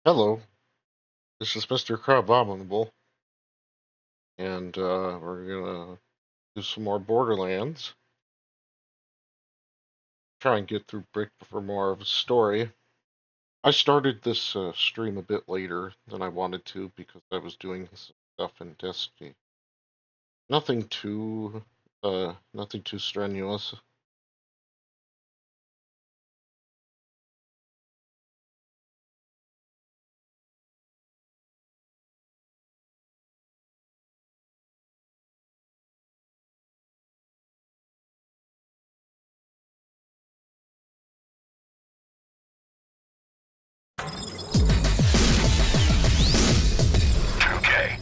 Hello, this is Mr. Crabominable, and we're gonna do some more Borderlands. Try and get through Brick for more of a story. I started this stream a bit later than I wanted to because I was doing some stuff in Destiny. Nothing too strenuous. Okay.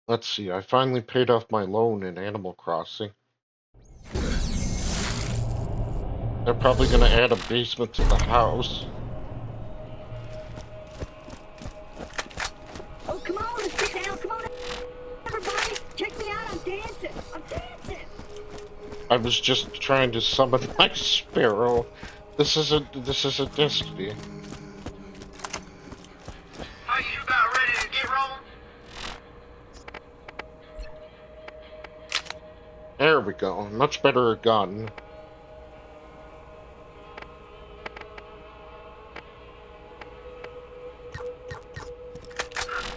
Let's see, I finally paid off my loan in Animal Crossing. They're probably gonna add a basement to the house. Oh, come on, let's get down. Come on, everybody. Check me out. I'm dancing. I'm dancing. I was just trying to summon my sparrow. This is a Destiny. Are you about ready to get rolling? There we go. Much better gun.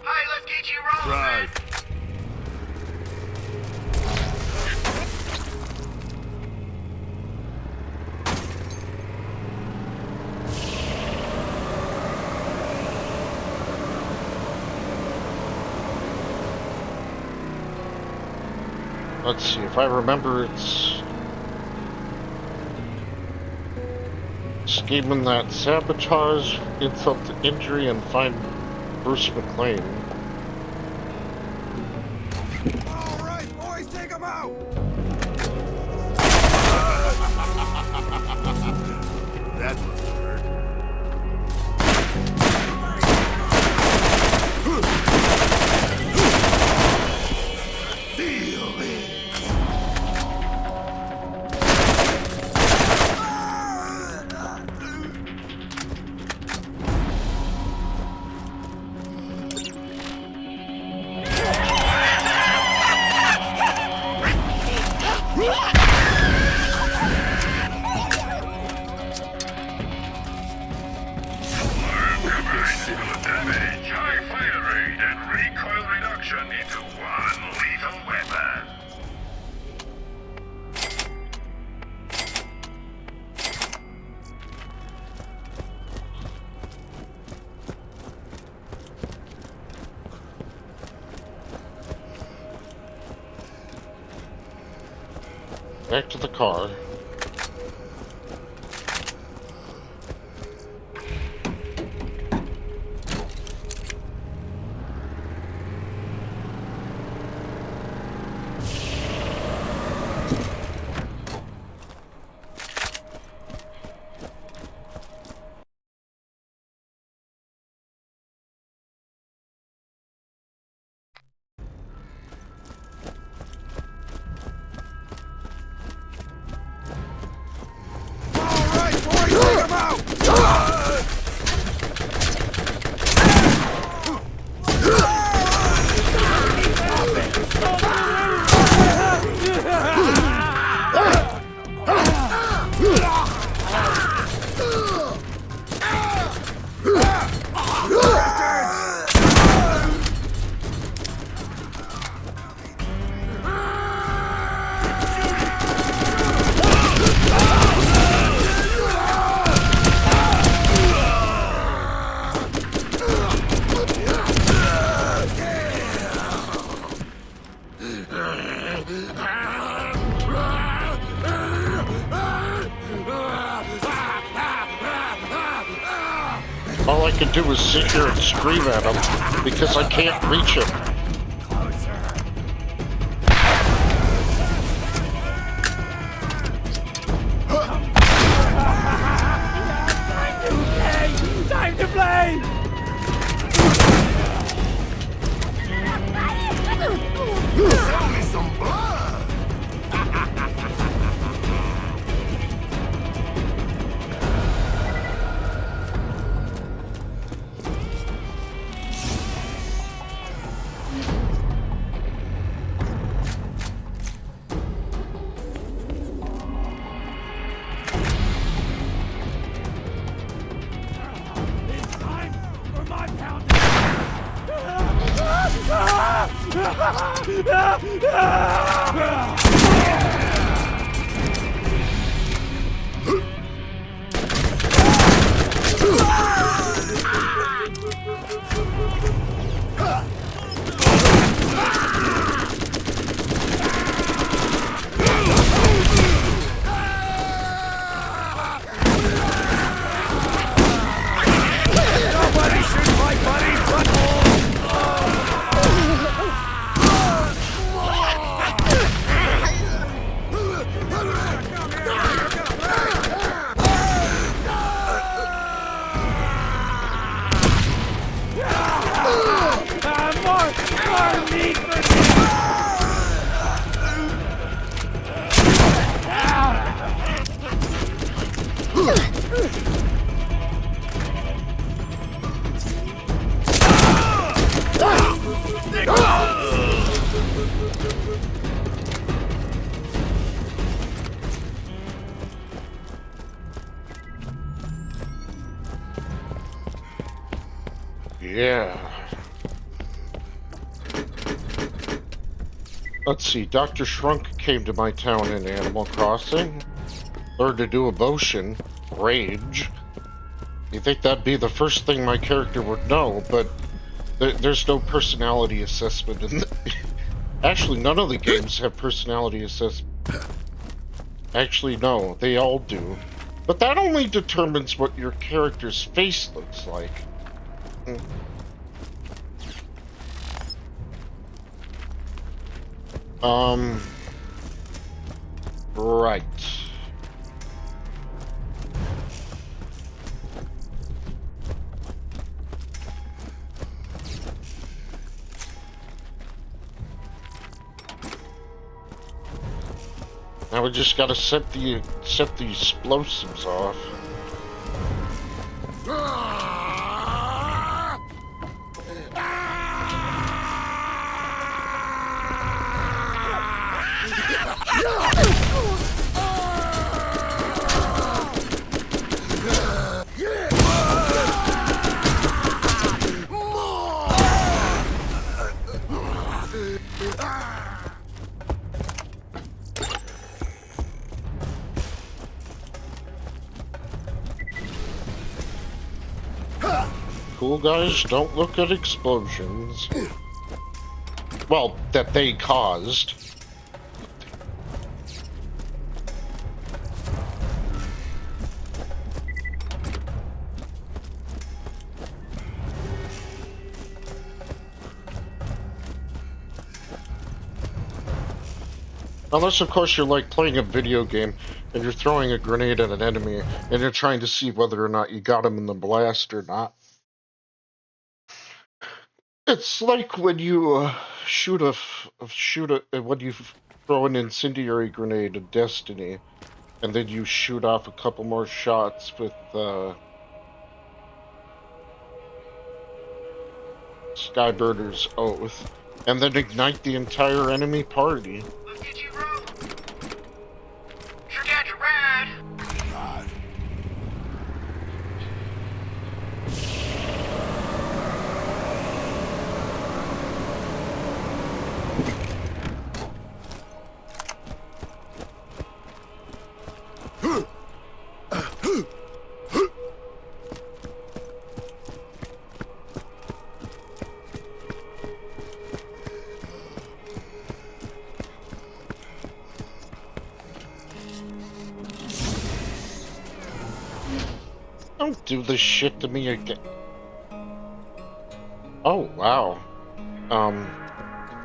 Hey, let's get you rolling, man. Let's see, if I remember, it's scheming that sabotage, insult to injury, and find Bruce McLean. All right, boys, take them out! That must have hurt. Feel it! Damage, high fire rate, and recoil reduction into one lethal weapon. Back to the car. All I can do is sit here and scream at him because I can't reach him. Time to play! Show me some blood! It's time for my pound. Nobody shoot my buddy's butthole! More meat for Yeah. Let's see, Dr. Shrunk came to my town in Animal Crossing. Learned to do emotion, rage. You think that'd be the first thing my character would know, but there's no personality assessment in Actually, none of the games have personality assessment. Actually, no, they all do. But that only determines what your character's face looks like. Right. Now we just gotta set the explosives off. Cool guys don't look at explosions. Well, that they caused. Unless, of course, you're like playing a video game and you're throwing a grenade at an enemy and you're trying to see whether or not you got him in the blast or not. It's like when you when you throw an incendiary grenade in Destiny, and then you shoot off a couple more shots with Skyburner's Oath, and then ignite the entire enemy party. Look at you roll. Sure got you ride. God. Don't do this shit to me again. Oh, wow.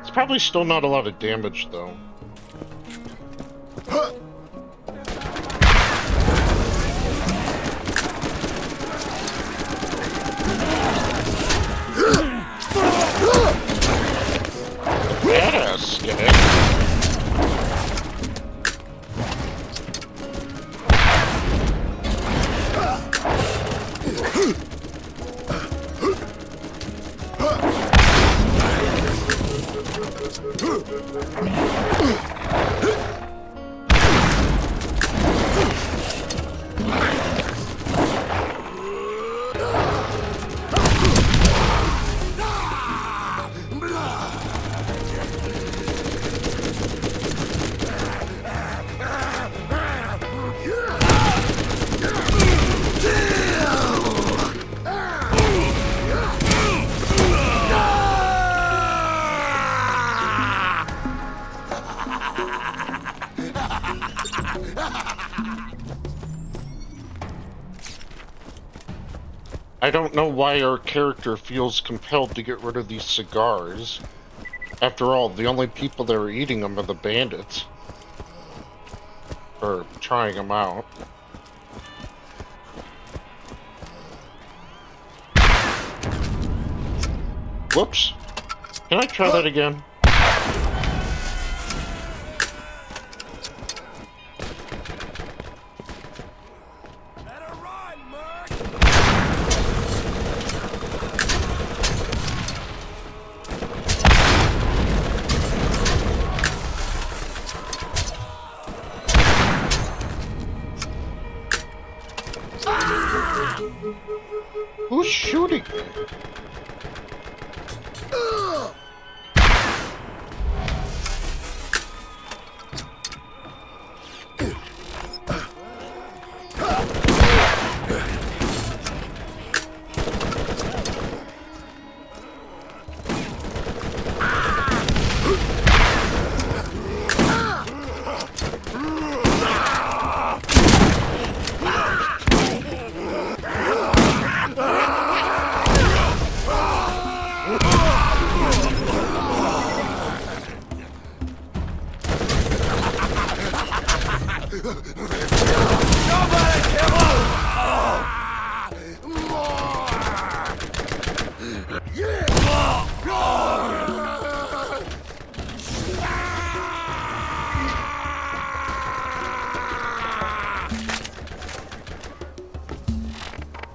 It's probably still not a lot of damage, though. Badass skinhead. I don't know why our character feels compelled to get rid of these cigars. After all, the only people that are eating them are the bandits. Or trying them out. Whoops. Can I try that again? Better run, Merc! Who's shooting me?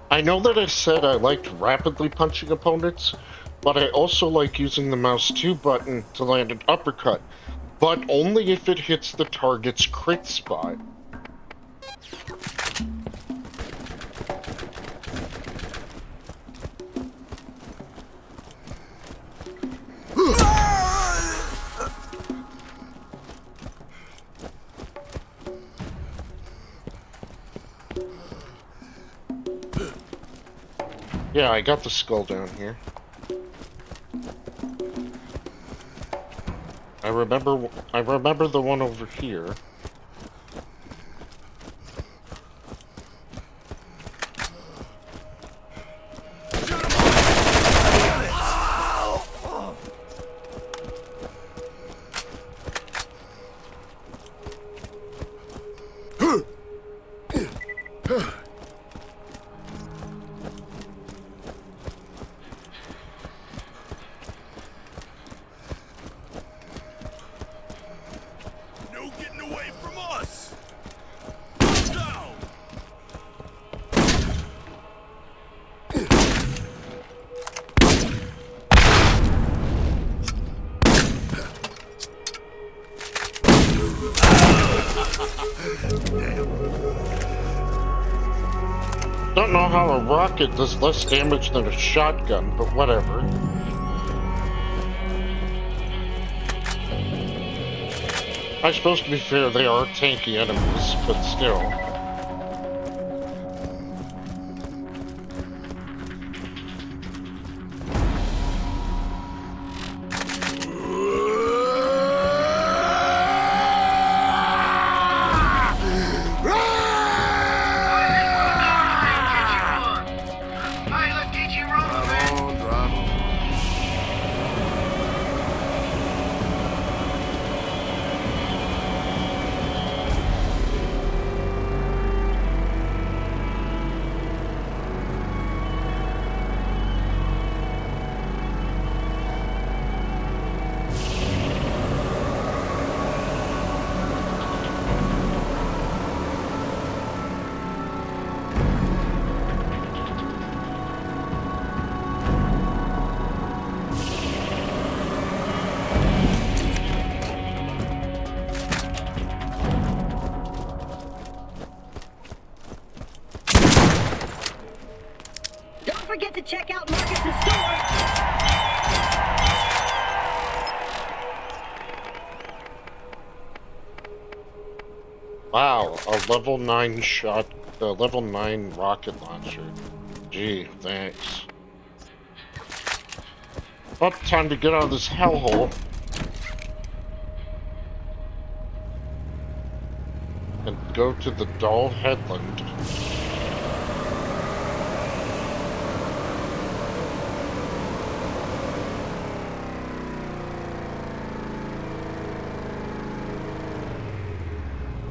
I know that I said I liked rapidly punching opponents, but I also like using the mouse 2 button to land an uppercut, but only if it hits the target's crit spot. Yeah, I got the skull down here. I remember the one over here. No getting away from us! Down! Don't know how a rocket does less damage than a shotgun, but whatever. I suppose to be fair, they are tanky enemies, but still. forget to check out Marcus's store. Wow, a level 9 level 9 rocket launcher. Gee, thanks. Well, time to get out of this hellhole. And go to the Dull Headland.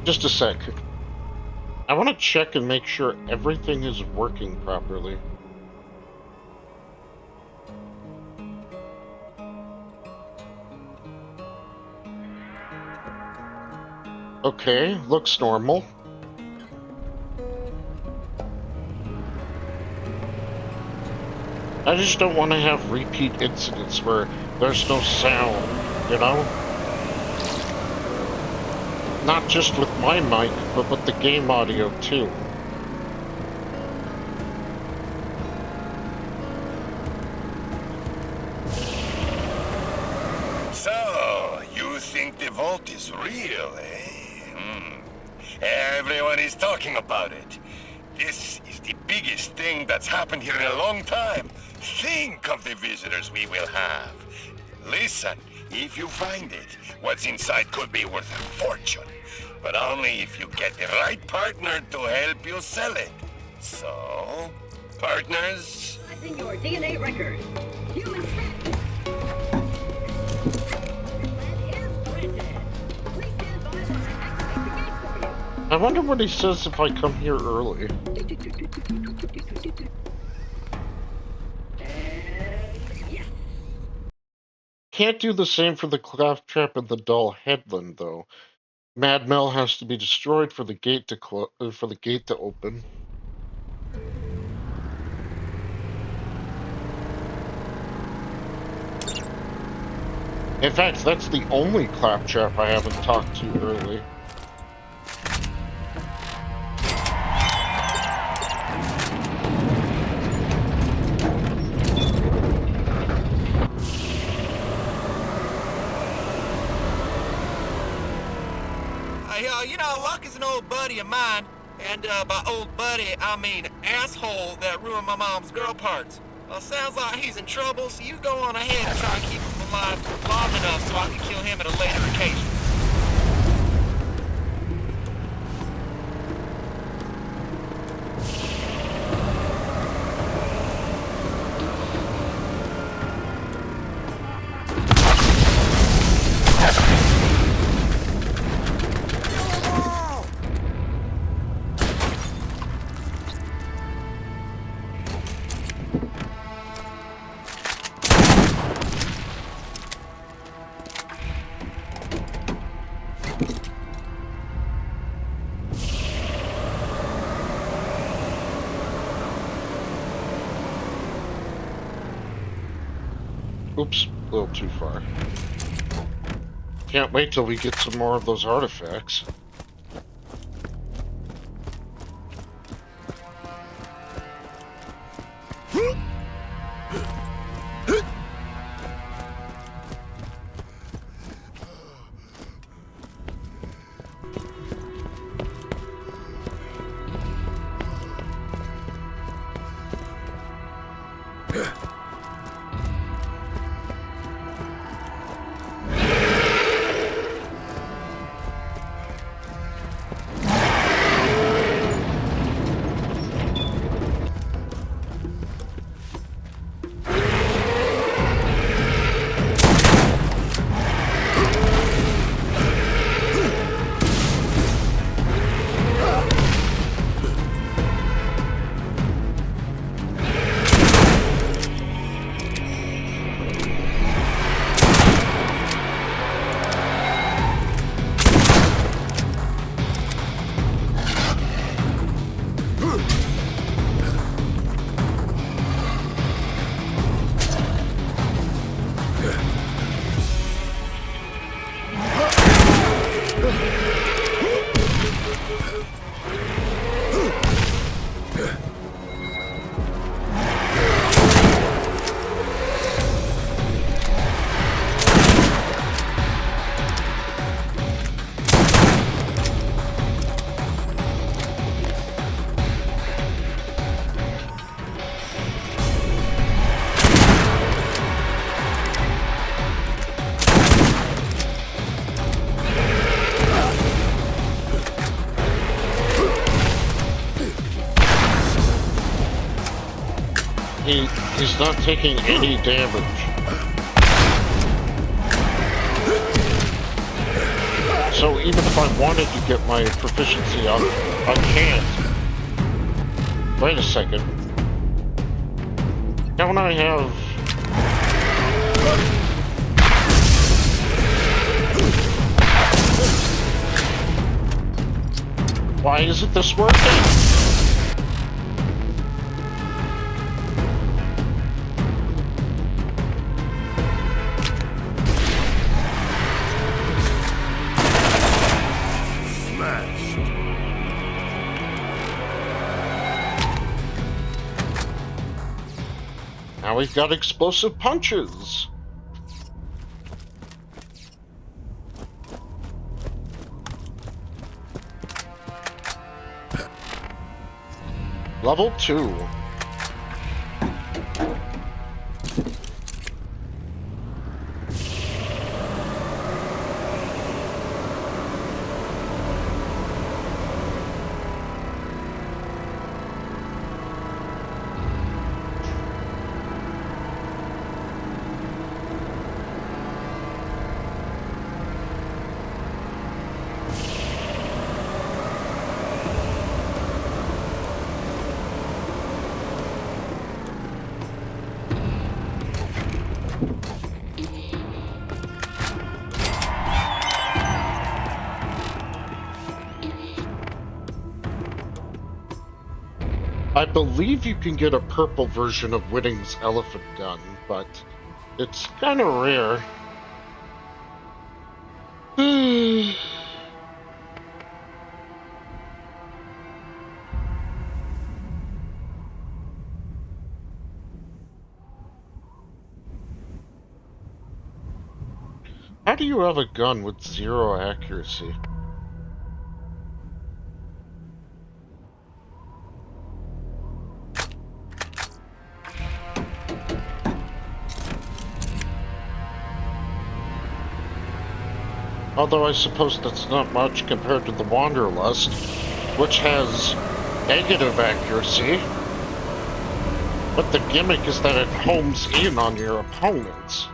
Just a sec. I want to check and make sure everything is working properly. Okay, looks normal. I just don't want to have repeat incidents where there's no sound, you know? Not just with my mic, but with the game audio too. So, you think the vault is real, eh? Everyone is talking about it. This is the biggest thing that's happened here in a long time. Think of the visitors we will have. Listen, if you find it, what's inside could be worth a fortune. But only if you get the right partner to help you sell it. So, partners? In your DNA record. Human spec. Please stand by while I activate the gate for you. I wonder what he says if I come here early. Yes. Can't do the same for the claptrap and the Dull Headland, though. Mad Mel has to be destroyed for the gate to open. In fact, that's the only claptrap I haven't talked to early. You know, Luck is an old buddy of mine, and by old buddy, I mean asshole that ruined my mom's girl parts. Well, sounds like he's in trouble, so you go on ahead and try and keep him alive long enough so I can kill him at a later occasion. Oops, a little too far. Can't wait till we get some more of those artifacts. He's not taking any damage. So even if I wanted to get my proficiency up, I can't. Wait a second. Don't I have... Why isn't this working? Now we've got explosive punches. Level 2. I believe you can get a purple version of Whitting's elephant gun, but it's kind of rare. How do you have a gun with 0 accuracy? Although I suppose that's not much compared to the Wanderlust, which has negative accuracy. But the gimmick is that it homes in on your opponents.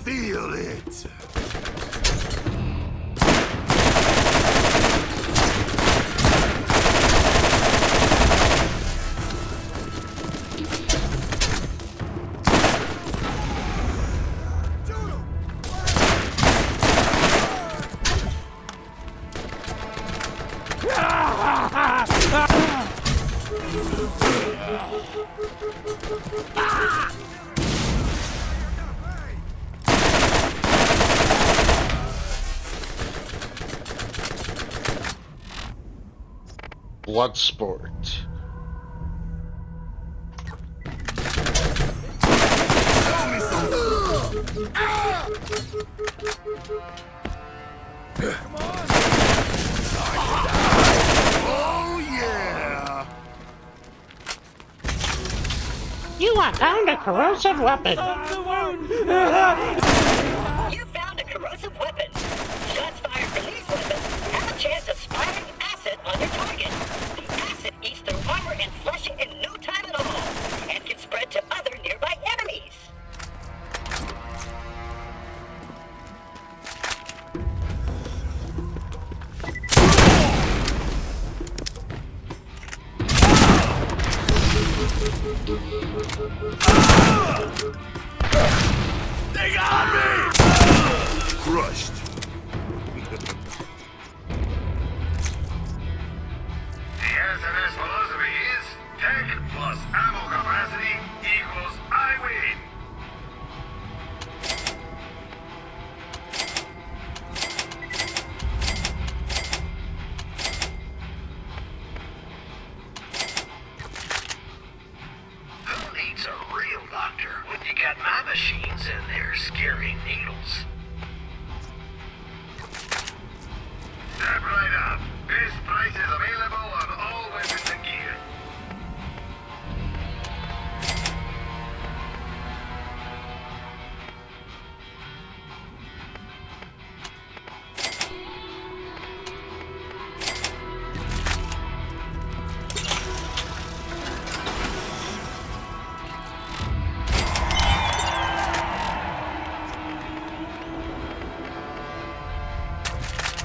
Feel it. Bloodsport. Oh yeah. You have found a corrosive weapon. You found a corrosive weapon. Shots fired from these weapons have a chance of splattering acid on your target. The acid eats through armor and flesh in no time at all, and can spread to other nearby enemies. They got me! Crushed. The SNS philosophy is tech plus ammo capacity equals I win. Who needs a real doctor when you got my machines in there scary needles?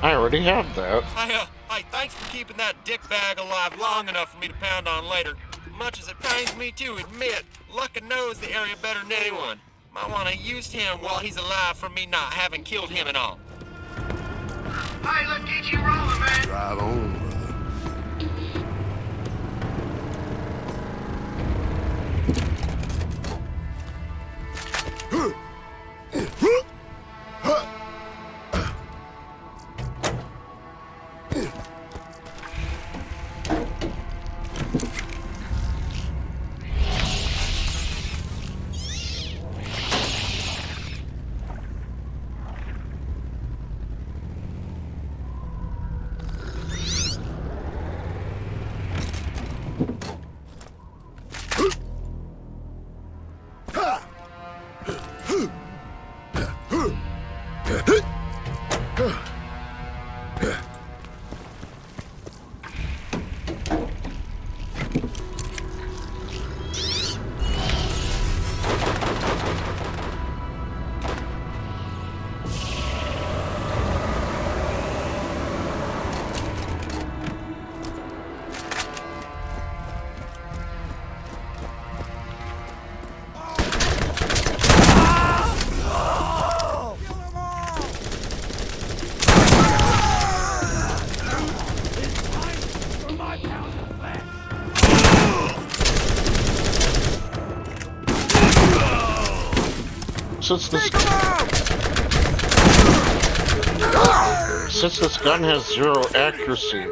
I already have that. Hey, thanks for keeping that dick bag alive long enough for me to pound on later. Much as it pains me to admit, Luckin knows the area better than anyone. Might want to use him while he's alive for me not having killed him and all. Hey, let's get you rolling, man. Drive on, brother. Since this gun has 0 accuracy,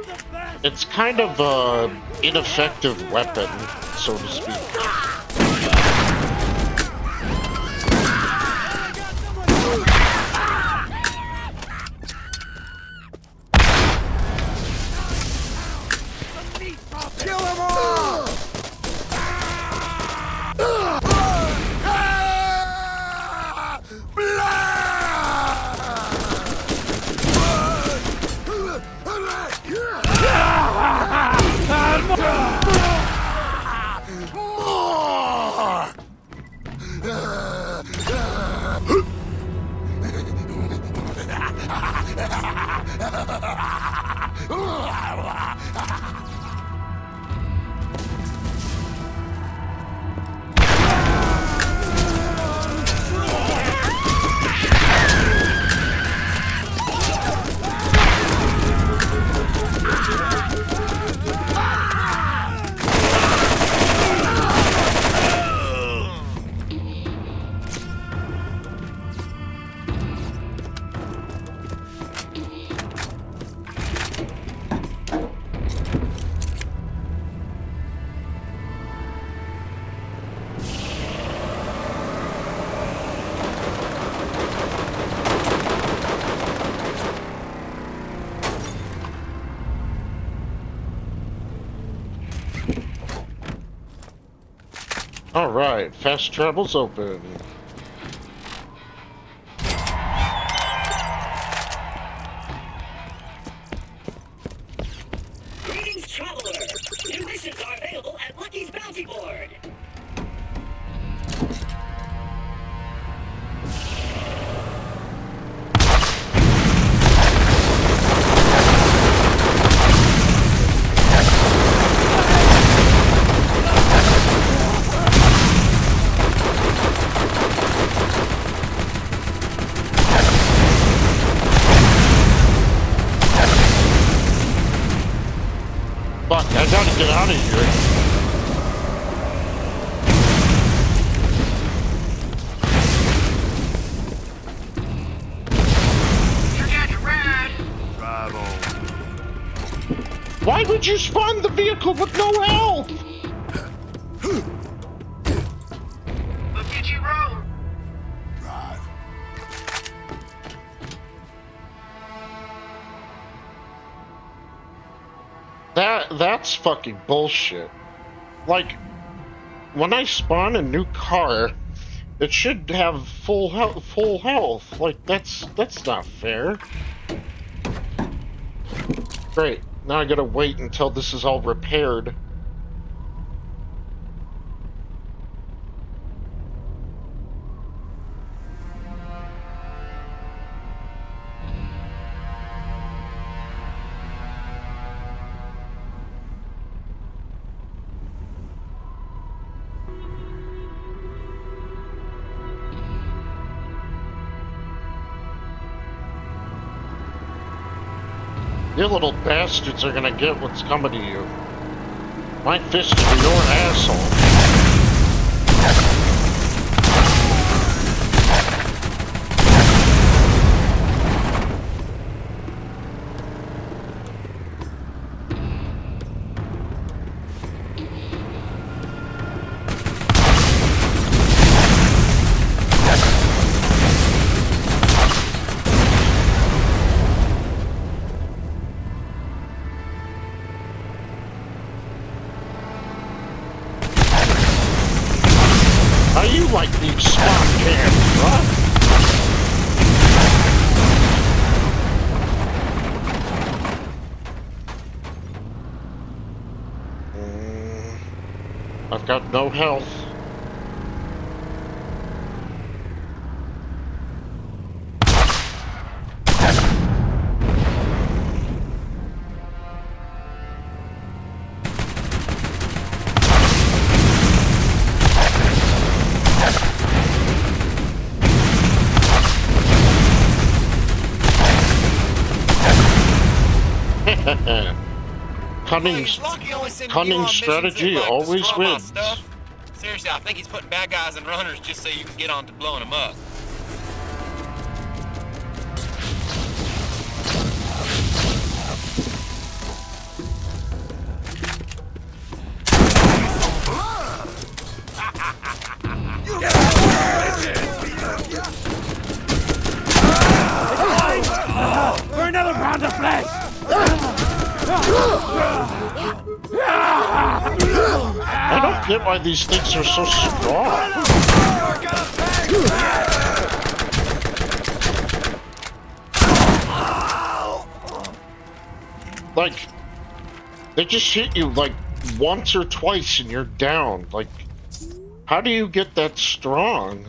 it's kind of a ineffective weapon, so to speak. Kill them all! Alright, fast travel's open. Greetings, traveler! New missions are available at Lucky's Bounty Board! Fuck, I gotta get out of here. Forget your ride. Drive on. Why would you spawn the vehicle with no health? Let's get you rolling. Drive. That's fucking bullshit. Like, when I spawn a new car, it should have full health. Like, that's not fair. Great. Now I gotta wait until this is all repaired. You little bastards are gonna get what's coming to you. My fist into your asshole. How you like these spot cams, huh? I've got no health. Cunning, He's lucky only sending you cunning on missions strategy that, like, always destroy my wins. stuff. Seriously, I think he's putting bad guys and runners just so you can get on to blowing them up. For another pound of flesh! I don't get why these things are so strong. Like, they just hit you like once or twice and you're down. Like, how do you get that strong?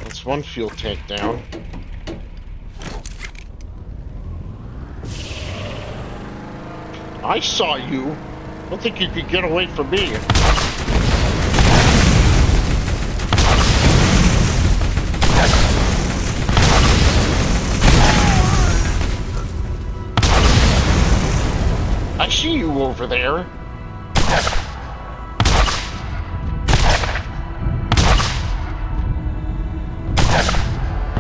That's one fuel tank down. I saw you. I don't think you could get away from me. I see you over there.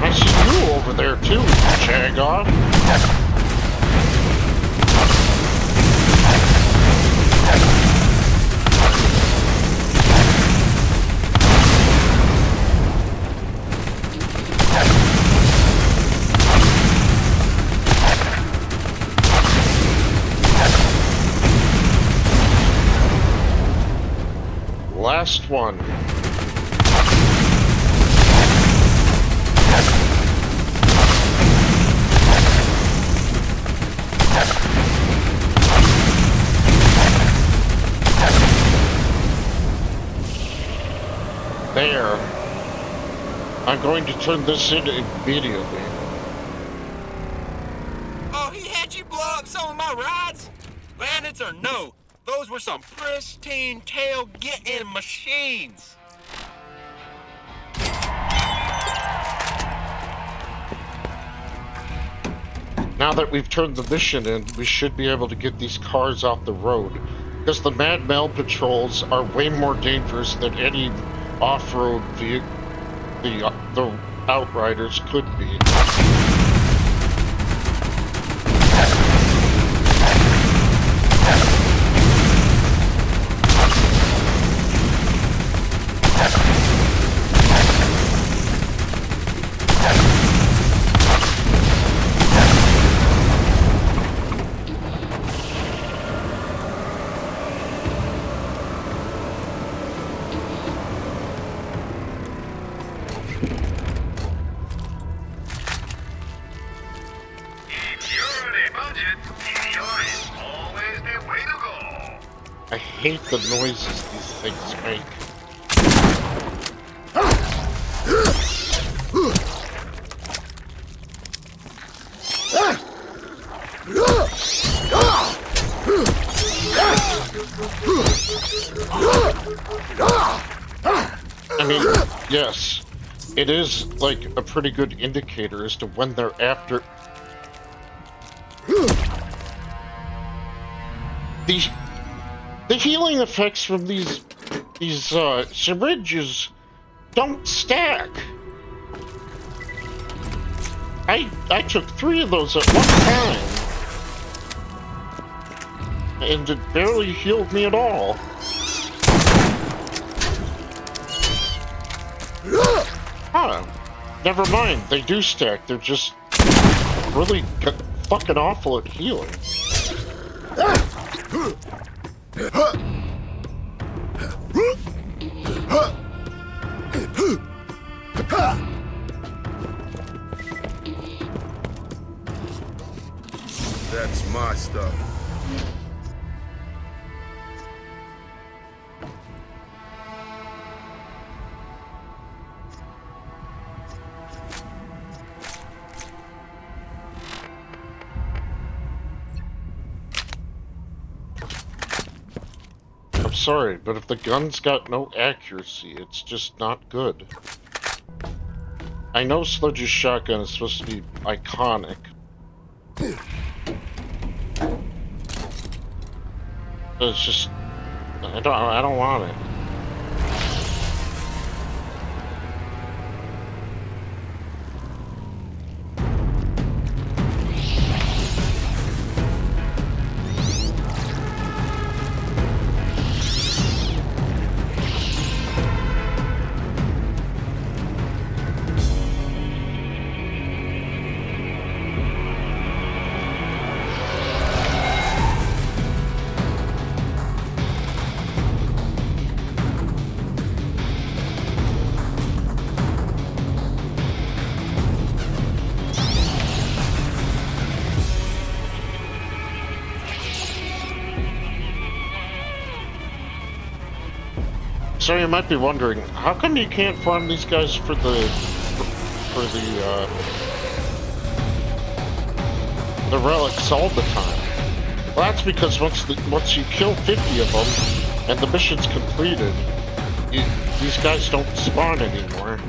I see you over there too, Jagoff. Last one. There. I'm going to turn this in immediately. Oh, he had you blow up some of my rides? Bandits or no, those were some pristine tail-getting machines. Now that we've turned the mission in, we should be able to get these cars off the road. Because the Mad Mail patrols are way more dangerous than any off-road vehicle the Outriders could be. I hate the noises these things make. I mean, yes, it is like a pretty good indicator as to when they're after. The healing effects from these syringes don't stack. I took 3 of those at one time, and it barely healed me at all. Huh. Never mind, they do stack. They're just really fucking awful at healing. That's my stuff. I'm sorry, but if the gun's got no accuracy, it's just not good. I know Sludge's shotgun is supposed to be iconic. It's just, I don't want it. So you might be wondering, how come you can't farm these guys for the relics all the time? Well, that's because once you kill 50 of them and the mission's completed, these guys don't spawn anymore.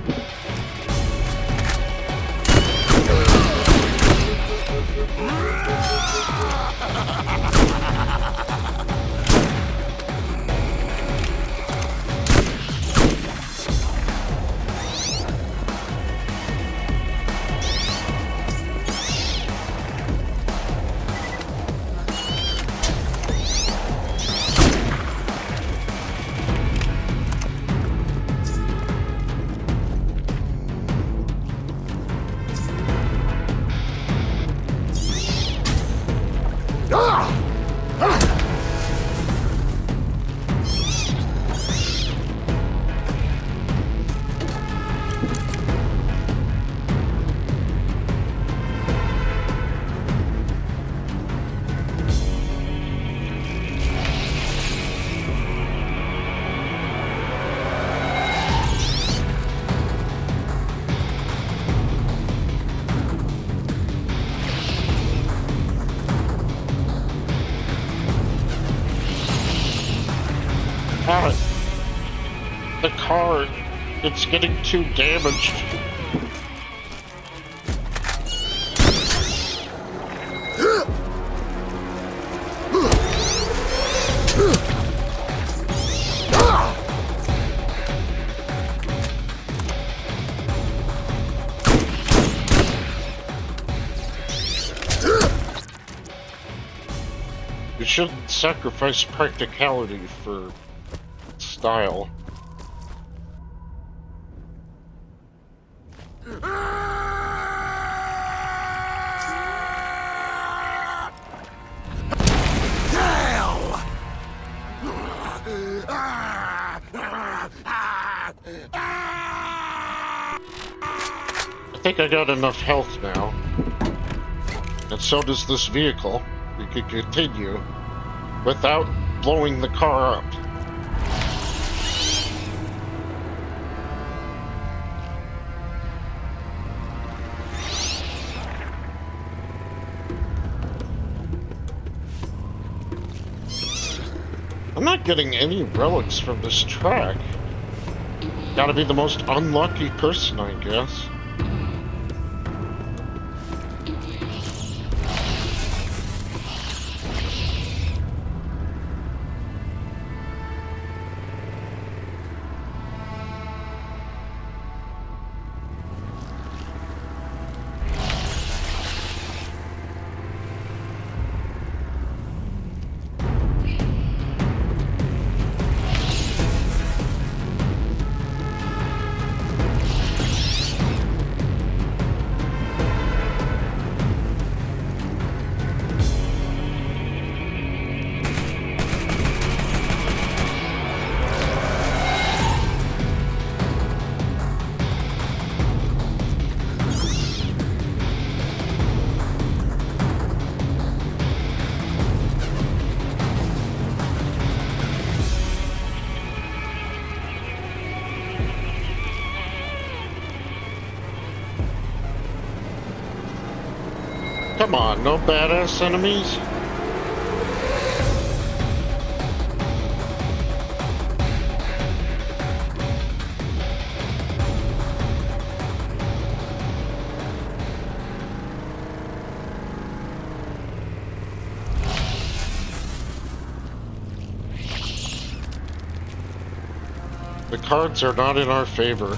The car, it's getting too damaged. You shouldn't sacrifice practicality for style. I think I got enough health now. And so does this vehicle. We can continue without blowing the car up. I'm not getting any relics from this track. Gotta be the most unlucky person, I guess. Come on, no badass enemies? The cards are not in our favor.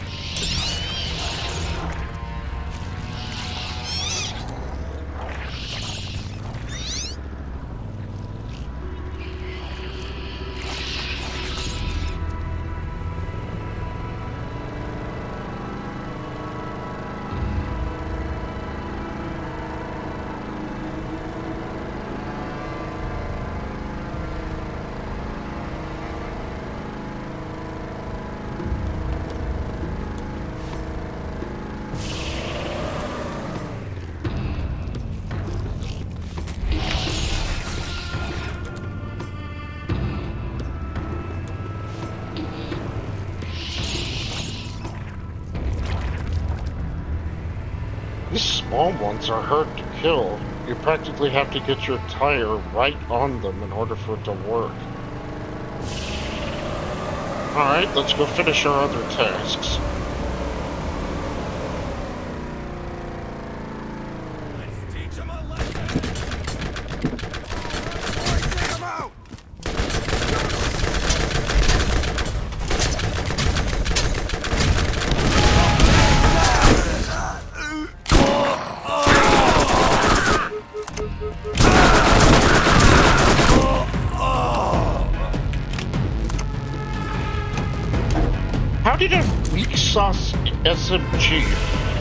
These small ones are hard to kill. You practically have to get your tire right on them in order for it to work. Alright, let's go finish our other tasks. Let's teach him a lesson. Take him out. How did a weak sauce SMG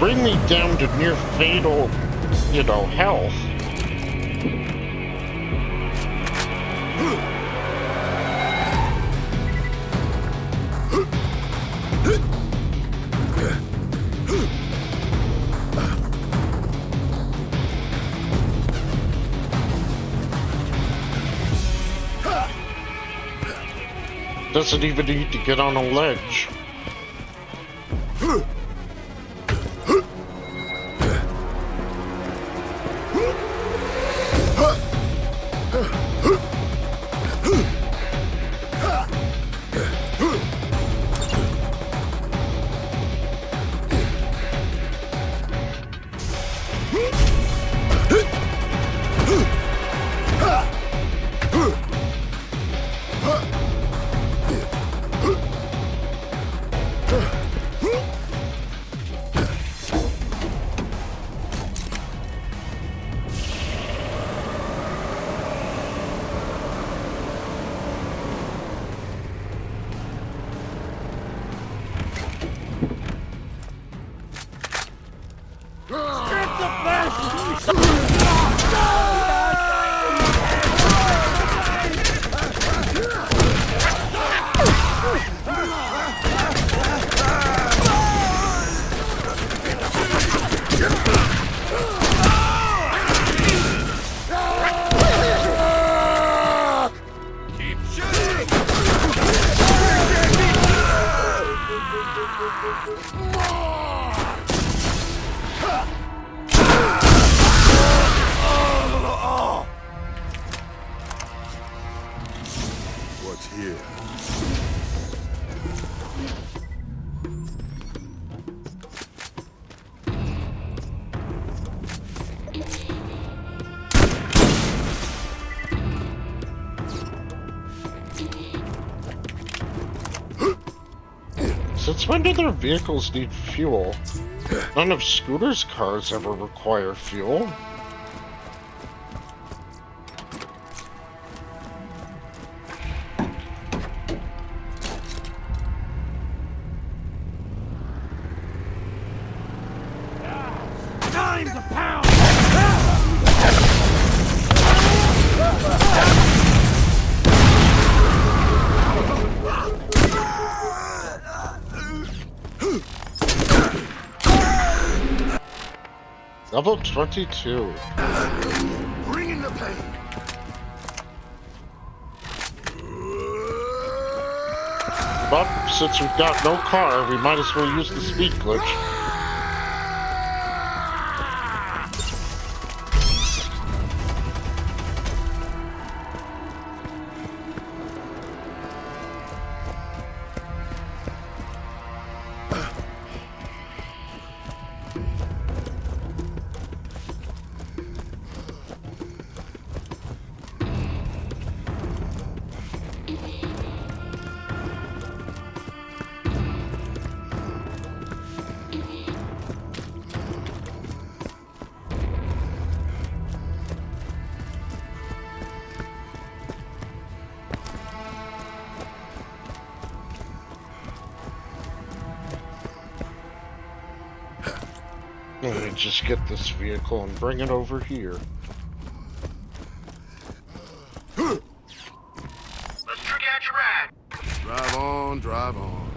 bring me down to near fatal, health? Doesn't even need to get on a ledge. Since when do their vehicles need fuel? None of Scooter's cars ever require fuel. Time to pound! Level 22. Bringing the pain. But since we've got no car, we might as well use the speed glitch. Let me just get this vehicle and bring it over here. Let's trick out your ride. Drive on, drive on.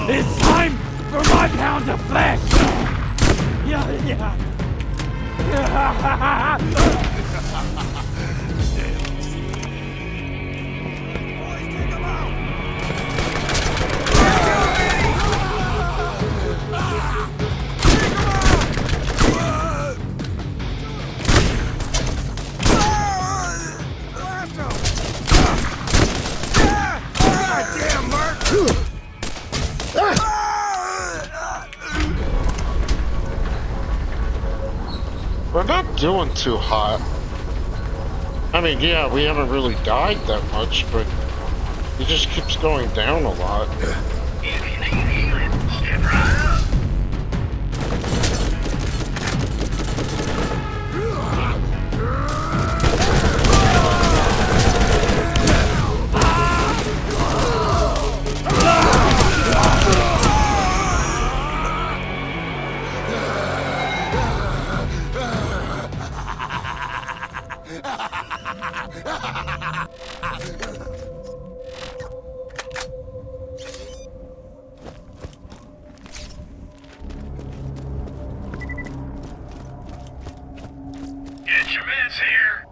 It's time for my pound of flesh! Yeah. Boys, take him out! Goddamn, Mark! We're not doing too hot. I mean, yeah, we haven't really died that much, but it just keeps going down a lot. If you need healing, step right up. Get your meds here.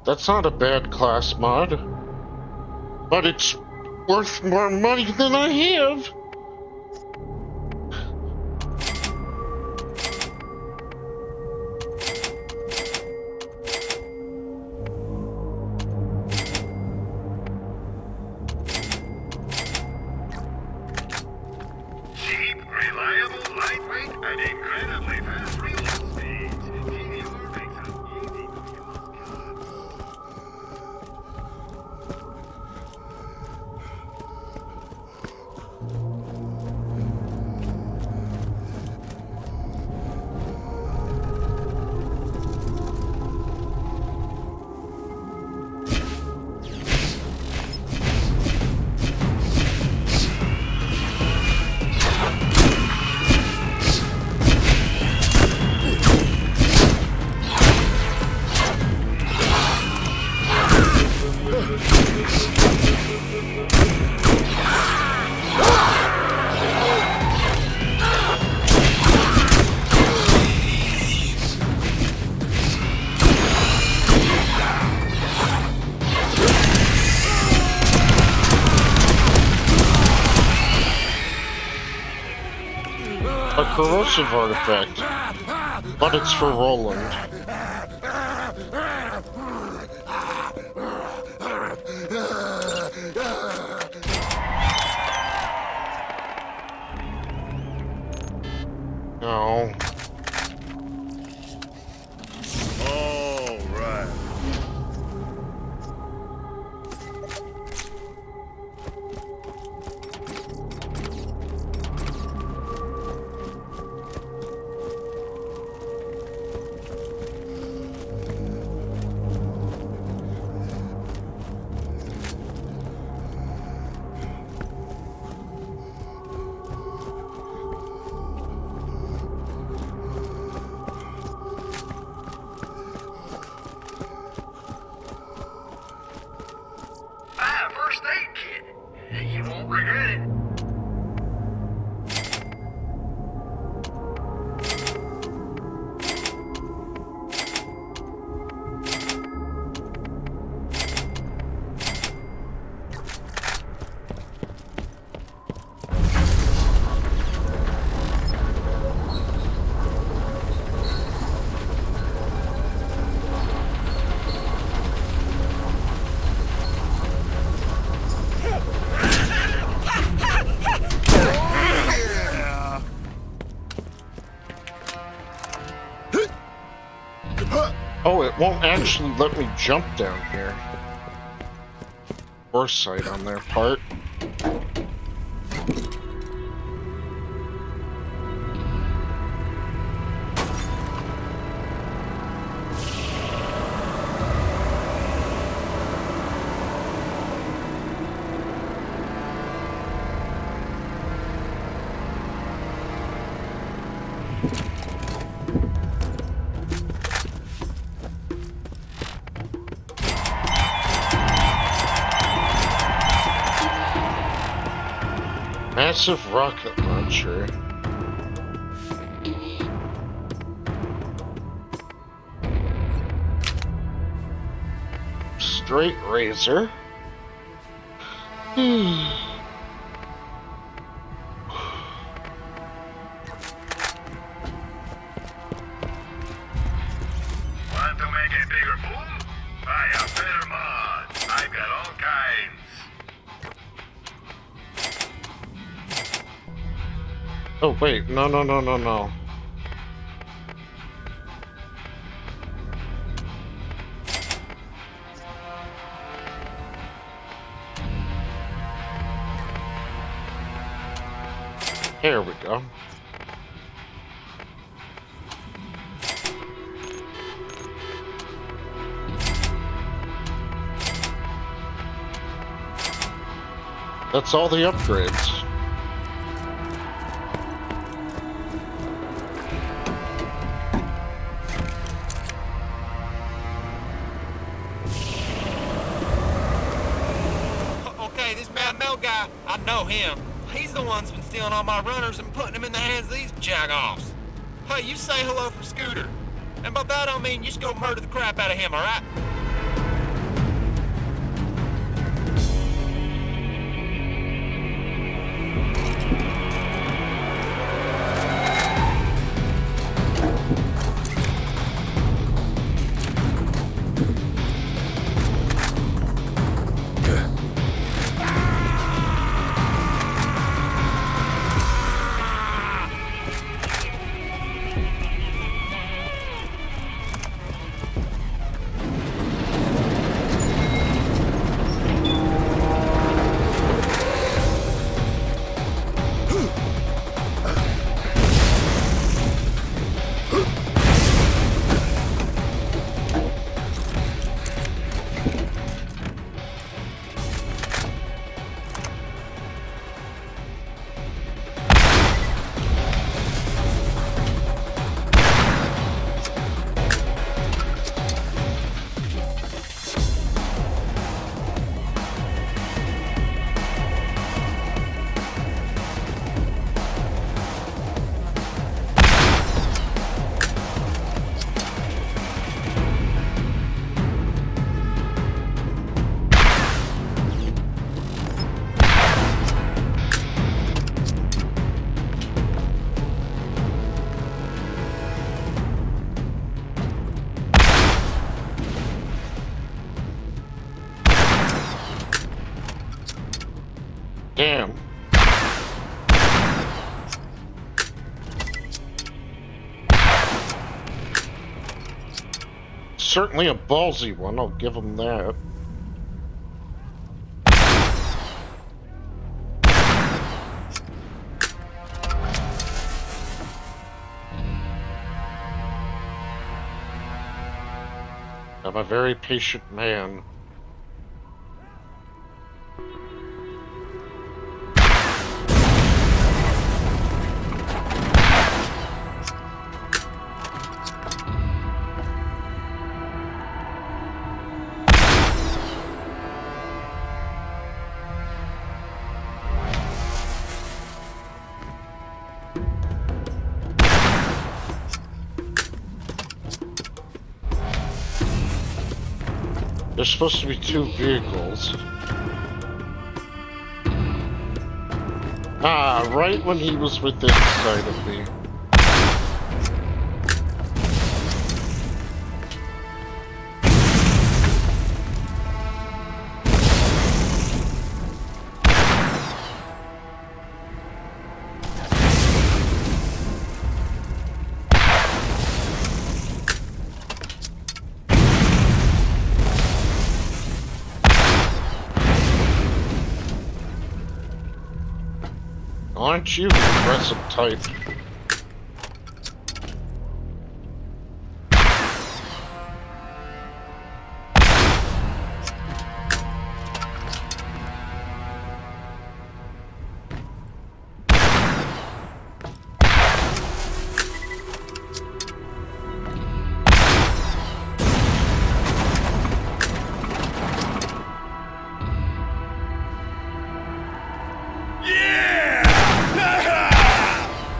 That's not a bad class mod. But it's worth more money than I have. Cheap, reliable, lightweight, and incredibly fast reload speeds. TVR makes it easy to use guns. A corrosive artifact. But it's for Roland. No. All right. Ah, first aid kit. You won't regret it. Yeah. Oh, it won't actually let me jump down here. Foresight on their part. Massive rocket launcher. Straight razor. Want to make a bigger boom? Buy a better mod. I've got all kinds. Oh wait, no, no, no, no, no. Here we go. That's all the upgrades. Okay, this Mad Mel guy, I know him. He's the one that's been stealing all my runners and putting them in the hands of these jagoffs. Hey, you say hello from Scooter. And by that I mean you just go murder the crap out of him, alright? Damn. certainly a ballsy one, I'll give him that. I'm a very patient man. There's supposed to be 2 vehicles. Ah, right when he was within sight of me. Aren't you the aggressive type?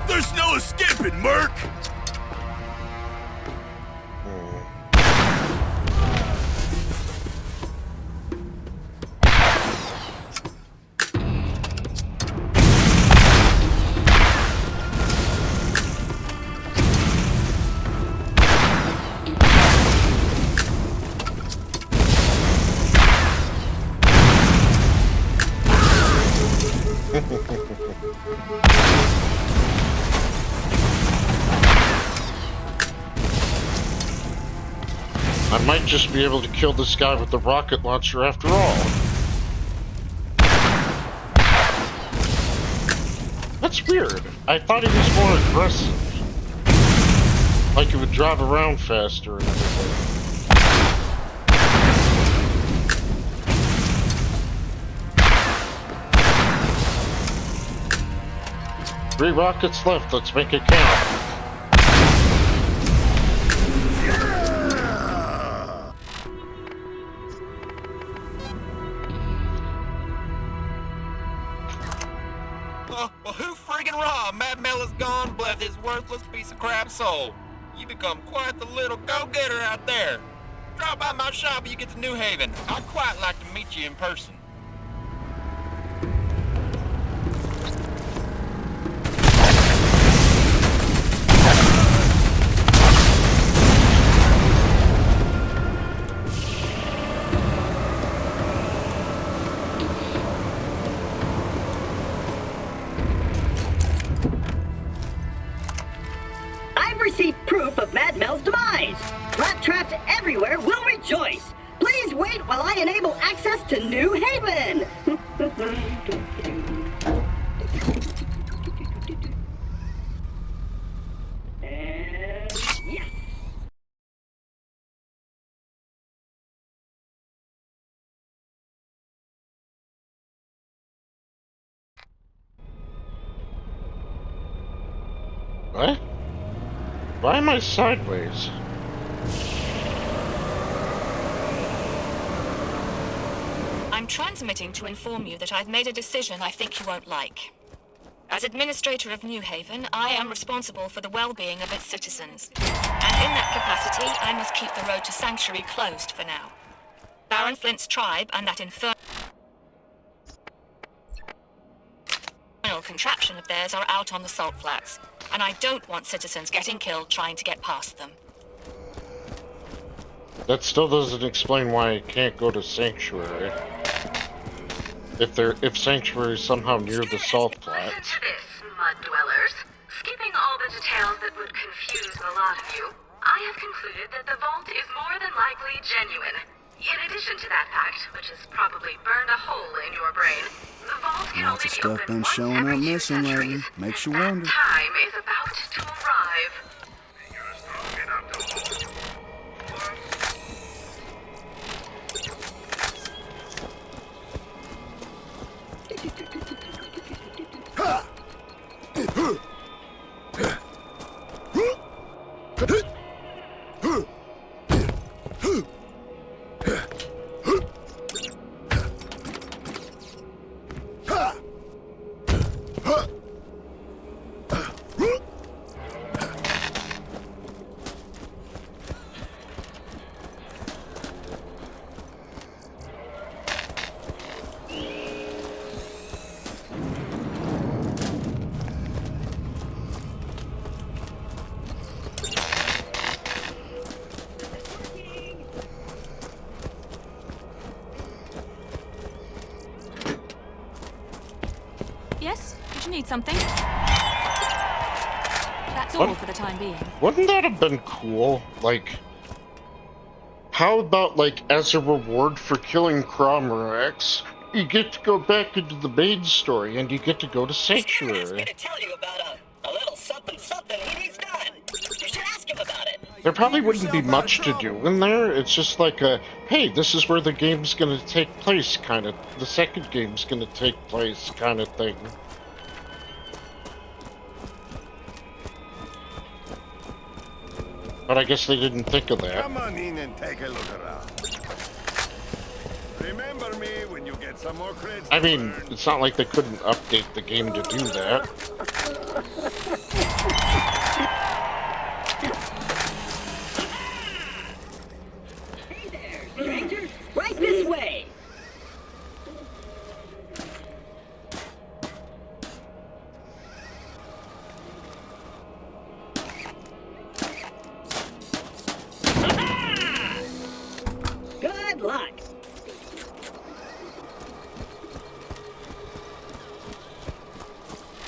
There's no escaping, Merc! I might just be able to kill this guy with the rocket launcher after all. That's weird. I thought he was more aggressive. Like he would drive around faster and everything. 3 rockets left, let's make it count. Well, who friggin' raw? Mad Mel is gone, bless his worthless piece of crap soul. You become quite the little go-getter out there. Drop by my shop and you get to New Haven. I'd quite like to meet you in person. I've received proof of Mad Mel's demise. Rat traps everywhere will rejoice. Please wait while I enable access to New Haven. And yes. What? Why am I sideways? I'm transmitting to inform you that I've made a decision I think you won't like. As administrator of New Haven, I am responsible for the well-being of its citizens. And in that capacity, I must keep the road to Sanctuary closed for now. Baron Flint's tribe and that infernal contraption of theirs are out on the salt flats, and I don't want citizens getting killed trying to get past them. That still doesn't explain why I can't go to Sanctuary. If Sanctuary is somehow near the salt flats. Listen to this, mud dwellers. Skipping all the details that would confuse a lot of you, I have concluded that the vault is more than likely perfectly genuine. In addition to that fact, which has probably burned a hole in your brain, the vault can Lots only of be stuff opened been once showing every up 2 missing lately. centuries. Makes you That wonder. time is about to arrive. You're strong enough to hold. Yes? Did you need something? That's all What? for the time being. Wouldn't that have been cool? Like, how about, like, as a reward for killing Cromerax, you get to go back into the main story and you get to go to Scared asked me Sanctuary? to tell you about a little something something he's done. You should ask him about it. There probably Keep wouldn't be yourself out of much to trouble. do in there. It's just like a, hey, this is where the game's gonna take place, kind of. The second game's gonna take place, kind of thing. But I guess they didn't think of that. Come on in and take a look around. Remember me when you get some more credits. I mean, it's not like they couldn't update the game to do that. Hey there, stranger. Right this way. Good luck.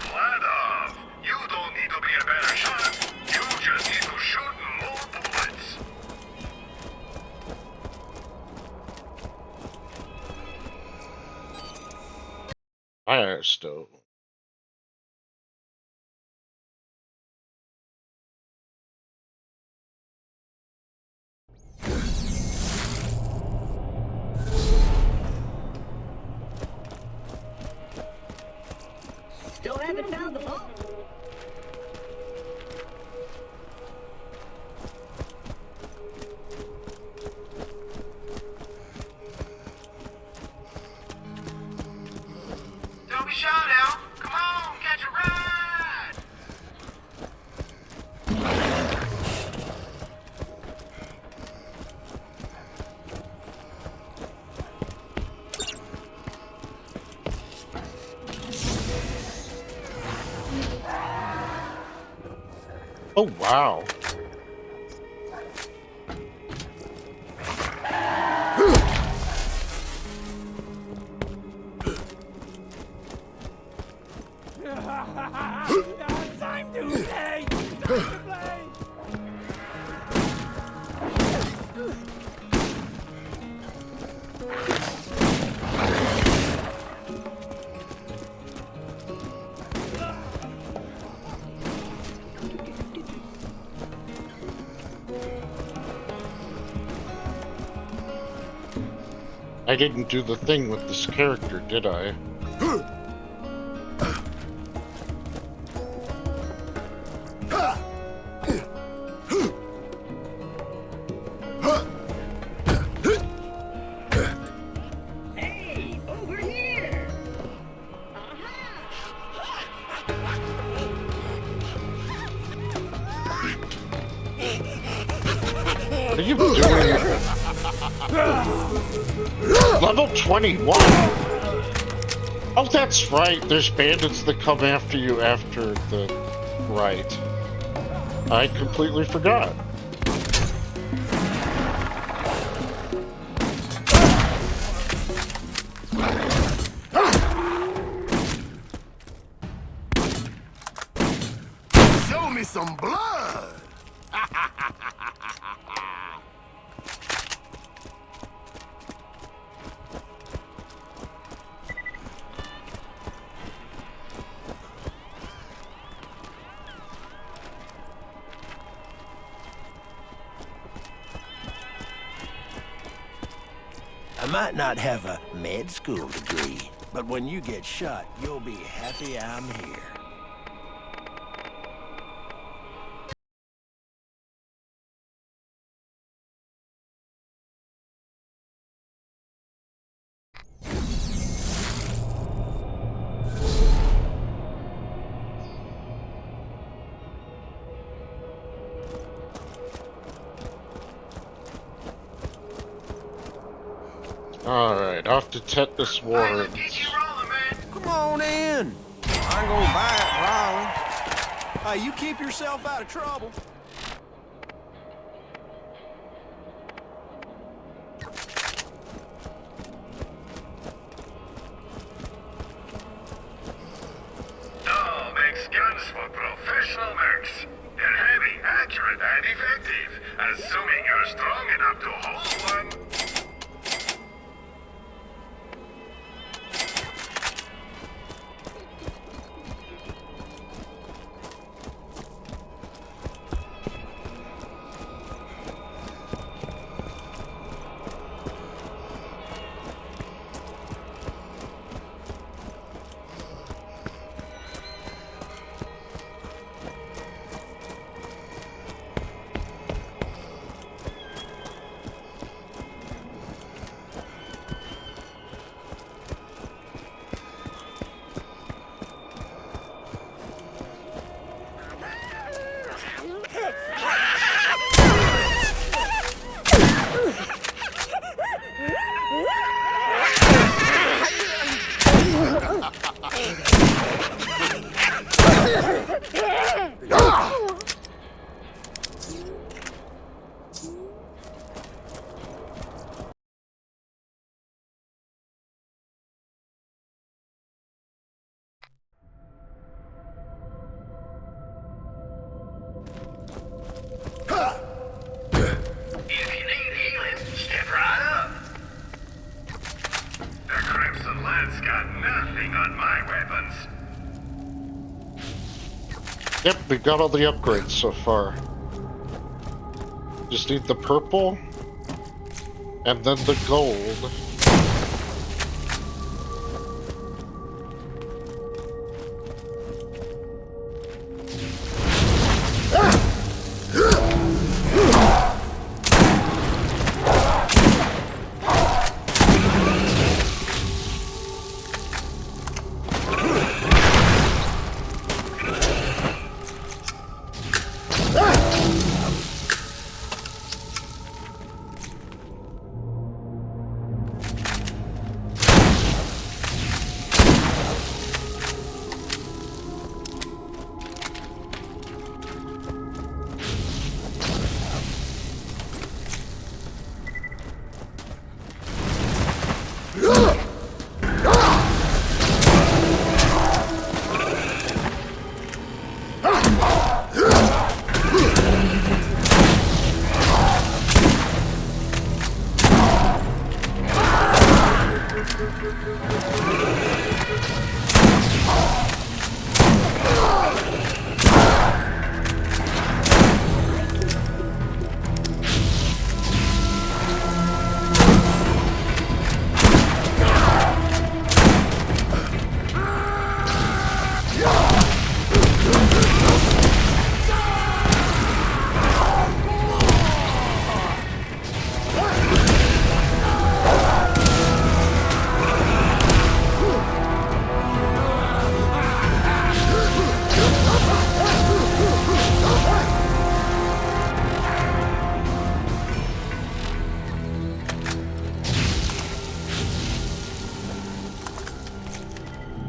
Vladov, you don't need to be a better shot. You just need to shoot more bullets. Fire stove. Still haven't found the vault. Don't be shy now. Come on, catch a ride. Oh, wow. Time to play! Time to play! I didn't do the thing with this character, did I? Hey, over here. What are you doing? Level 21! Oh, that's right. There's bandits that come after you after the... Right. I completely forgot. Show me some blood! might not have a med school degree, but when you get shot, you'll be happy I'm here. Alright, off to tetanus warrants. Come on in. I ain't gonna buy it, Raleigh. Hey, you keep yourself out of trouble. Dahl makes guns for professional mercs. They're heavy, accurate, and effective, assuming you're strong enough to hold one. Yep, we've got all the upgrades so far. Just need the purple, and then the gold.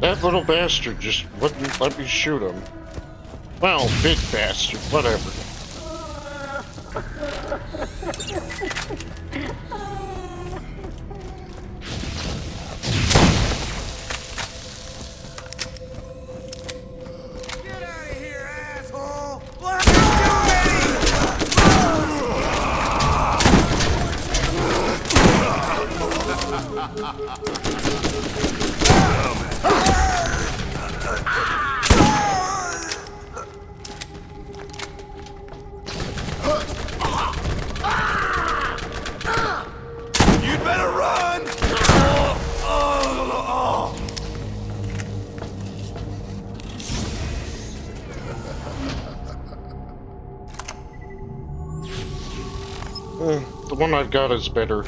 That little bastard just wouldn't let me shoot him. Well, big bastard, whatever. Get out of here, asshole! What are you You'd better run! The one I've got is better.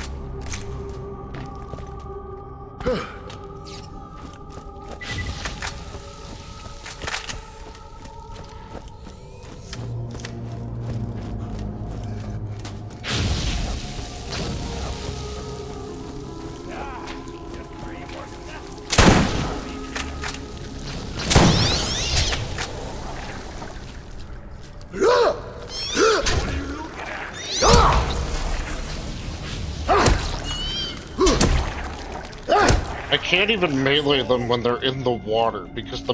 I can't even melee them when they're in the water because the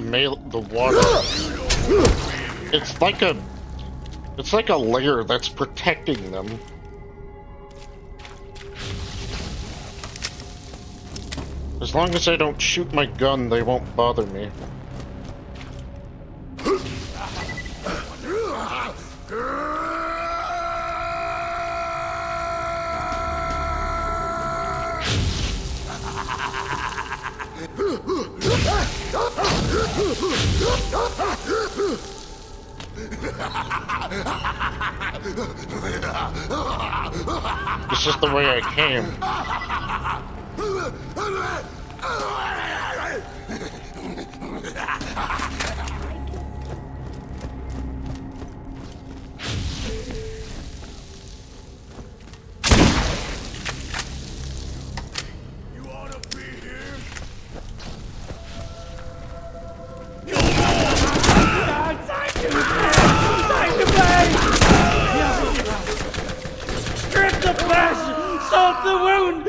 water it's like a layer that's protecting them. As long as I don't shoot my gun, they won't bother me. This is the way I came. Strip the flesh! Salt the wound!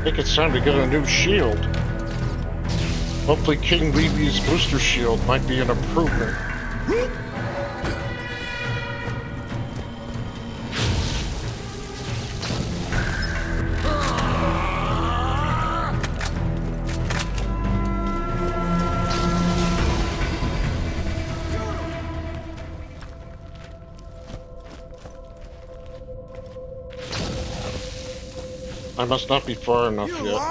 I think it's time to get a new shield. Hopefully King Levy's booster shield might be an improvement. I must not be far enough yet.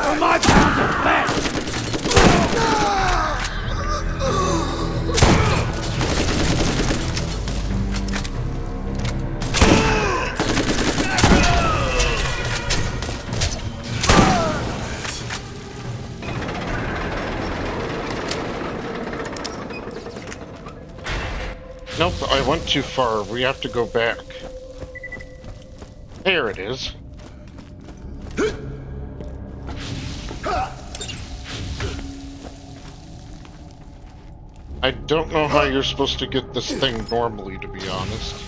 For my pound of flesh! Nope, I went too far. We have to go back. There it is. I don't know how you're supposed to get this thing normally, to be honest.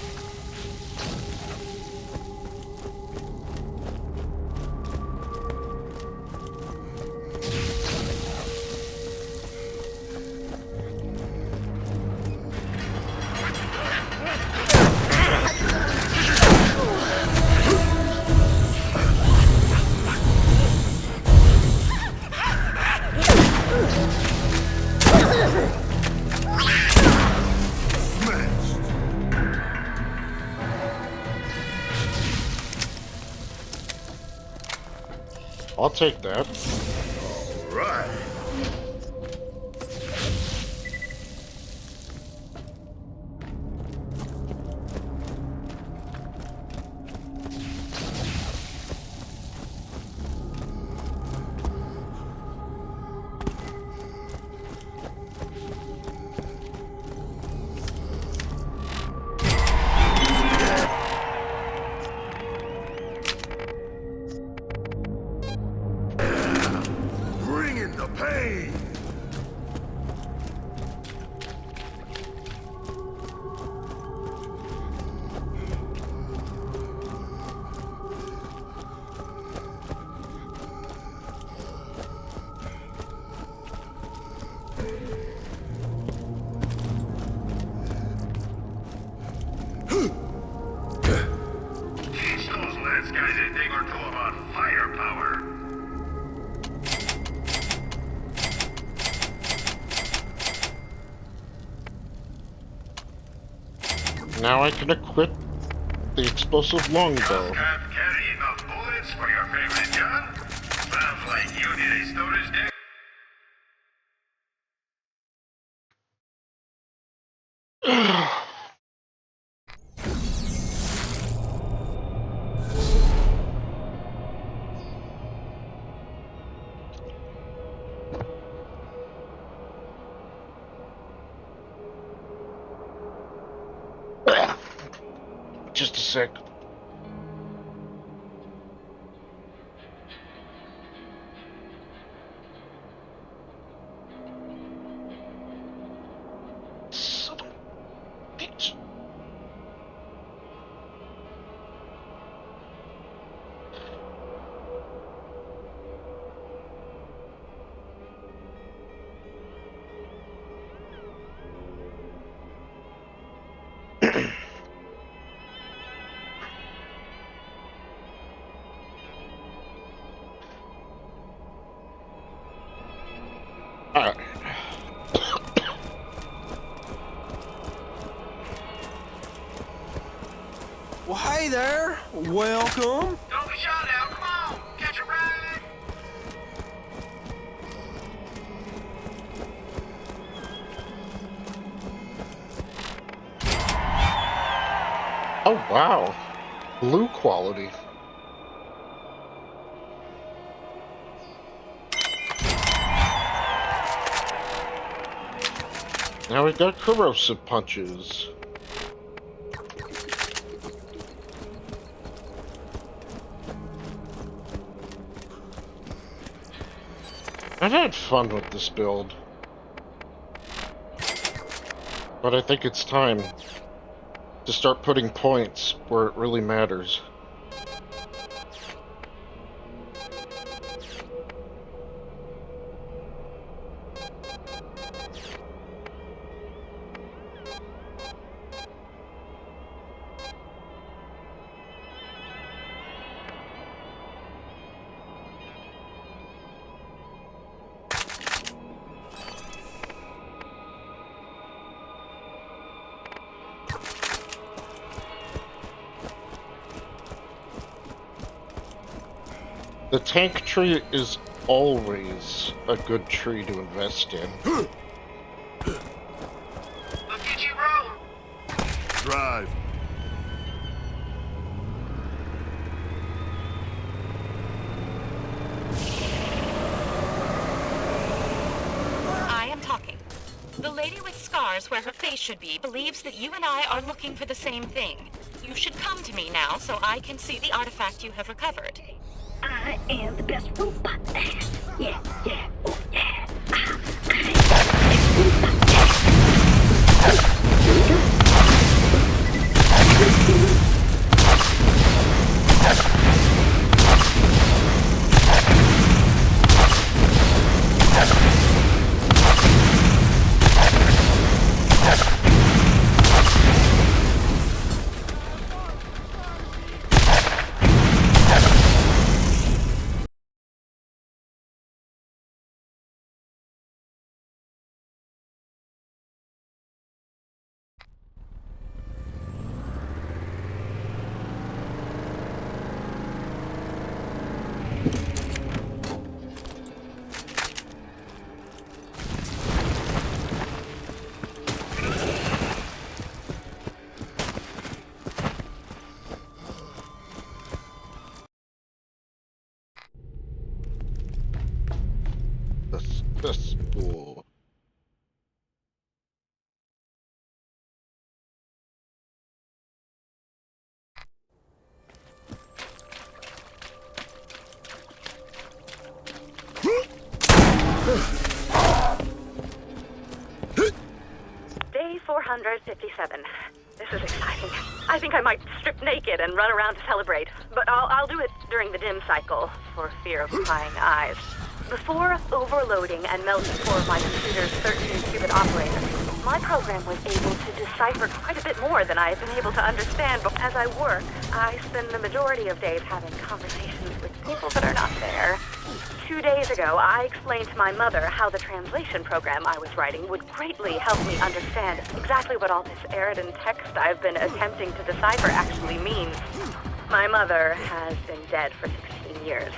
I'll take that. Right. Bringing the pain. Teach those Lance guys a thing or two about firepower. Now I can equip the explosive longbow. Can't carry enough bullets for your favorite gun? Sounds like you need a storage deck. Just a sec. Son of a bitch. Alright. Well, hey there. Welcome. Don't be shy now, come on, catch a ride. Oh, wow. Blue quality. Now we got corrosive punches. I've had fun with this build. But I think it's time to start putting points where it really matters. The tank tree is always a good tree to invest in. Look at you roll. Drive. I am talking. The lady with scars where her face should be believes that you and I are looking for the same thing. You should come to me now so I can see the artifact you have recovered. I am the best robot. Yeah, yeah, oh yeah. Day 457. This is exciting. I think I might strip naked and run around to celebrate, but I'll do it during the dim cycle, for fear of prying eyes. Before overloading and melting 4 of my computer's 13-qubit operators, my program was able to decipher quite a bit more than I have been able to understand. But as I work, I spend the majority of days having conversations with people that are not there. 2 days ago, I explained to my mother how the translation program I was writing would greatly help me understand exactly what all this Eridan text I've been attempting to decipher actually means. My mother has been dead for 16 years.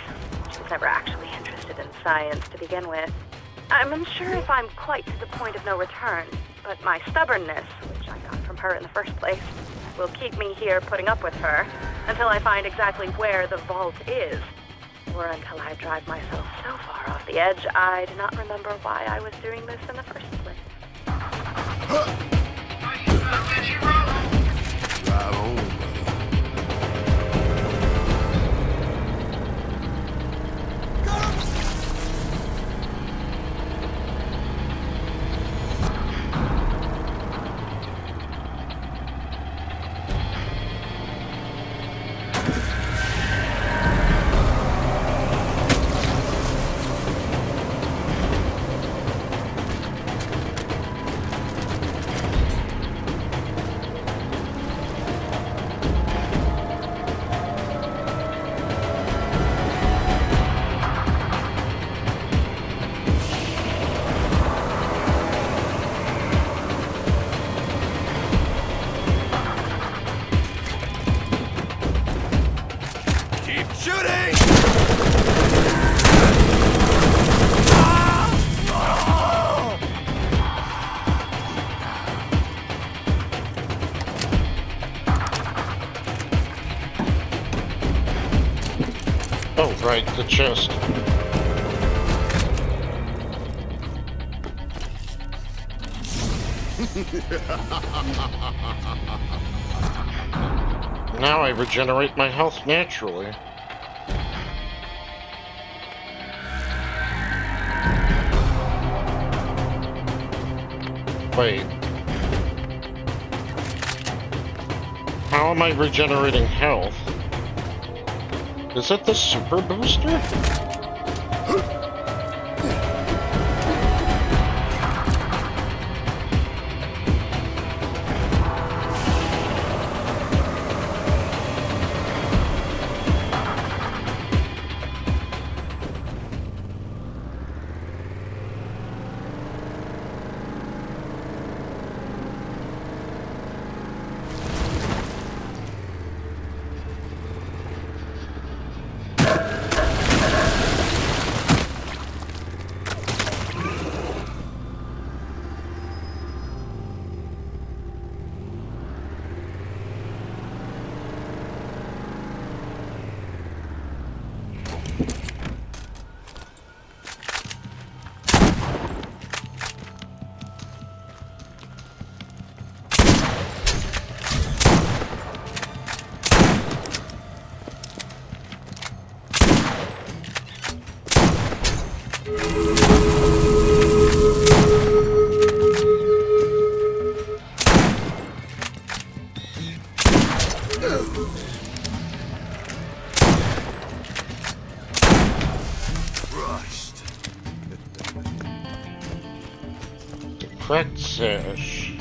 She was never actually interested in science to begin with. I'm unsure if I'm quite to the point of no return, but my stubbornness, which I got from her in the first place, will keep me here putting up with her until I find exactly where the vault is. Or until I drive myself so far off the edge, I do not remember why I was doing this in the first place. Right on, buddy. Oh, right, the chest. Now I regenerate my health naturally. Wait. How am I regenerating health? Is it the super booster? Cracked sash.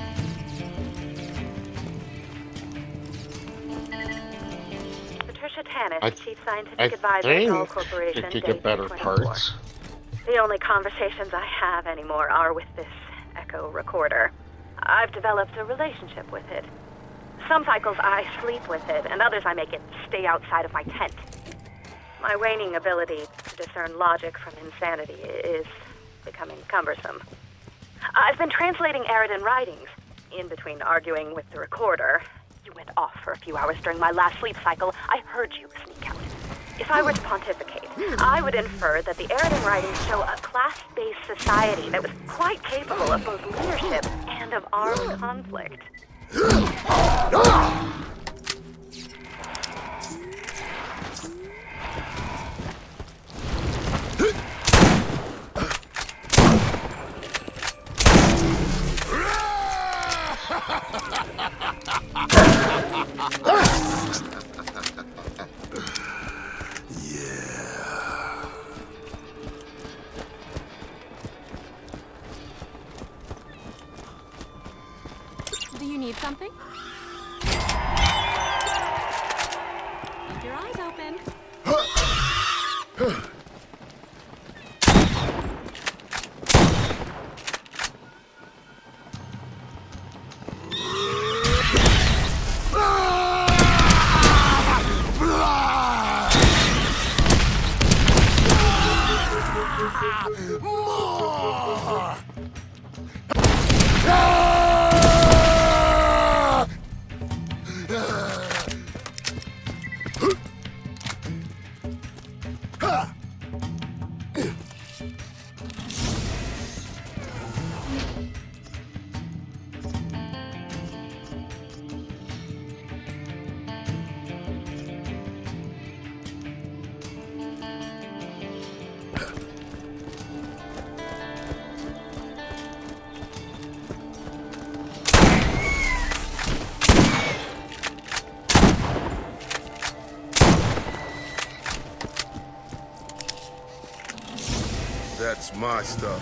Patricia Tannis, I Chief Scientific Advisor think at All Corporation, it could Day get better 224. parts. The only conversations I have anymore are with this echo recorder. I've developed a relationship with it. Some cycles I sleep with it, and others I make it stay outside of my tent. My waning ability to discern logic from insanity is becoming cumbersome. I've been translating Eridan writings. In between arguing with the recorder, you went off for a few hours during my last sleep cycle. I heard you sneak out. If I were to pontificate, I would infer that the Eridan writings show a class-based society that was quite capable of both leadership and of armed conflict. Do you need something? Keep your eyes open. That's my stuff.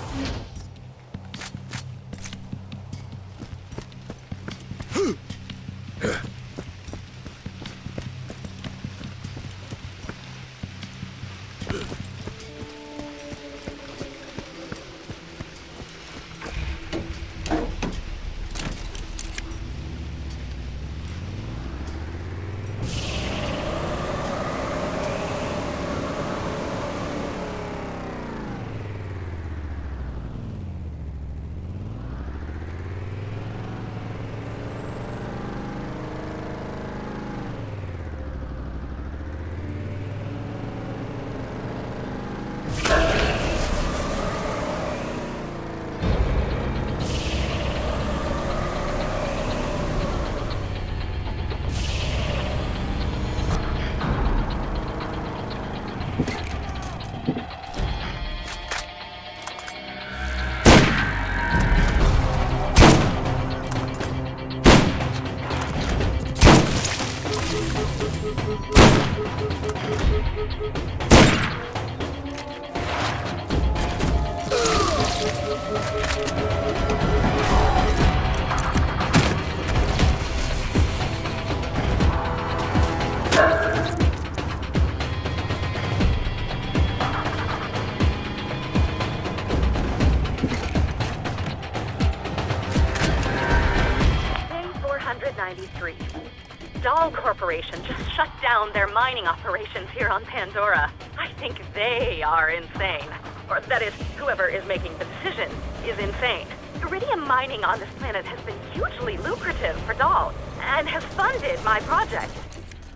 Doll Corporation just shut down their mining operations here on Pandora. I think they are insane. Or that is, whoever is making the decision is insane. Iridium mining on this planet has been hugely lucrative for Doll, and has funded my project.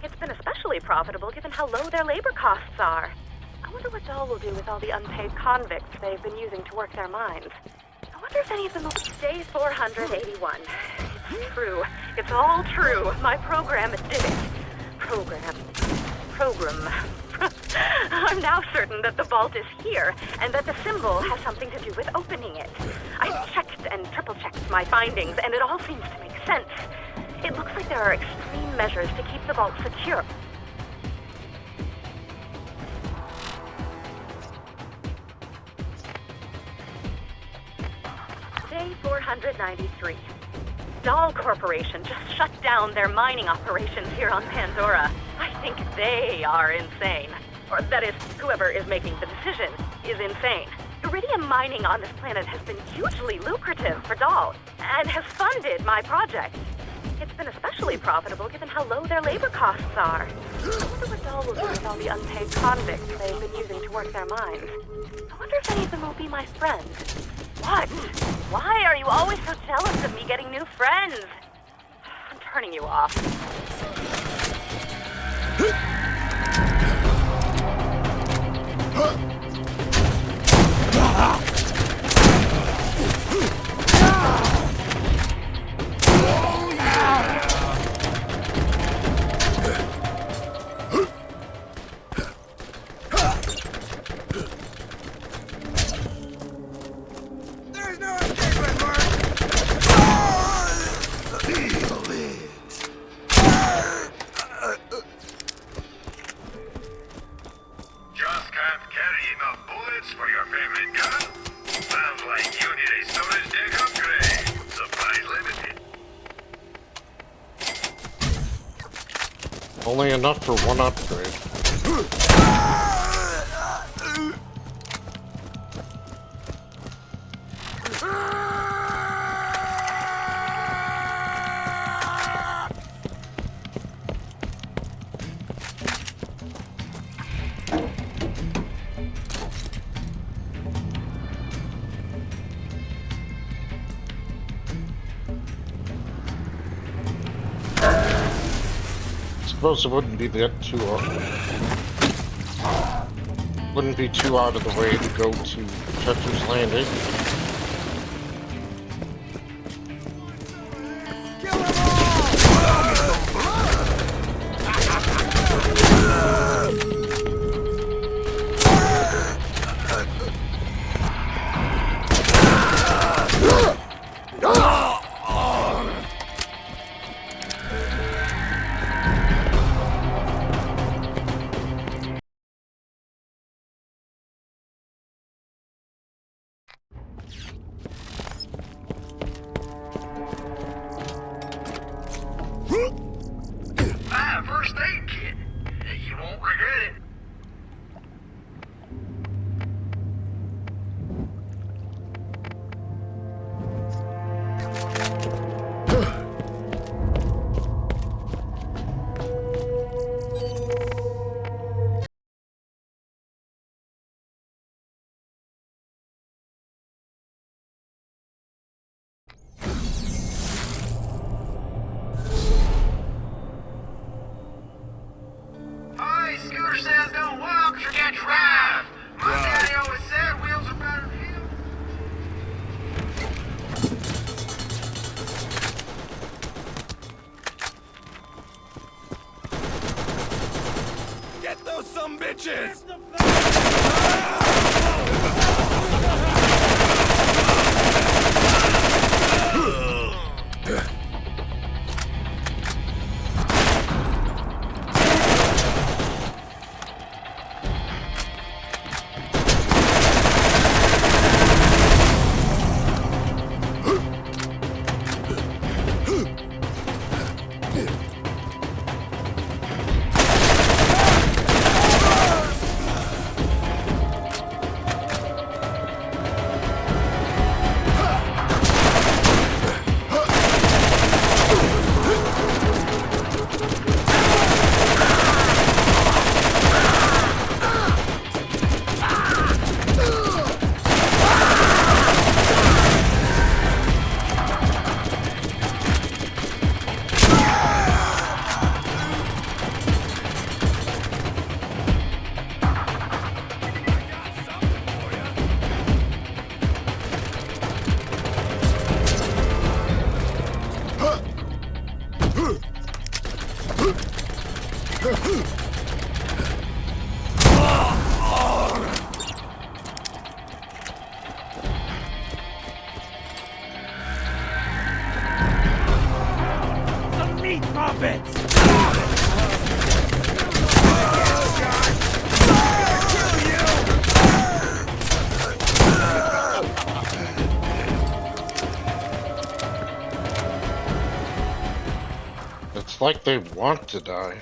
It's been especially profitable given how low their labor costs are. I wonder what Doll will do with all the unpaid convicts they've been using to work their mines. I wonder if any of them will... Day 481. It's true. It's all true. My program did it. Program. I'm now certain that the vault is here, and that the symbol has something to do with opening it. I've checked and triple-checked my findings, and it all seems to make sense. It looks like there are extreme measures to keep the vault secure. Day 493. Doll Corporation just shut down their mining operations here on Pandora. I think they are insane. Or that is, whoever is making the decision is insane. Iridium mining on this planet has been hugely lucrative for Doll, and has funded my project. It's been especially profitable given how low their labor costs are. I wonder what Doll will do with all the unpaid convicts they've been using to work their mines. I wonder if any of them will be my friends. What? Why are you always so jealous of me getting new friends? I'm turning you off. Only enough for one upgrade. Suppose it wouldn't be that too wouldn't be too out of the way to go to Chekhov's Landing. First aid kit. You won't regret it. Hey, scooter says don't walk, forget drive. My daddy always said wheels are better than him. Get those some bitches! Some meat puppets! It's like they want to die.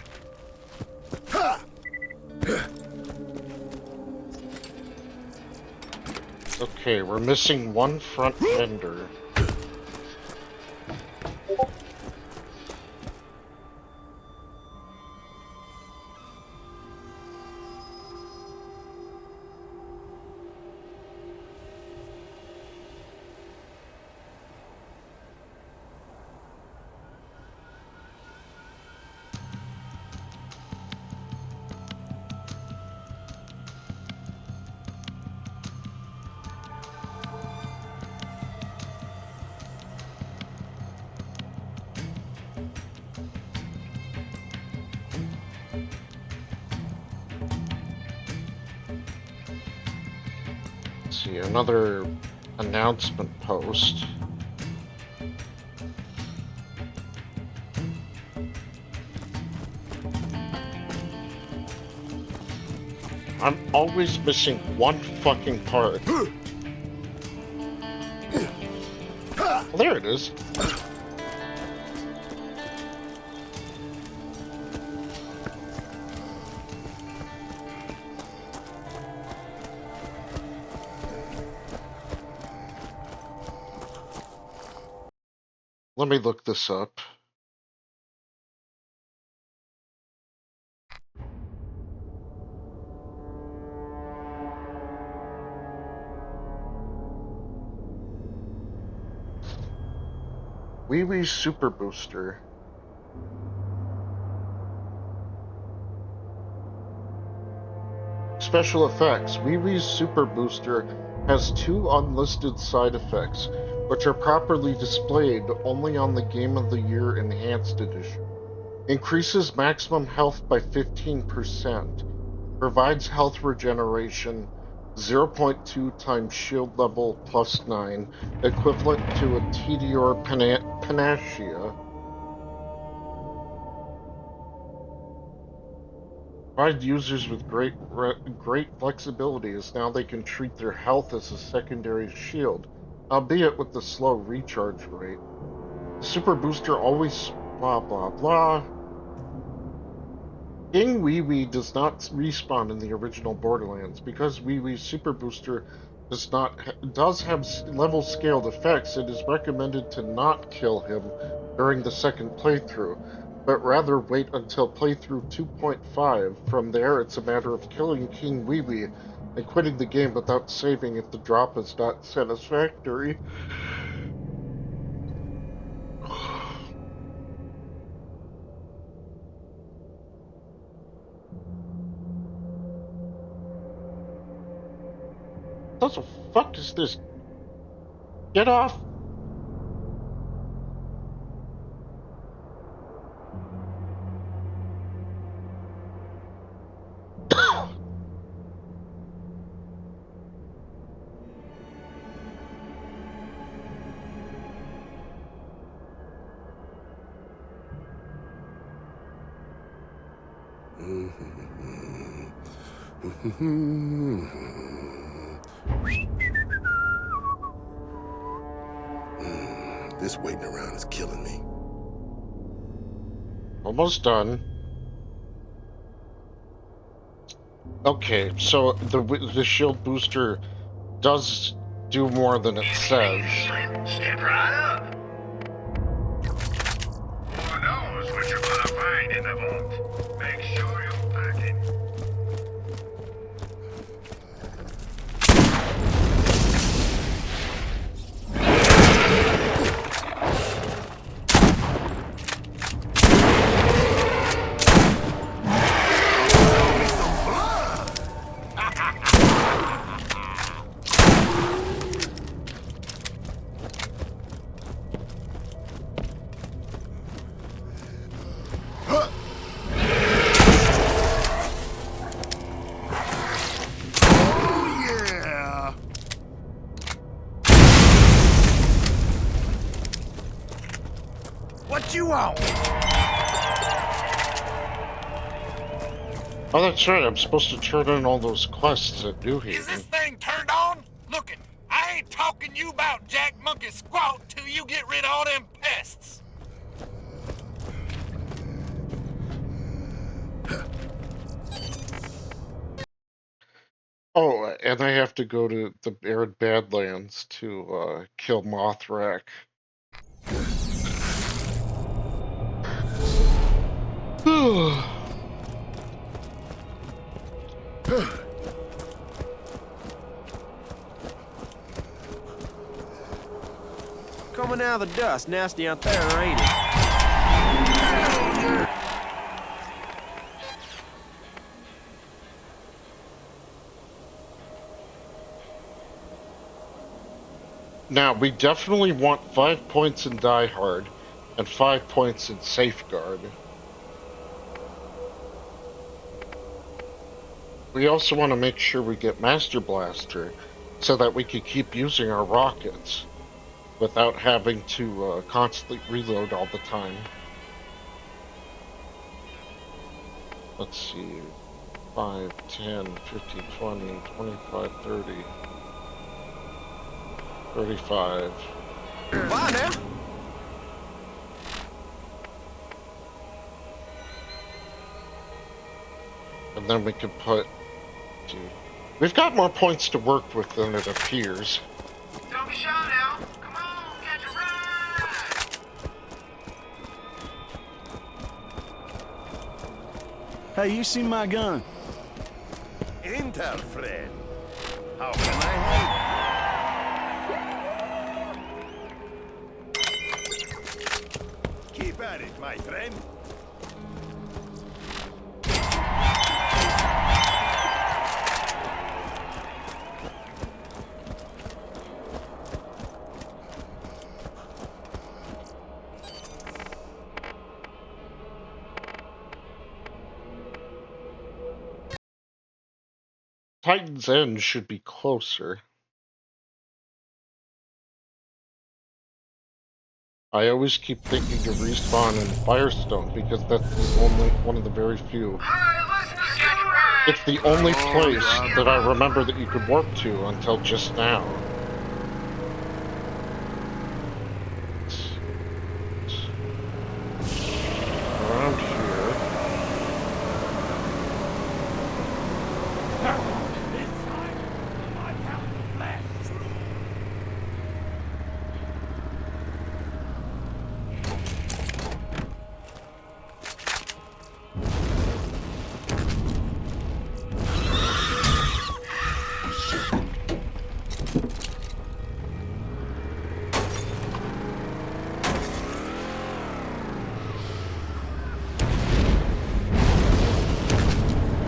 Okay, we're missing one front fender. See, another announcement post. I'm always missing one fucking part. Well, there it is. Let me look this up. Wee Wee Super Booster. Special effects. Wee Wee's Super Booster has 2 unlisted side effects, which are properly displayed only on the Game of the Year Enhanced Edition. Increases maximum health by 15%. Provides health regeneration 0.2 times shield level plus 9, equivalent to a Tediore Panacea. Provide users with great flexibility, as now they can treat their health as a secondary shield, albeit with the slow recharge rate. The Super Booster always blah blah blah. King Wee Wee does not respawn in the original Borderlands. Because Wee Wee's Super Booster does have level scaled effects, it is recommended to not kill him during the second playthrough, but rather wait until playthrough 2.5. From there, it's a matter of killing King Wee Wee and quitting the game without saving if the drop is not satisfactory. What the fuck is this? Get off! This waiting around is killing me. Almost done. Okay, so the shield booster does do more than it says. Step right up. Who knows what you're gonna find in the vault? Make sure you pack it. What you want? Oh, that's right. I'm supposed to turn in all those quests at New Haven. Is this thing turned on? Lookin', I ain't talking you about Jack Monkey Squat till you get rid of all them pests. Oh, and I have to go to the Arid Badlands to kill Mothrak. Coming out of the dust, nasty out there, ain't it? Now, we definitely want 5 points in Die Hard and 5 points in Safeguard. We also want to make sure we get Master Blaster so that we can keep using our rockets without having to constantly reload all the time. Let's see. 5, 10, 15, 20, 25, 30, 35. Bye now. And then we can put... We've got more points to work with than it appears. Don't be shy now. Come on, catch a ride. Hey, you see my gun? Intel, friend. How can I help? Keep at it, my friend. Titan's End should be closer. I always keep thinking to respawn in Firestone because that's the only one of the very few. It's the only place that I remember that you could warp to until just now. Around here. This time, my pound of flesh.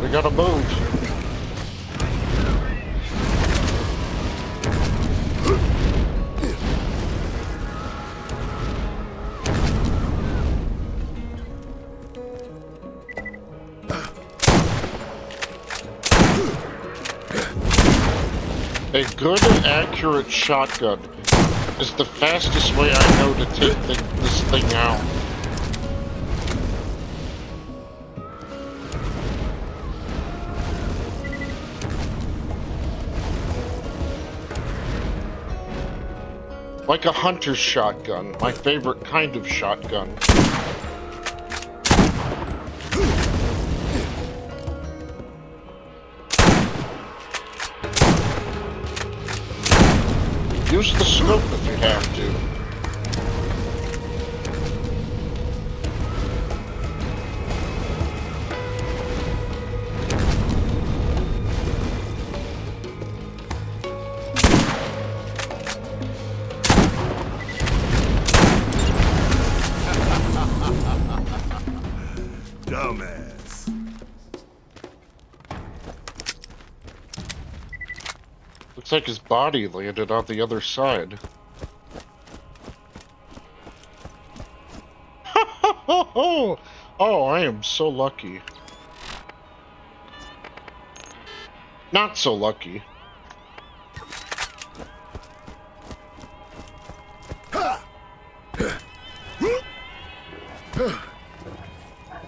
We gotta move. A good and accurate shotgun is the fastest way I know to take this thing out. Like a hunter's shotgun, my favorite kind of shotgun. Use the scope if you have to. Dumbass. Looks like his body landed on the other side. Oh, I am so lucky. Not so lucky.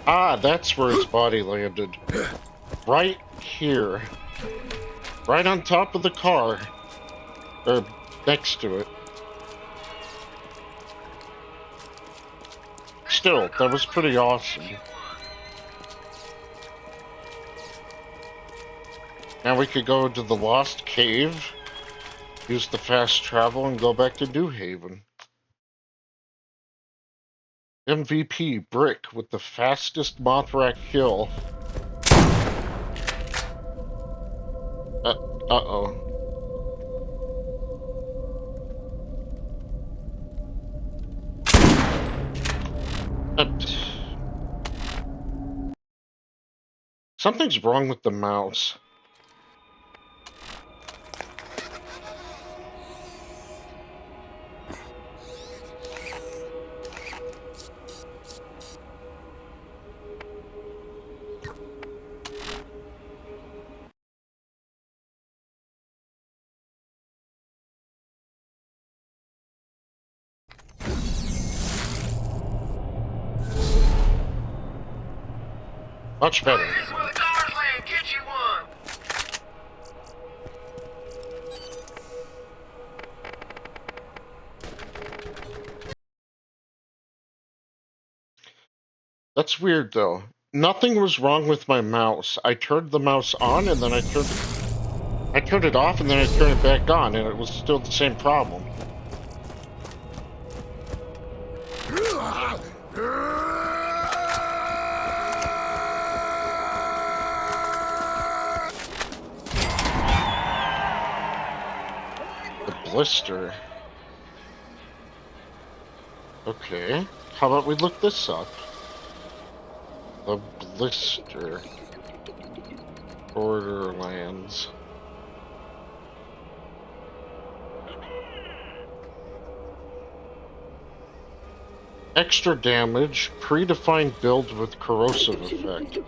Ah, that's where his body landed. Right here. Right on top of the car. Or next to it. Still, that was pretty awesome. Now we could go to the Lost Cave, use the fast travel, and go back to New Haven. MVP Brick with the fastest Mothrak kill. Uh-oh. Something's wrong with the mouse. Much better. This is where the cars land. Get you one. That's weird though. Nothing was wrong with my mouse. I turned the mouse on and then I turned it off and then I turned it back on and it was still the same problem. blister. Okay. How about we look this up? The blister. Borderlands. Extra damage, predefined build with corrosive effect.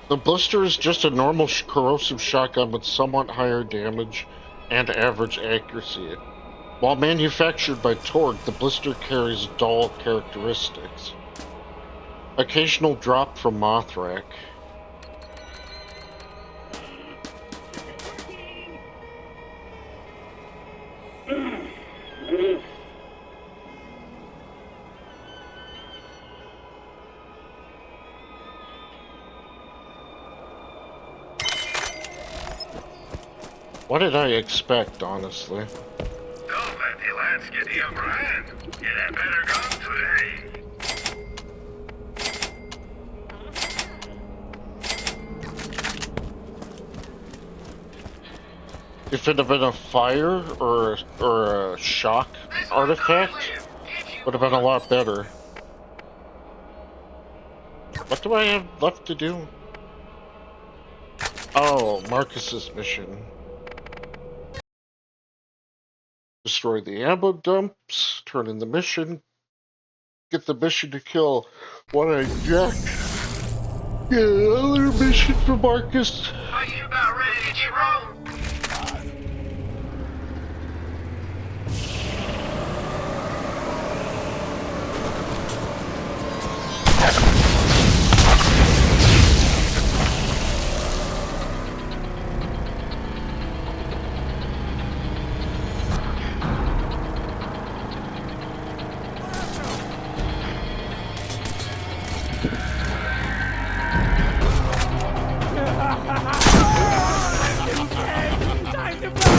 The blister is just a normal corrosive shotgun with somewhat higher damage and average accuracy. While manufactured by Torg, the blister carries dull characteristics. Occasional drop from Mothrack. What did I expect, honestly? Don't let the lads get you a brand. Get a better gun today. If it had been a fire or a shock artifact, would have been a lot better. What do I have left to do? Oh, Marcus's mission. Destroy the ammo dumps, turn in the mission, get the mission to kill one-eyed Jack. Get another mission for Marcus. Are you about ready to get rolling? Time to burn!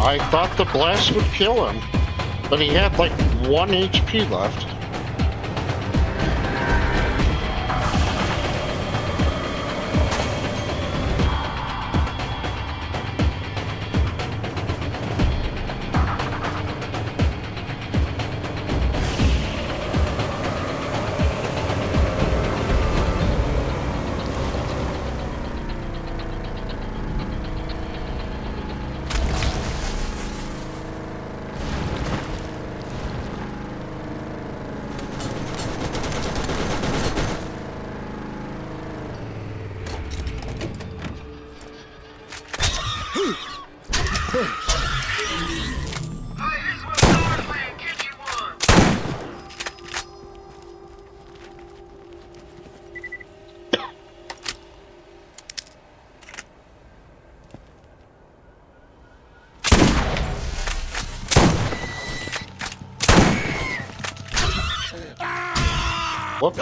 I thought the blast would kill him, but he had like 1 HP left. Whoops.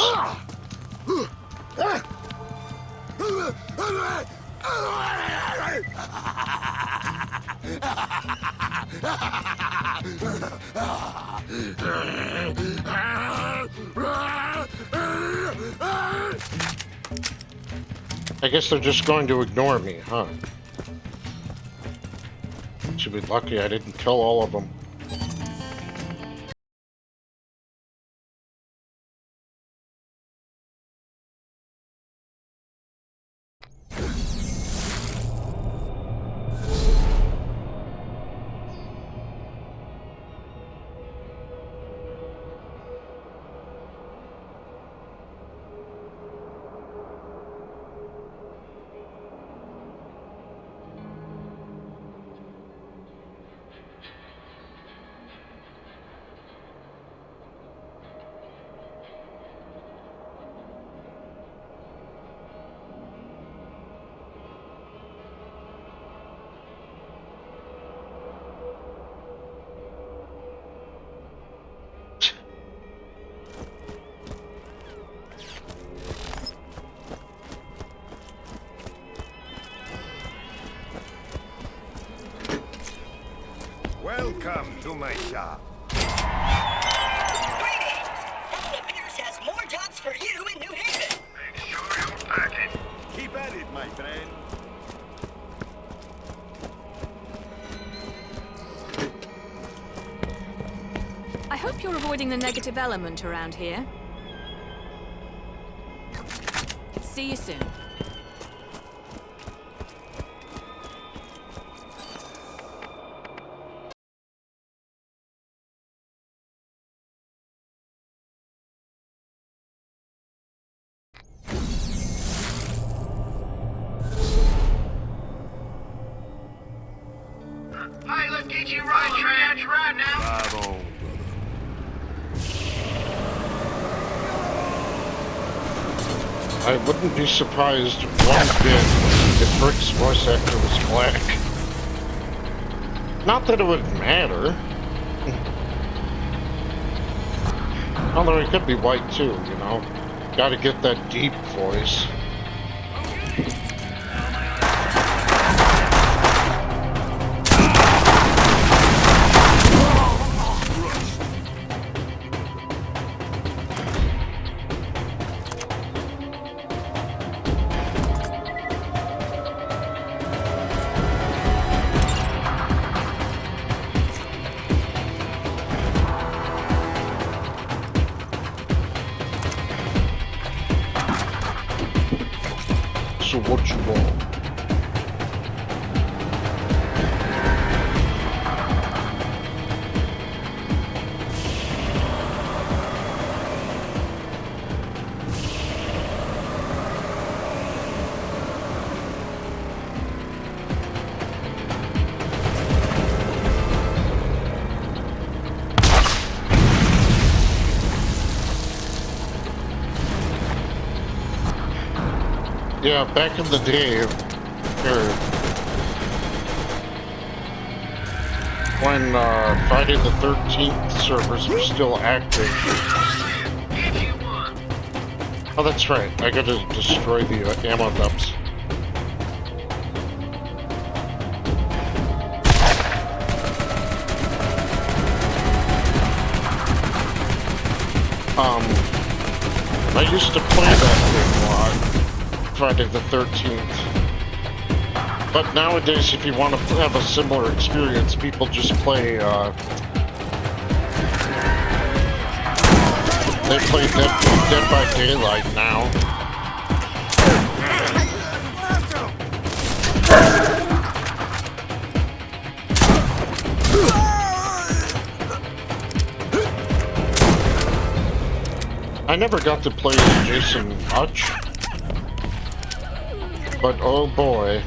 I guess they're just going to ignore me, huh? Should be lucky I didn't kill all of them. Welcome to my shop. Greetings! Heaven appears has more jobs for you in New Haven. Make sure you pack it. Keep at it, my friend. I hope you're avoiding the negative element around here. See you soon. Pilot, get you right now. Right on, brother. I wouldn't be surprised one bit if Rick's voice actor was black. Not that it would matter. Although he could be white too, you know. Gotta get that deep voice. So what you want? Yeah, back in the day, when Friday the 13th servers were still active. Oh, that's right. I gotta destroy the ammo dumps. I used to play that thing a lot. Friday the 13th. But nowadays, if you want to have a similar experience, people just play, they play Dead by Daylight now. I never got to play Jason much. But oh boy.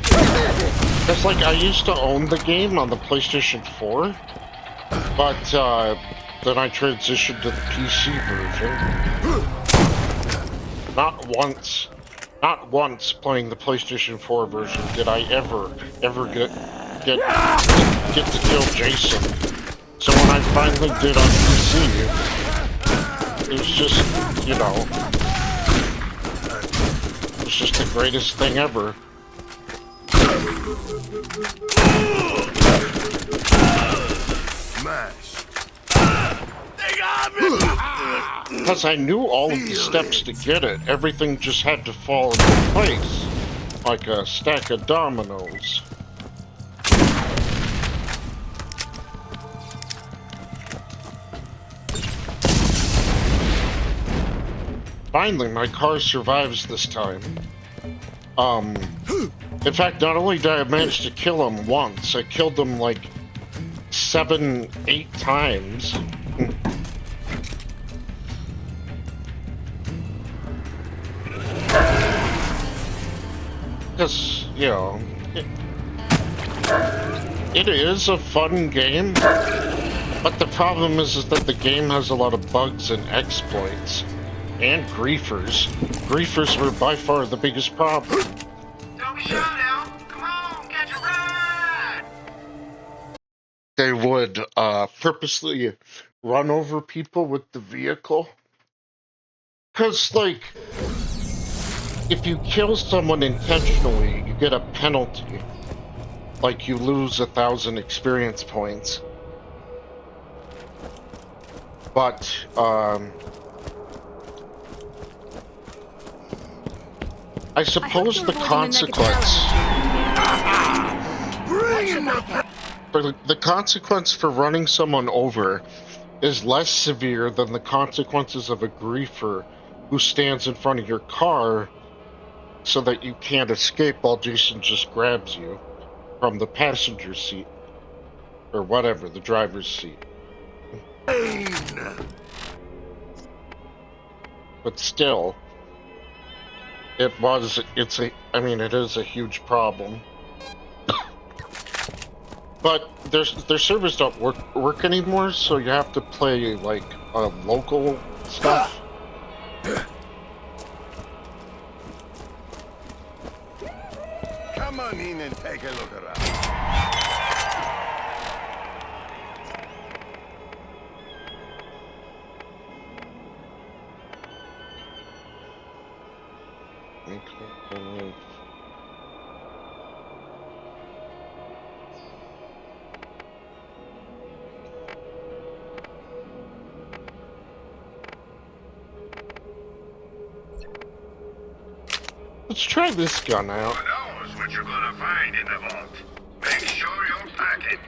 It's like I used to own the game on the PlayStation 4, but then I transitioned to the PC version. Not once playing the PlayStation 4 version did I ever get to kill Jason. So when I finally did on PC, it was just, you know, it's just the greatest thing ever. Smash. Because I knew all of the steps to get it. Everything just had to fall into place. Like a stack of dominoes. Finally, my car survives this time. In fact, not only did I manage to kill him once, I killed him like 7, 8 times. Because, you know, it is a fun game, but the problem is that the game has a lot of bugs and exploits. And griefers. Griefers were by far the biggest problem. Don't be shy now. Come on, catch a ride. They would purposely run over people with the vehicle. Because, like, if you kill someone intentionally, you get a penalty. Like, you lose 1,000 experience points. But, I suppose the consequence the consequence for running someone over is less severe than the consequences of a griefer who stands in front of your car so that you can't escape while Jason just grabs you from the passenger seat or whatever, the driver's seat. But still, it is a huge problem. But their servers don't work anymore, so you have to play like local stuff. Come on in and take a look around. Let's try this gun out. Who knows what you're gonna find in the vault? Make sure you're packing.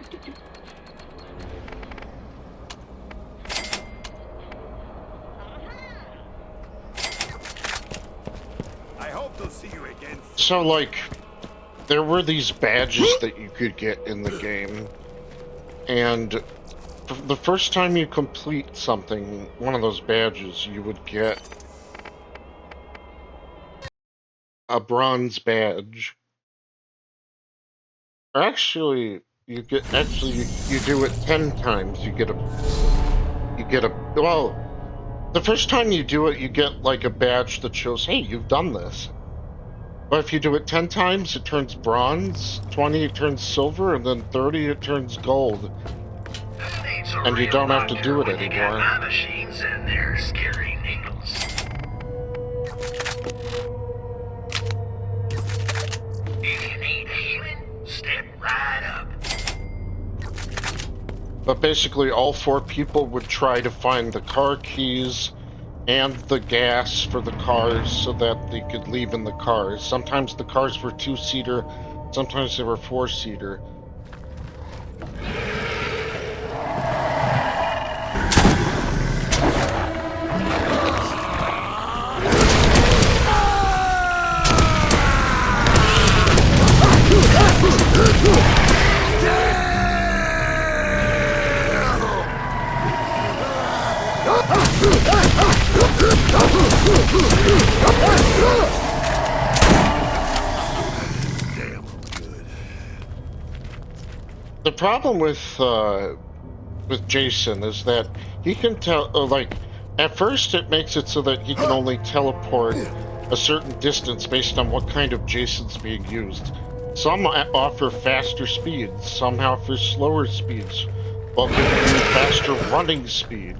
I hope to see you again. So, like, there were these badges that you could get in the game, and the first time you complete something, one of those badges, you would get a bronze badge. Or actually, you do it 10 times, well, the first time you do it, you get like a badge that shows, hey, you've done this. But if you do it 10 times, it turns bronze, 20 it turns silver, and then 30 it turns gold. And you don't have to do it anymore. Machines and their scary needles. If you need healing, step right up. But basically, all 4 people would try to find the car keys and the gas for the cars so that they could leave in the cars. Sometimes the cars were 2-seater, sometimes they were 4-seater. The problem with Jason is that he can tell, like, at first it makes it so that he can only teleport a certain distance based on what kind of Jason's being used. Some offer faster speeds, some offer slower speeds, while giving you faster running speed.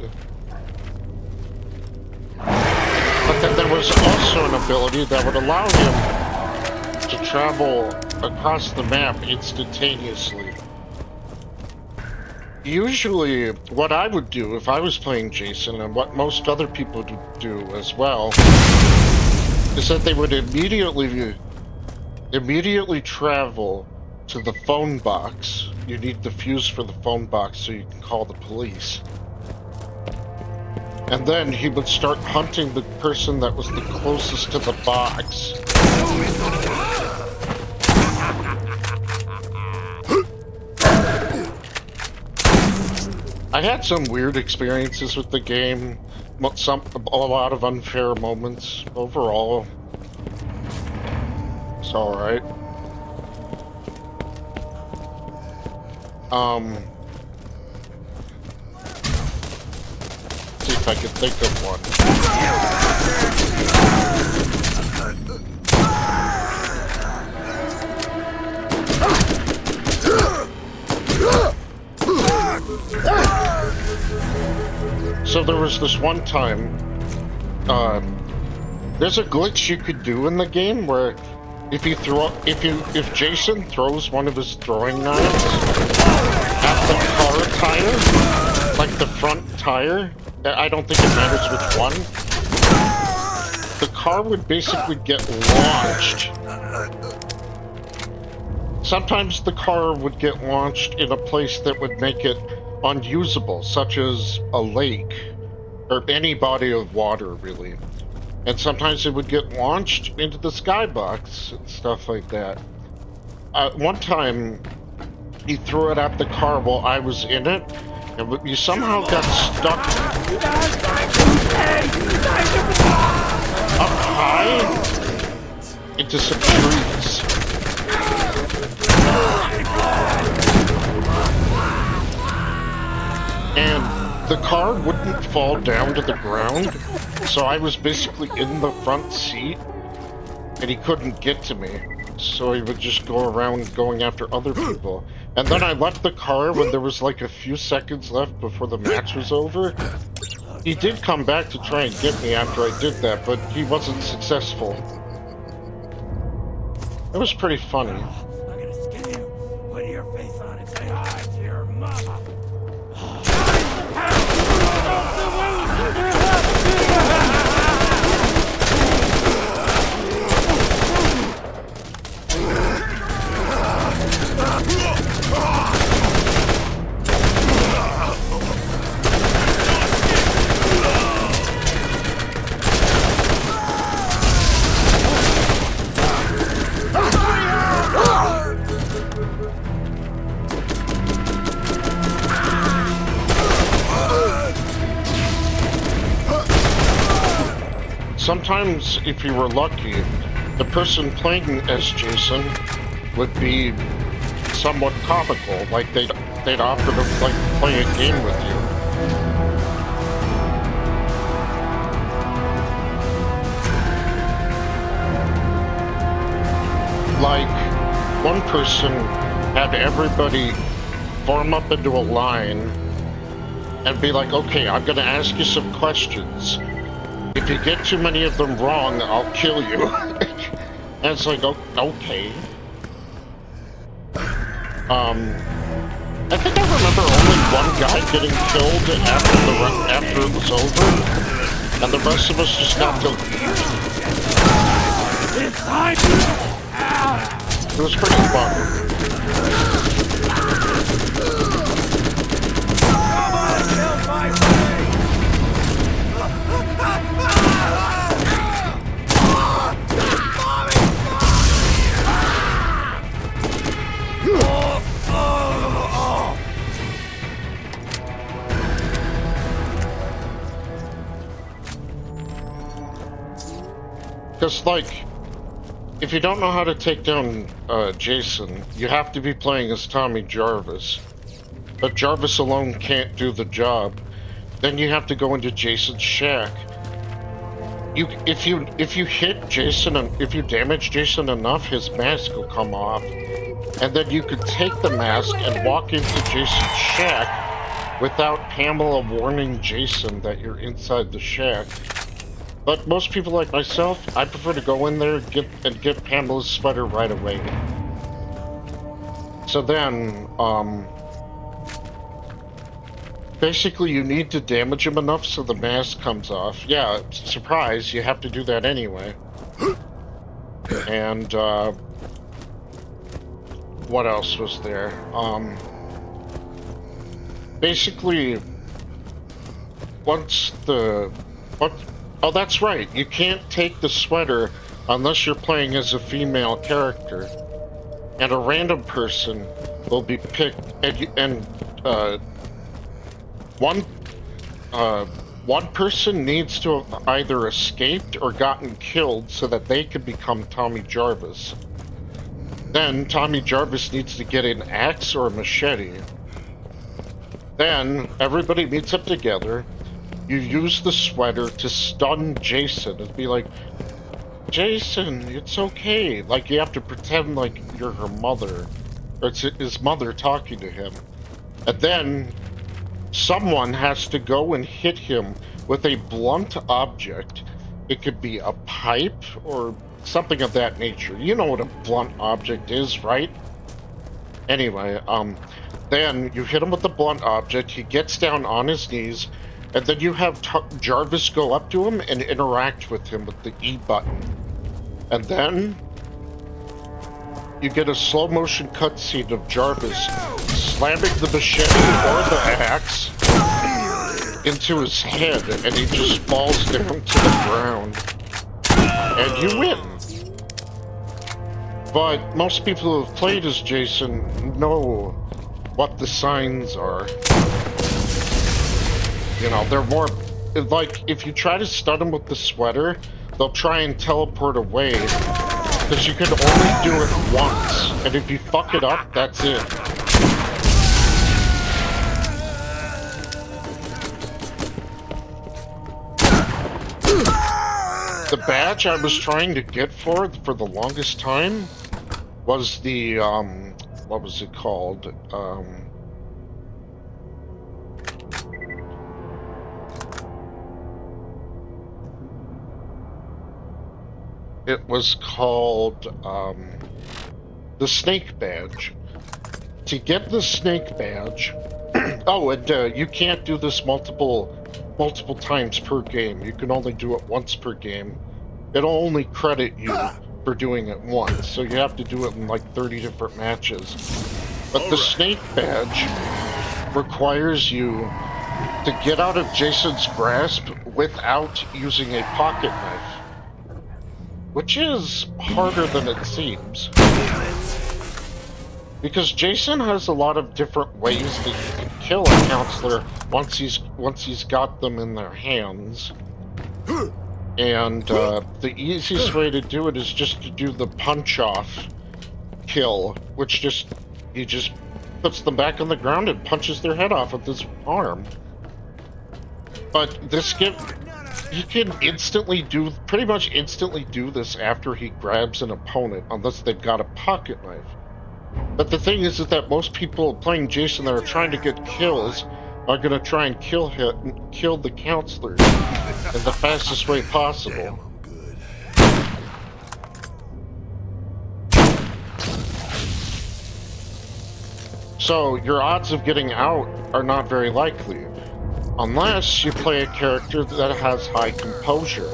But then there was also an ability that would allow him to travel across the map instantaneously. Usually, what I would do if I was playing Jason, and what most other people do as well, is that they would immediately travel to the phone box. You need the fuse for the phone box so you can call the police. And then he would start hunting the person that was the closest to the box. I had some weird experiences with the game, a lot of unfair moments. Overall, it's alright. See if I can think of one. So there was this one time, there's a glitch you could do in the game where if Jason throws one of his throwing knives at the car tire, like the front tire, I don't think it matters which one, the car would basically get launched. Sometimes the car would get launched in a place that would make it unusable, such as a lake or any body of water, really. And sometimes it would get launched into the skybox and stuff like that. One time, he threw it at the car while I was in it, and you somehow got stuck up high into some trees. And the car wouldn't fall down to the ground, so I was basically in the front seat, and he couldn't get to me. So he would just go around going after other people. And then I left the car when there was like a few seconds left before the match was over. He did come back to try and get me after I did that, but he wasn't successful. It was pretty funny. I'm gonna skin you, put your face on and say hi to your mama. Sometimes, if you were lucky, the person playing as Jason would be somewhat comical, like they'd offer to play a game with you. Like, one person had everybody form up into a line and be like, okay, I'm gonna ask you some questions. If you get too many of them wrong, I'll kill you. And it's like, okay. I think I remember only one guy getting killed after it was over, and the rest of us just got to leave. It was pretty fun. Because, like, if you don't know how to take down Jason, you have to be playing as Tommy Jarvis. But Jarvis alone can't do the job. Then you have to go into Jason's shack. If you hit Jason and if you damage Jason enough, his mask will come off, and then you could take the mask and walk into Jason's shack without Pamela warning Jason that you're inside the shack. But most people like myself, I prefer to go in there and get Pamela's sweater right away. So then, basically you need to damage him enough so the mask comes off. Yeah, surprise, you have to do that anyway. And, what else was there? Basically, once the... Oh, that's right, you can't take the sweater unless you're playing as a female character. And a random person will be picked, one person needs to have either escaped or gotten killed so that they can become Tommy Jarvis. Then Tommy Jarvis needs to get an axe or a machete. Then everybody meets up together. You use the sweater to stun Jason and be like, Jason, it's okay. Like, you have to pretend like you're her mother. Or it's his mother talking to him. And then someone has to go and hit him with a blunt object. It could be a pipe or something of that nature. You know what a blunt object is, right? Anyway, then you hit him with the blunt object, he gets down on his knees, and then you have Jarvis go up to him and interact with him with the E button. And then you get a slow motion cutscene of Jarvis slamming the machete or the axe into his head, and he just falls down to the ground. And you win. But most people who have played as Jason know what the signs are. You know, they're more... Like, if you try to stun them with the sweater, they'll try and teleport away. Because you can only do it once. And if you fuck it up, that's it. The badge I was trying to get for the longest time was the, what was it called? It was called, the Snake Badge. To get the Snake Badge... oh, and you can't do this multiple times per game. You can only do it once per game. It'll only credit you for doing it once, so you have to do it in like 30 different matches. But the Snake Badge requires you to get out of Jason's grasp without using a pocket knife, which is harder than it seems. Because Jason has a lot of different ways that you can kill a counselor once he's got them in their hands. And the easiest way to do it is just to do the punch-off kill, which he just puts them back on the ground and punches their head off with his arm. But this he can pretty much instantly do this after he grabs an opponent, unless they've got a pocket knife. But the thing is that most people playing Jason that are trying to get kills are going to try and kill the counselors in the fastest way possible. So your odds of getting out are not very likely, unless you play a character that has high composure.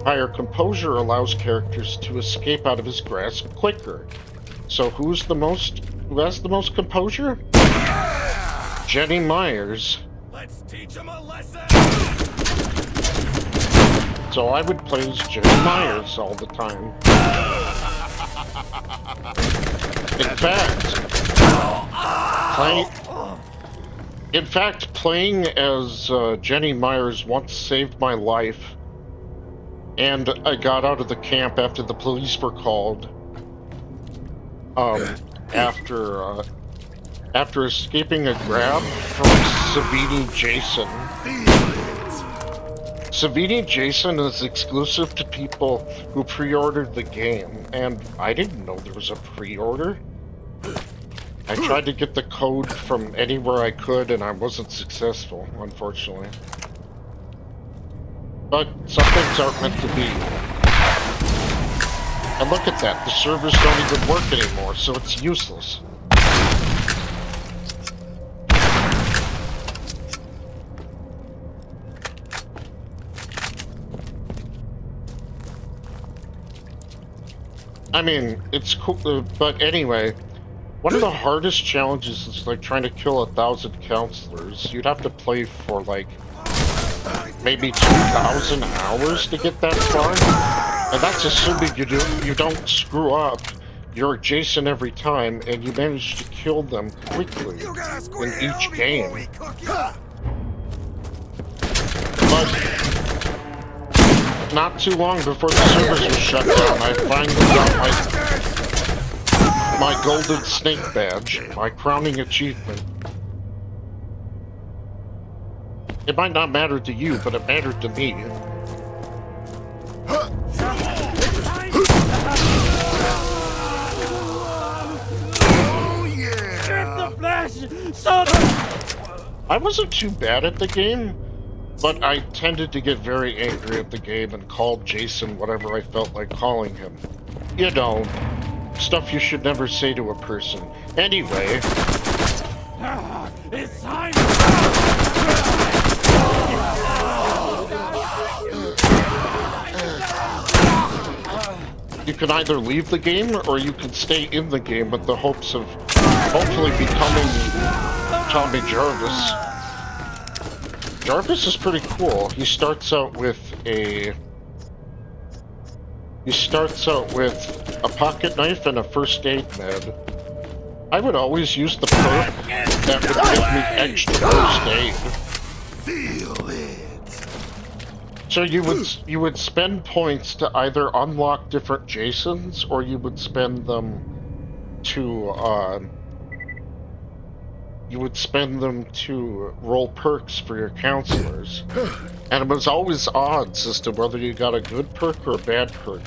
Higher composure allows characters to escape out of his grasp quicker. So who has the most composure? Jenny Myers. Let's teach him a lesson. So I would play as Jenny Myers all the time. In fact, playing as Jenny Myers once saved my life, and I got out of the camp after the police were called. After escaping a grab from Savini Jason. Savini Jason is exclusive to people who pre-ordered the game, and I didn't know there was a pre-order. I tried to get the code from anywhere I could, and I wasn't successful, unfortunately. But some things aren't meant to be. And look at that, the servers don't even work anymore, so it's useless. I mean, it's cool, but anyway, one of the hardest challenges is like trying to kill 1,000 counselors. You'd have to play for like maybe 2,000 hours to get that far, and that's assuming you don't screw up. You're Jason every time, and you manage to kill them quickly in each game. But not too long before the servers were shut down, I finally got my golden snake badge, my crowning achievement. It might not matter to you, but it mattered to me. I wasn't too bad at the game, but I tended to get very angry at the game and called Jason whatever I felt like calling him. You know, stuff you should never say to a person. Anyway... It's time! You can either leave the game, or you can stay in the game with the hopes of hopefully becoming Tommy Jarvis. Jarvis is pretty cool. He starts out with a pocket knife and a first aid med. I would always use the perk that would give me extra first aid. Feel it. So you would spend points to either unlock different Jasons, or you would spend them to roll perks for your counselors. And it was always odds as to whether you got a good perk or a bad perk.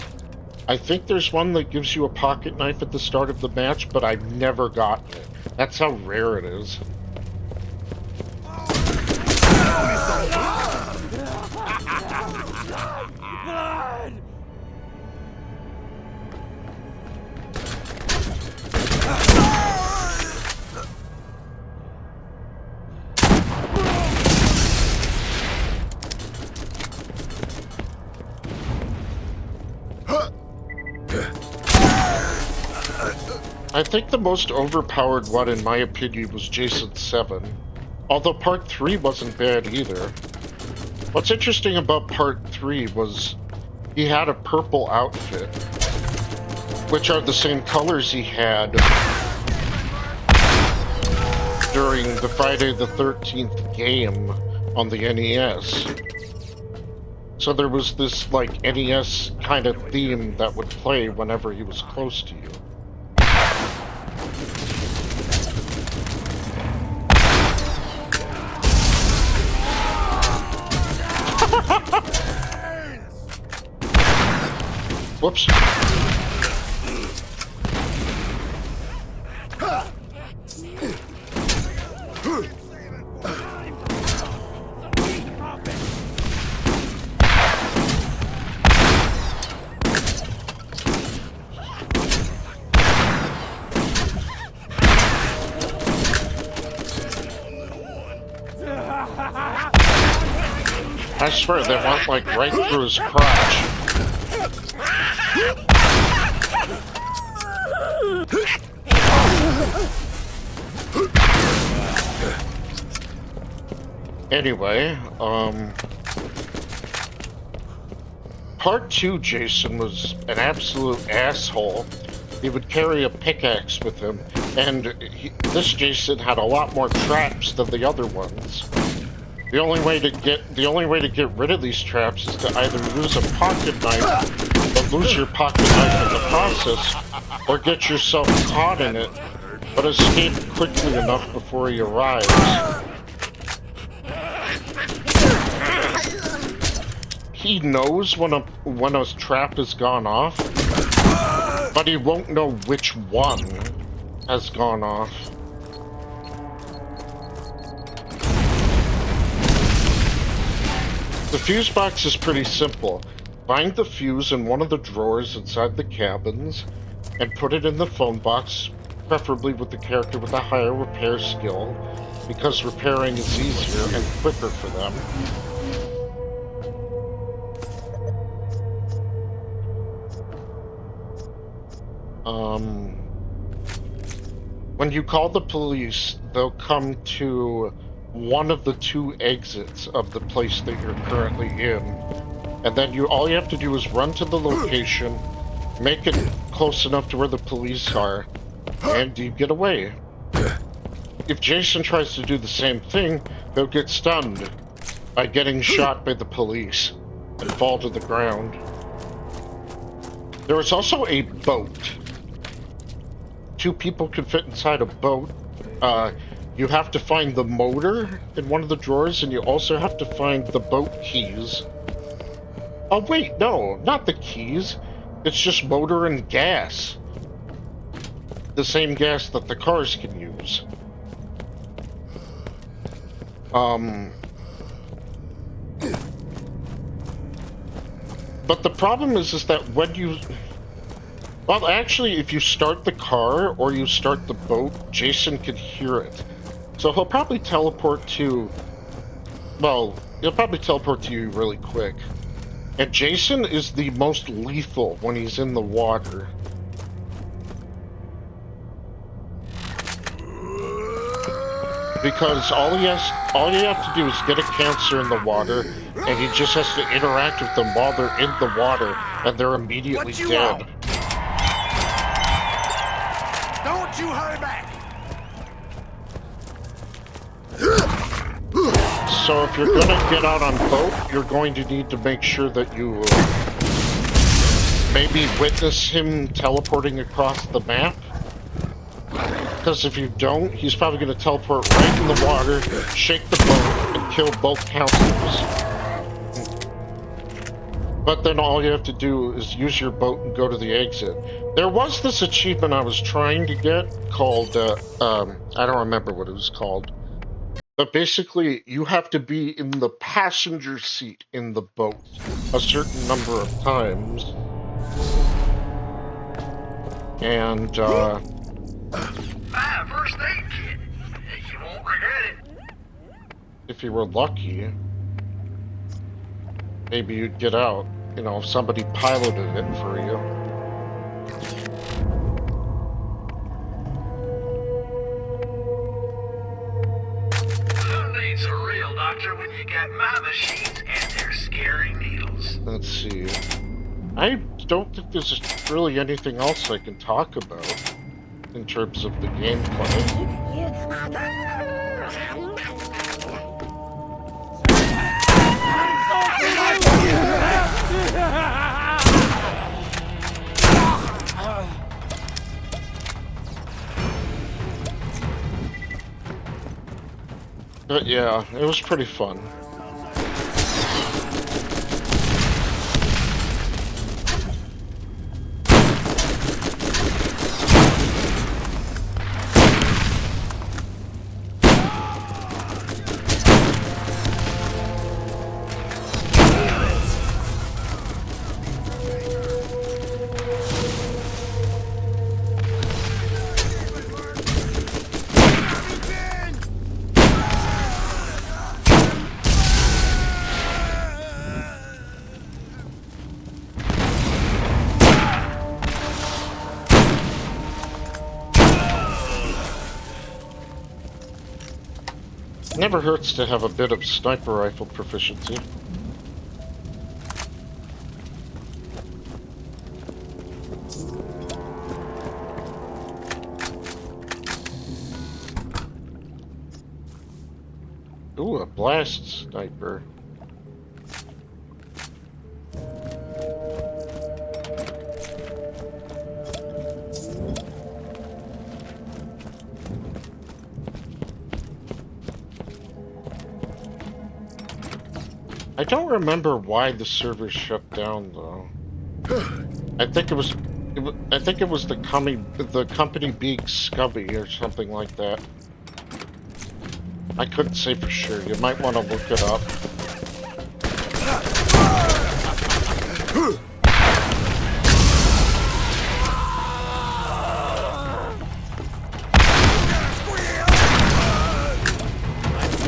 I think there's one that gives you a pocket knife at the start of the match, but I've never gotten it. That's how rare it is. I think the most overpowered one, in my opinion, was Jason 7. Although Part 3 wasn't bad either. What's interesting about Part 3 was he had a purple outfit, which are the same colors he had during the Friday the 13th game on the NES. So there was this, like, NES kind of theme that would play whenever he was close to you. Whoops. I swear they went like right through his crotch. Anyway, Part 2 Jason was an absolute asshole. He would carry a pickaxe with him, and this Jason had a lot more traps than the other ones. The only way to get rid of these traps is to either use a pocket knife, but lose your pocket knife in the process, or get yourself caught in it, but escape quickly enough before he arrives. He knows when a trap has gone off, but he won't know which one has gone off. The fuse box is pretty simple. Find the fuse in one of the drawers inside the cabins, and put it in the phone box, preferably with the character with a higher repair skill, because repairing is easier and quicker for them. When you call the police, they'll come to one of the two exits of the place that you're currently in. And then all you have to do is run to the location, make it close enough to where the police are, and you get away. If Jason tries to do the same thing, he'll get stunned by getting shot by the police and fall to the ground. There is also a boat. 2 people can fit inside a boat. You have to find the motor in one of the drawers, and you also have to find the boat keys. Oh wait, no, not the keys. It's just motor and gas. The same gas that the cars can use. But the problem is that when you... Well, actually, if you start the car or you start the boat, Jason can hear it. So he'll probably teleport to... Well, he'll probably teleport to you really quick. And Jason is the most lethal when he's in the water. Because all you have to do is get a cancer in the water, and he just has to interact with them while they're in the water, and they're immediately dead. Want? Don't you hurry back! So if you're gonna get out on boat, you're going to need to make sure that you maybe witness him teleporting across the map. Because if you don't, he's probably going to teleport right in the water, shake the boat, and kill both counselors. But then all you have to do is use your boat and go to the exit. There was this achievement I was trying to get called, I don't remember what it was called. But basically, you have to be in the passenger seat in the boat a certain number of times. And, first aid kit. You won't regret it. if you were lucky, maybe you'd get out. You know, if somebody piloted it for you. Who needs a real doctor when you got my machines and their scary needles? Let's see. I don't think there's really anything else I can talk about in terms of the gameplay. But yeah, it was pretty fun. Never hurts to have a bit of sniper rifle proficiency. Ooh, a blast sniper. I don't remember why the server shut down though. I think it was the company being scummy or something like that. I couldn't say for sure. You might want to look it up.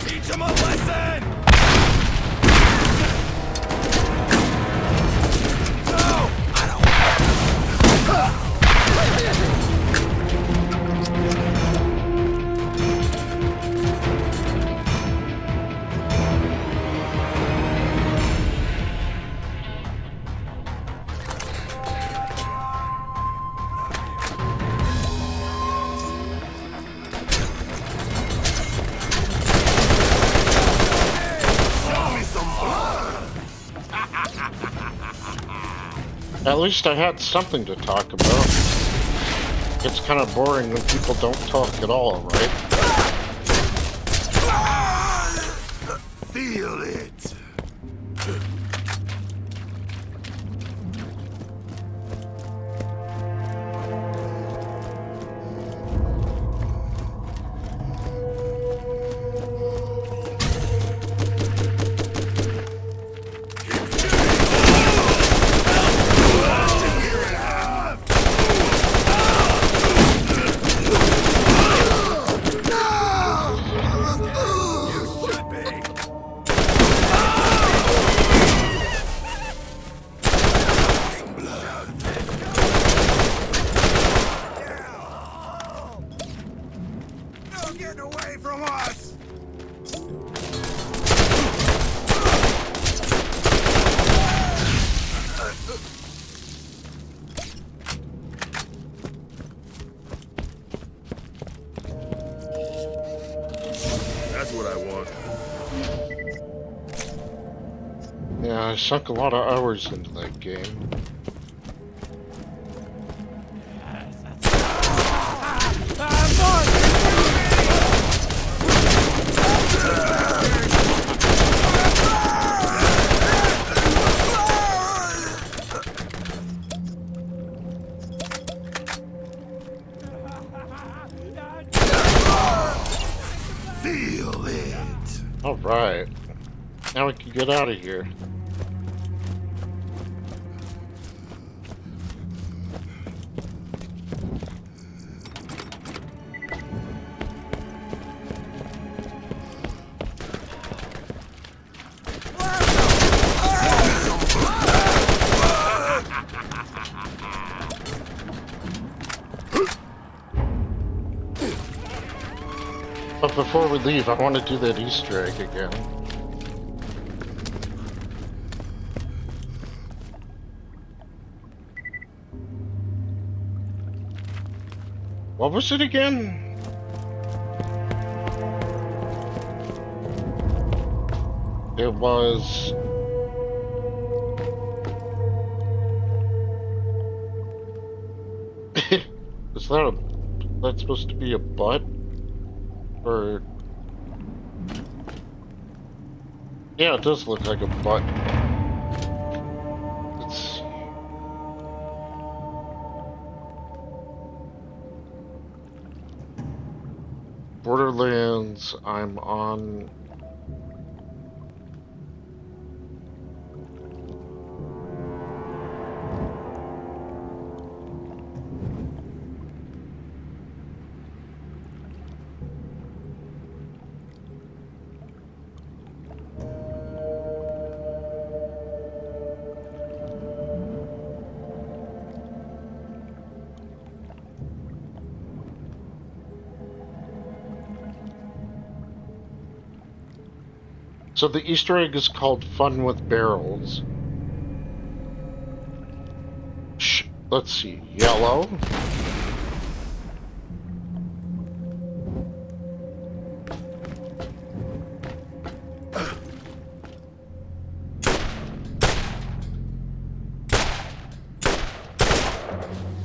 Teach him a lesson! No! I don't... At least I had something to talk about. It's kind of boring when people don't talk at all, right? Feel it. Getting away from us! That's what I want. Yeah, I sunk a lot of hours into that game. Feel it. Alright. Now we can get out of here. But before we leave, I want to do that Easter egg again. What was it again? It was... Is that a... That's supposed to be a butt? Or... Yeah, it does look like a butt. It's... Borderlands, I'm on... So the Easter egg is called Fun with Barrels. Let's see, yellow.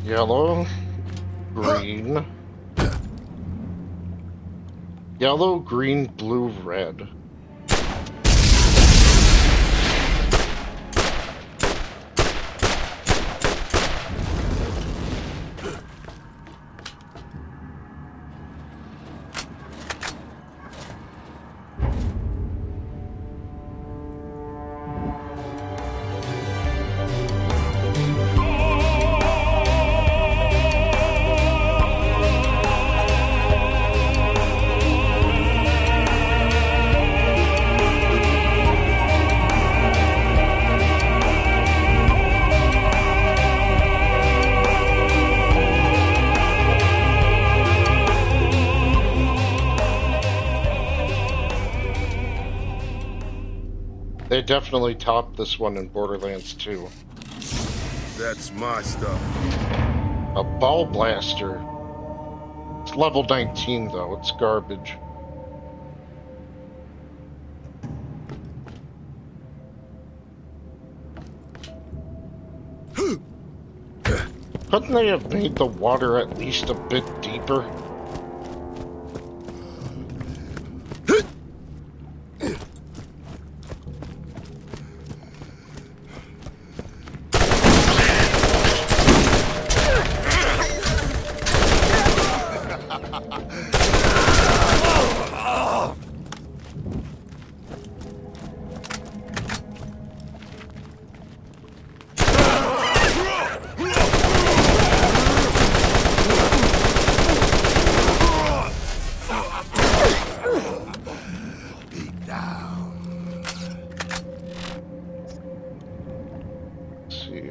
Yellow, green. Yellow, green, blue, red. They definitely topped this one in Borderlands 2. That's my stuff. A ball blaster. It's level 19 though, it's garbage. Couldn't they have made the water at least a bit deeper?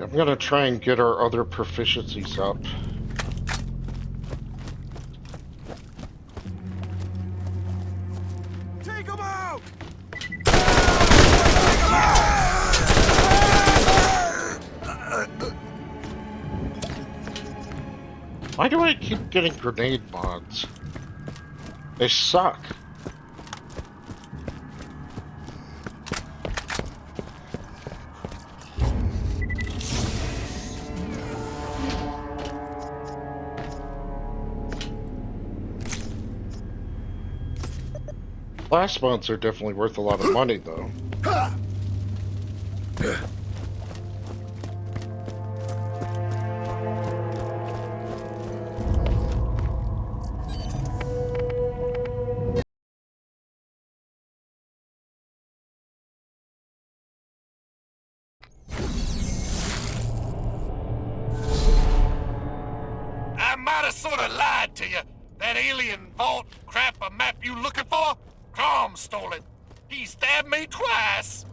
I'm gonna try and get our other proficiencies up. Take him out! Why do I keep getting grenade mods? They suck. Blast mods are definitely worth a lot of money, though. I might have sort of lied to you. That alien vault crap a map you looking for? Tom stole it. He stabbed me twice.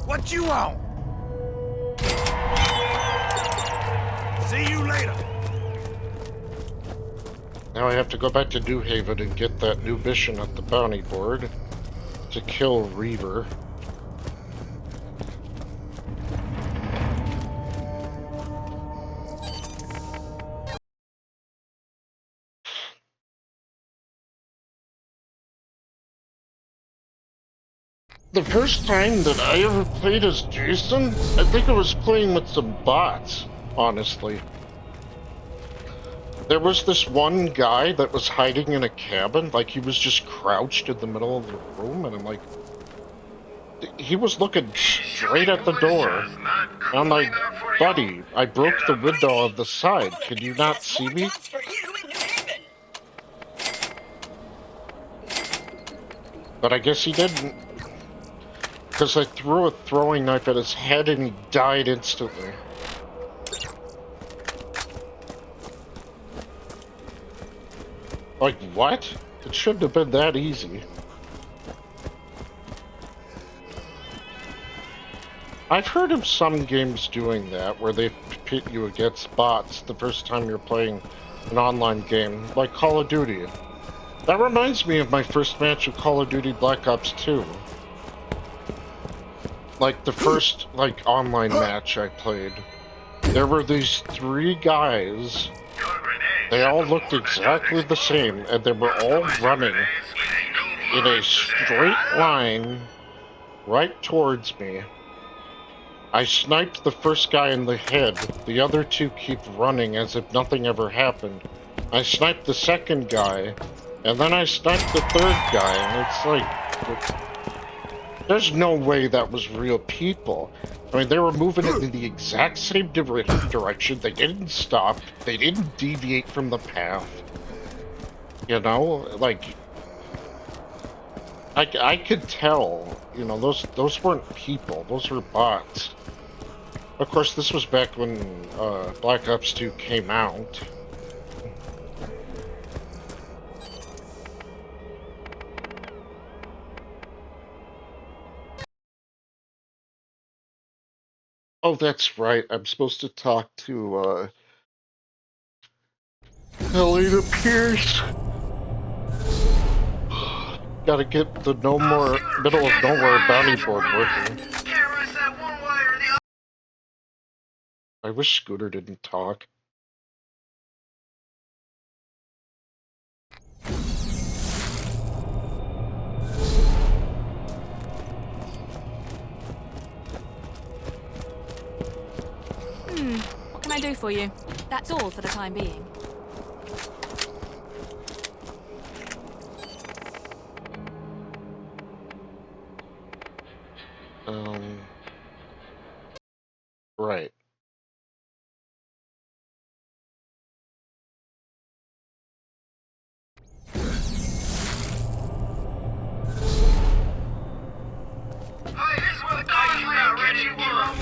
What you want? See you later. Now I have to go back to New Haven and get that new mission at the bounty board to kill Reaver. The first time that I ever played as Jason, I think I was playing with some bots, honestly. There was this one guy that was hiding in a cabin, like he was just crouched in the middle of the room, and I'm like, he was looking straight at the door. And I'm like, buddy, I broke the window of the side. Can you not see me? But I guess he didn't. Because I threw a throwing knife at his head and he died instantly. Like, what? It shouldn't have been that easy. I've heard of some games doing that, where they pit you against bots the first time you're playing an online game, like Call of Duty. That reminds me of my first match of Call of Duty Black Ops 2. Like, the first, online match I played. There were these 3 guys. They all looked exactly the same, and they were all running in a straight line right towards me. I sniped the first guy in the head. The other 2 keep running as if nothing ever happened. I sniped the second guy, and then I sniped the third guy, and it's like... There's no way that was real people. I mean, they were moving in the exact same direction. They didn't stop. They didn't deviate from the path. You know, like... I could tell, you know, those weren't people. Those were bots. Of course, this was back when Black Ops 2 came out. Oh, that's right. I'm supposed to talk to, Helena Pierce. Gotta get the Middle of Nowhere bounty board working. I wish Scooter didn't talk. I do for you? That's all for the time being. Right. Hey, this is where the coffee man ready to give up.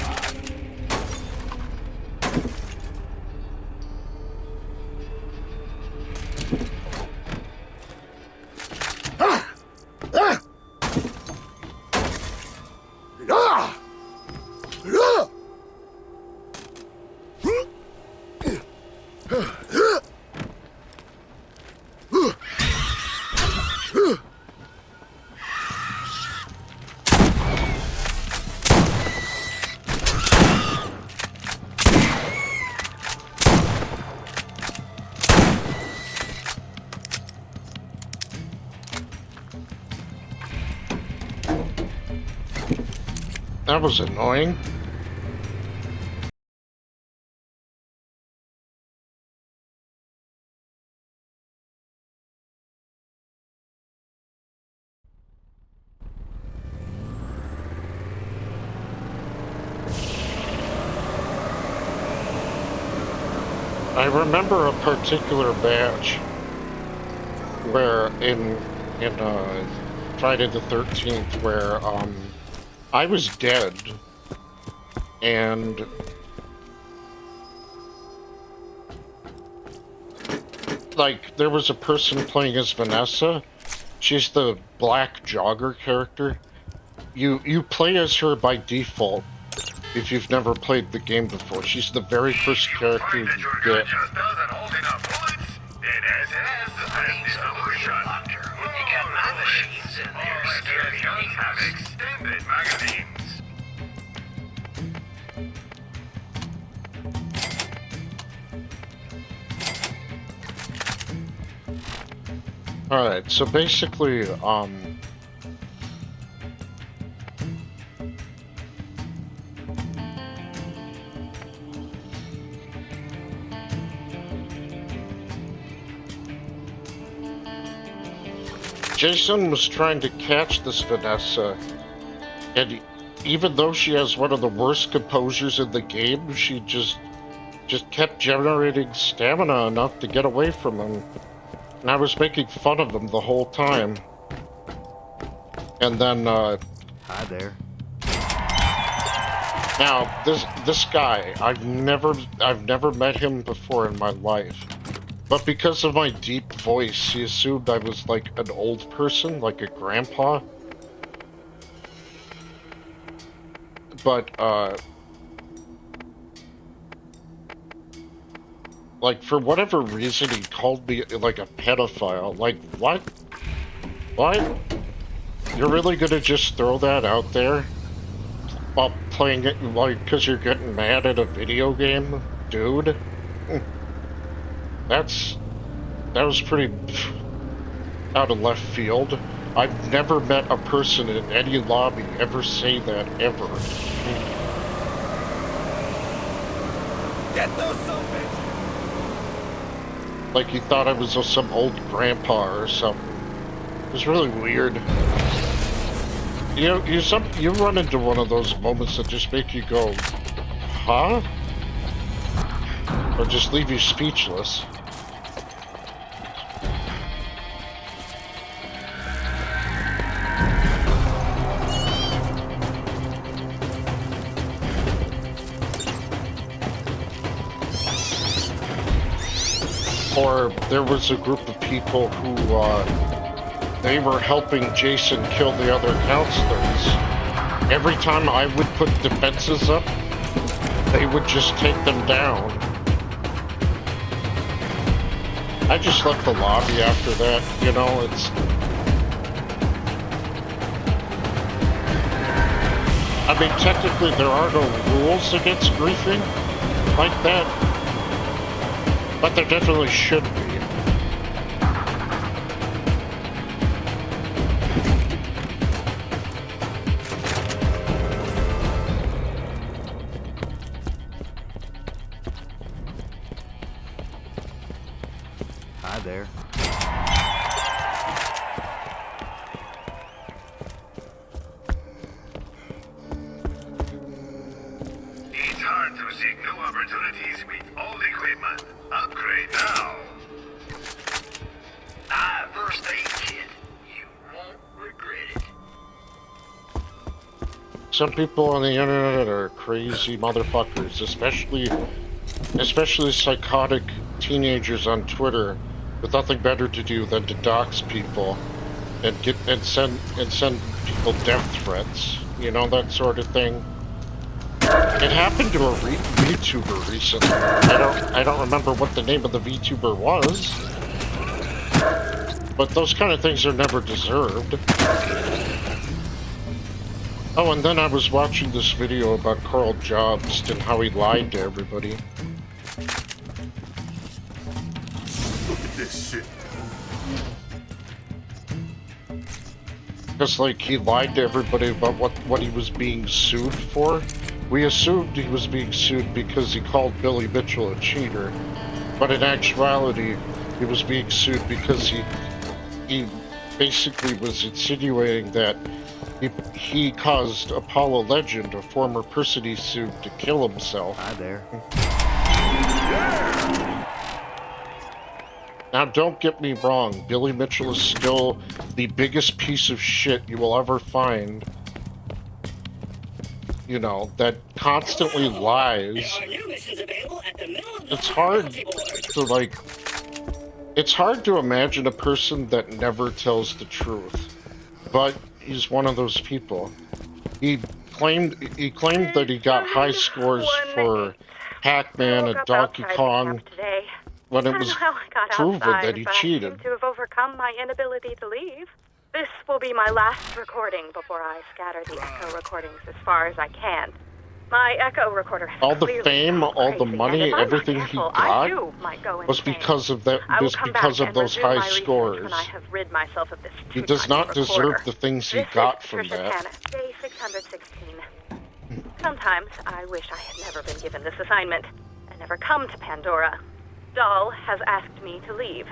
That was annoying. I remember a particular batch where in Friday the 13th where I was dead and like there was a person playing as Vanessa. She's the black jogger character. You play as her by default if you've never played the game before. She's the very first character you get. Just doesn't hold enough bullets. It has the solution. You got my machines in there. Scary guns have extended magazines. Alright, so basically, Jason was trying to catch this Vanessa, and even though she has one of the worst composures in the game, she just kept generating stamina enough to get away from him. And I was making fun of him the whole time. And then, Hi there. now, this guy, I've never met him before in my life. But because of my deep voice, he assumed I was like an old person, like a grandpa. But, like, for whatever reason, he called me, like, a pedophile. Like, what? What? You're really gonna just throw that out there? While playing it, like, because you're getting mad at a video game? Dude? That was pretty out of left field. I've never met a person in any lobby ever say that, ever. Get those some bitches! Like he thought I was some old grandpa or something. It was really weird. You know, you run into one of those moments that just make you go, huh? Or just leave you speechless. Or there was a group of people who, they were helping Jason kill the other counselors. Every time I would put defenses up, they would just take them down. I just left the lobby after that, you know, it's... I mean, technically there are no rules against griefing like that. But there definitely should be. there. It's hard to seek new opportunities with old equipment. Upgrade now. First aid kit. You won't regret it. Some people on the internet are crazy motherfuckers, especially psychotic teenagers on Twitter with nothing better to do than to dox people and send people death threats. You know, that sort of thing. It happened to a VTuber recently. I don't remember what the name of the VTuber was, but those kind of things are never deserved. Oh, and then I was watching this video about Carl Jobst and how he lied to everybody. Look at this shit. Because, like, he lied to everybody about what he was being sued for. We assumed he was being sued because he called Billy Mitchell a cheater. But in actuality, he was being sued because he basically was insinuating that he caused Apollo Legend, a former person he sued, to kill himself. Hi there. Now, don't get me wrong, Billy Mitchell is still the biggest piece of shit you will ever find. You know, that constantly lies. It's hard to, like... It's hard to imagine a person that never tells the truth. But he's one of those people. He claimed that he got high scores for Pac-Man and Donkey Kong when it was proven that he cheated. I seem to have overcome my inability to leave. This will be my last recording before I scatter the echo recordings as far as I can. My echo recorder has All the fame, all the money, everything he got was because of that. Was because of those high scores. When I have rid myself of this he does not deserve the things he got from that. Day 616. Sometimes I wish I had never been given this assignment and never come to Pandora. Dahl has asked me to leave.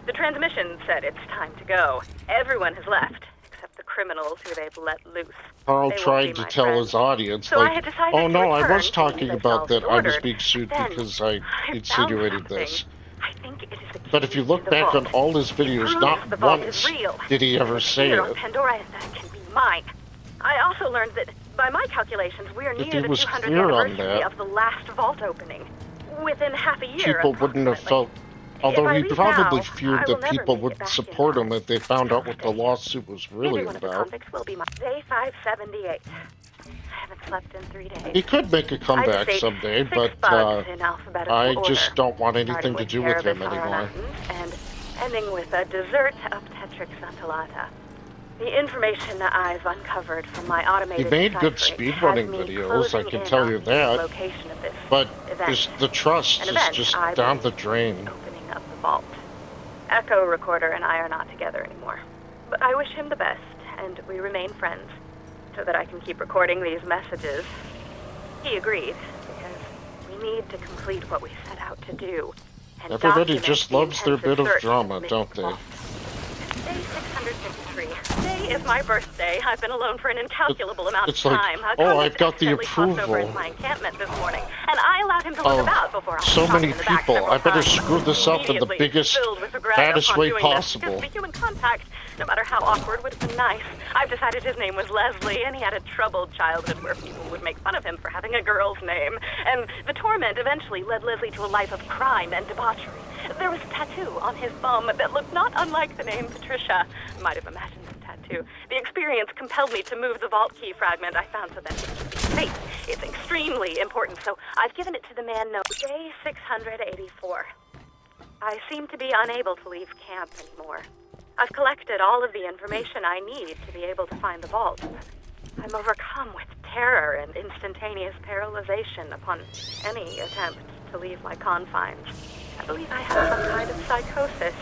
The transmission said it's time to go. Everyone has left, except the criminals who they've let loose. Carl tried to tell his audience, like, oh no, I was talking about that I was being sued because I insinuated this. But if you look back on all his videos, not once did he ever say it. Pandora can be mine. I also learned that, by my calculations, we are near the 200th anniversary of the last vault opening. Within half a year. People wouldn't have felt... Although he probably feared that people would support him if they found out what the lawsuit was really about. Will be my day 578. I haven't slept in 3 days. He could make a comeback someday, but I just don't want anything to do with him anymore. And ending with a dessert obstetric scintillata. The information that I've uncovered from my automated he made good speedrunning videos, I can tell you that. But the trust is just down the drain. Opening up the vault. Echo Recorder and I are not together anymore. But I wish him the best, and we remain friends, so that I can keep recording these messages. He agreed, because we need to complete what we set out to do. And everybody just loves their bit of drama, don't they? Day 653. Today is my birthday. I've been alone for an incalculable amount of time. Oh, I've got the approval over my encampment this morning, and I allowed him to look about before I so many people. I better screw this up in the biggest, baddest way possible. The human contact, no matter how awkward, would have been nice. I've decided his name was Leslie, and he had a troubled childhood where people would make fun of him for having a girl's name. And the torment eventually led Leslie to a life of crime and debauchery. There was a tattoo on his bum that looked not unlike the name Patricia. Might have imagined the tattoo. The experience compelled me to move the vault key fragment I found so that it could be safe. It's extremely important, so I've given it to the man known Day 684. I seem to be unable to leave camp anymore. I've collected all of the information I need to be able to find the vault. I'm overcome with terror and instantaneous paralyzation upon any attempt to leave my confines. I believe I have some kind of psychosis.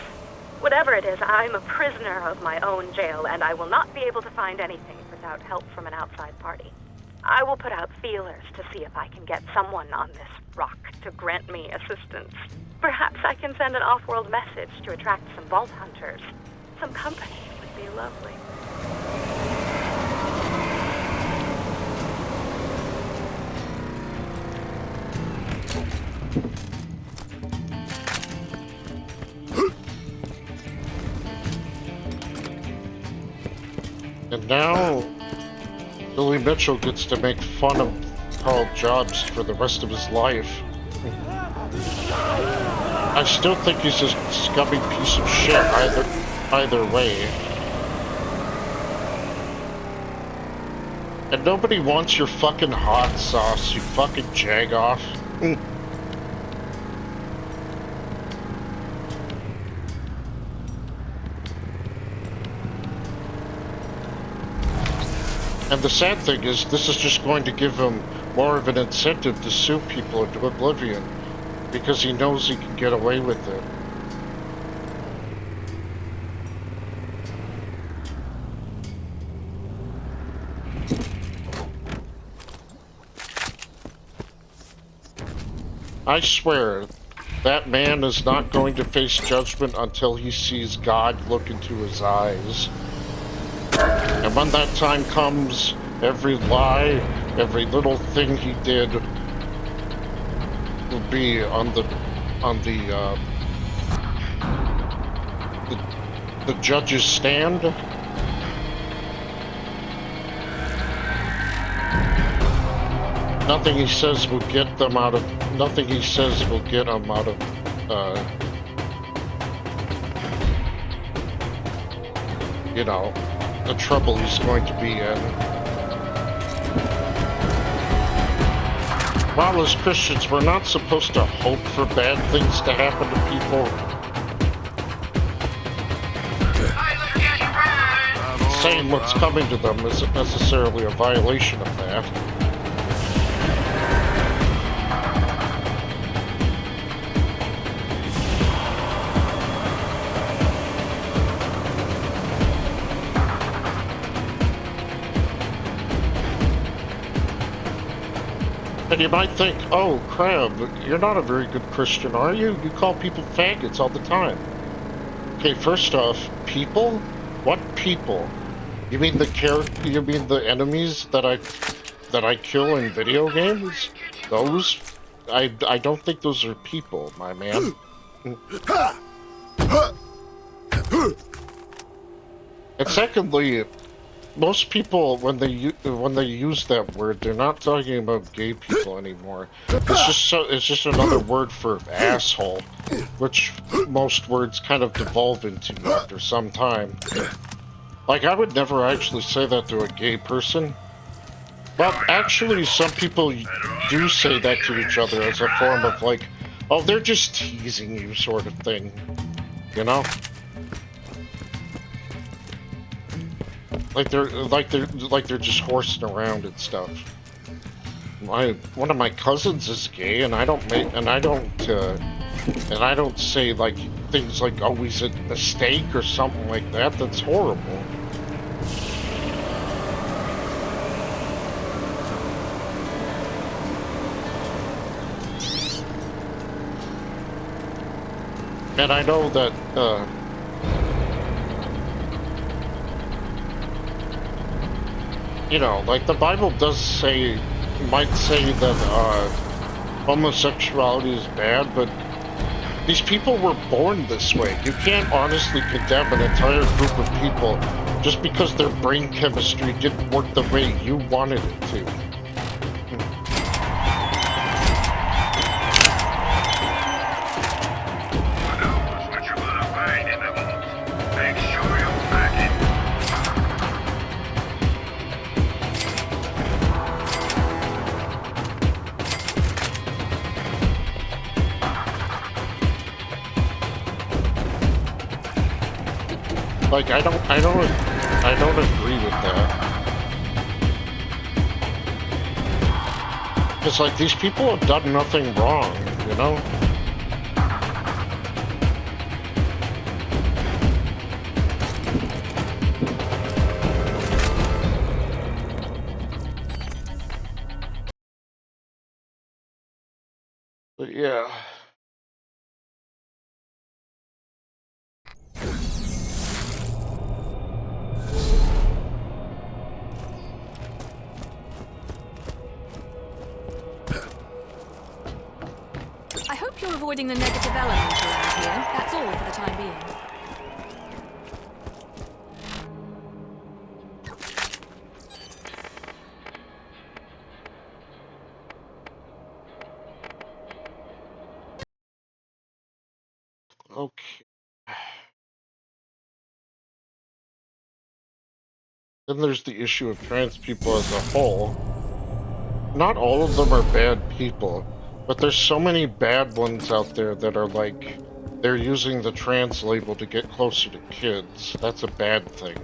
Whatever it is, I'm a prisoner of my own jail, and I will not be able to find anything without help from an outside party. I will put out feelers to see if I can get someone on this rock to grant me assistance. Perhaps I can send an off-world message to attract some vault hunters. Some company would be lovely. And now, Billy Mitchell gets to make fun of Carl Jobs for the rest of his life. I still think he's a scummy piece of shit either way. And nobody wants your fucking hot sauce, you fucking jagoff. And the sad thing is, this is just going to give him more of an incentive to sue people into oblivion, because he knows he can get away with it. I swear, that man is not going to face judgment until he sees God look into his eyes. And when that time comes, every lie, every little thing he did will be on the judge's stand. Nothing he says will get them out of. Nothing he says will get him out of. You know, the trouble he's going to be in. While as Christians, we're not supposed to hope for bad things to happen to people. Saying what's coming to them isn't necessarily a violation of that. And you might think, oh, Crab, you're not a very good Christian, are you? You call people faggots all the time. Okay, first off, people? What people? You mean you mean the enemies that I kill in video games? Those? I don't think those are people, my man. And secondly, most people, when they use that word, they're not talking about gay people anymore. It's just another word for asshole, which most words kind of devolve into after some time. Like, I would never actually say that to a gay person. But actually, some people do say that to each other as a form of like, oh, they're just teasing you sort of thing, you know? Like they're just horsing around and stuff. One of my cousins is gay, and I don't say like things like, oh, he's a mistake or something like that. That's horrible. And I know that you know, like the Bible might say that homosexuality is bad, but these people were born this way. You can't honestly condemn an entire group of people just because their brain chemistry didn't work the way you wanted it to. Like, I don't agree with that. It's like, these people have done nothing wrong, you know? But yeah. I hope you're avoiding the negative elements around here. That's all for the time being. Okay. Then there's the issue of trans people as a whole. Not all of them are bad people, but there's so many bad ones out there that are like, they're using the trans label to get closer to kids. That's a bad thing.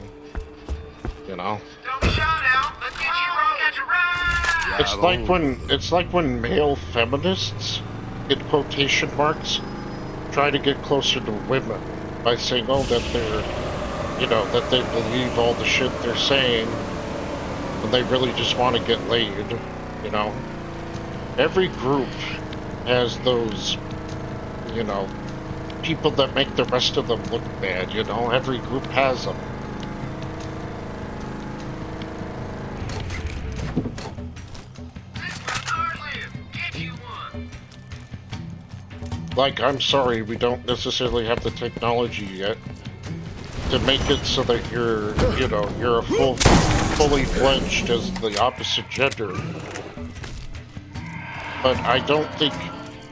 You know? Don't shout out. Let's get you rocket right. It's like when male feminists, in quotation marks, try to get closer to women by saying, oh, that they're, you know, that they believe all the shit they're saying, and they really just want to get laid, you know? Every group has those, you know, people that make the rest of them look bad, you know? Every group has them. Like, I'm sorry, we don't necessarily have the technology yet to make it so that you're, you know, you're a fully fledged as the opposite gender. But I don't think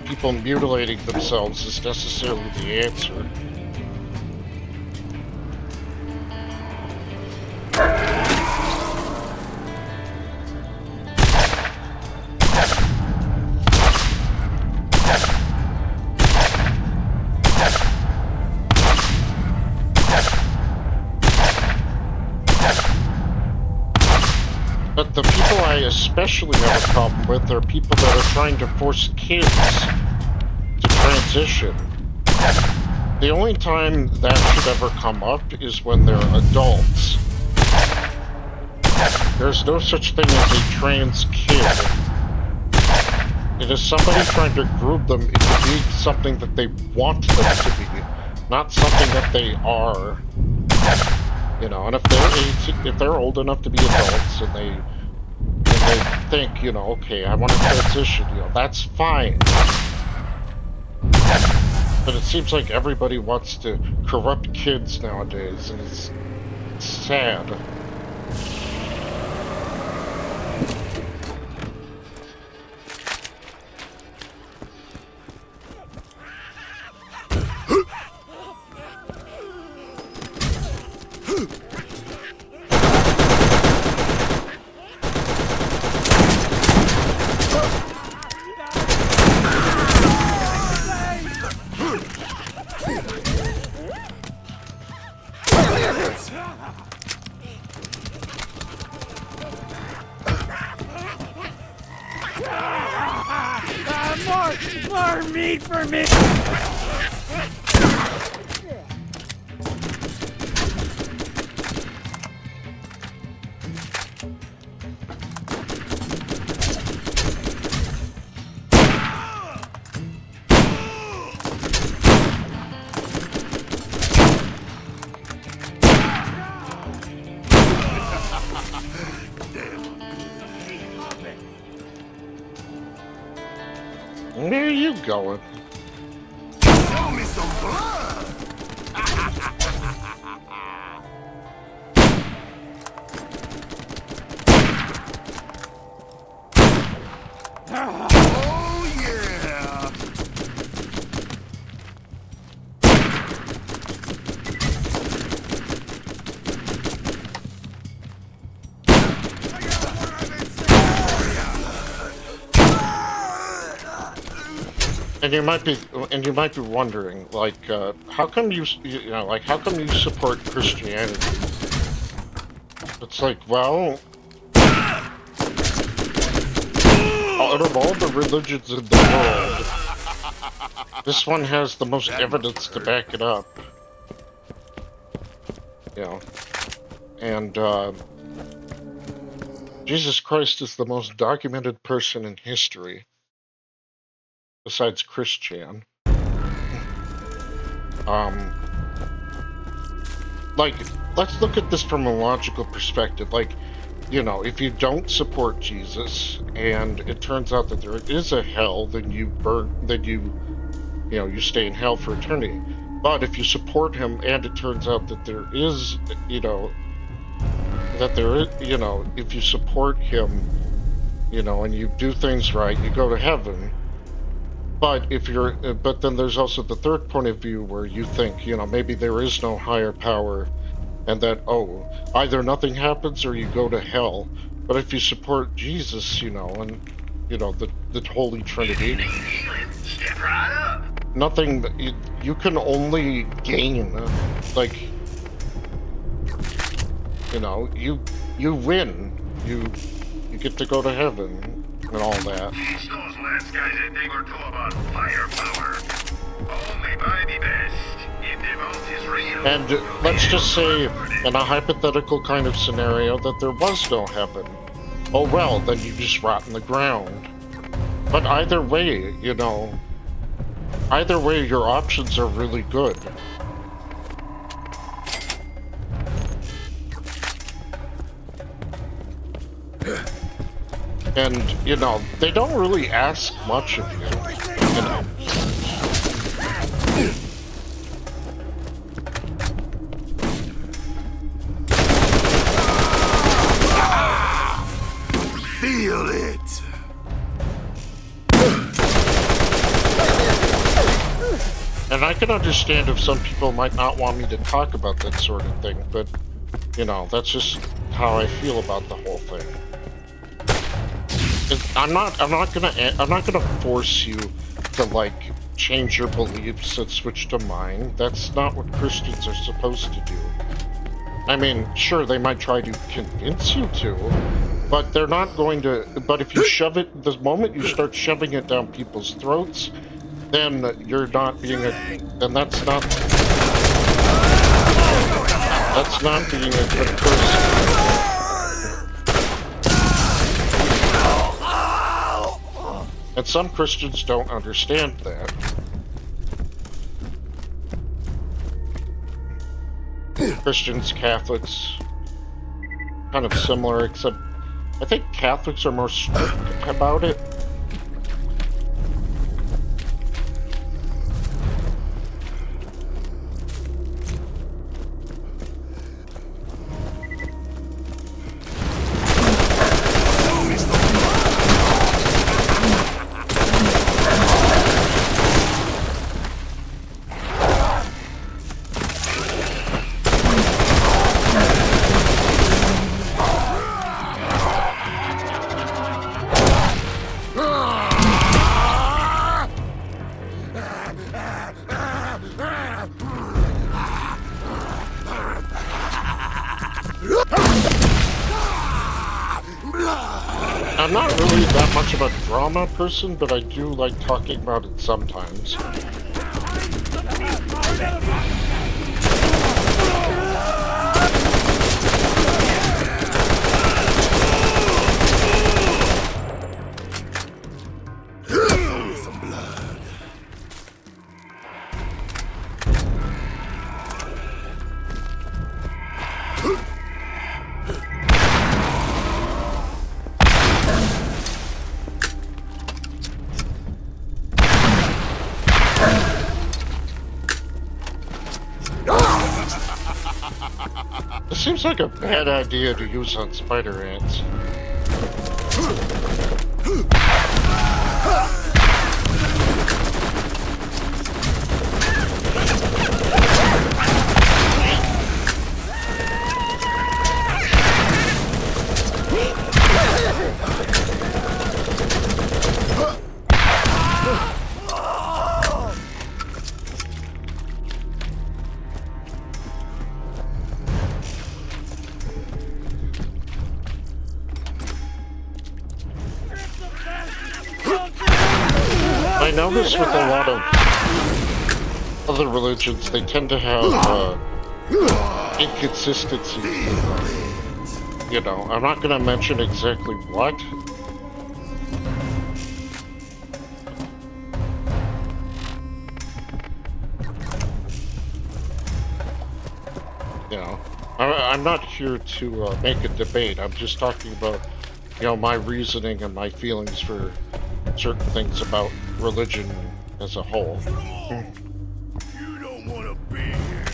people mutilating themselves is necessarily the answer. But the people I especially have a problem with are people that are trying to force kids to transition. The only time that should ever come up is when they're adults. There's no such thing as a trans kid. It is somebody trying to groom them into being something that they want them to be, not something that they are. You know, and if they're old enough to be adults and they think, you know, okay, I want to transition, you know, that's fine. But it seems like everybody wants to corrupt kids nowadays, and it's sad. More meat for me! Where are you going? Show me some blood! Oh, yeah! And you might be wondering, like, how come you know, like, how come you support Christianity? It's like, well, out of all the religions in the world, this one has the most evidence to back it up. You know, and Jesus Christ is the most documented person in history. besides Christian. Like, let's look at this from a logical perspective. Like, you know, if you don't support Jesus and it turns out that there is a hell, then you stay in hell for eternity. But if you support him and it turns out that there is, if you support him, and you do things right, you go to heaven. But but then there's also the third point of view where you think, maybe there is no higher power, and that either nothing happens or you go to hell. But if you support Jesus, and the Holy Trinity, nothing. You can only gain, like, you win. You get to go to heaven and all that. Teach those last guys a thing or two about firepower. Only by the best. If the vault is real. And let's just say, in a hypothetical kind of scenario, that there was no heaven. Oh well, then you just rot in the ground. But either way, your options are really good. And, they don't really ask much of you. Feel it! And I can understand if some people might not want me to talk about that sort of thing, but, that's just how I feel about the whole thing. I'm not gonna force you to, like, change your beliefs and switch to mine. That's not what Christians are supposed to do. I mean, sure, they might try to convince you to, but they're not going to. But if you shove it, the moment you start shoving it down people's throats, then you're not being then that's not being a good person. And some Christians don't understand that. Christians, Catholics, kind of similar, except I think Catholics are more strict about it. I'm not really that much of a drama person, but I do like talking about it sometimes. This seems like a bad idea to use on spider ants. I notice with a lot of other religions, they tend to have inconsistencies. I'm not going to mention exactly what. I'm not here to make a debate. I'm just talking about, you know, my reasoning and my feelings for certain things about religion as a whole. You don't want to be here.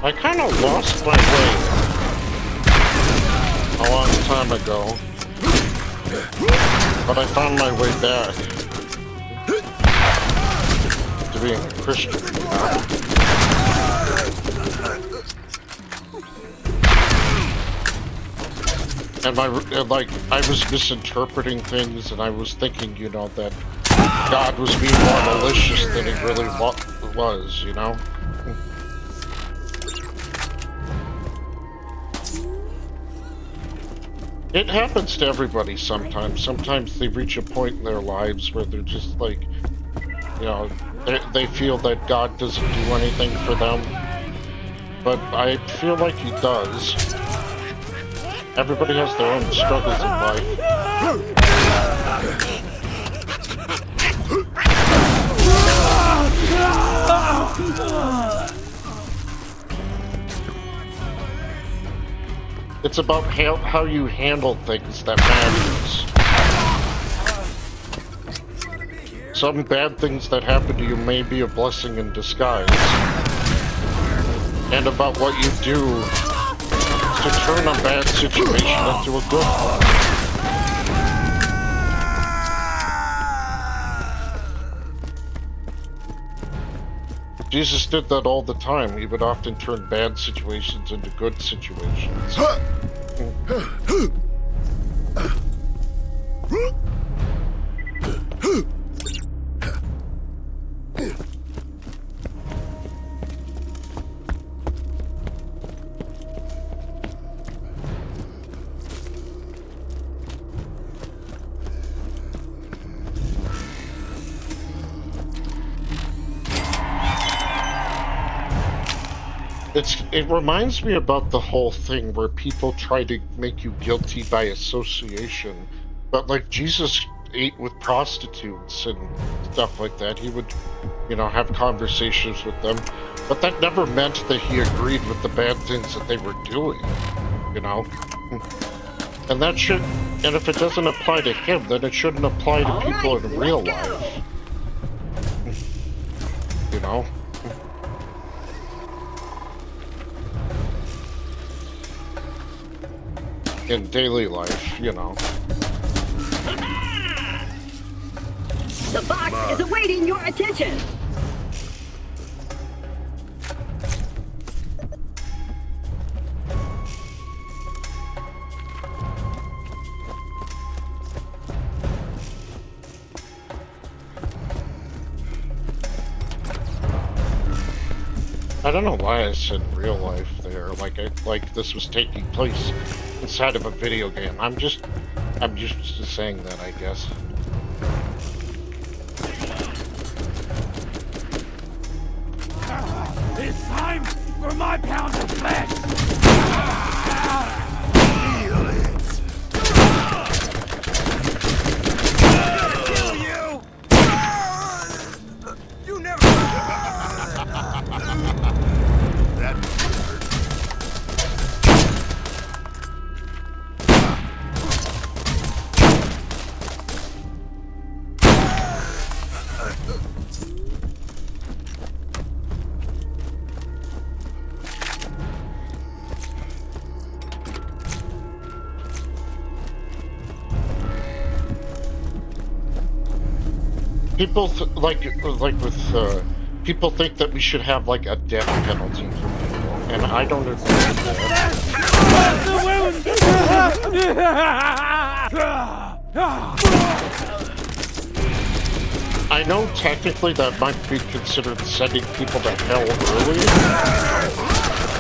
I kind of lost my way a long time ago, but I found my way back to being a Christian. And I was misinterpreting things, and I was thinking, you know, that God was being more malicious than he really was, you know? It happens to everybody sometimes. Sometimes they reach a point in their lives where they're just like, you know, they feel that God doesn't do anything for them. But I feel like he does. Everybody has their own struggles in life. It's about how you handle things that matters. Some bad things that happen to you may be a blessing in disguise. And about what you do to turn a bad situation into a good one. Jesus did that all the time. He would often turn bad situations into good situations. It reminds me about the whole thing where people try to make you guilty by association, but like Jesus ate with prostitutes and stuff like that. He would, you know, have conversations with them, but that never meant that he agreed with the bad things that they were doing, you know? And that should, and if it doesn't apply to him, then it shouldn't apply to people in real life. You know? In daily life, you know. The box is awaiting your attention. I don't know why I said real life there, like this was taking place inside of a video game. I'm just saying that, I guess. time for my pound of flesh! Feel it. I'm gonna kill you! You never... That hurt. People like with people think that we should have like a death penalty for people, and I don't agree with that. I know technically that might be considered sending people to hell early,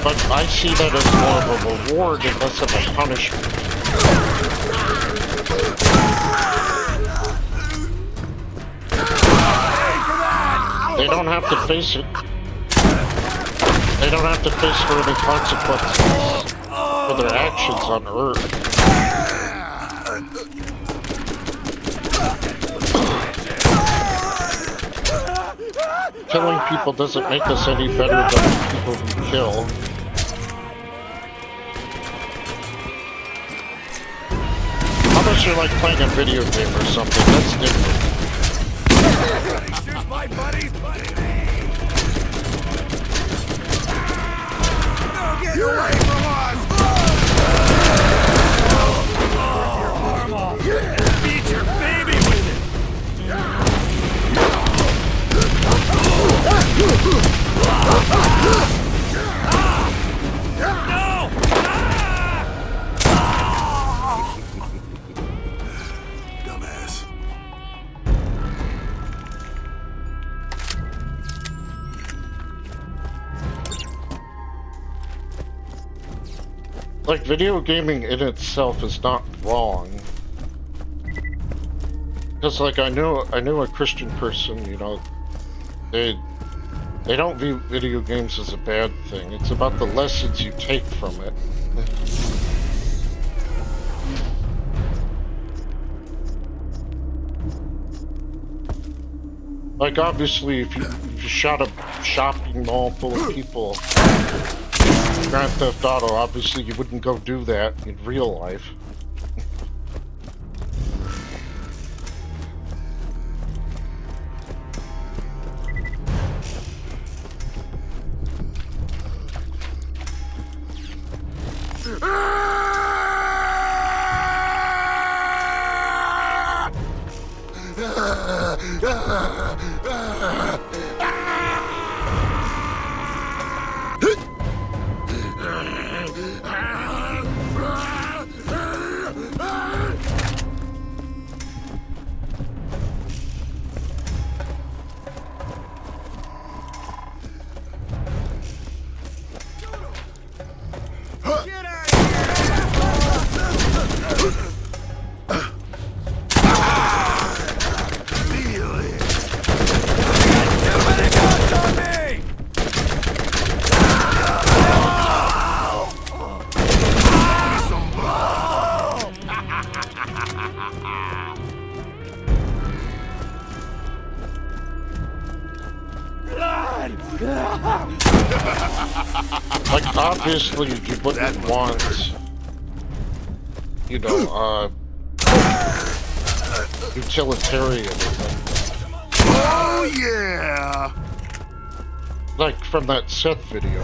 but I see that as more of a reward and less of a punishment. They don't have to face it. They don't have to face for any consequences for their actions on Earth. Killing people doesn't make us any better than the people we kill. Unless you're like playing a video game or something, that's different. Here's my buddy's buddy. No, get away from us! Your arm off. Beat your baby with it. No! Dumbass. Like, video gaming in itself is not wrong. Because, like, I knew a Christian person, you know, they don't view video games as a bad thing. It's about the lessons you take from it. Like, obviously, if you shot a shopping mall full of people, Grand Theft Auto, obviously you wouldn't go do that in real life. Like, obviously, you wouldn't want, you know, utilitarianism. Oh, yeah! Like, from that Seth video,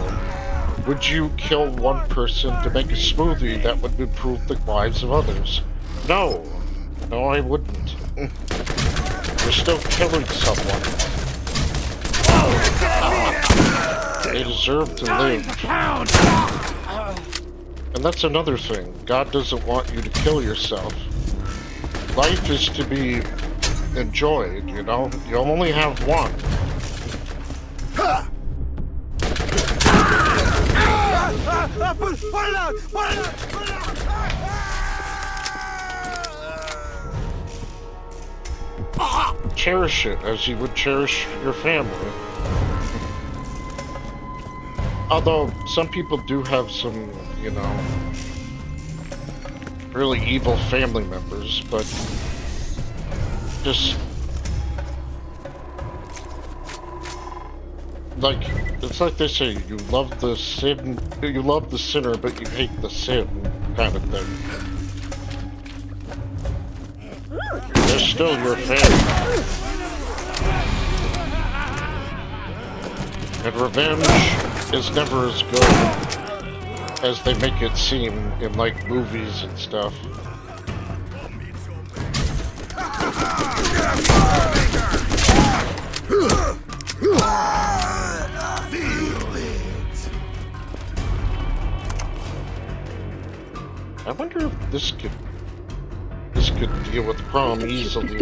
would you kill one person to make a smoothie that would improve the lives of others? No. No, I wouldn't. You're still killing someone. They deserve to live. And that's another thing. God doesn't want you to kill yourself. Life is to be enjoyed, you know? You only have one. Cherish it as you would cherish your family. Although some people do have some, you know, really evil family members, but just like it's like they say, you love the sinner, but you hate the sin, kind of thing. They're still your family. And revenge is never as good as they make it seem in, like, movies and stuff. I wonder if this could deal with prom easily.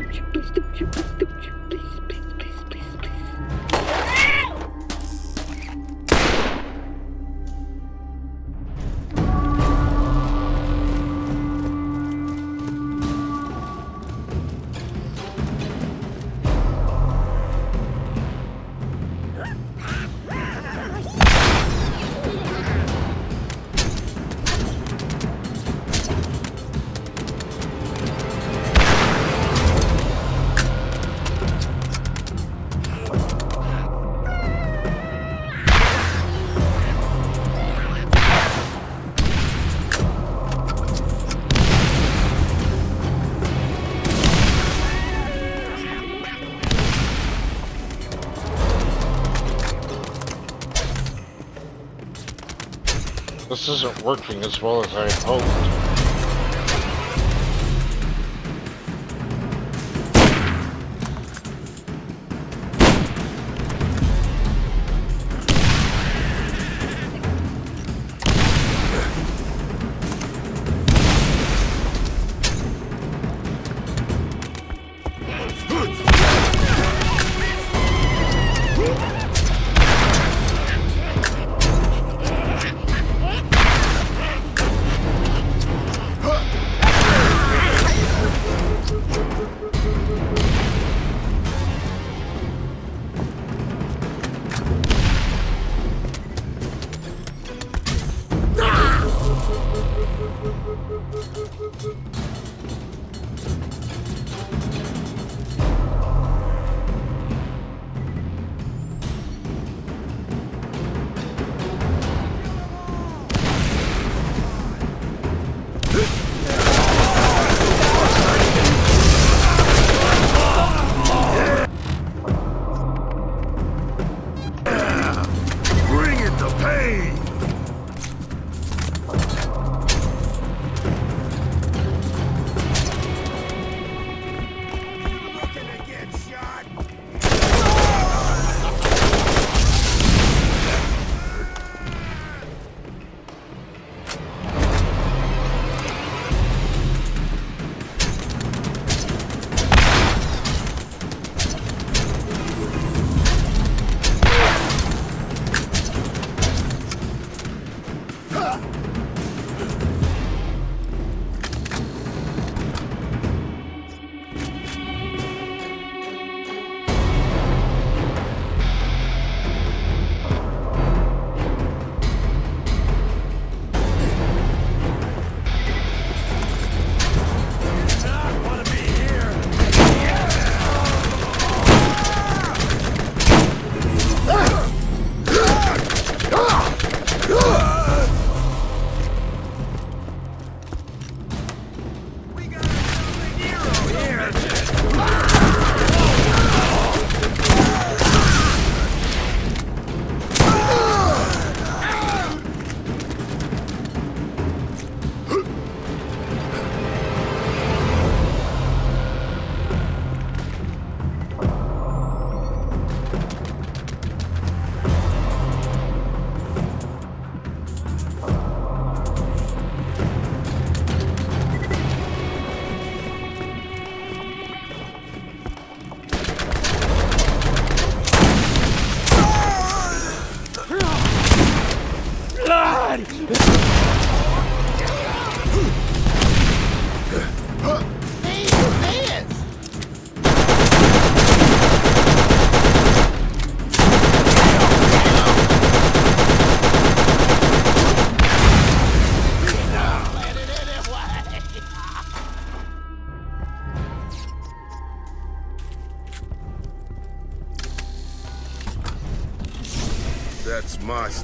This isn't working as well as I had hoped.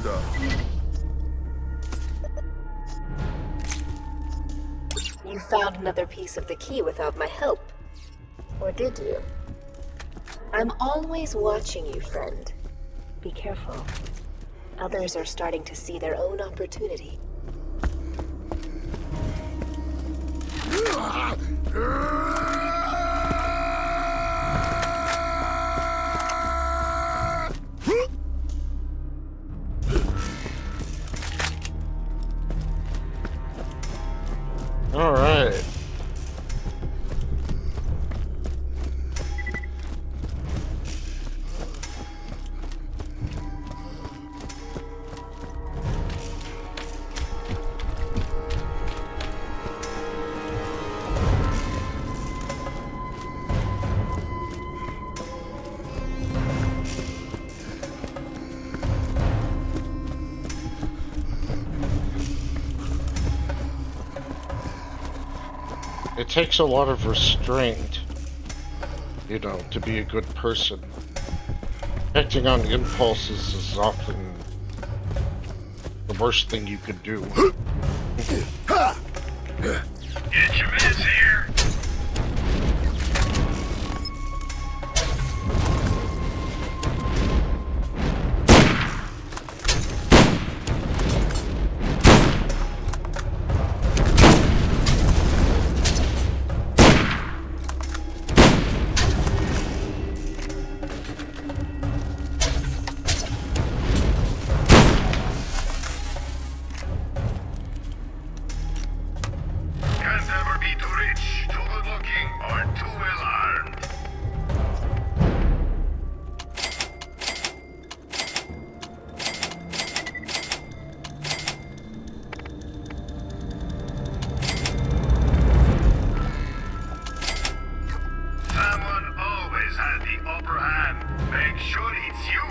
stuff. You found another piece of the key without my help. Or did you? I'm always watching you, friend. Be careful. Others are starting to see their own opportunity. All right. It takes a lot of restraint, you know, to be a good person. Acting on impulses is often the worst thing you could do. Get your meds here. Can't ever be too rich, too good looking, or too well armed. Someone always has the upper hand. Make sure it's you.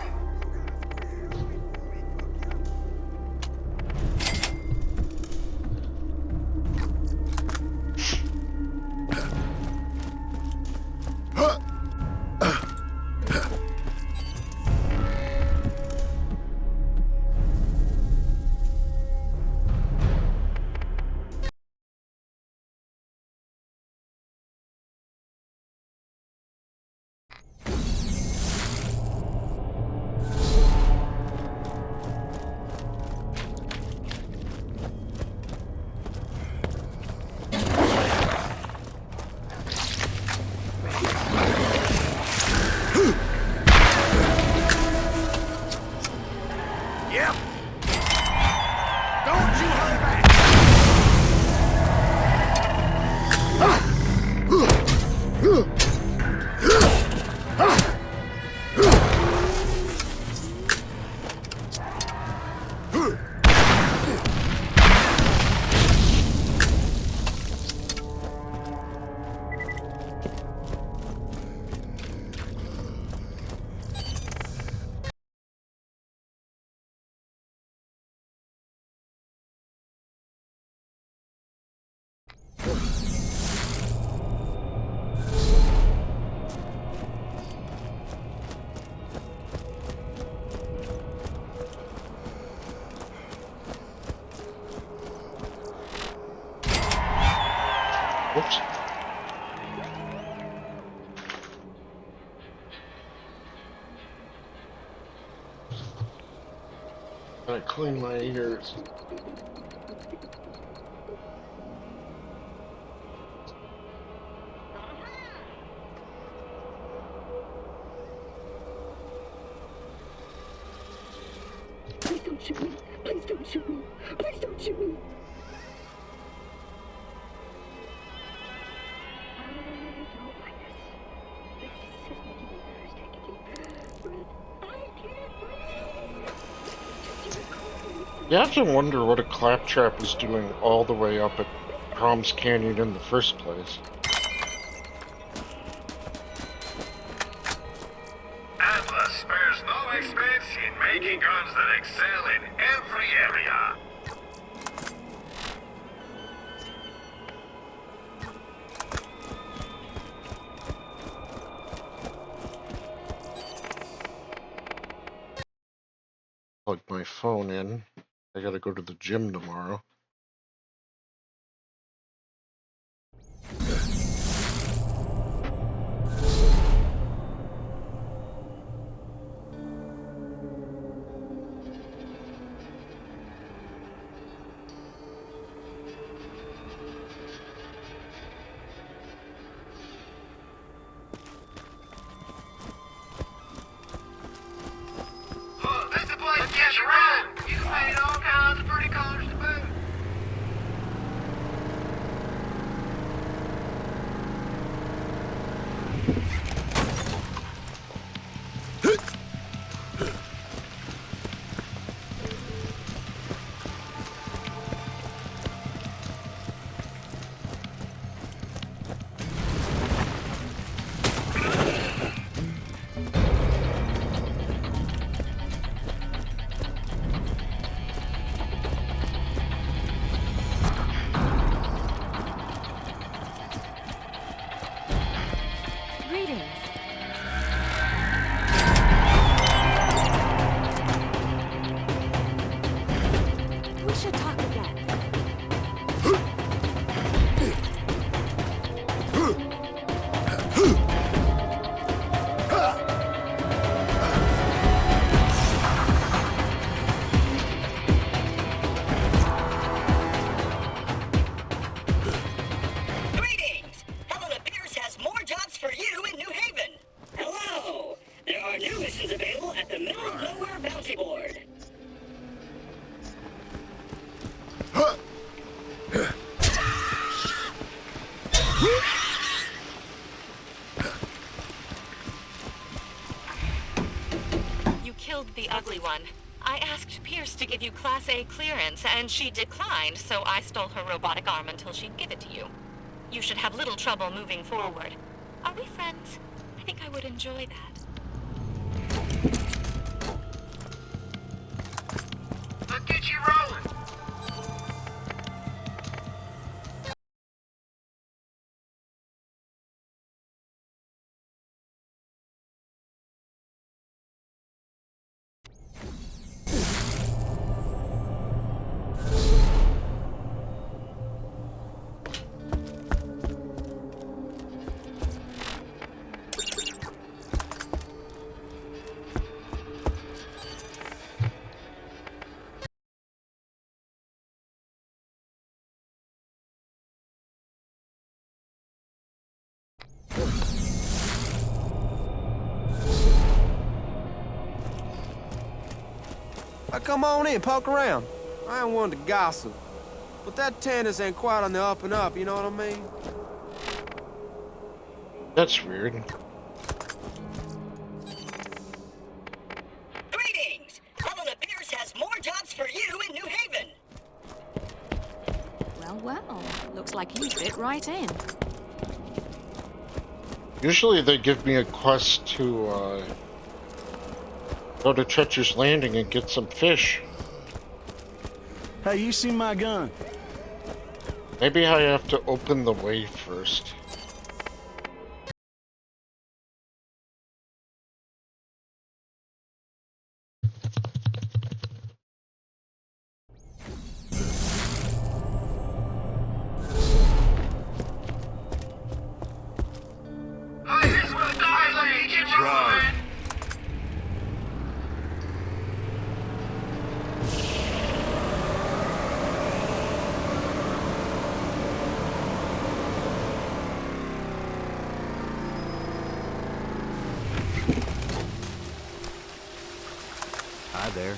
Yep. Don't you hold back. Whoops. Gotta clean my ears. Please don't shoot me. Please don't shoot me. Please don't shoot me. I don't like this. This is making me nervous. Take a deep breath. I can't breathe. You have to wonder what a claptrap is doing all the way up at Prom's Canyon in the first place. Atlas spares no expense in making guns that excel in every area. Plug my phone in. I gotta go to the gym tomorrow. This the place to get you around. You can paint all kinds of pretty colors to boot. The ugly one. I asked Pierce to give you Class A clearance, and she declined, so I stole her robotic arm until she'd give it to you. You should have little trouble moving forward. Are we friends? I think I would enjoy that. Let's get you rolling. Come on in, poke around. I ain't one to gossip. But that tennis ain't quite on the up and up, you know what I mean? That's weird. Greetings! Helena Pierce has more jobs for you in New Haven. Well, looks like you fit right in. Usually they give me a quest to go to Treacher's Landing and get some fish. Hey, you see my gun? Maybe I have to open the way first. Hey, this is where the guys are. Get you rolling. Hi there.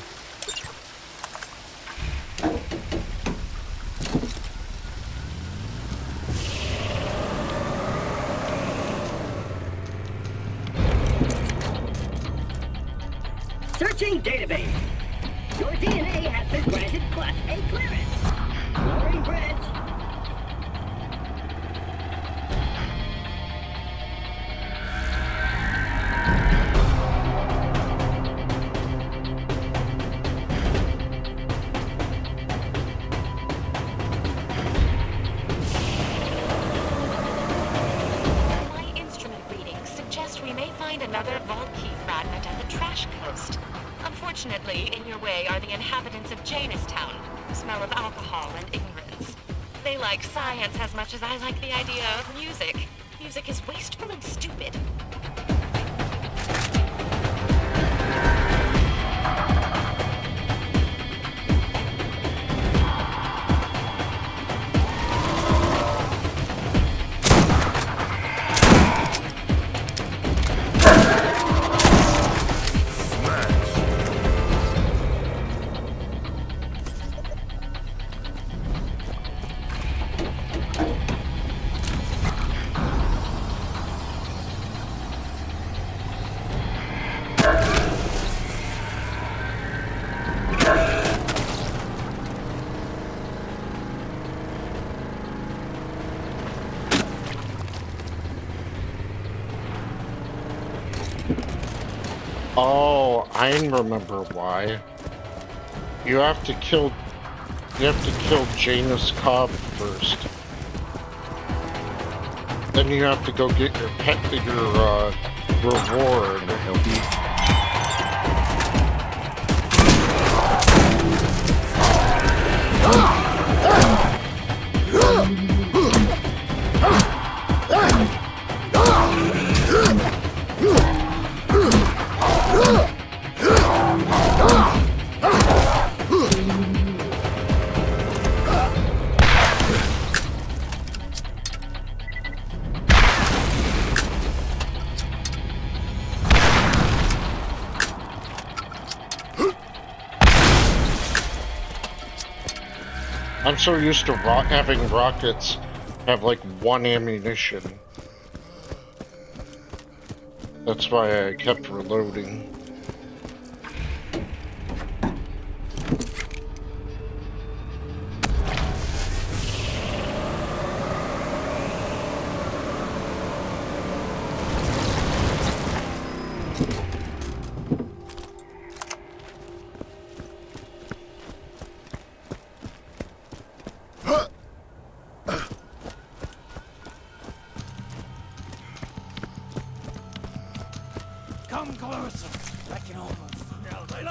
Searching database. Your DNA has been granted Class A clearance. Lowering bridge. way are the inhabitants of Janestown, who smell of alcohol and ignorance. They like science as much as I like the idea of music. Music is wasteful and stupid. Oh, I remember why. You have to kill Janus Cobb first. Then you have to go get your reward. I'm so used to having rockets have like one ammunition. That's why I kept reloading. Come closer. I can almost smell the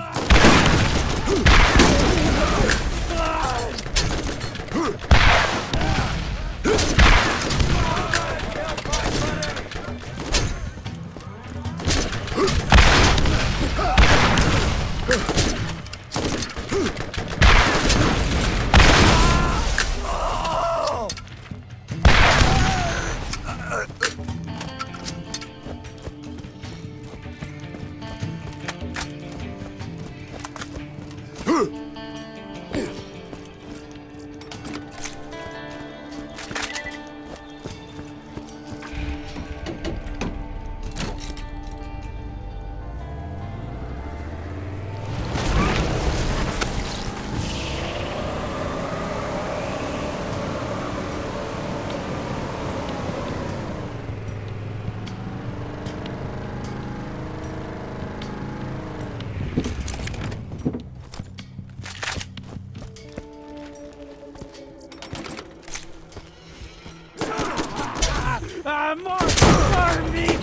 more me,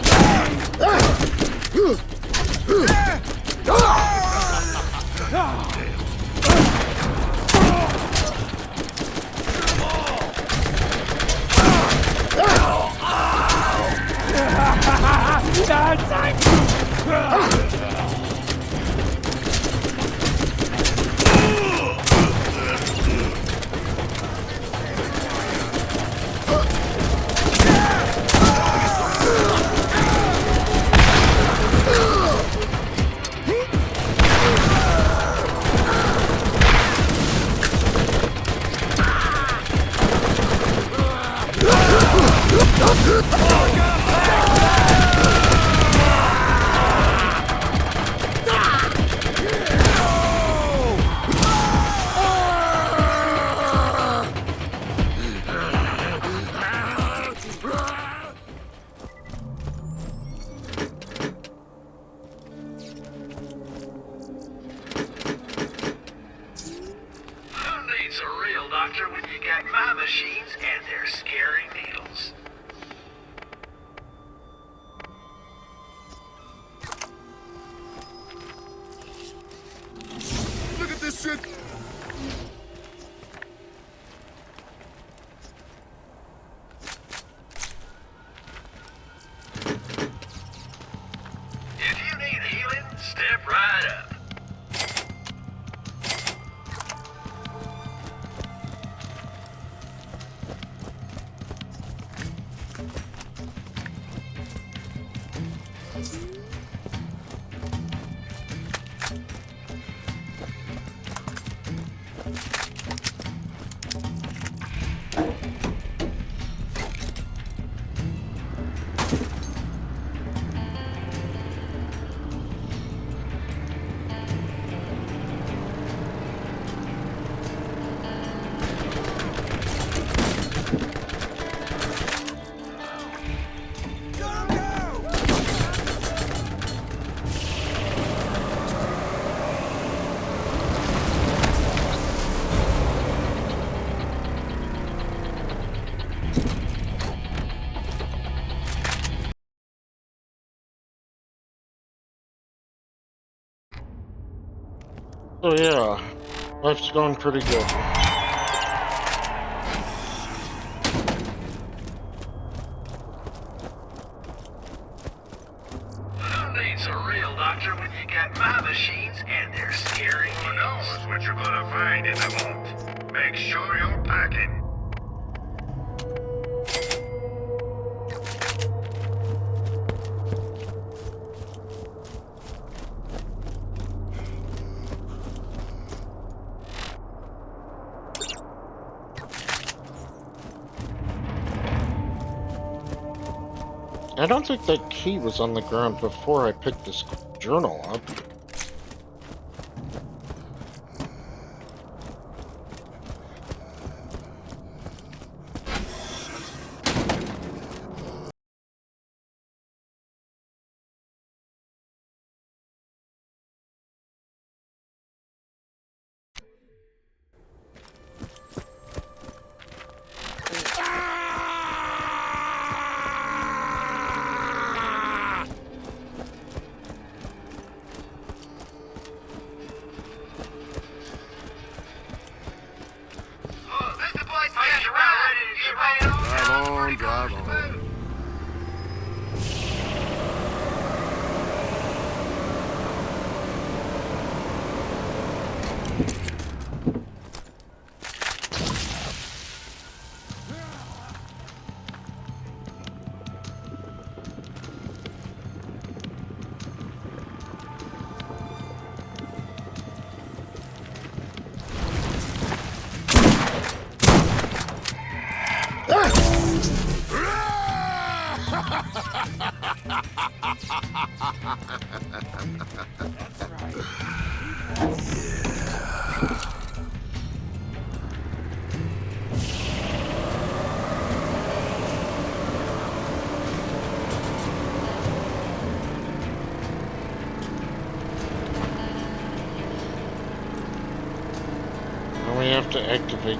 When you get my machines and their scary needles. If you need healing, step right up. So yeah, life's going pretty good. Who needs a real doctor when you got my machines and they're scary? Who knows what you're gonna find in the vault? Make sure you're packing. I don't think that key was on the ground before I picked this journal up. Drive on. Now we have to activate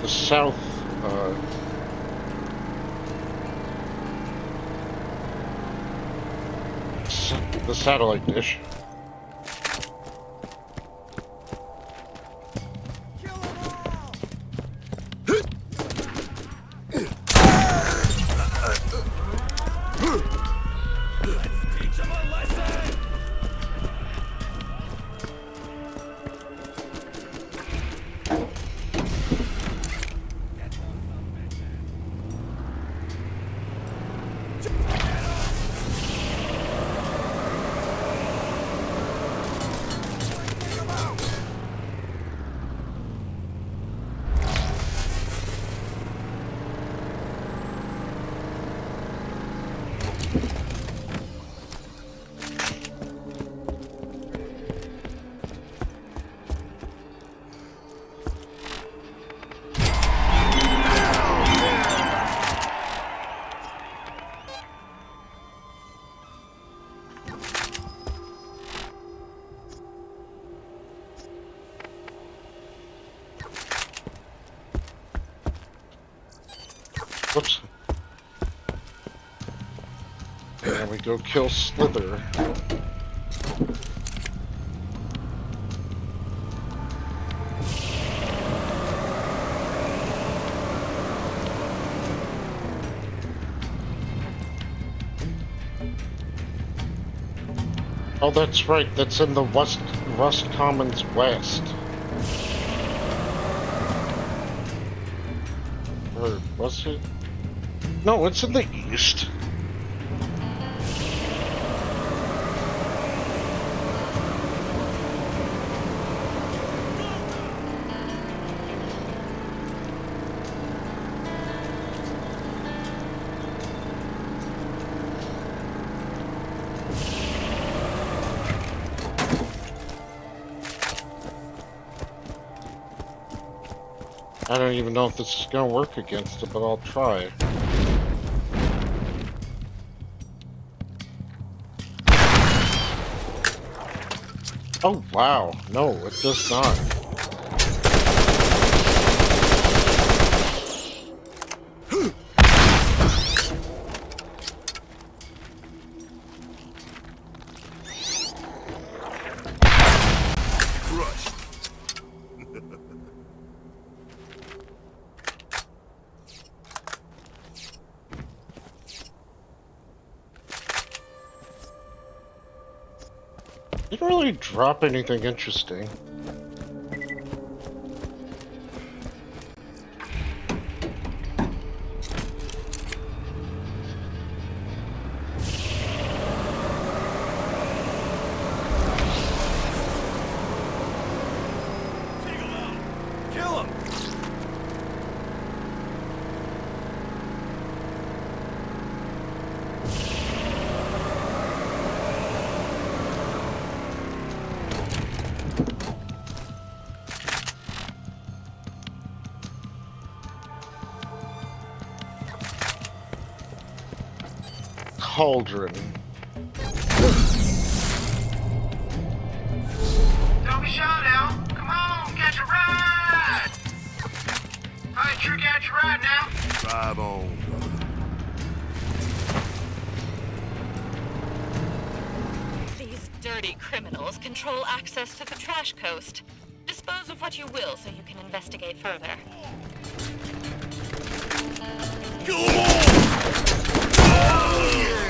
the south, the satellite dish. Whoops. There we go, kill Slither. Oh, that's right. That's in the Rust Commons West. Or was it? No, it's in the East. I don't even know if this is gonna work against it, but I'll try. Oh wow, no, it does not. Didn't really drop anything interesting. Kill him! Cauldron. Don't be shy now. Come on, catch a ride. Alright, sure catch a ride now. Drive on. These dirty criminals control access to the trash coast. Dispose of what you will so you can investigate further. Kill them all! Oh, yeah!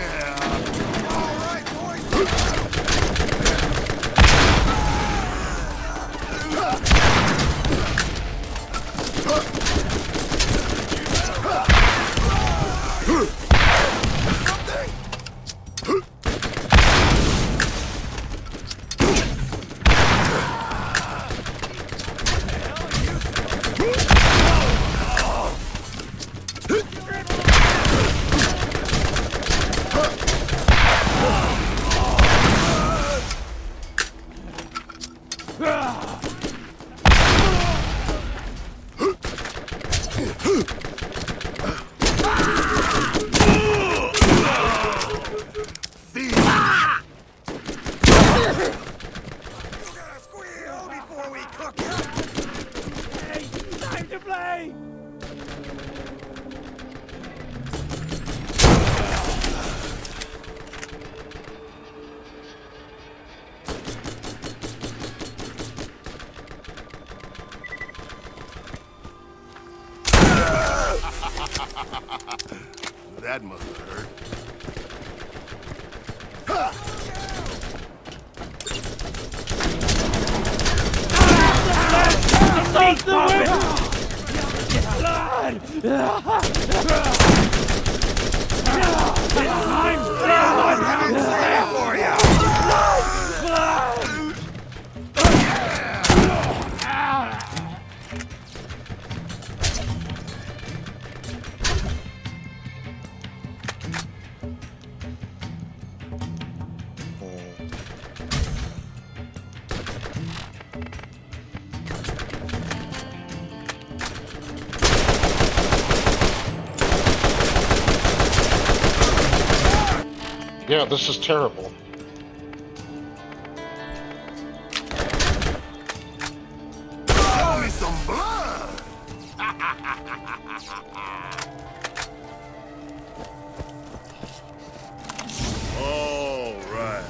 That must have hurt. Assault the women! I'm for you! Yeah, this is terrible. Show me some blood! All right.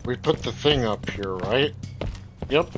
We put the thing up here, right? Yep.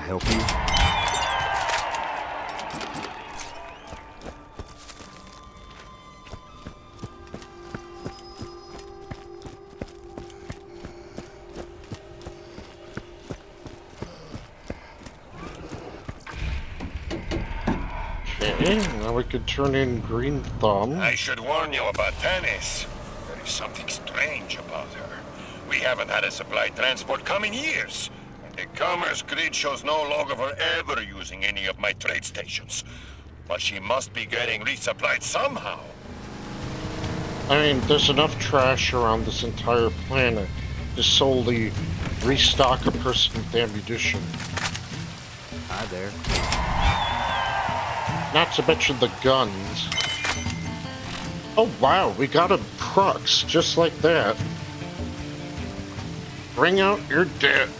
help you? Okay, now we could turn in Green Thumb. I should warn you about Tanis. There is something strange about her. We haven't had a supply transport come in years. And the commerce grid shows no log of her ever using any of my trade stations. But she must be getting resupplied somehow. I mean, there's enough trash around this entire planet to solely restock a person with ammunition. Hi there. Not to mention the guns. Oh wow, we got a crux just like that. Bring out your dead.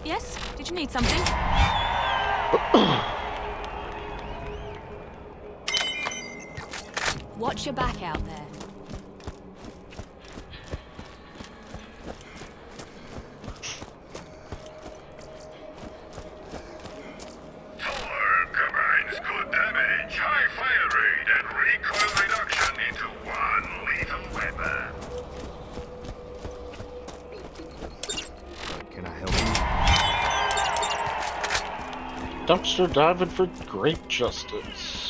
Yes? Did you need something? Watch your back out there. Dumpster diving for great justice.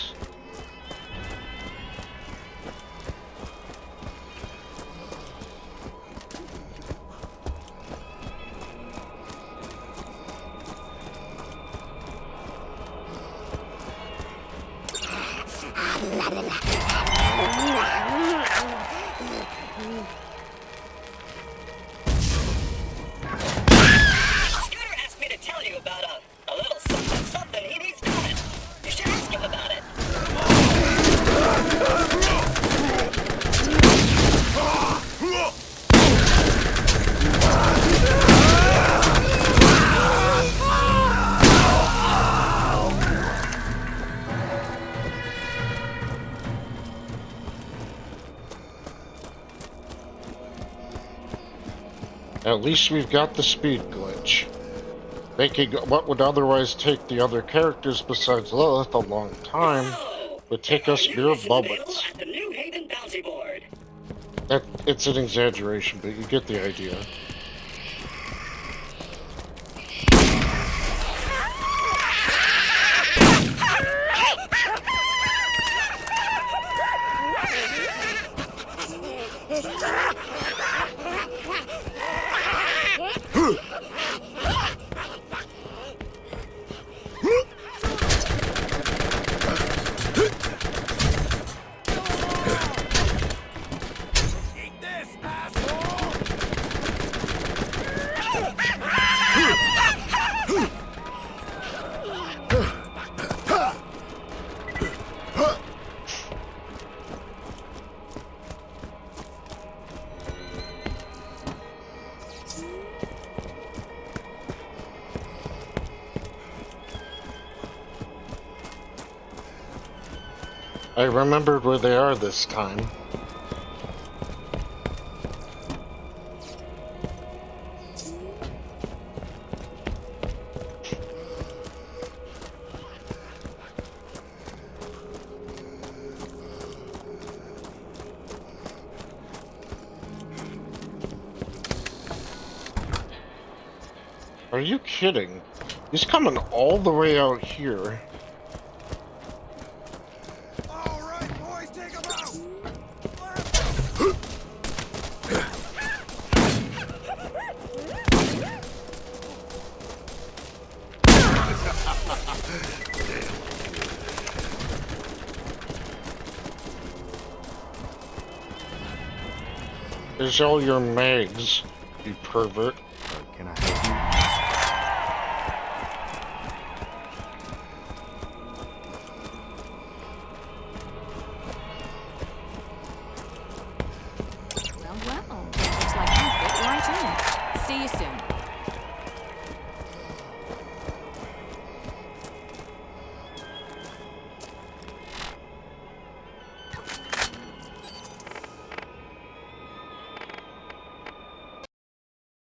At least we've got the speed glitch, making what would otherwise take the other characters besides Lilith a long time would take us mere moments. It's an exaggeration, but you get the idea. I remembered where they are this time. Are you kidding? He's coming all the way out here. All right, boys, take him out. There's all your mags, you pervert. Can I help you? Well, looks like you fit right in. See you soon.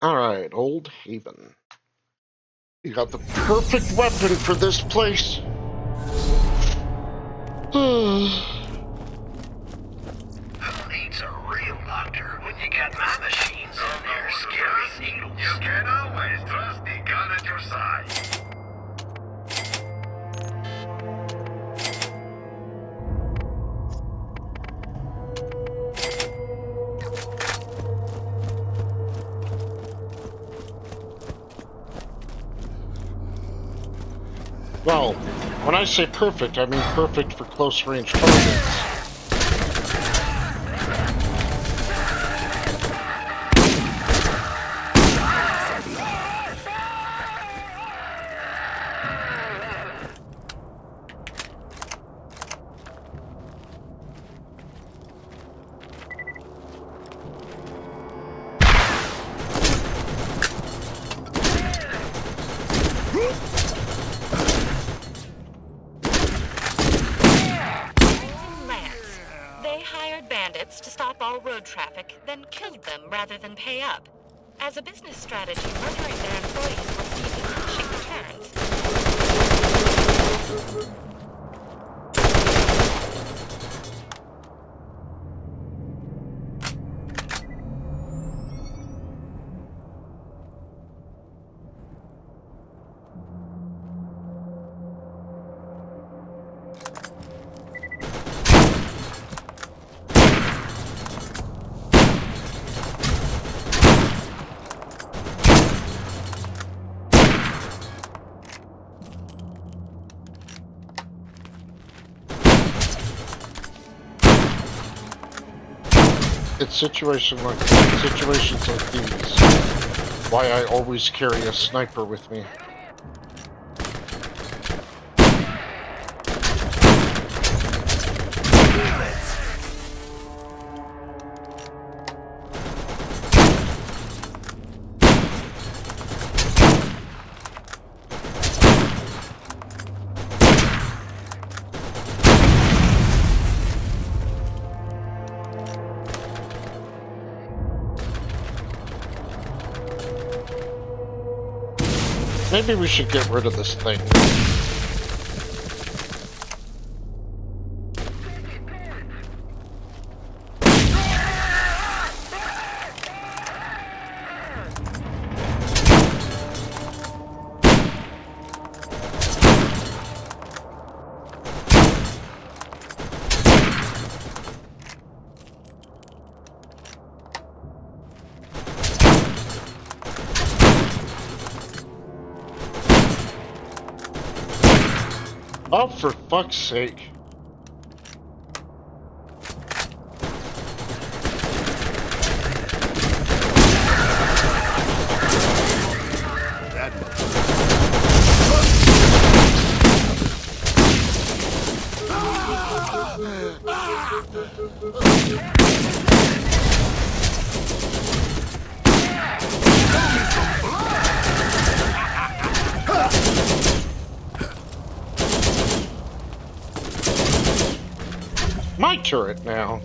Alright, Old Haven. You got the perfect weapon for this place. Who needs a real doctor when you got my machines and their scary needles? You can always trust the gun at your side. Well, when I say perfect, I mean perfect for close-range targets. To stop all road traffic, then killed them rather than pay up. As a business strategy, murdering their employees will see diminishing returns. It's situations like these why I always carry a sniper with me. Maybe we should get rid of this thing. Oh, for fuck's sake. my turret now.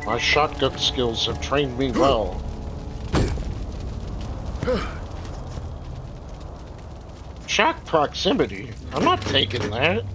My shotgun skills have trained me well. Shock proximity? I'm not taking that.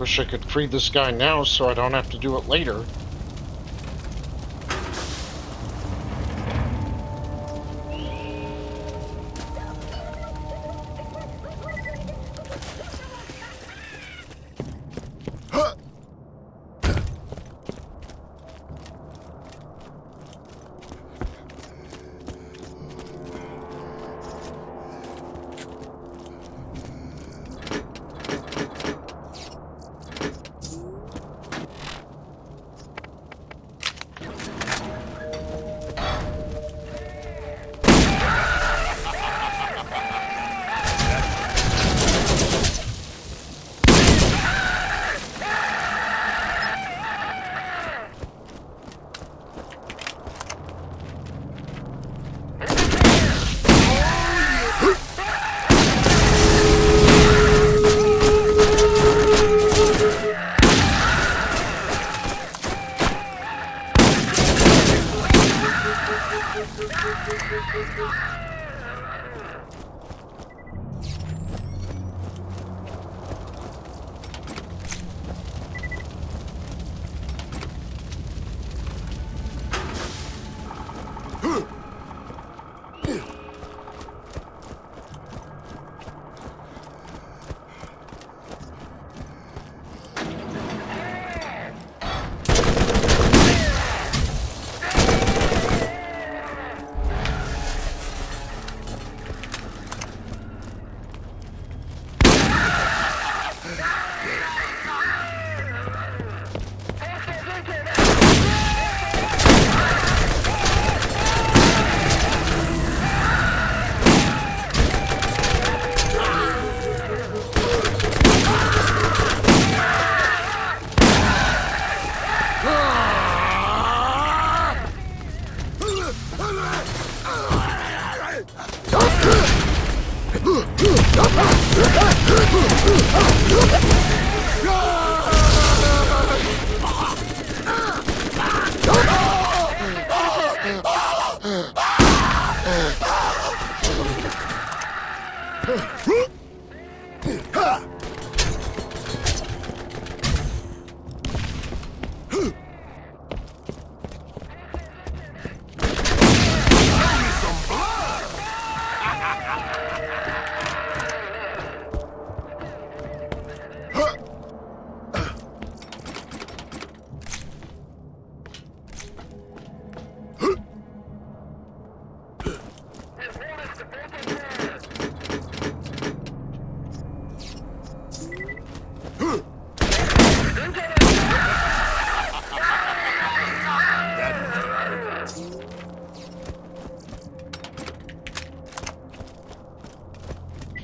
Wish I could free this guy now so I don't have to do it later.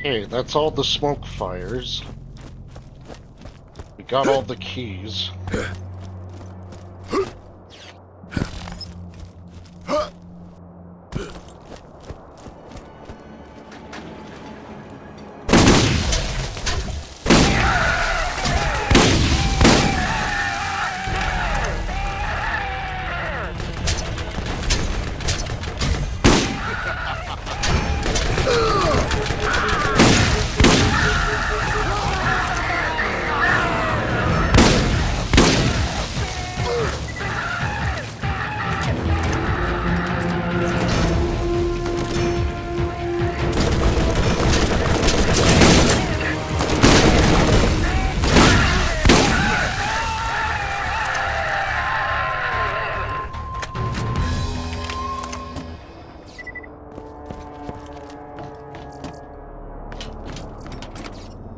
Okay, that's all the smoke fires. We got all the keys.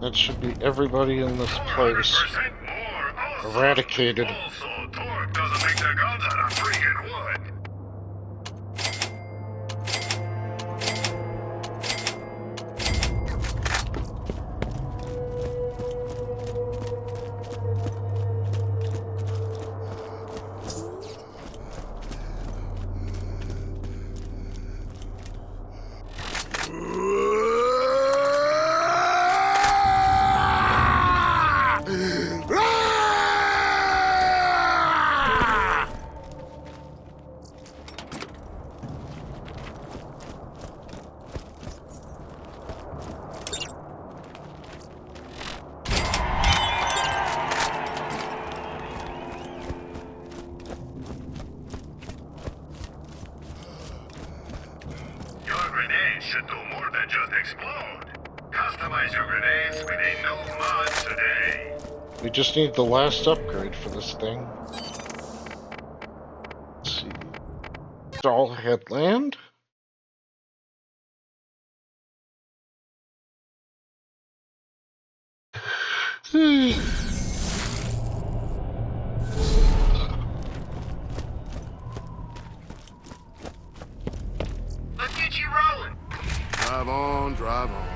That should be everybody in this place eradicated. Also, torque doesn't make the guns out of freaking wood. Should do more than just explode. Customize your grenades with a new mod today. We just need the last upgrade for this thing. Let's see. Doll Headland. Let's get you rolling. Drive on, drive on.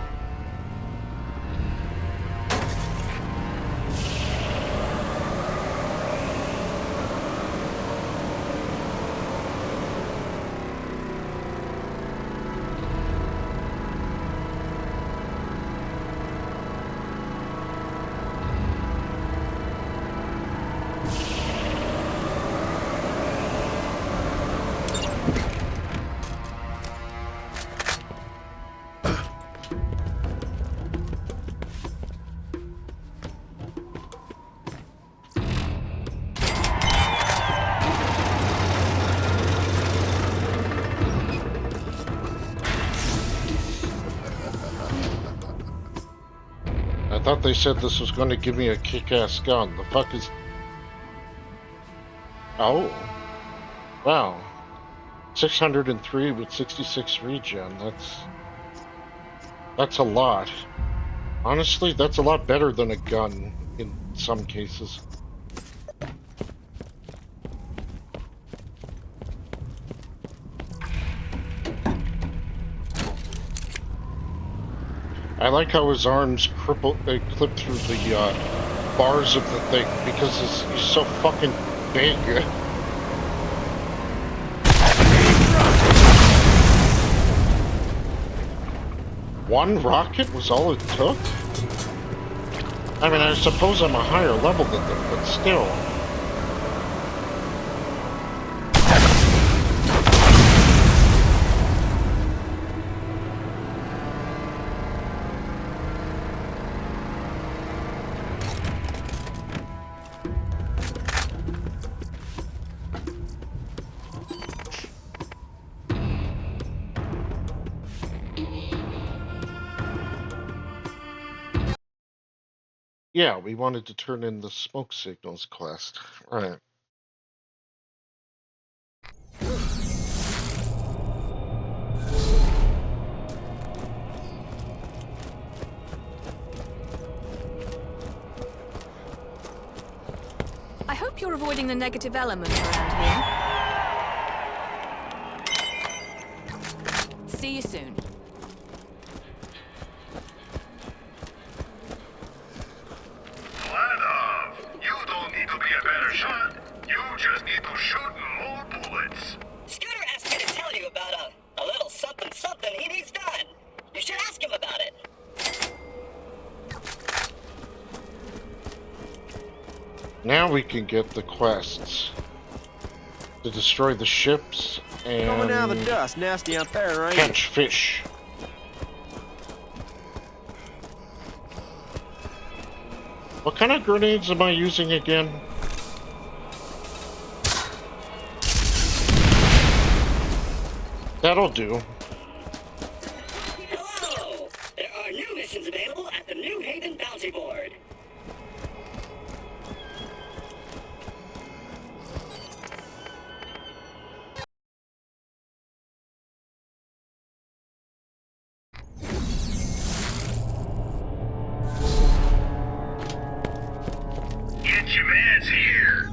I thought they said this was going to give me a kick-ass gun. The fuck is... Oh. Wow. 603 with 66 regen. That's a lot. Honestly, that's a lot better than a gun in some cases. I like how his arms clip through the bars of the thing because he's so fucking big. One rocket was all it took? I mean, I suppose I'm a higher level than them, but still. Yeah, we wanted to turn in the smoke signals quest. Right. I hope you're avoiding the negative element around here. See you soon. Ladov, you don't need to be a better shot. You just need to shoot more bullets. Scooter asked me to tell you about a little something he needs done. You should ask him about it. Now we can get the quests to destroy the ships and Coming out of the dust, nasty out there, right? catch fish. What kind of grenades am I using again? That'll do. Hello! There are new missions available at the New Haven Bounty Board. Get your mans here.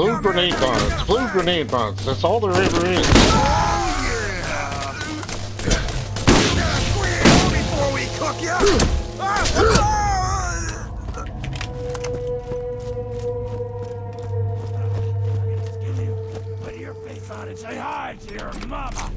Blue grenade mods. Blue grenade mods. That's all there ever is. Before we cook you! Put your face on and say hi to your mama!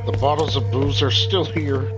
The bottles of booze are still here.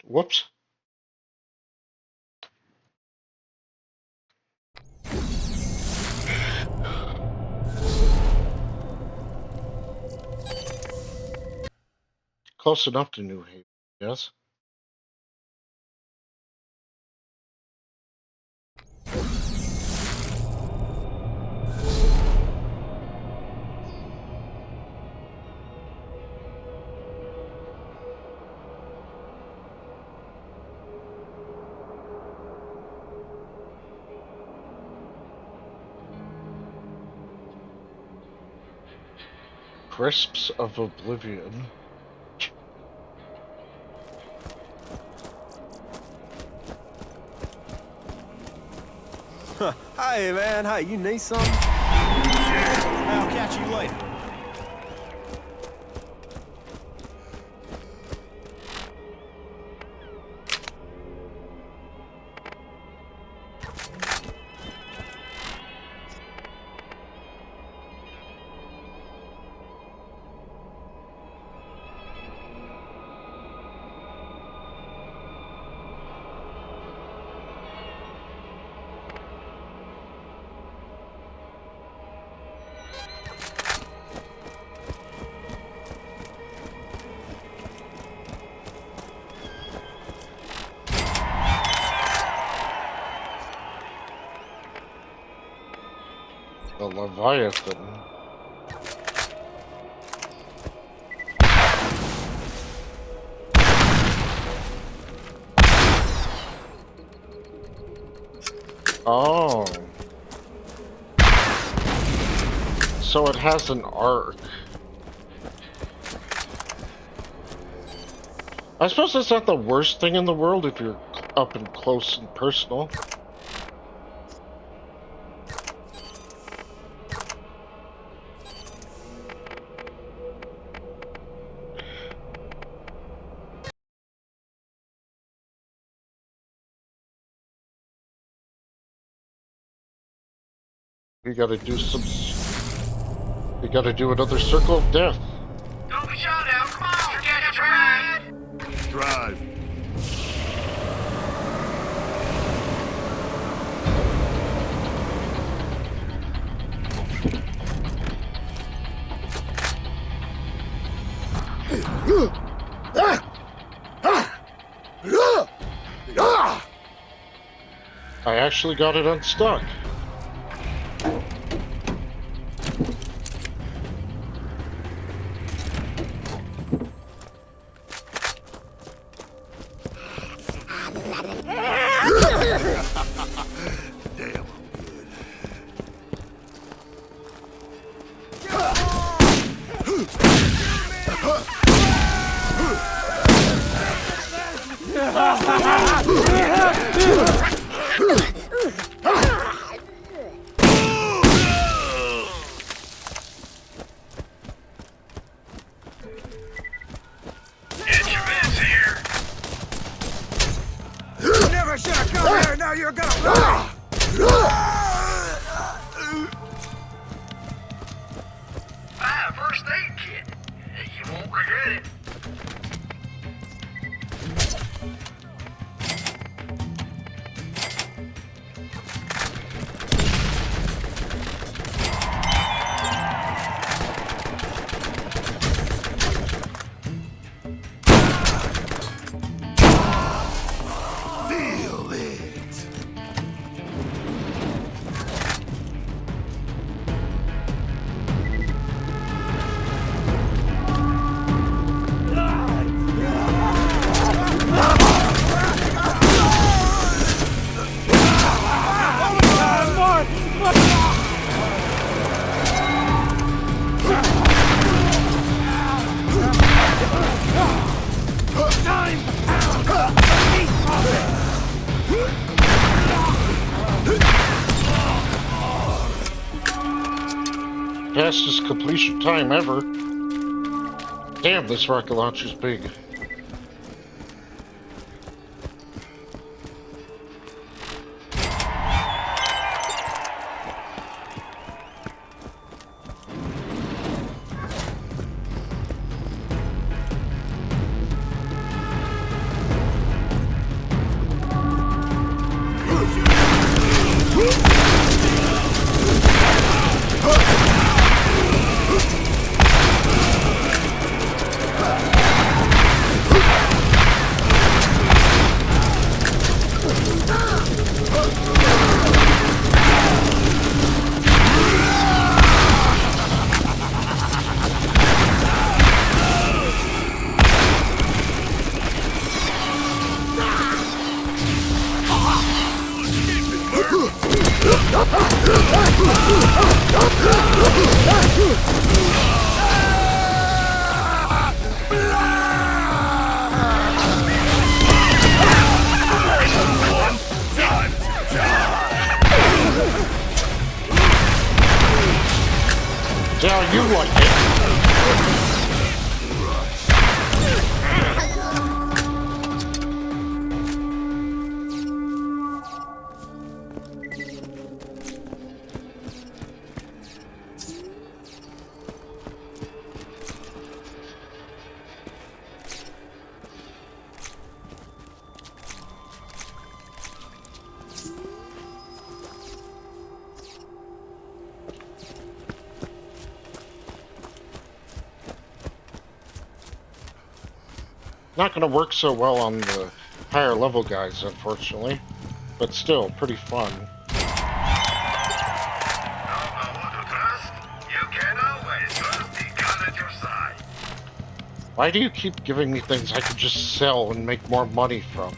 Whoops. Close enough to New Haven, yes. Crisps of Oblivion. Hey man, hey, you need something? I'll catch you later. The Leviathan. Oh. So it has an arc. I suppose that's not the worst thing in the world if you're up and close and personal. We gotta do some... We gotta do another circle of death. Don't be shot now. Come on. Get your ride. Drive. I actually got it unstuck. Damn. Get your meds here. You never should have come here, now you're gonna die! First aid kit. You won't regret it. Feel it. Fastest completion time ever. Damn, this rocket launcher's big. Yeah, you like it. Not going to work so well on the higher level guys, unfortunately, but still pretty fun. Don't know who to trust? You can always trust the gun at your side. Why do you keep giving me things I could just sell and make more money from?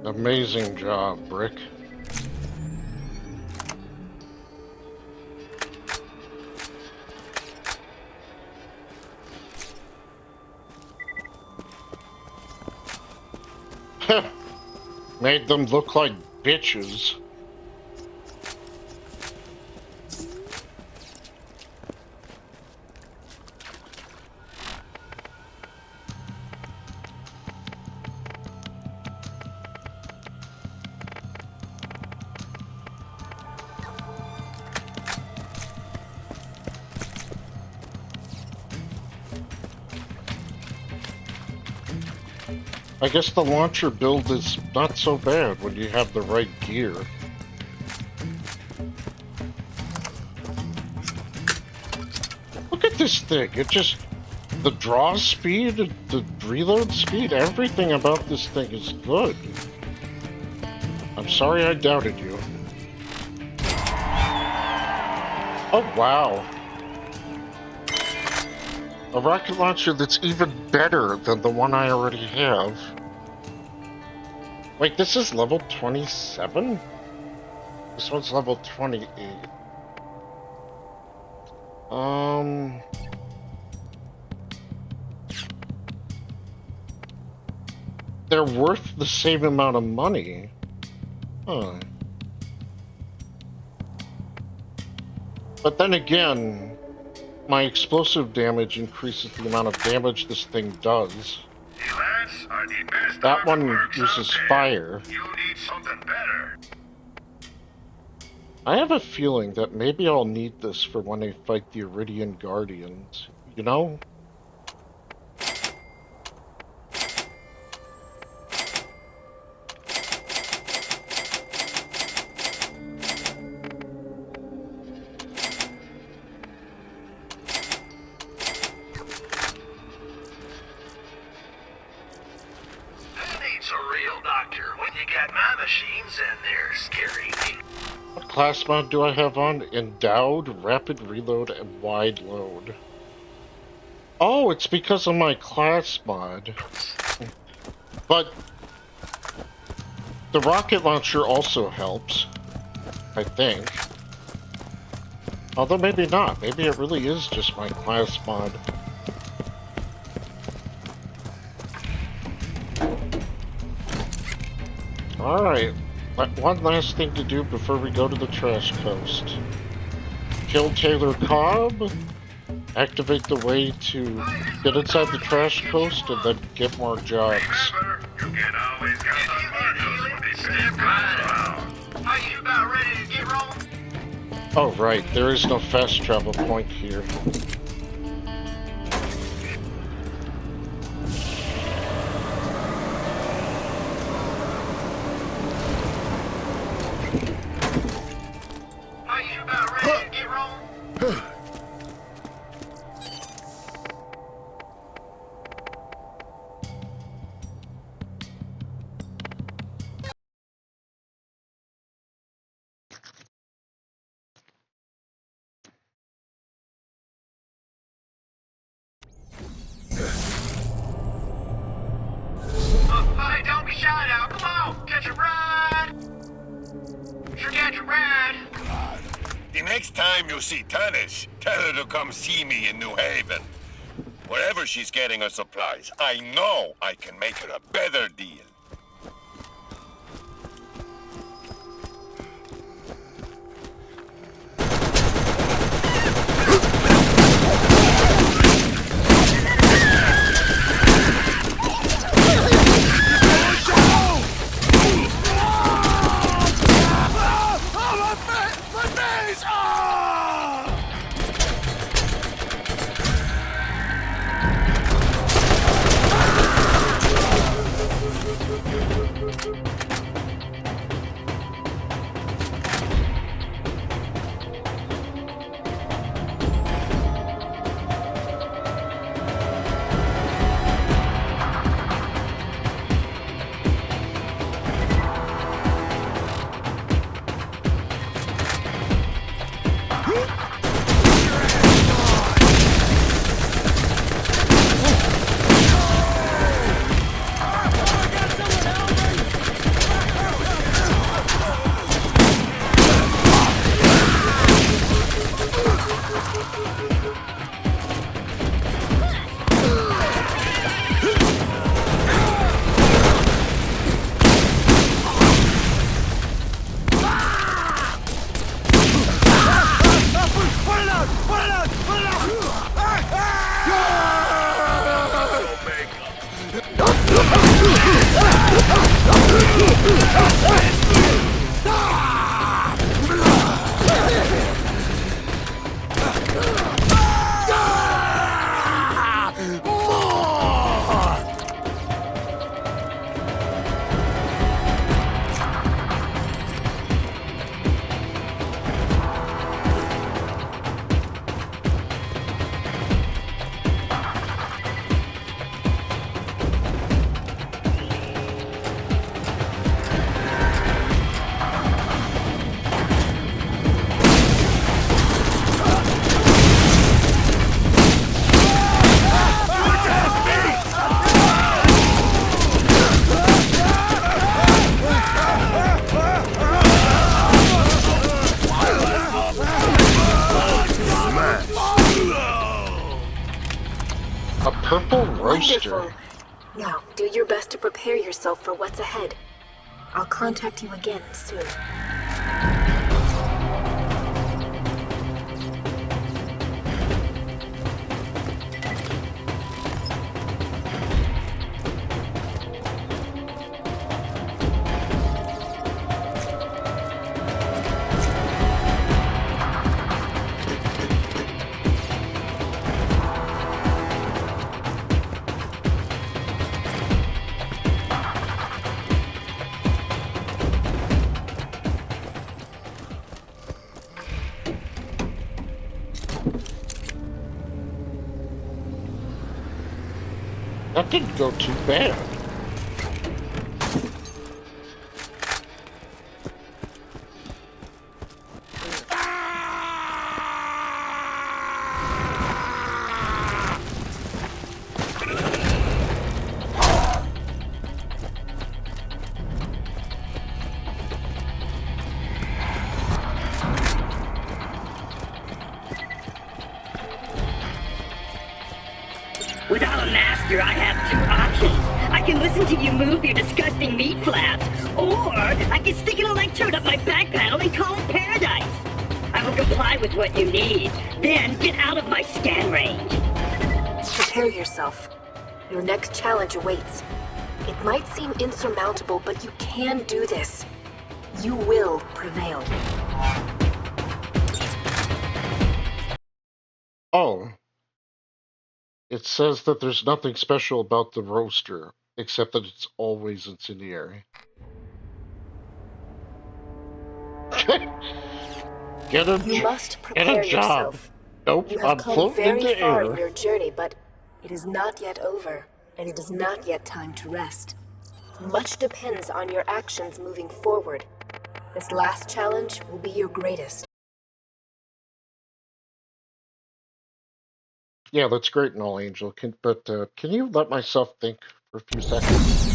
Amazing job, Brick. Made them look like bitches. I guess the launcher build is not so bad when you have the right gear. Look at this thing, it just... the draw speed, the reload speed, everything about this thing is good. I'm sorry I doubted you. Oh wow. A rocket launcher that's even better than the one I already have. Wait, this is level 27? This one's level 28. They're worth the same amount of money. Huh. But then again, my explosive damage increases the amount of damage this thing does. That one uses fire. You need something better. I have a feeling that maybe I'll need this for when I fight the Iridian Guardians. You know? What class mod do I have on? Endowed, Rapid Reload, and Wide Load. Oh, it's because of my class mod. But the rocket launcher also helps, I think. Although maybe not. Maybe it really is just my class mod. Alright. One last thing to do before we go to the trash coast. Kill Taylor Cobb, activate the way to get inside the trash coast and then get more jobs. Remember, you can always count on Marcos when the stiff comes around. Are you about ready to get rolling? Oh right, there is no fast travel point here. Are you about ready to get rolling? Hey, don't be shy now. Come on, catch a ride. Sure, catch a ride. The next time you see Tannis, tell her to come see me in New Haven. Wherever she's getting her supplies, I know I can make her a better deal. A purple roaster. Wonderful. Now, do your best to prepare yourself for what's ahead. I'll contact you again soon. That didn't go too bad. Without a master, I have two options. I can listen to you move your disgusting meat flaps, or I can stick an electrode up my back panel and call it paradise. I've I'll comply with what you need. Then get out of my scan range. Prepare yourself. Your next challenge awaits. It might seem insurmountable, but you can do this. You will prevail. Oh. It says that there's nothing special about the roaster, except that it's always incendiary. You must prepare yourself. Nope, You have I'm come floating very in the far air. in your journey, but it is not yet over, and it is not yet time to rest. Much depends on your actions moving forward. This last challenge will be your greatest. Yeah, that's great and all, Angel. But can you let myself think for a few seconds?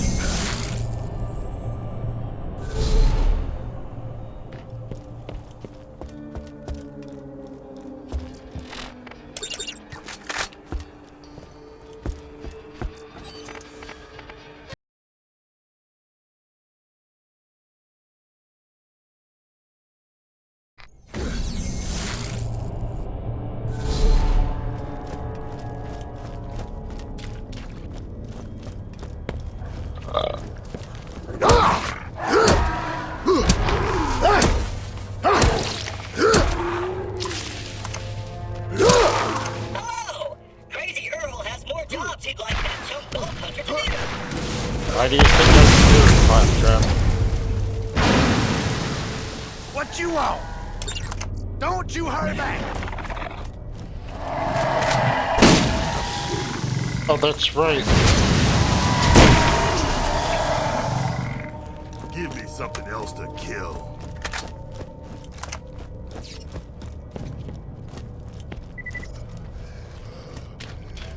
Oh! Crazy Earl has more jobs he'd like that chump gold hunter to do. Why do you think I'm doing, Claptrap? What you want? Don't you hurry back! Oh, that's right. Give me something else to kill.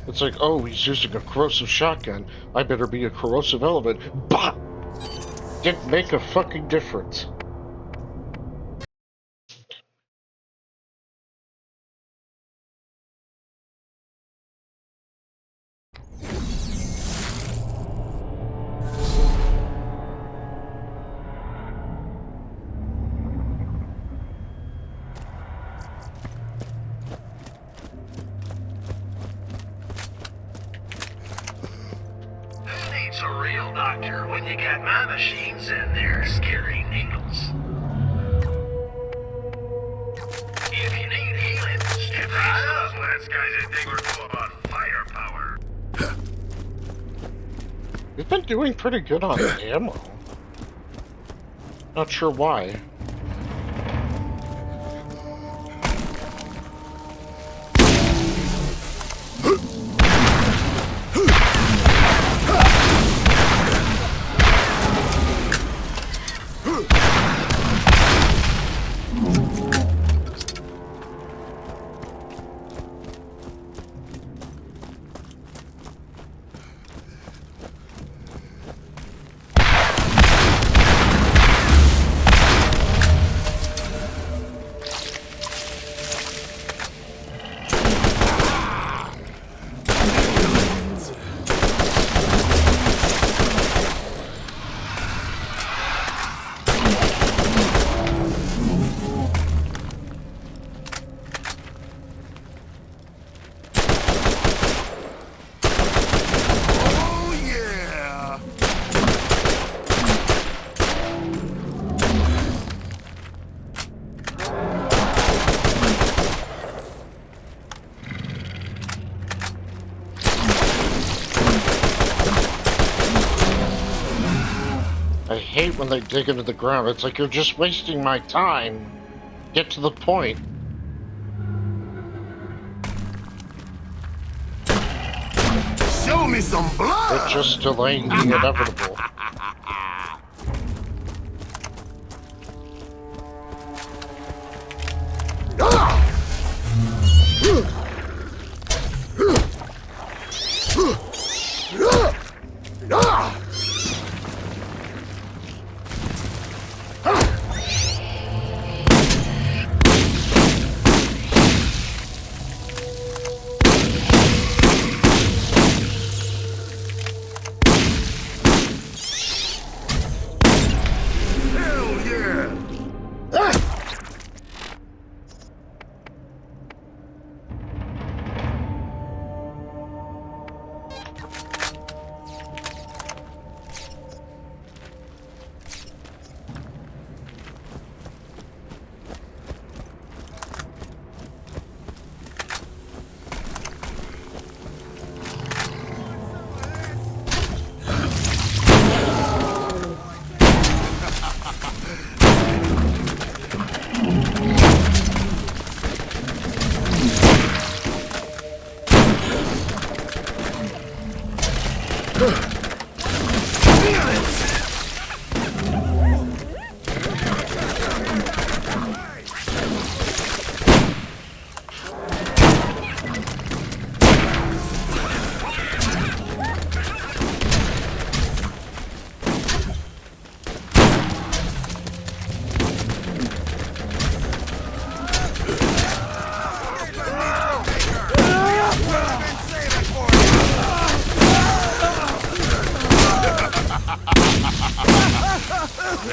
It's like, oh, he's using a corrosive shotgun. I better be a corrosive element. Bah! Didn't make a fucking difference. Who needs a real doctor when you got my machines in there scaring needles? If you need healing, step right up. Last guys I think were full about firepower. We've been doing pretty good on ammo. Not sure why. I hate when they dig into the ground. It's like you're just wasting my time. Get to the point. Show me some blood! They're just delaying the inevitable.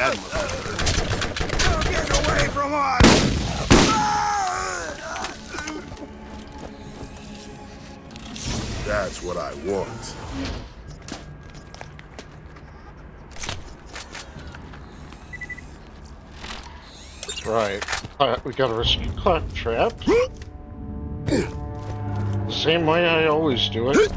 That must hurt. You're getting away from us! That's what I want. Right. We gotta rescue Claptrap. The same way I always do it.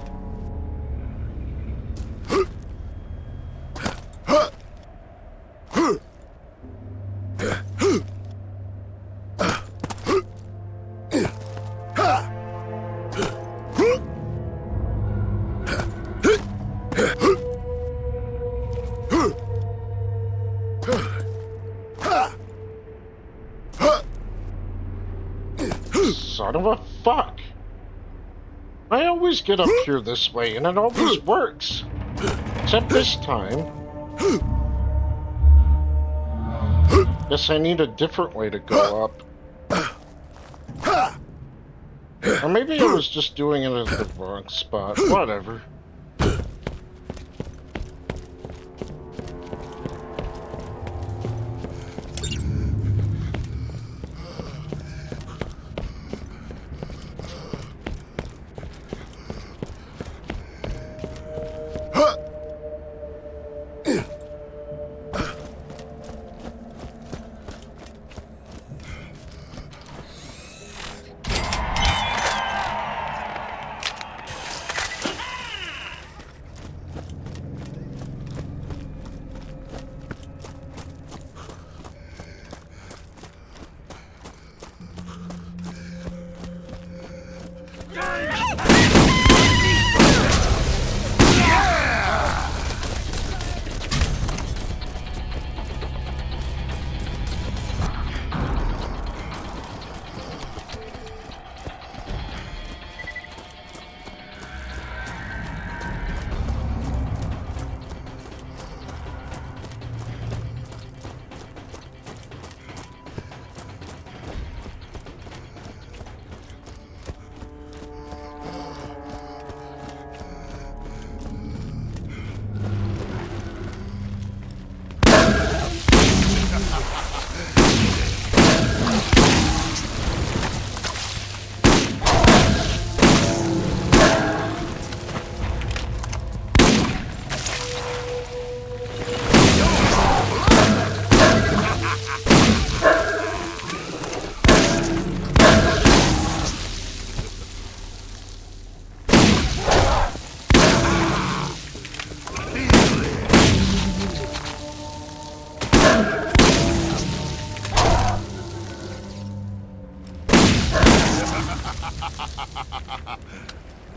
Son of a fuck! I always get up here this way and it always works. Except this time. Guess I need a different way to go up. Or maybe I was just doing it at the wrong spot. Whatever.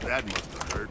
That must have hurt.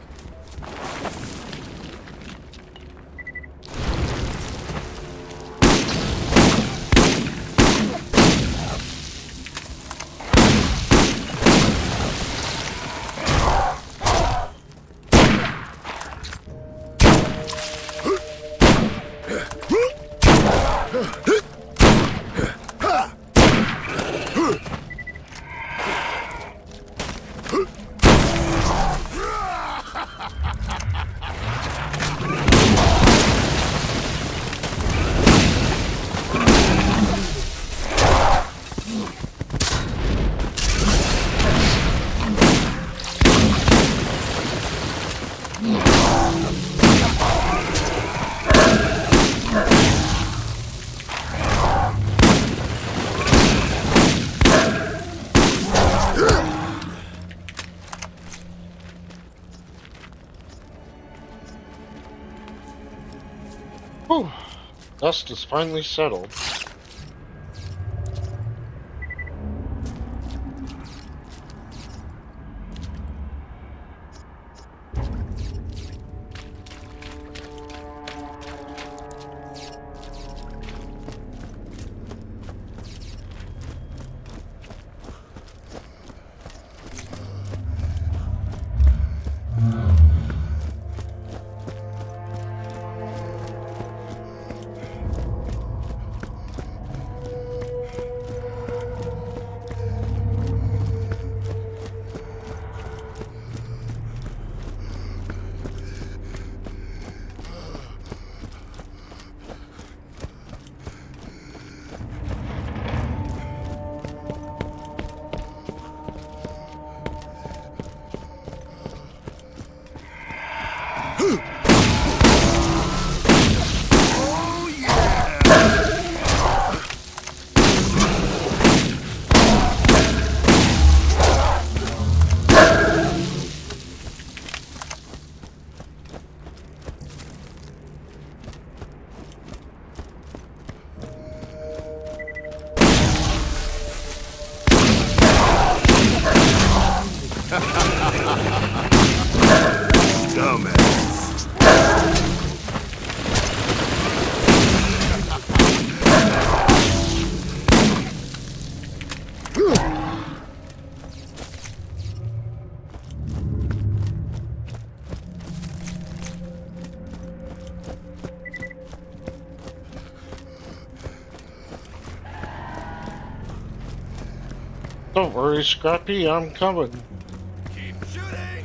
Whew. Dust is finally settled. Don't worry, Scrappy, I'm coming. Keep shooting!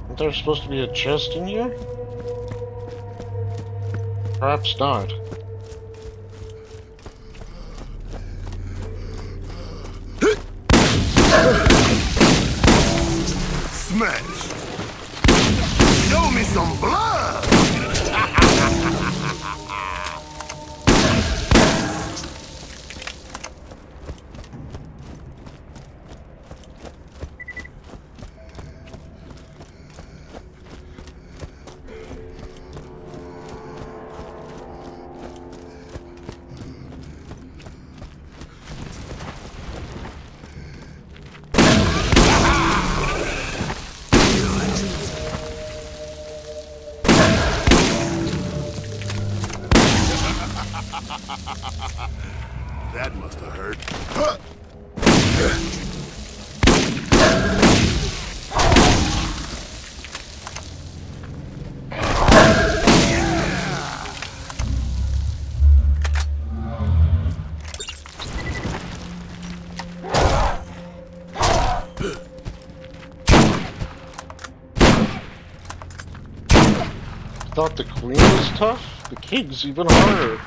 Isn't there supposed to be a chest in here? Perhaps not. Smash! Show me some blood! That must have hurt. Thought the queen was tough? The king's even harder.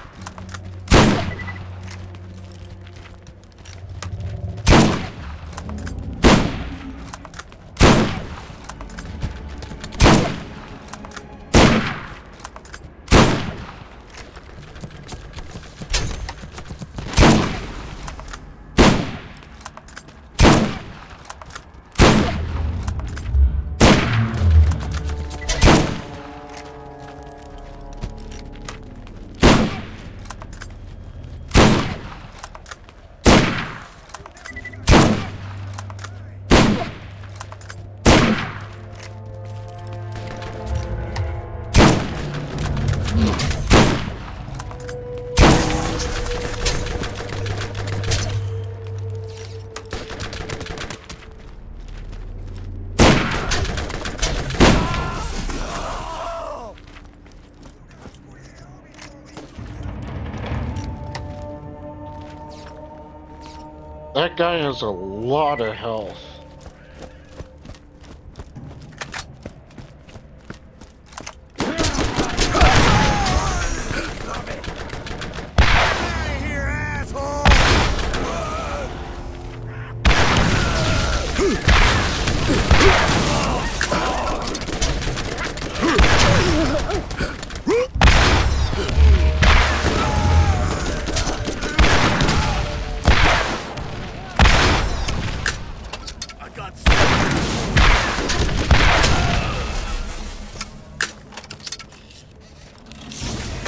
That guy has a lot of health.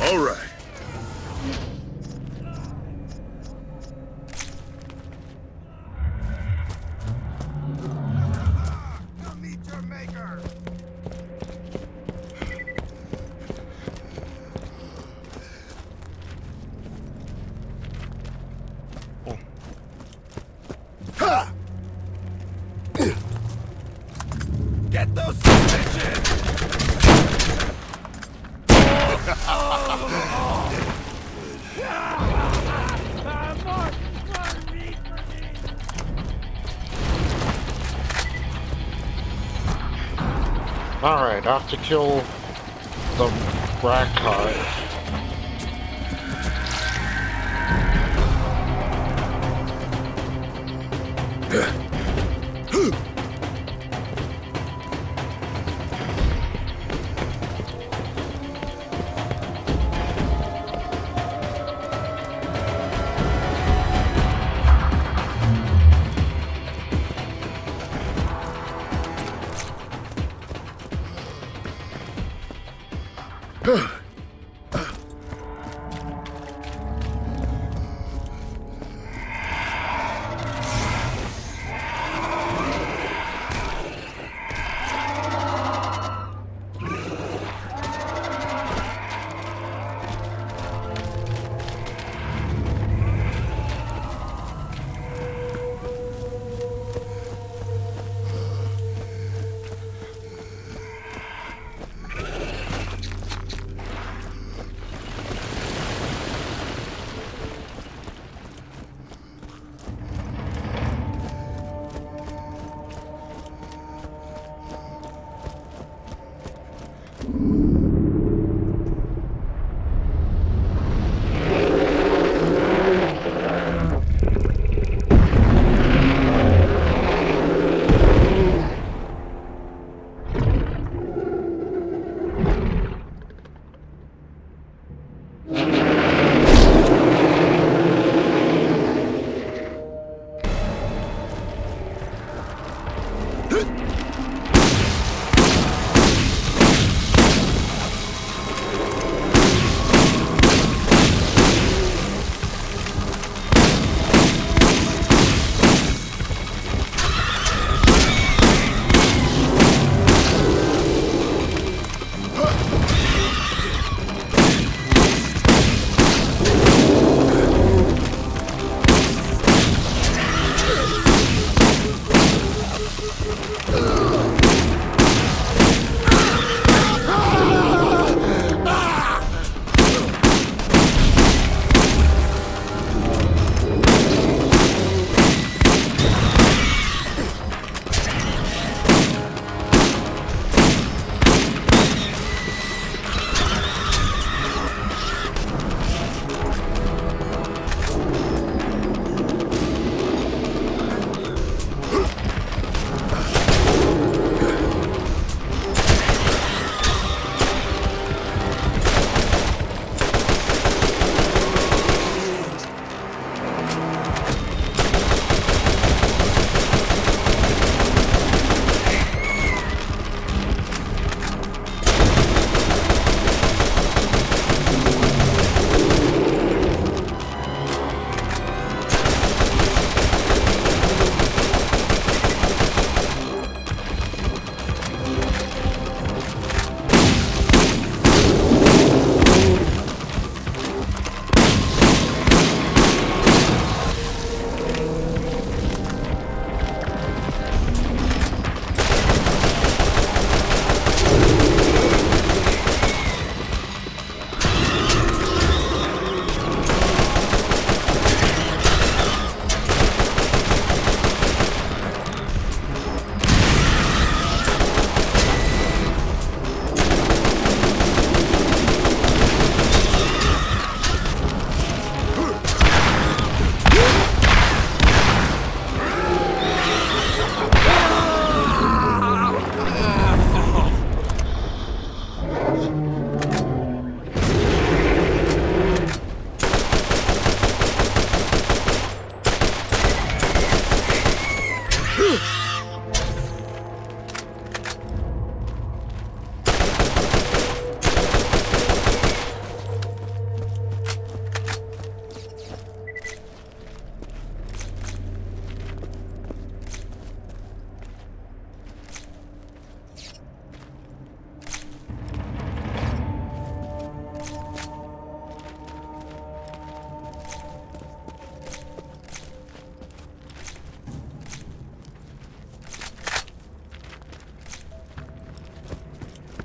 All right. Come meet your maker! Ha! Get those bitches! Alright, I have to kill the rat hive.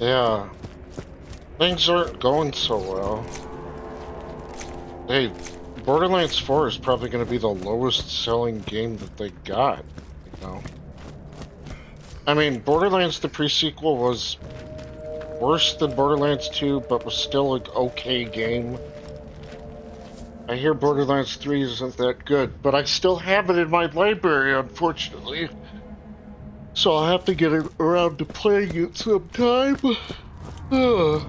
Yeah. Things aren't going so well. Hey, Borderlands 4 is probably going to be the lowest selling game that they got, you know? I mean, Borderlands the pre-sequel was worse than Borderlands 2, but was still an okay game. I hear Borderlands 3 isn't that good, but I still have it in my library, unfortunately. So I'll have to get around to playing it sometime. Ugh.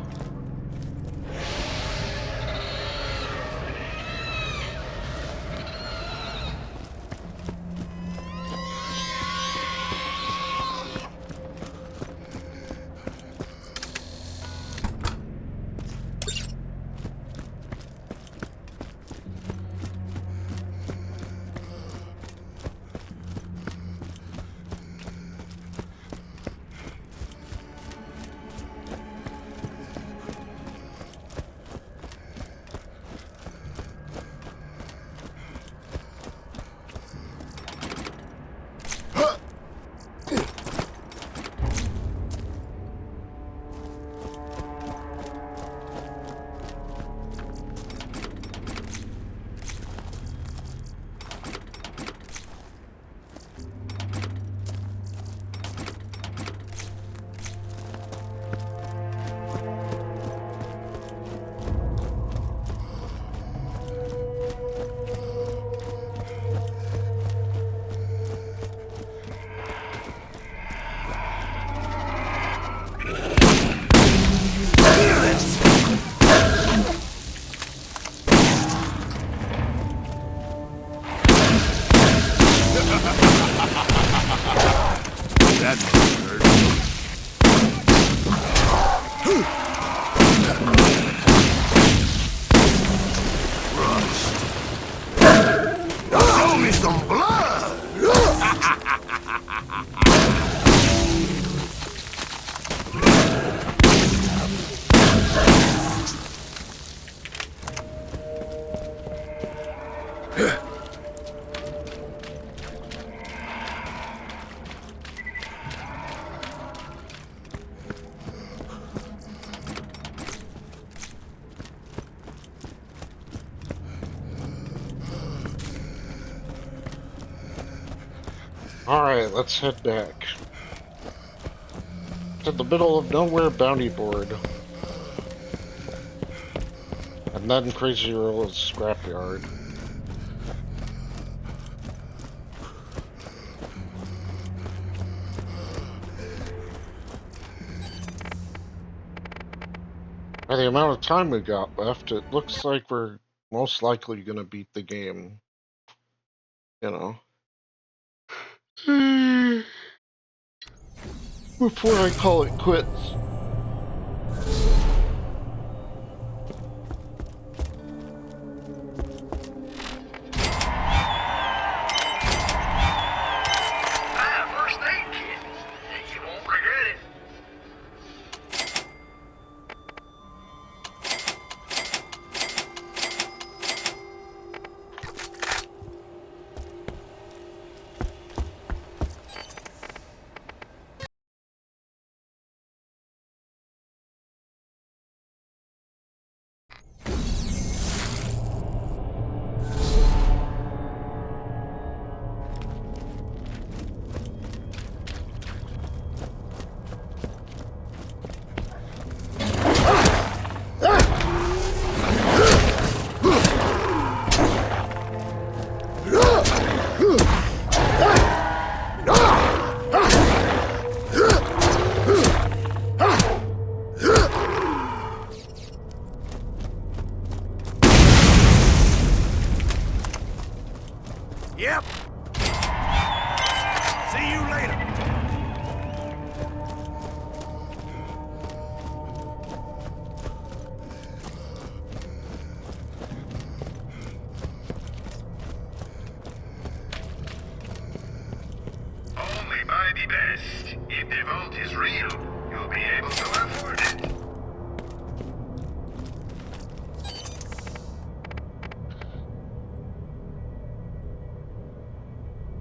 That must hurt. Show me some blood! Alright, let's head back. To the middle of nowhere bounty board. And then Crazy Earl's scrapyard. By the amount of time we got left, it looks like we're most likely gonna beat the game. You know. Before I call it quits. First aid kit. You won't regret it. Yep. See you later. Only buy the best. If the vault is real, you'll be able to afford it.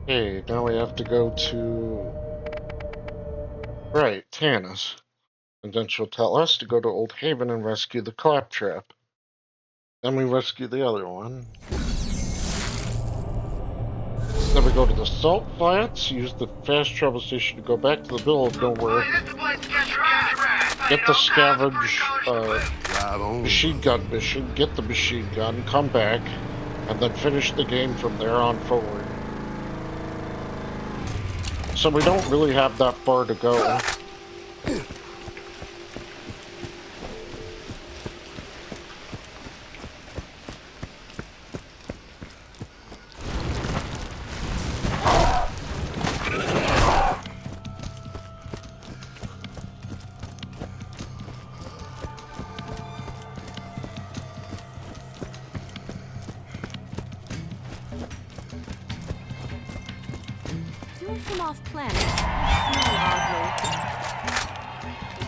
Okay, now we have to go to... Right, Tannis. And then she'll tell us to go to Old Haven and rescue the claptrap. Then we rescue the other one. Then we go to the salt flats, use the fast travel station to go back to the middle of nowhere. Get the scavenge machine gun mission, get the machine gun, come back, and then finish the game from there on forward. So we don't really have that far to go. You're from off-planet. You smell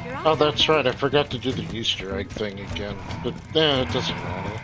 oddly. Oh, that's right, I forgot to do the Easter egg thing again. But, it doesn't matter.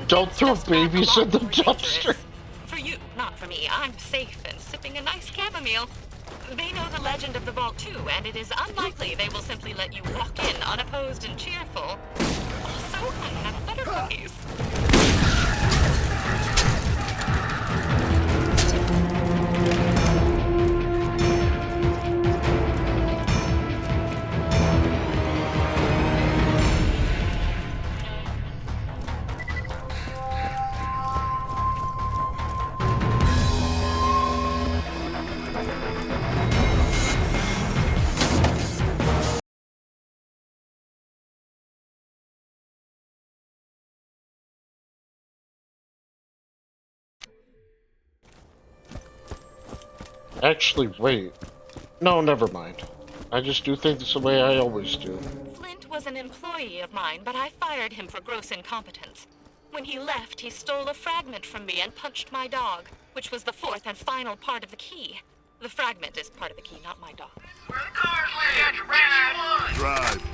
Don't throw babies in the dumpster. For you, not for me. I'm safe and sipping a nice chamomile. They know the legend of the vault too, and it is unlikely they will simply let you walk in unopposed and cheerful. Also, I have better cookies. Actually, wait. No, never mind. I just do things the way I always do. Flint was an employee of mine, but I fired him for gross incompetence. When he left, he stole a fragment from me and punched my dog, which was the fourth and final part of the key. The fragment is part of the key, not my dog. Where the cars land? Drive.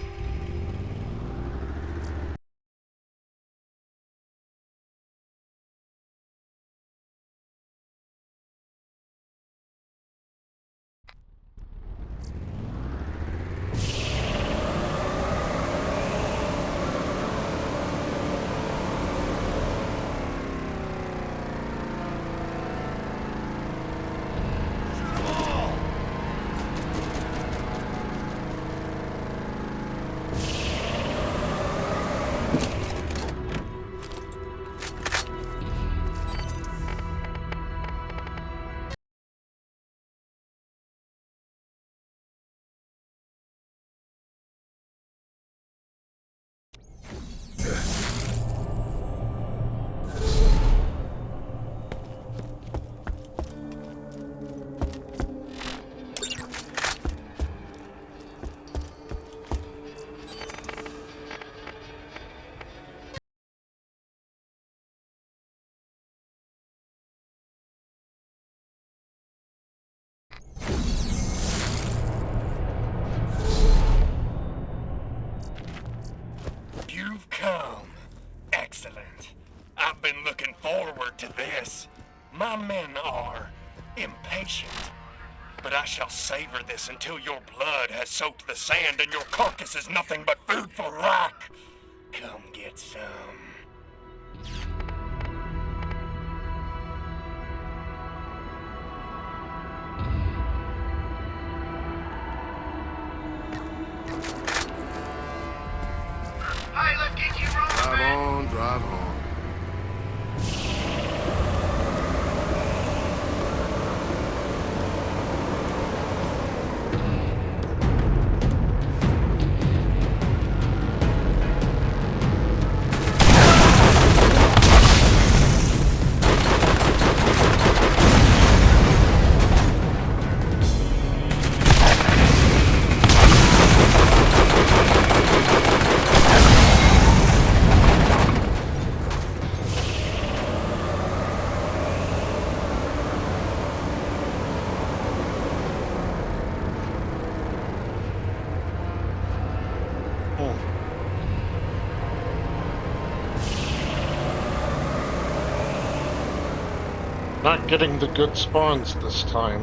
Yes, my men are impatient. But I shall savor this until your blood has soaked the sand and your carcass is nothing but food for Rock. Come get some. Hey, let's get you rolling, Drive man. on, drive on. Not getting the good spawns this time.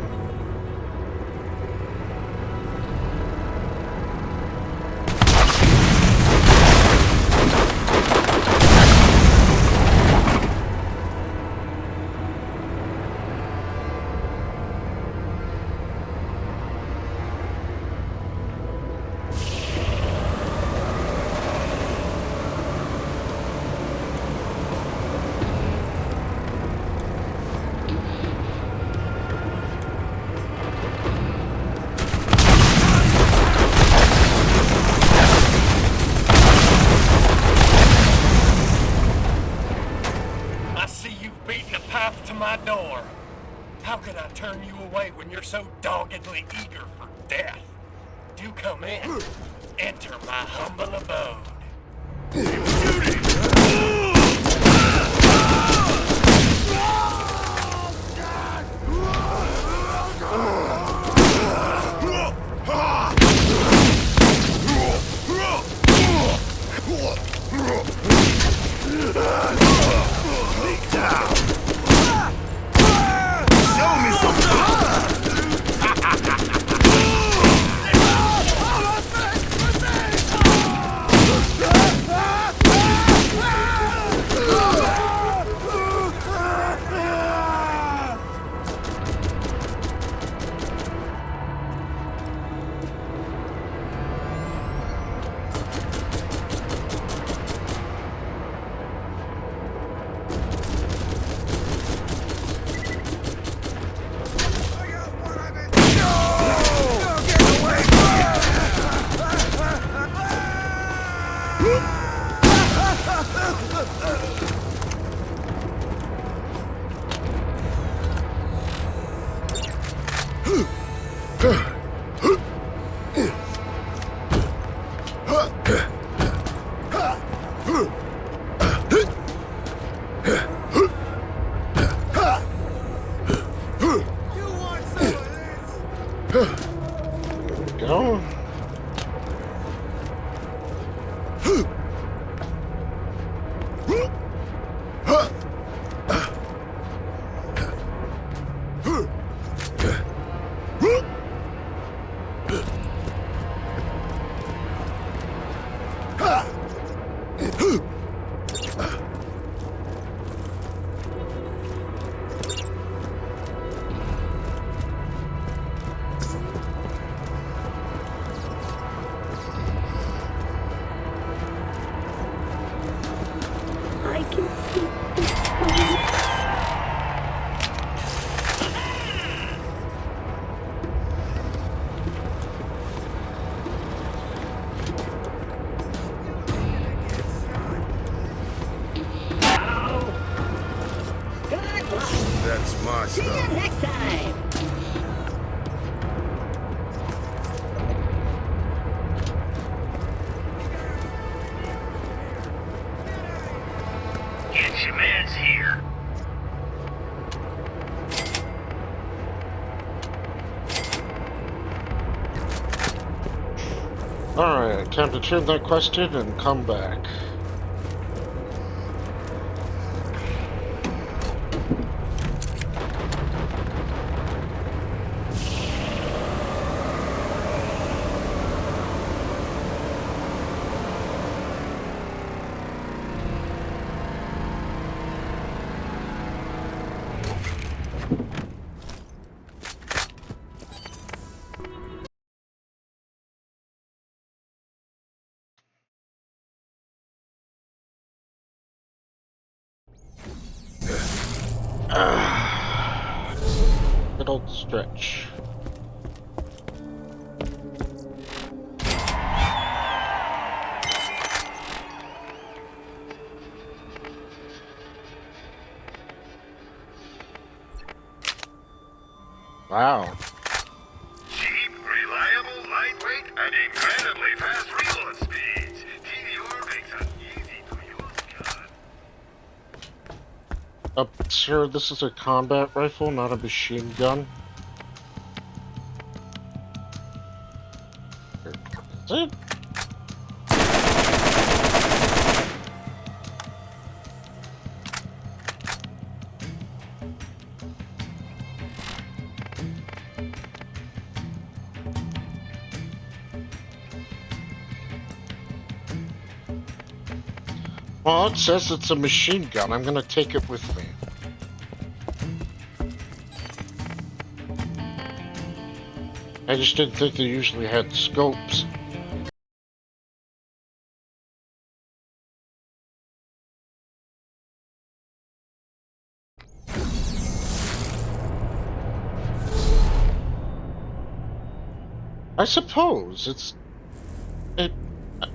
I see you've beaten a path to my door. How could I turn you away when you're so doggedly eager for death? Do come in. Enter my humble abode. Show me some blood! Go. I can see the Good luck. That's my See you stuff. next time. Get your meds here. Alright, time to turn that quest in and come back. Good old stretch. Wow. Cheap, reliable, lightweight, and incredibly fast reload speeds. TDR makes an easy-to-use gun. Sir, this is a combat rifle, not a machine gun. Is it? Well, it says it's a machine gun. I'm gonna take it with me. I just didn't think they usually had scopes. I suppose it's...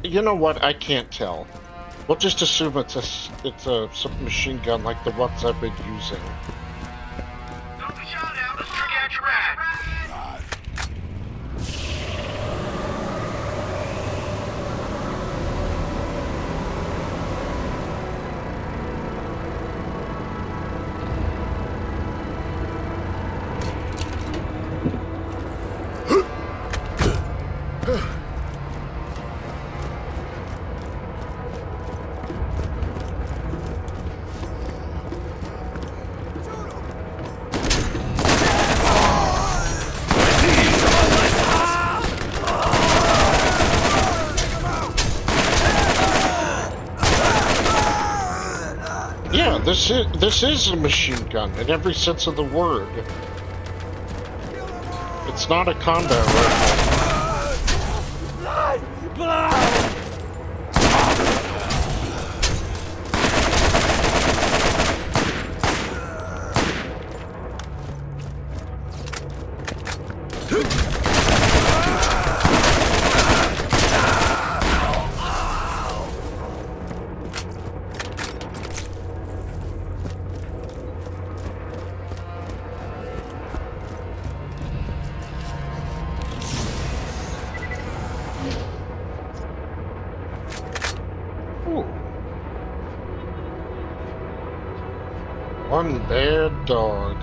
You know what? I can't tell. We'll just assume it's a machine gun like the ones I've been using. Don't be shot out. Let's trick out your rat. Yeah, this is a machine gun in every sense of the word. It's not a combat rifle. Blood! Blood! One bad dog.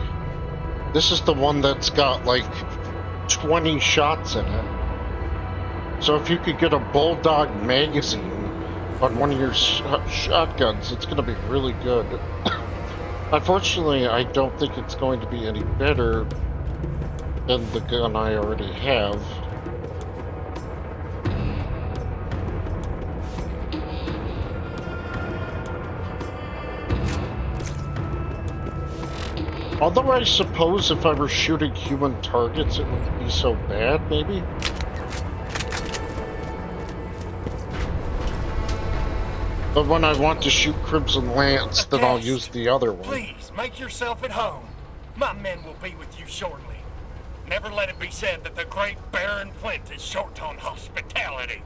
This is the one that's got like 20 shots in it. So if you could get a Bulldog magazine on one of your shotguns, it's going to be really good. Unfortunately, I don't think it's going to be any better than the gun I already have. Although I suppose if I were shooting human targets, it wouldn't be so bad, maybe? But when I want to shoot Crimson Lance, then I'll use the other one. Please, make yourself at home. My men will be with you shortly. Never let it be said that the great Baron Flint is short on hospitality.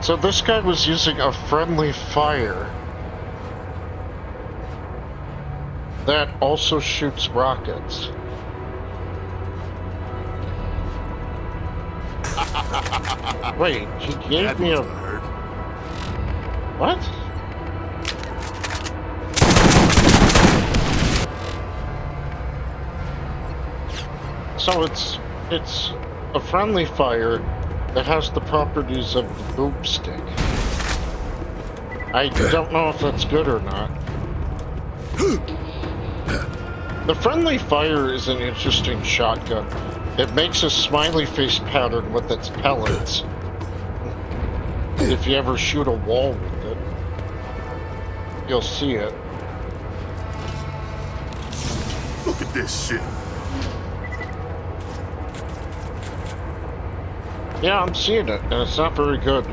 So this guy was using a friendly fire that also shoots rockets. Wait, he gave me a... What? So it's a friendly fire that has the properties of the boomstick. I don't know if that's good or not. The friendly fire is an interesting shotgun. It makes a smiley face pattern with its pellets. If you ever shoot a wall with it, you'll see it. Look at this shit. Yeah, I'm seeing it, and it's not very good.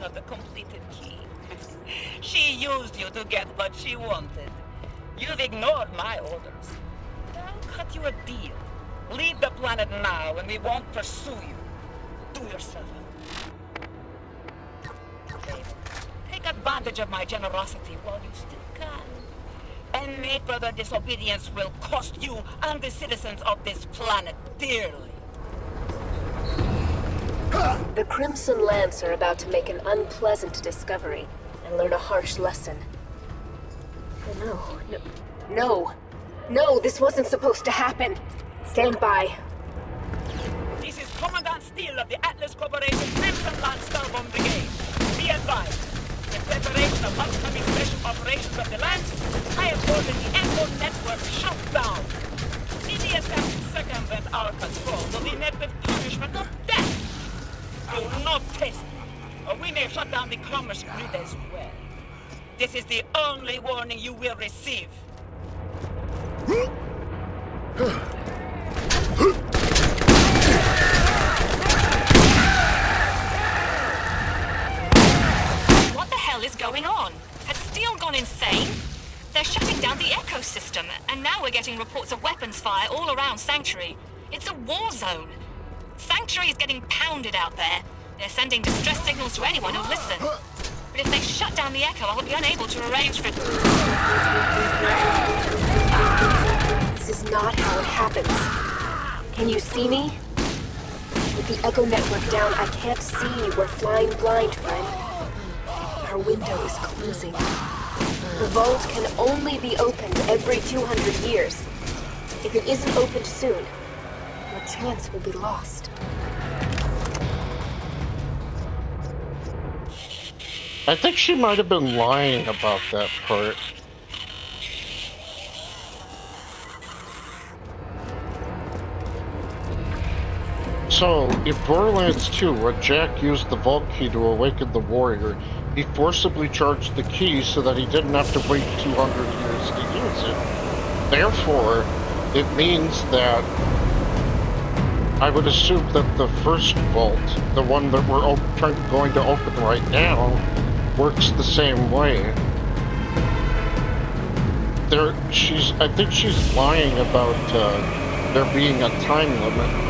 Of the completed key. She used you to get what she wanted. You've ignored my orders. I'll cut you a deal. Leave the planet now and we won't pursue you. Do yourself a favor. Take advantage of my generosity while you still can. Any further disobedience will cost you and the citizens of this planet dearly. The Crimson Lance are about to make an unpleasant discovery and learn a harsh lesson. Oh, no, this wasn't supposed to happen. Stand by. This is Commandant Steele of the Atlas Corporation Crimson Lance Starbomb Brigade. Be advised, in preparation of upcoming special operations of the Lance, I have ordered the airborne network shut down. Any attempt to circumvent our control will be met with punishment of death. Do not test me, or we may shut down the commerce grid as well. This is the only warning you will receive. What the hell is going on? Has Steel gone insane? They're shutting down the ecosystem, and now we're getting reports of weapons fire all around Sanctuary. It's a war zone. Sanctuary is getting pounded out there. They're sending distress signals to anyone who'll listen. But if they shut down the Echo, I'll be unable to arrange for... This is not how it happens. Can you see me? With the Echo network down, I can't see. We're flying blind, friend. Our window is closing. The vault can only be opened every 200 years. If it isn't opened soon, your chance will be lost. I think she might have been lying about that part. So, in Borderlands 2, when Jack used the vault key to awaken the warrior, he forcibly charged the key so that he didn't have to wait 200 years to use it. Therefore, it means that I would assume that the first vault, the one that we're going to open right now, works the same way. I think she's lying about there being a time limit.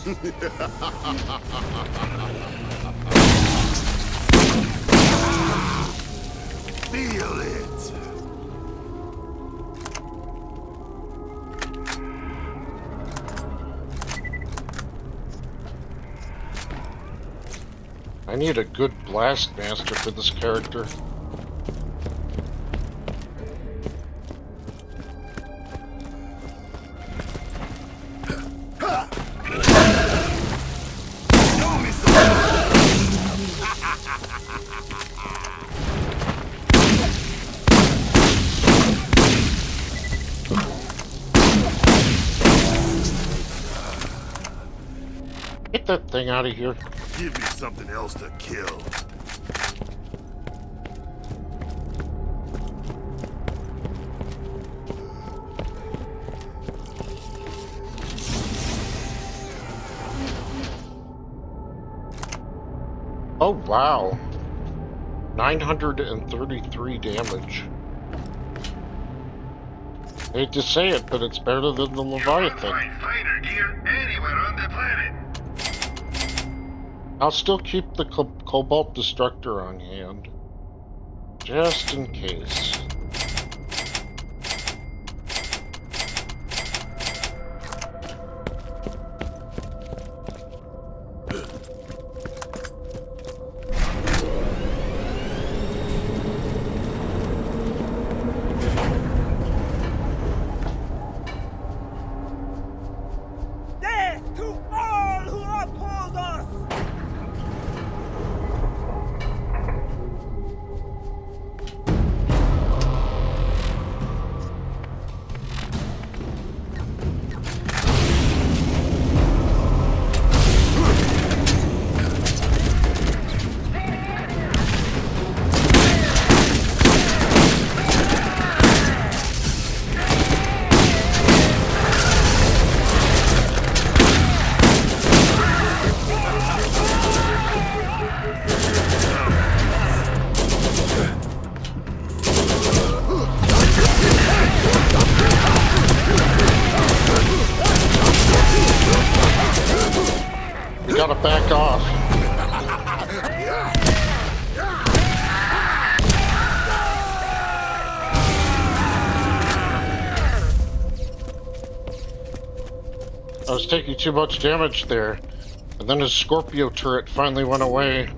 Feel it. I need a good blast master for this character. Get that thing out of here. Give me something else to kill. Oh, wow. 933 damage. Hate to say it, but it's better than the Leviathan. Fighter gear anywhere on the planet. I'll still keep the Cobalt Destructor on hand. Just in case. Death to all who oppose us! You gotta back off. I was taking too much damage there, and then his Scorpio turret finally went away.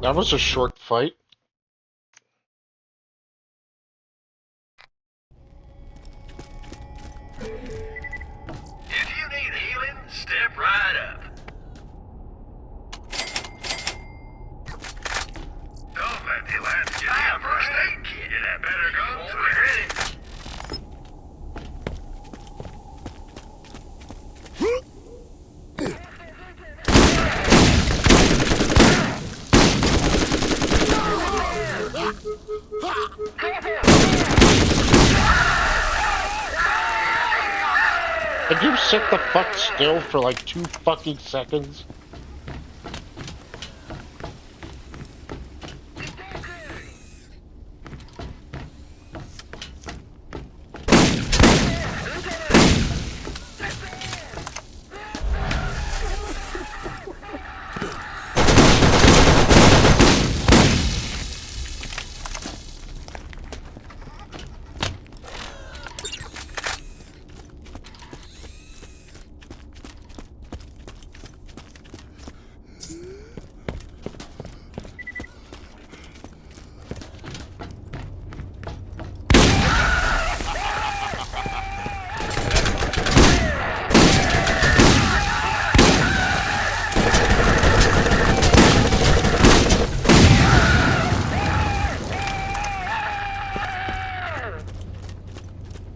That was a short fight. If you need healing, step right up. Don't let the lads give you a first aid kit. You had better go to it. Could you sit the fuck still for like 2 fucking seconds?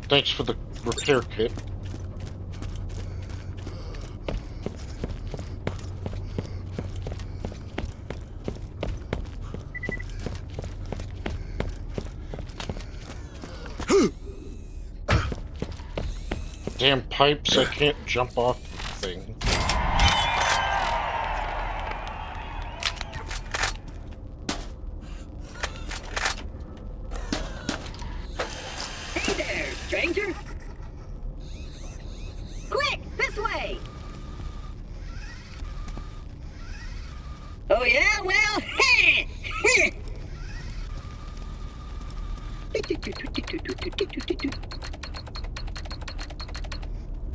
Thanks for the repair kit. damn pipes, I can't jump off the thing. Hey there, stranger! Quick, this way! Oh yeah? Well, hey!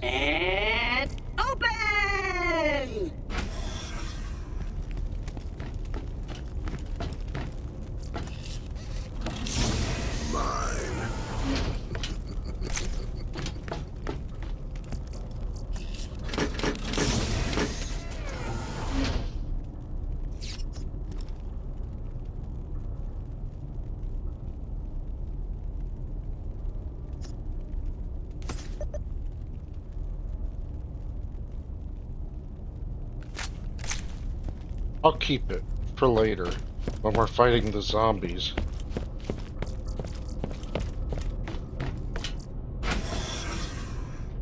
And open! I'll keep it for later when we're fighting the zombies.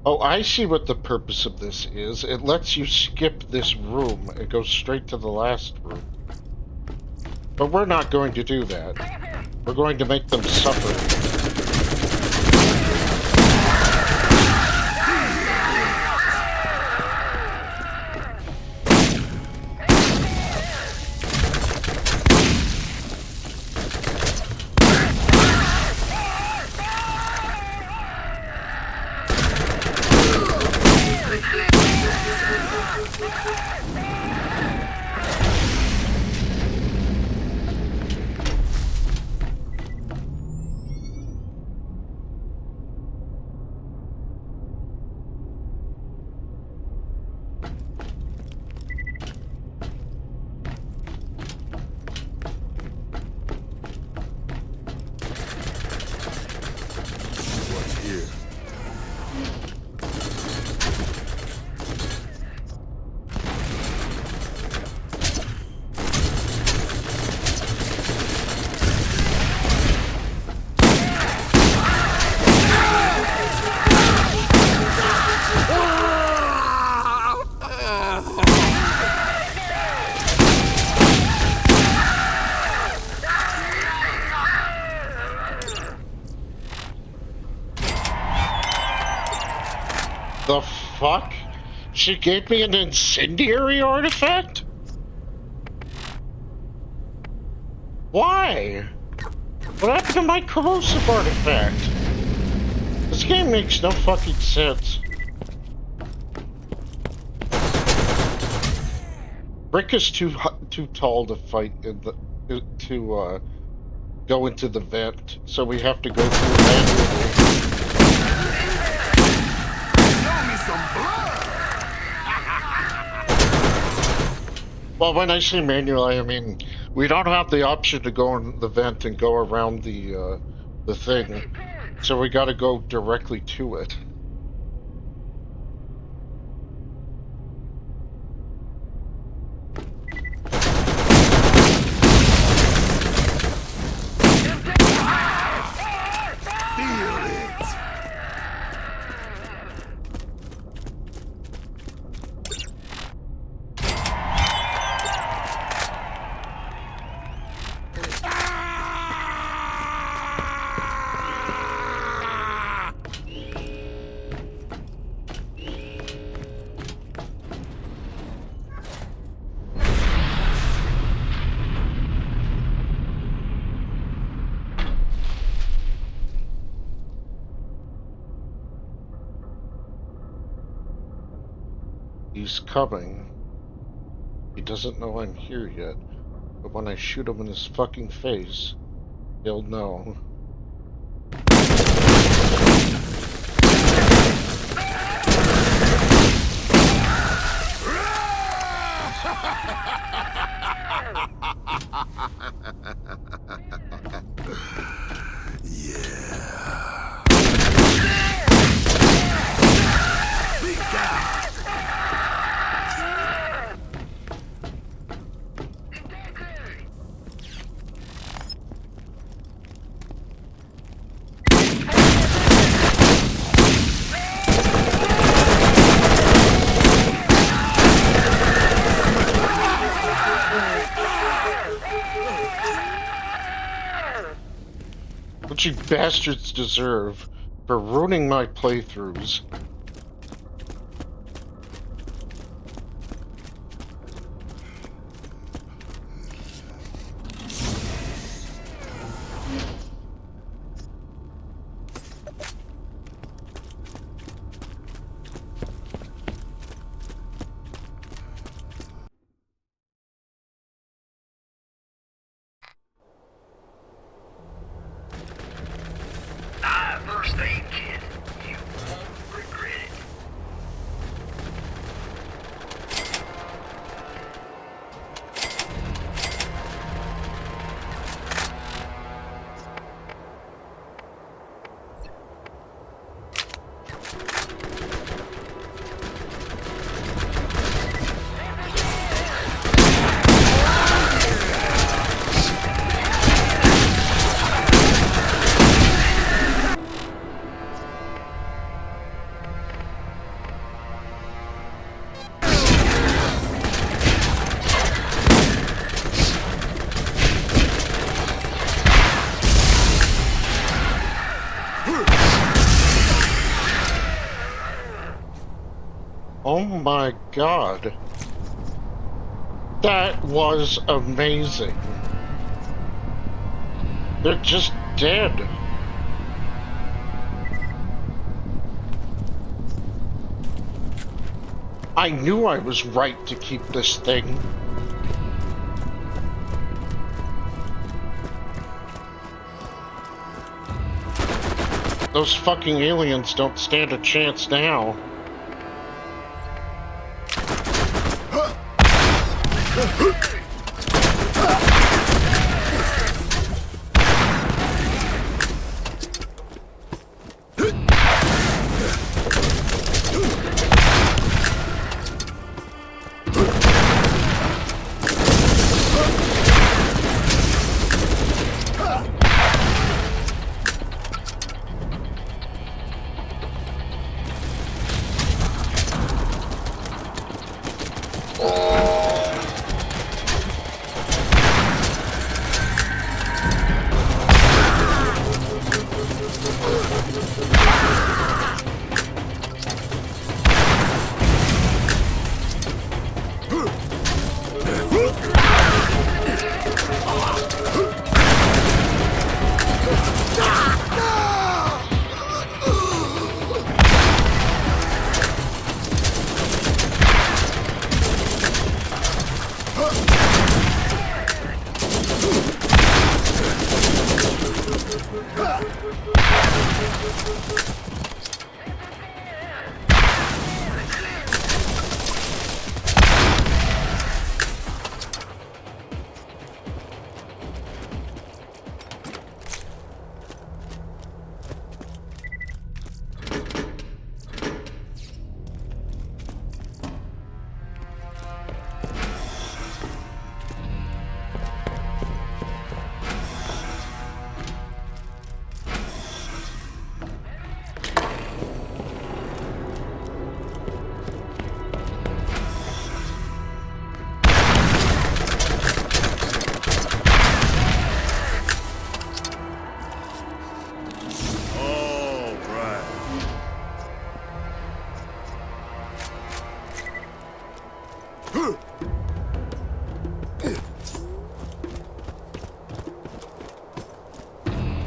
Oh, I see what the purpose of this is. It lets you skip this room and go straight to the last room. But we're not going to do that. We're going to make them suffer. The fuck? She gave me an incendiary artifact? Why? What happened to my corrosive artifact? This game makes no fucking sense. Brick is too tall to fight in the go into the vent, so we have to go through manually. Well, when I say manually, I mean we don't have the option to go in the vent and go around the thing, so we got to go directly to it. He's coming. He doesn't know I'm here yet, but when I shoot him in his fucking face, he'll know. What you bastards deserve for ruining my playthroughs. First aid kit. You won't regret it. Oh my god. That was amazing. They're just dead. I knew I was right to keep this thing. Those fucking aliens don't stand a chance now.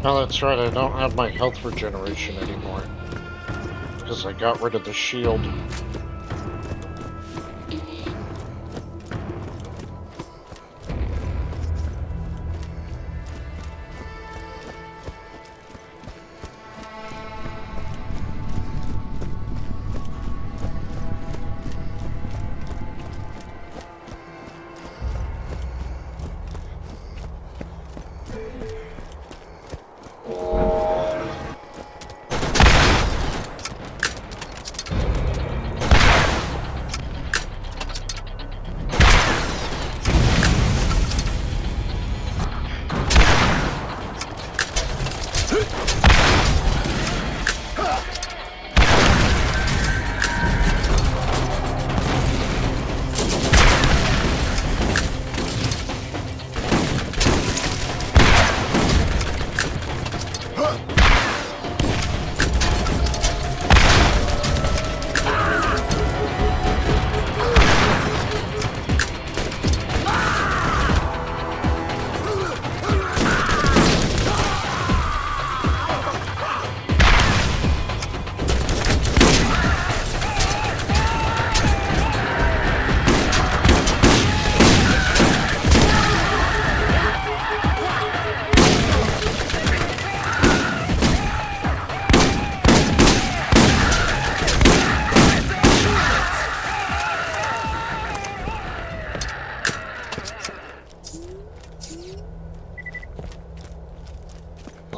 Oh, that's right, I don't have my health regeneration anymore. Because I got rid of the shield.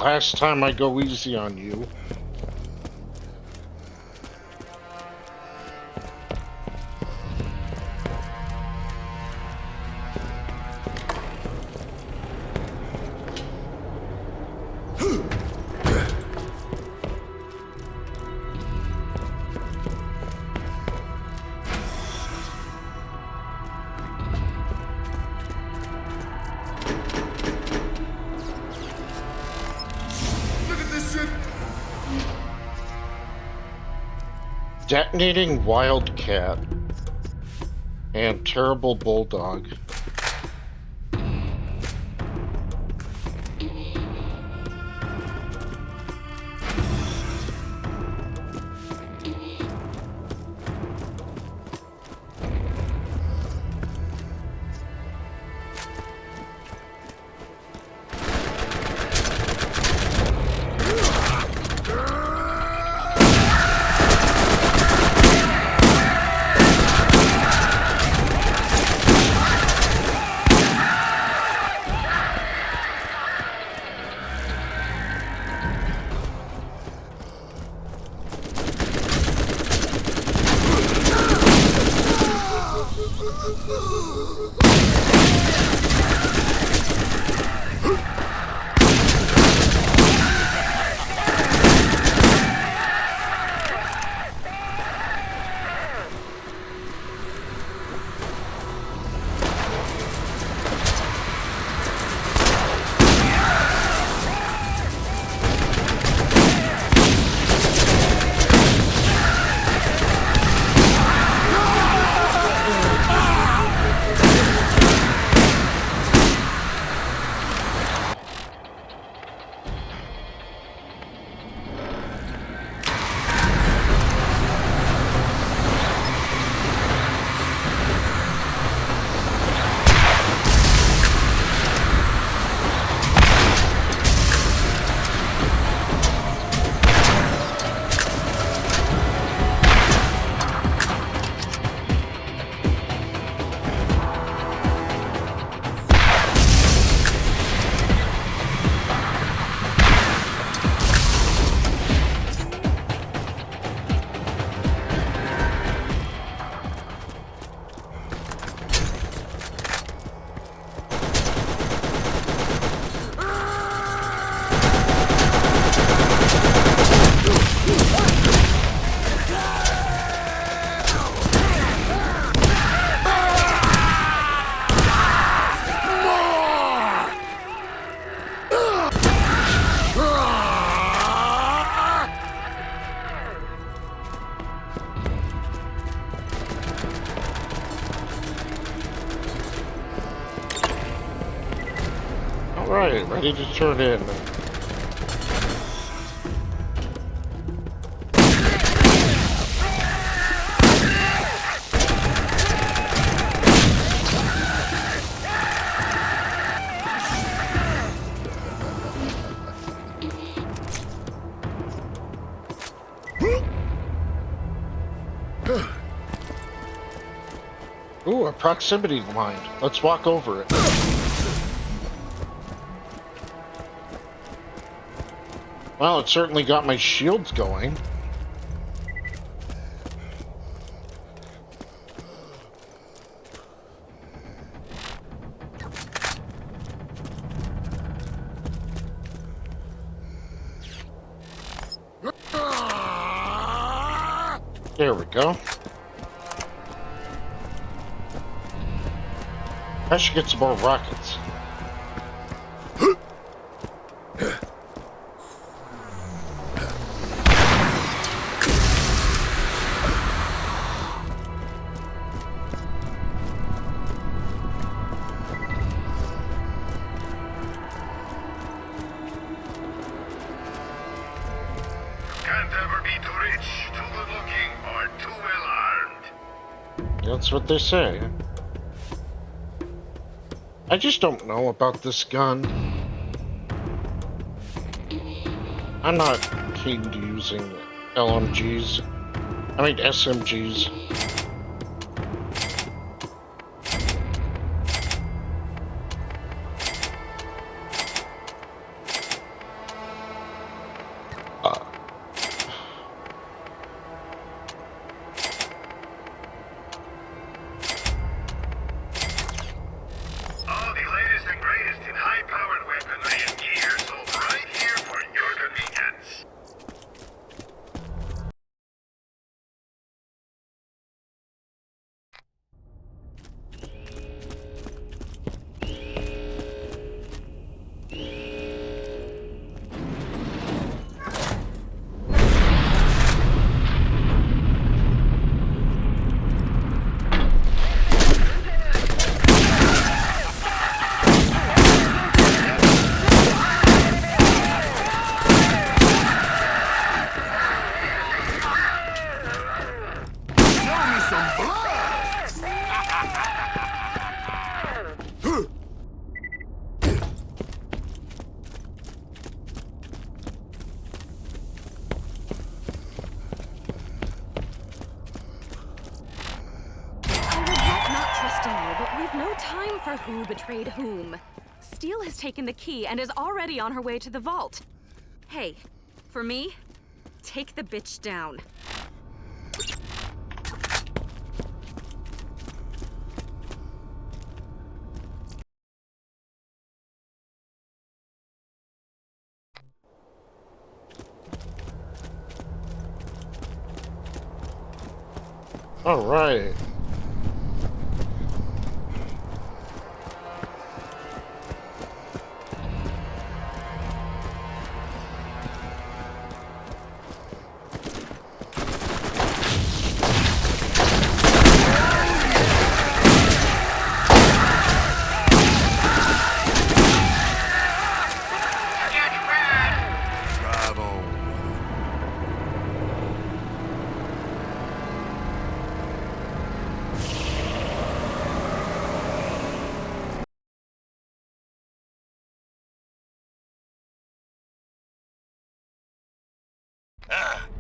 last time I go easy on you. Detonating Wildcat and Terrible Bulldog. Alright, ready to turn in. Ooh, a proximity line. Let's walk over it. Well, it certainly got my shields going. There we go. I should get some more rockets. That's what they say. I just don't know about this gun. I'm not keen to using LMGs. I mean SMGs. latest in high-powered weaponry and gear sold right here for your convenience. Who betrayed whom? Steele has taken the key and is already on her way to the vault. Hey, for me, take the bitch down. All right.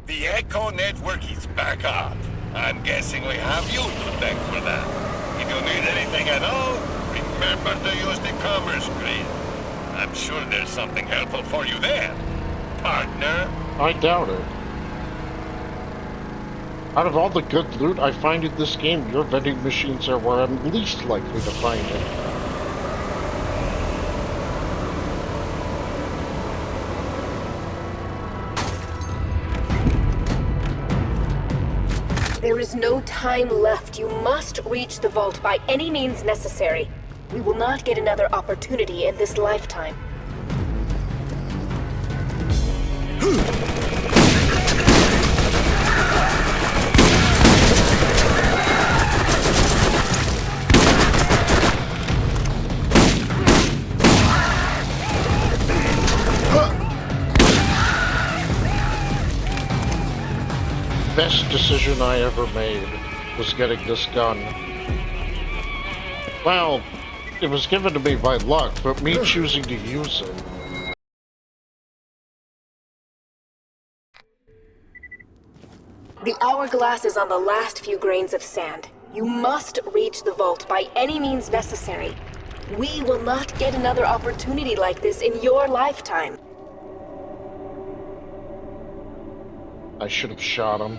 The Echo network is back up. I'm guessing we have you to thank for that. If you need anything at all, remember to use the commerce grid. I'm sure there's something helpful for you there, partner. I doubt it. Out of all the good loot I find in this game, your vending machines are where I'm least likely to find it. There is no time left. You must reach the vault by any means necessary. We will not get another opportunity in this lifetime. Best decision I ever made was getting this gun. Well, it was given to me by luck, but me choosing to use it. The hourglass is on the last few grains of sand. You must reach the vault by any means necessary. We will not get another opportunity like this in your lifetime. I should have shot him.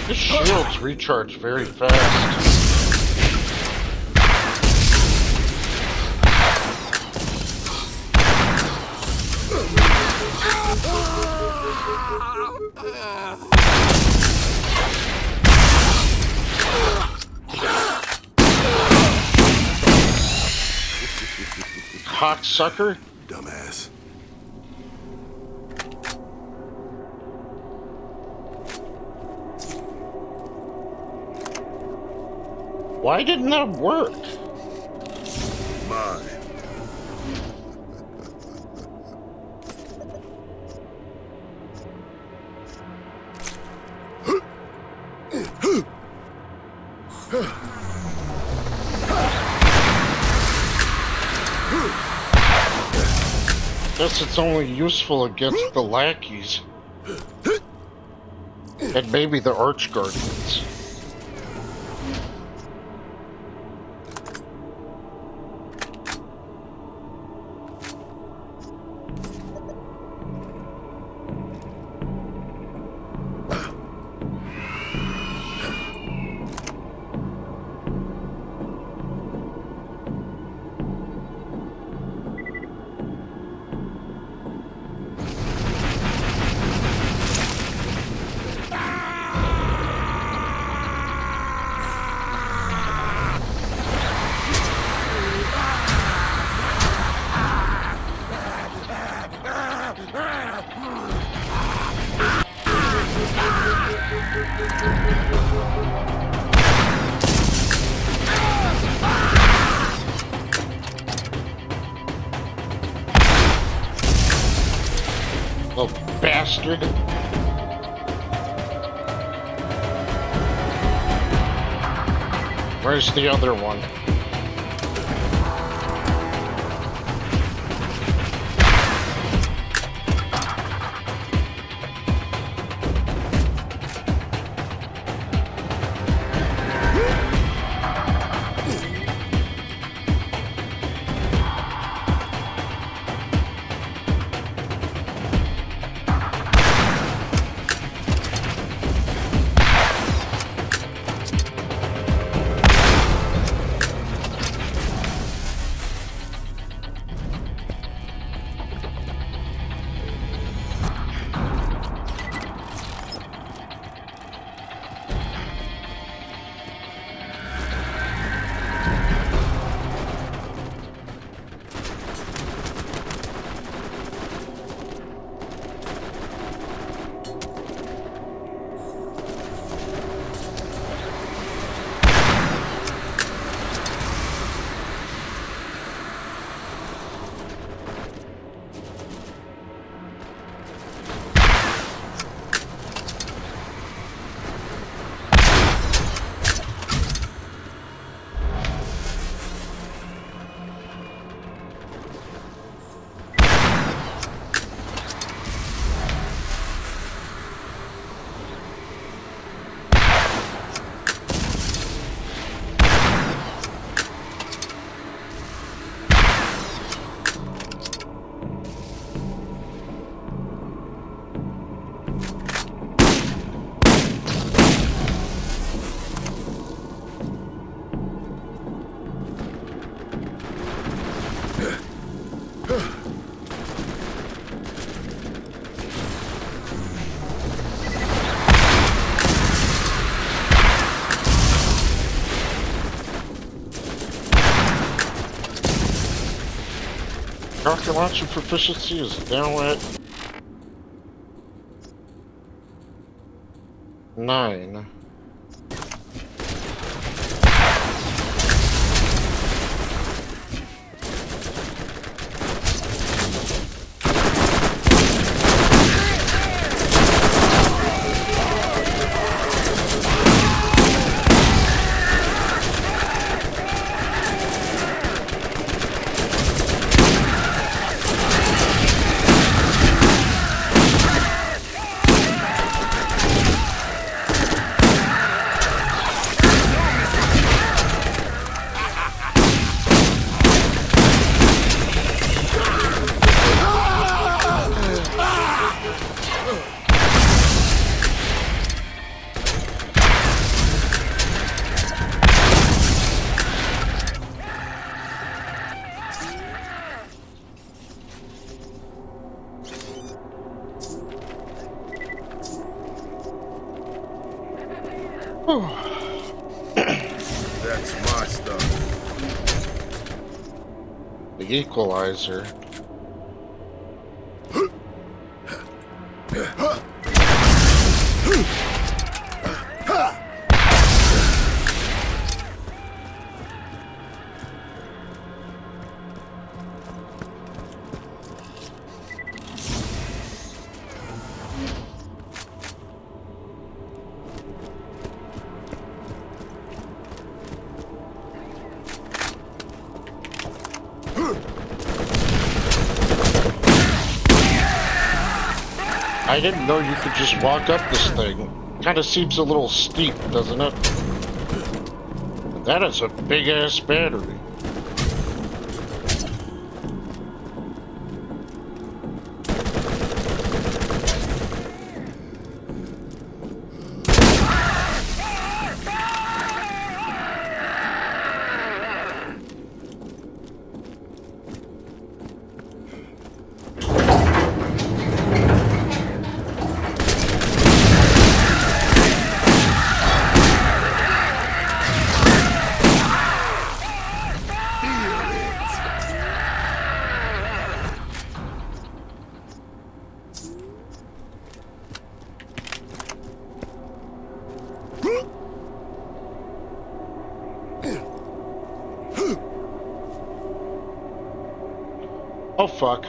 His shields recharge very fast. Cocksucker? Dumbass. Why didn't that work? Mine. Guess it's only useful against the lackeys. And maybe the archguardians. Little bastard. Where's the other one? Rocket launcher proficiency is now at 9. That's my stuff. The equalizer. I didn't know you could just walk up this thing. Kind of seems a little steep, doesn't it? And that is a big-ass battery. Oh, fuck.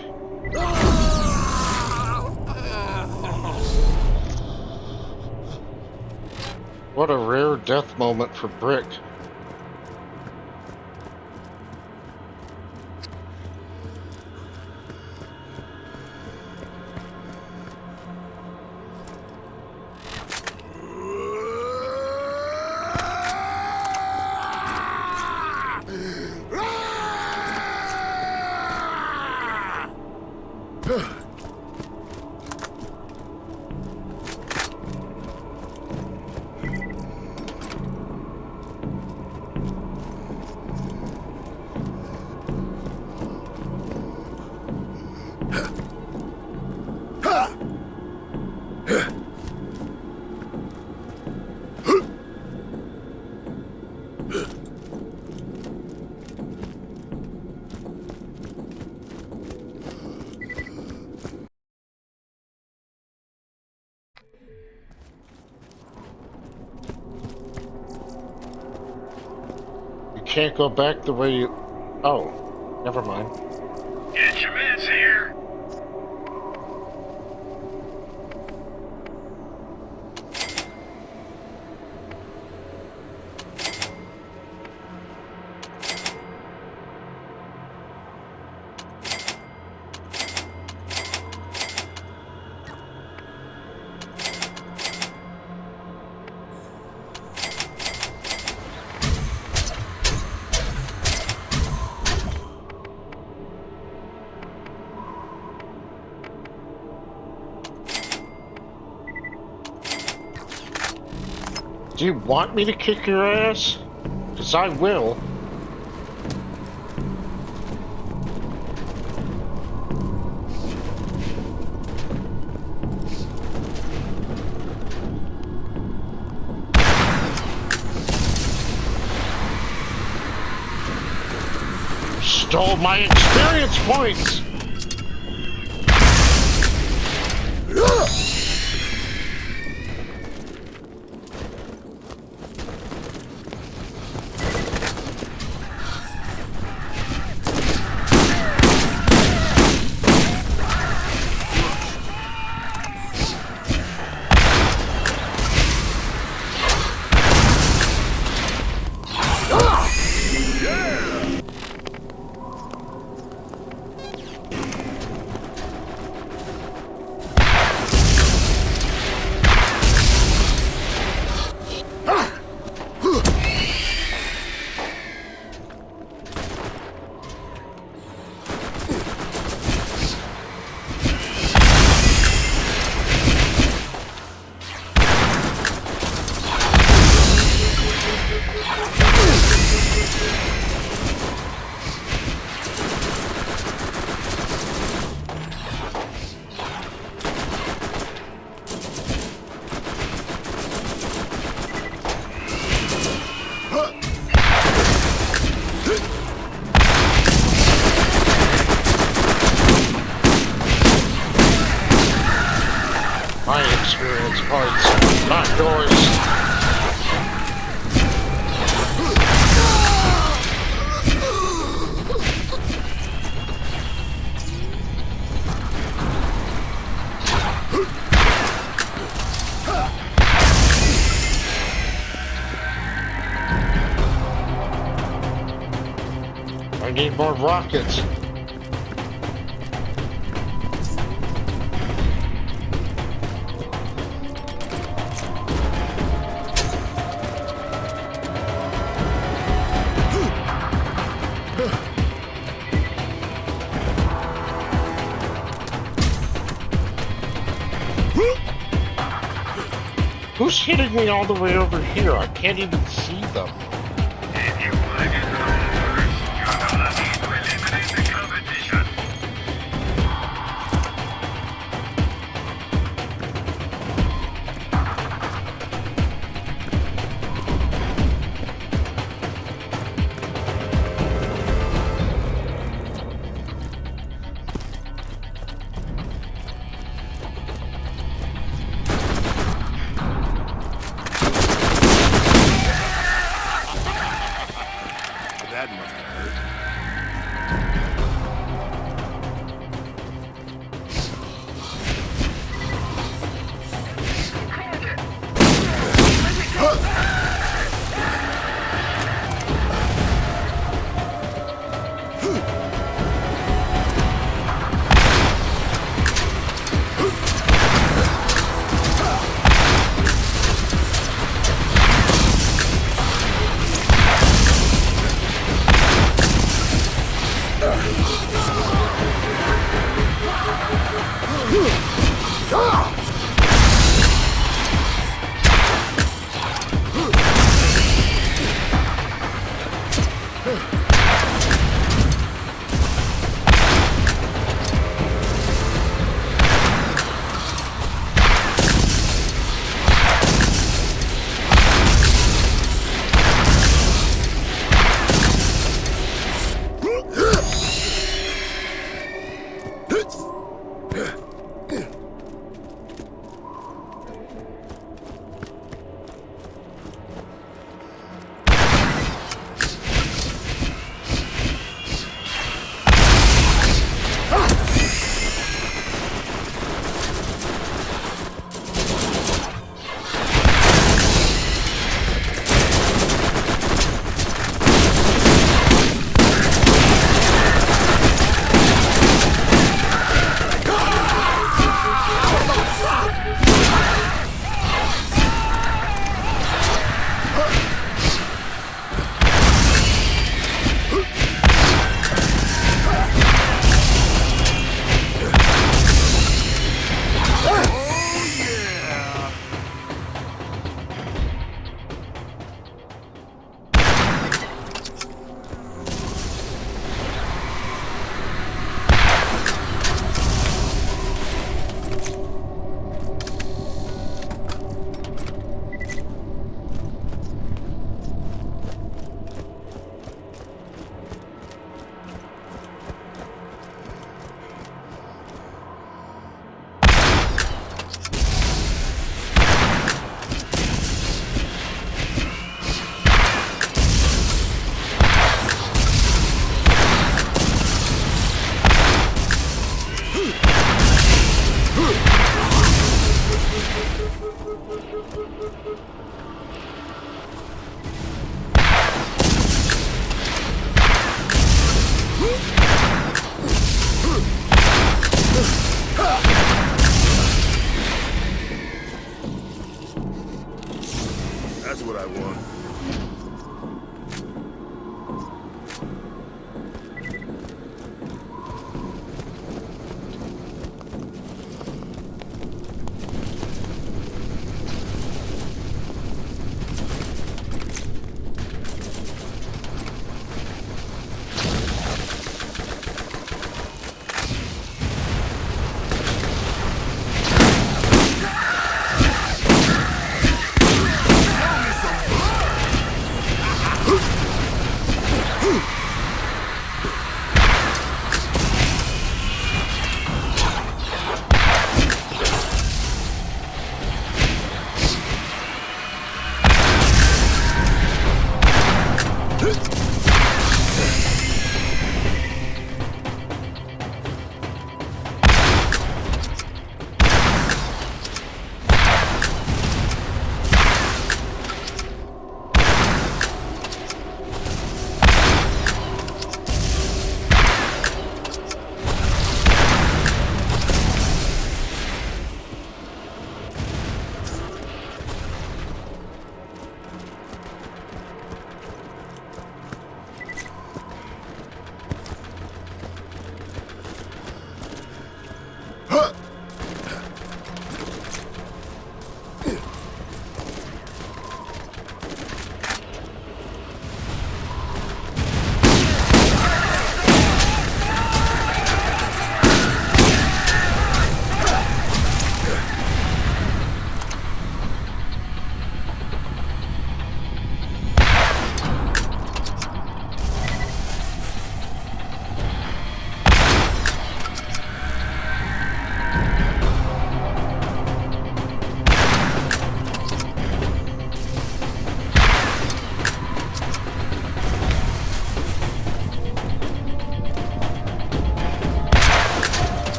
What a rare death moment for Brick. Can't go back the way you... Oh, never mind. Get your meds here. Do you want me to kick your ass? Because I will. Stole my experience points! My experience points, not yours. I need more rockets. Who's hitting me all the way over here? I can't even see them. If you want to get home first, you're gonna need to eliminate the competition. That must have hurt. That's what I want.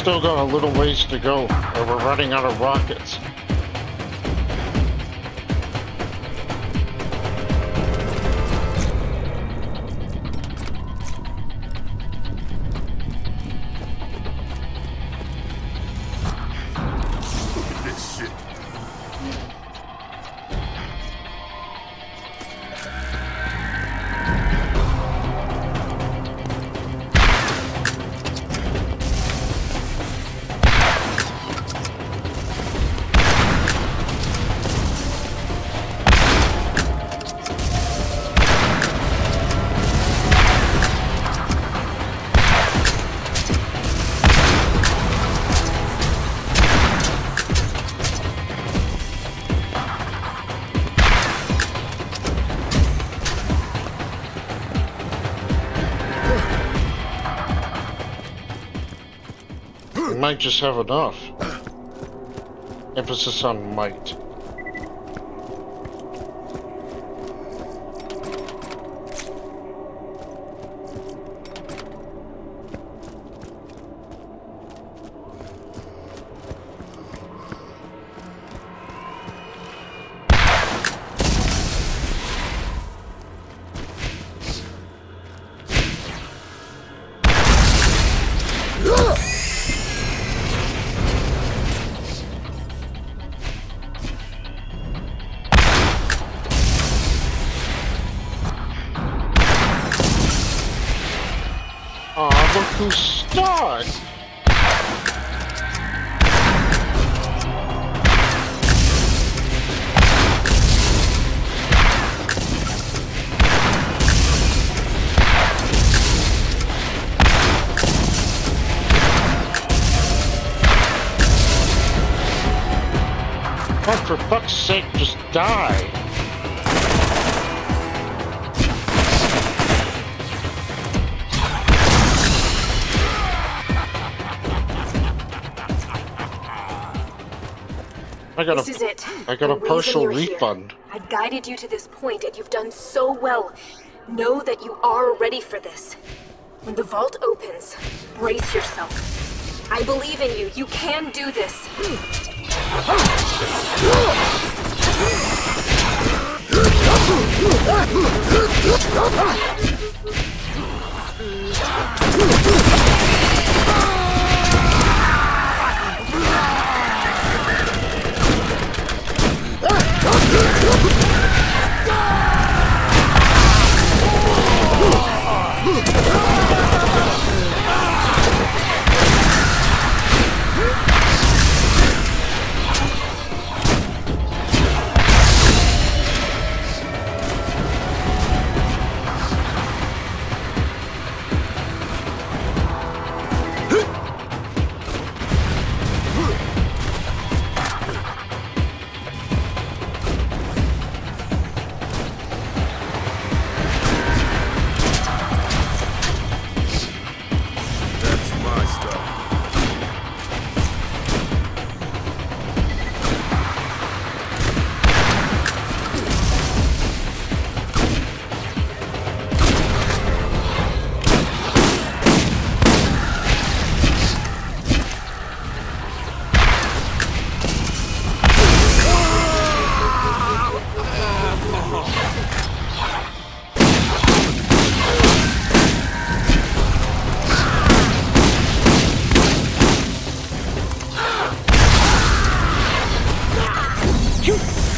still got a little ways to go, and we're running out of rockets. Look at this shit. We might just have enough. Emphasis on might. Aw, look who's stuck! God, for fuck's sake, just die! This is it. I got The a partial reason you're here. refund. I've guided you to this point, and you've done so well. Know that you are ready for this. When the vault opens, brace yourself. I believe in you. You can do this.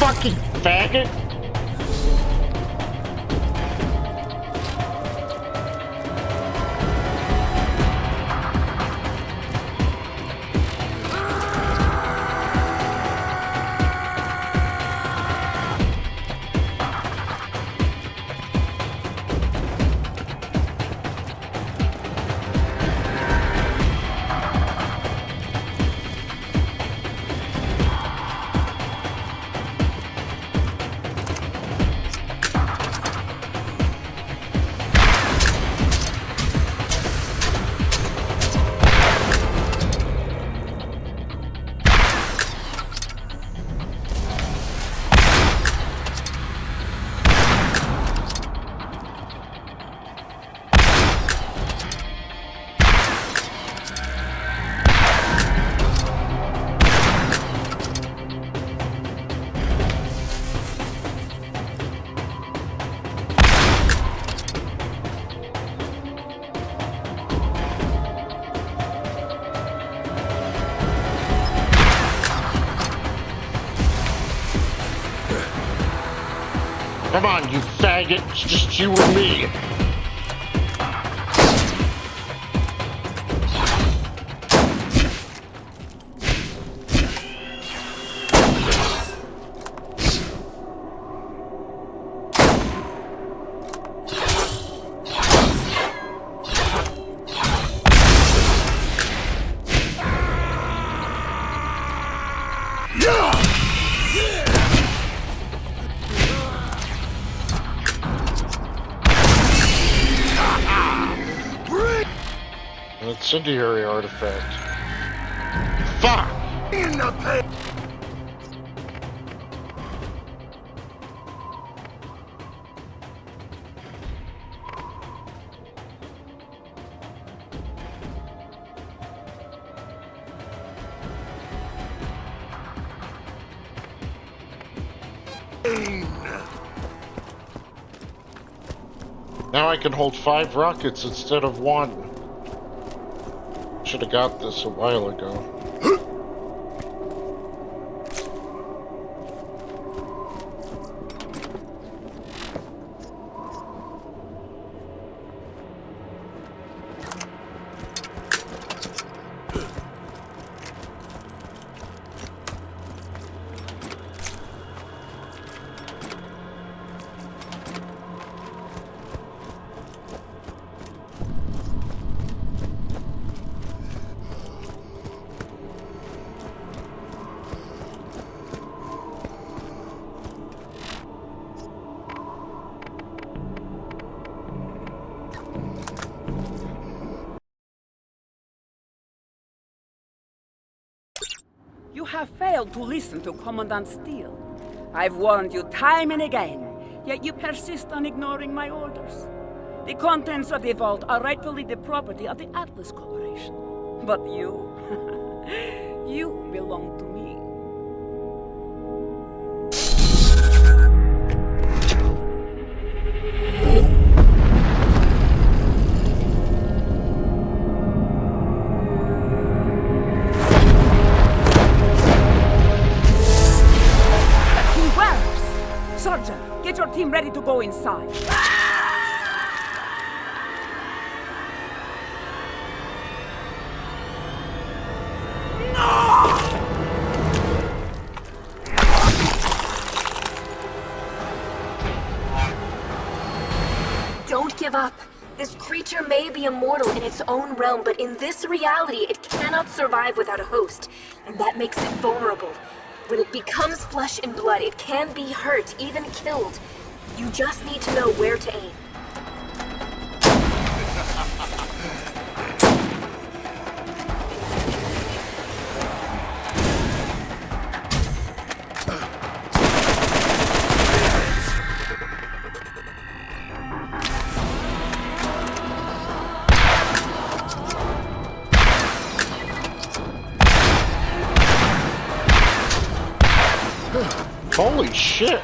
Fucking faggot! Come on, you faggot. It's just you and me. An incendiary artifact. Fuck! In the pit! Now I can hold 5 rockets instead of 1. Should have got this a while ago. You have failed to listen to Commandant Steele. I've warned you time and again, yet you persist on ignoring my orders. The contents of the vault are rightfully the property of the Atlas Corporation. But you, you belong to me. Sergeant, get your team ready to go inside. Don't give up. This creature may be immortal in its own realm, but in this reality, it cannot survive without a host, and that makes it vulnerable. When it becomes flesh and blood, it can be hurt, even killed. You just need to know where to aim. Holy shit!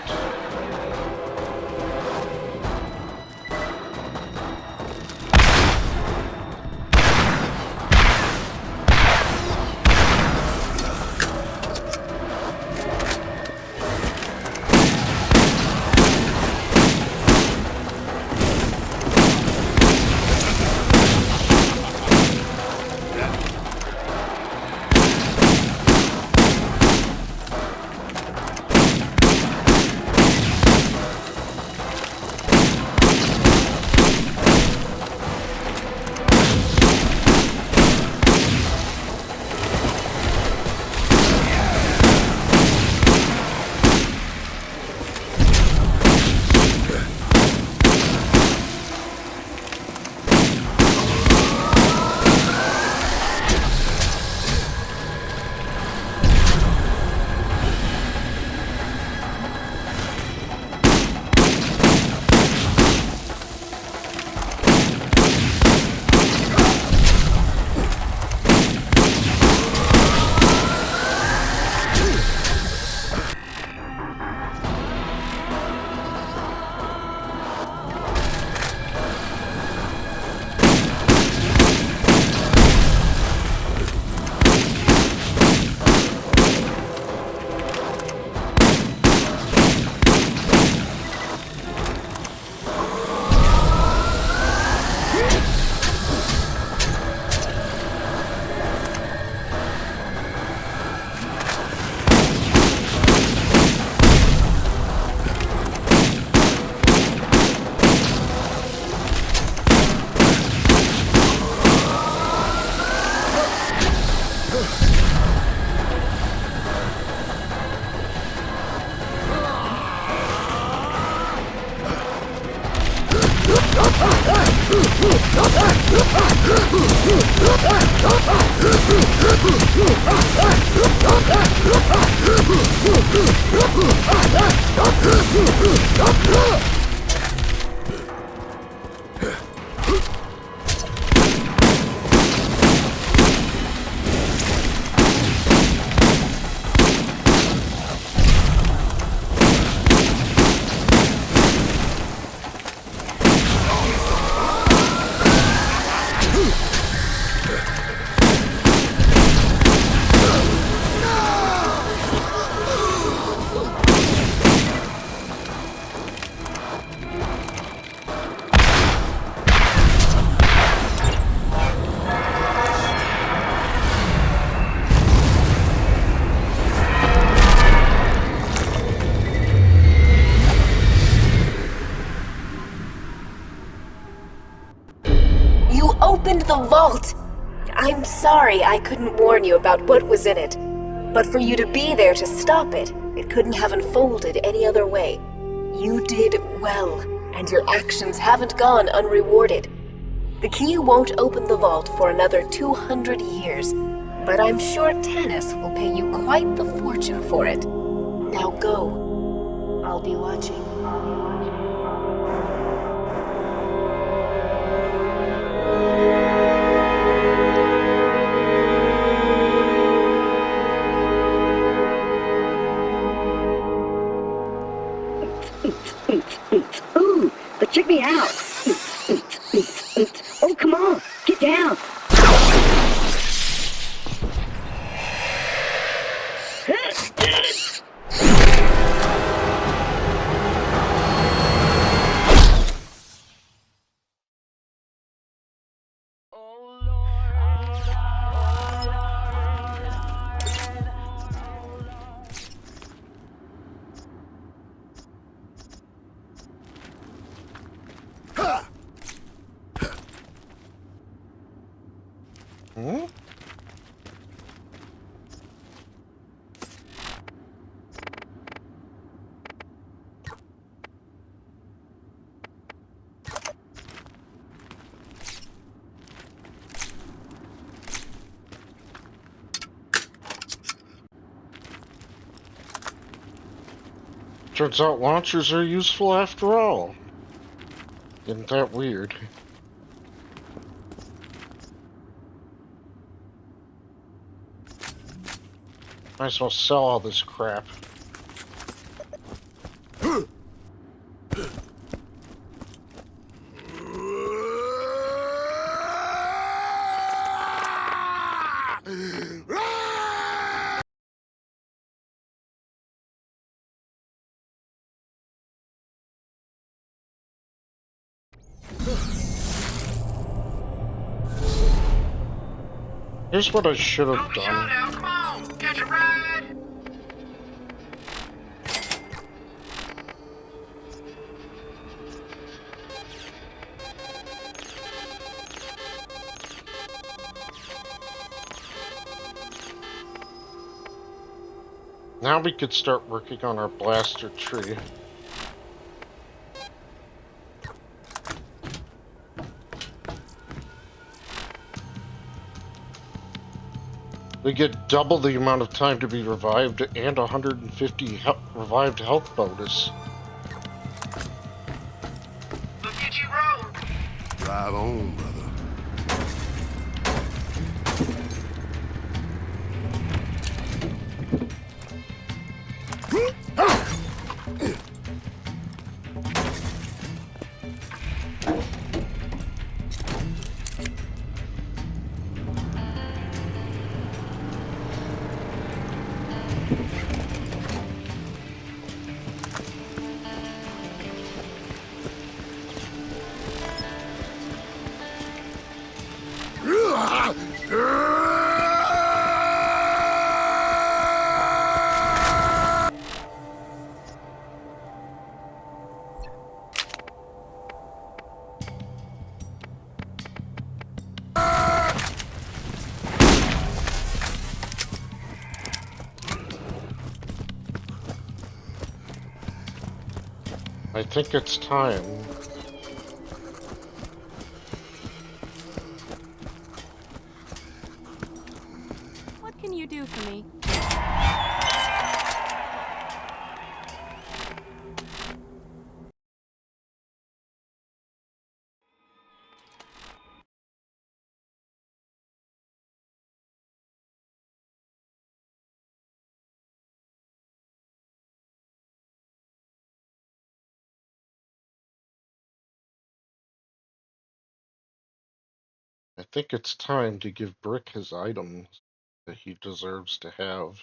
You opened the vault! I'm sorry I couldn't warn you about what was in it. But for you to be there to stop it, it couldn't have unfolded any other way. You did well, and your actions haven't gone unrewarded. The key won't open the vault for another 200 years, but I'm sure Tanis will pay you quite the fortune for it. Now go. I'll be watching. Ooh, but check me out. Oh, come on, get down. Hmm? Turns out launchers are useful after all. Isn't that weird? Might as well sell all this crap. Here's what I should have done. Come on, catch a ride. Now we could start working on our blaster tree. We get double the amount of time to be revived and 150 revived health bonus. Look at you roll. Drive on, brother. I think it's time. do for me. I think it's time to give Brick his items that he deserves to have.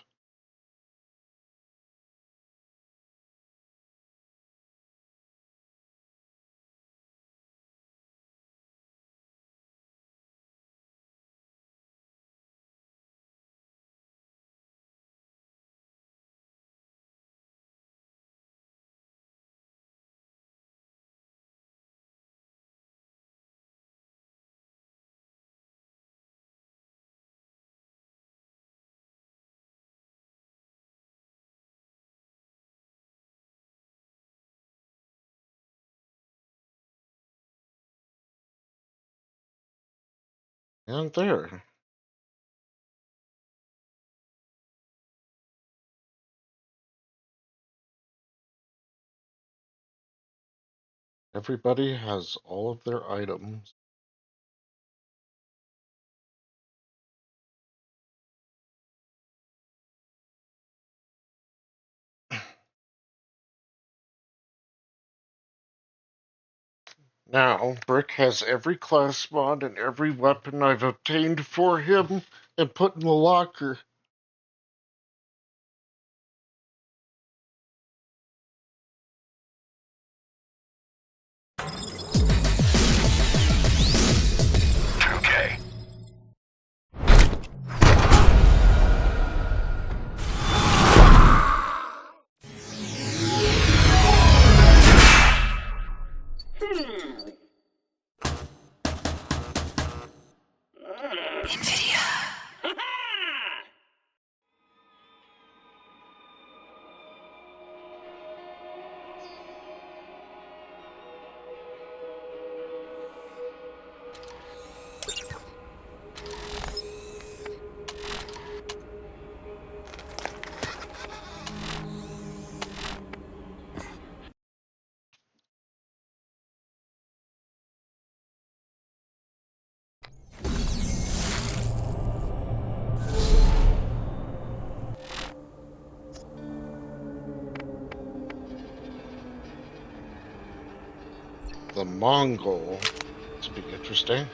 And there. Everybody has all of their items. Now, Brick has every class mod and every weapon I've obtained for him and put in the locker. Okay. The Mongol. This will be interesting.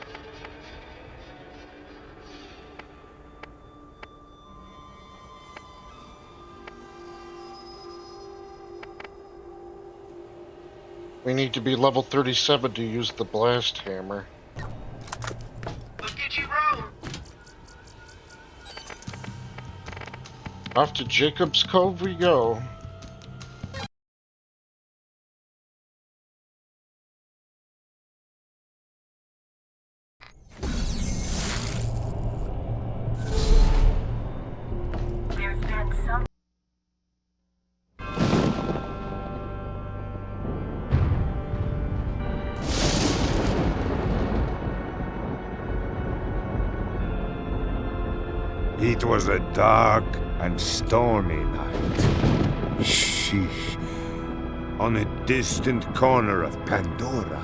We need to be level 37 to use the blast hammer. Look at you roll. Off to Jacob's Cove we go. There's been some. It was a dark and stormy night. Sheesh. On a distant corner of Pandora,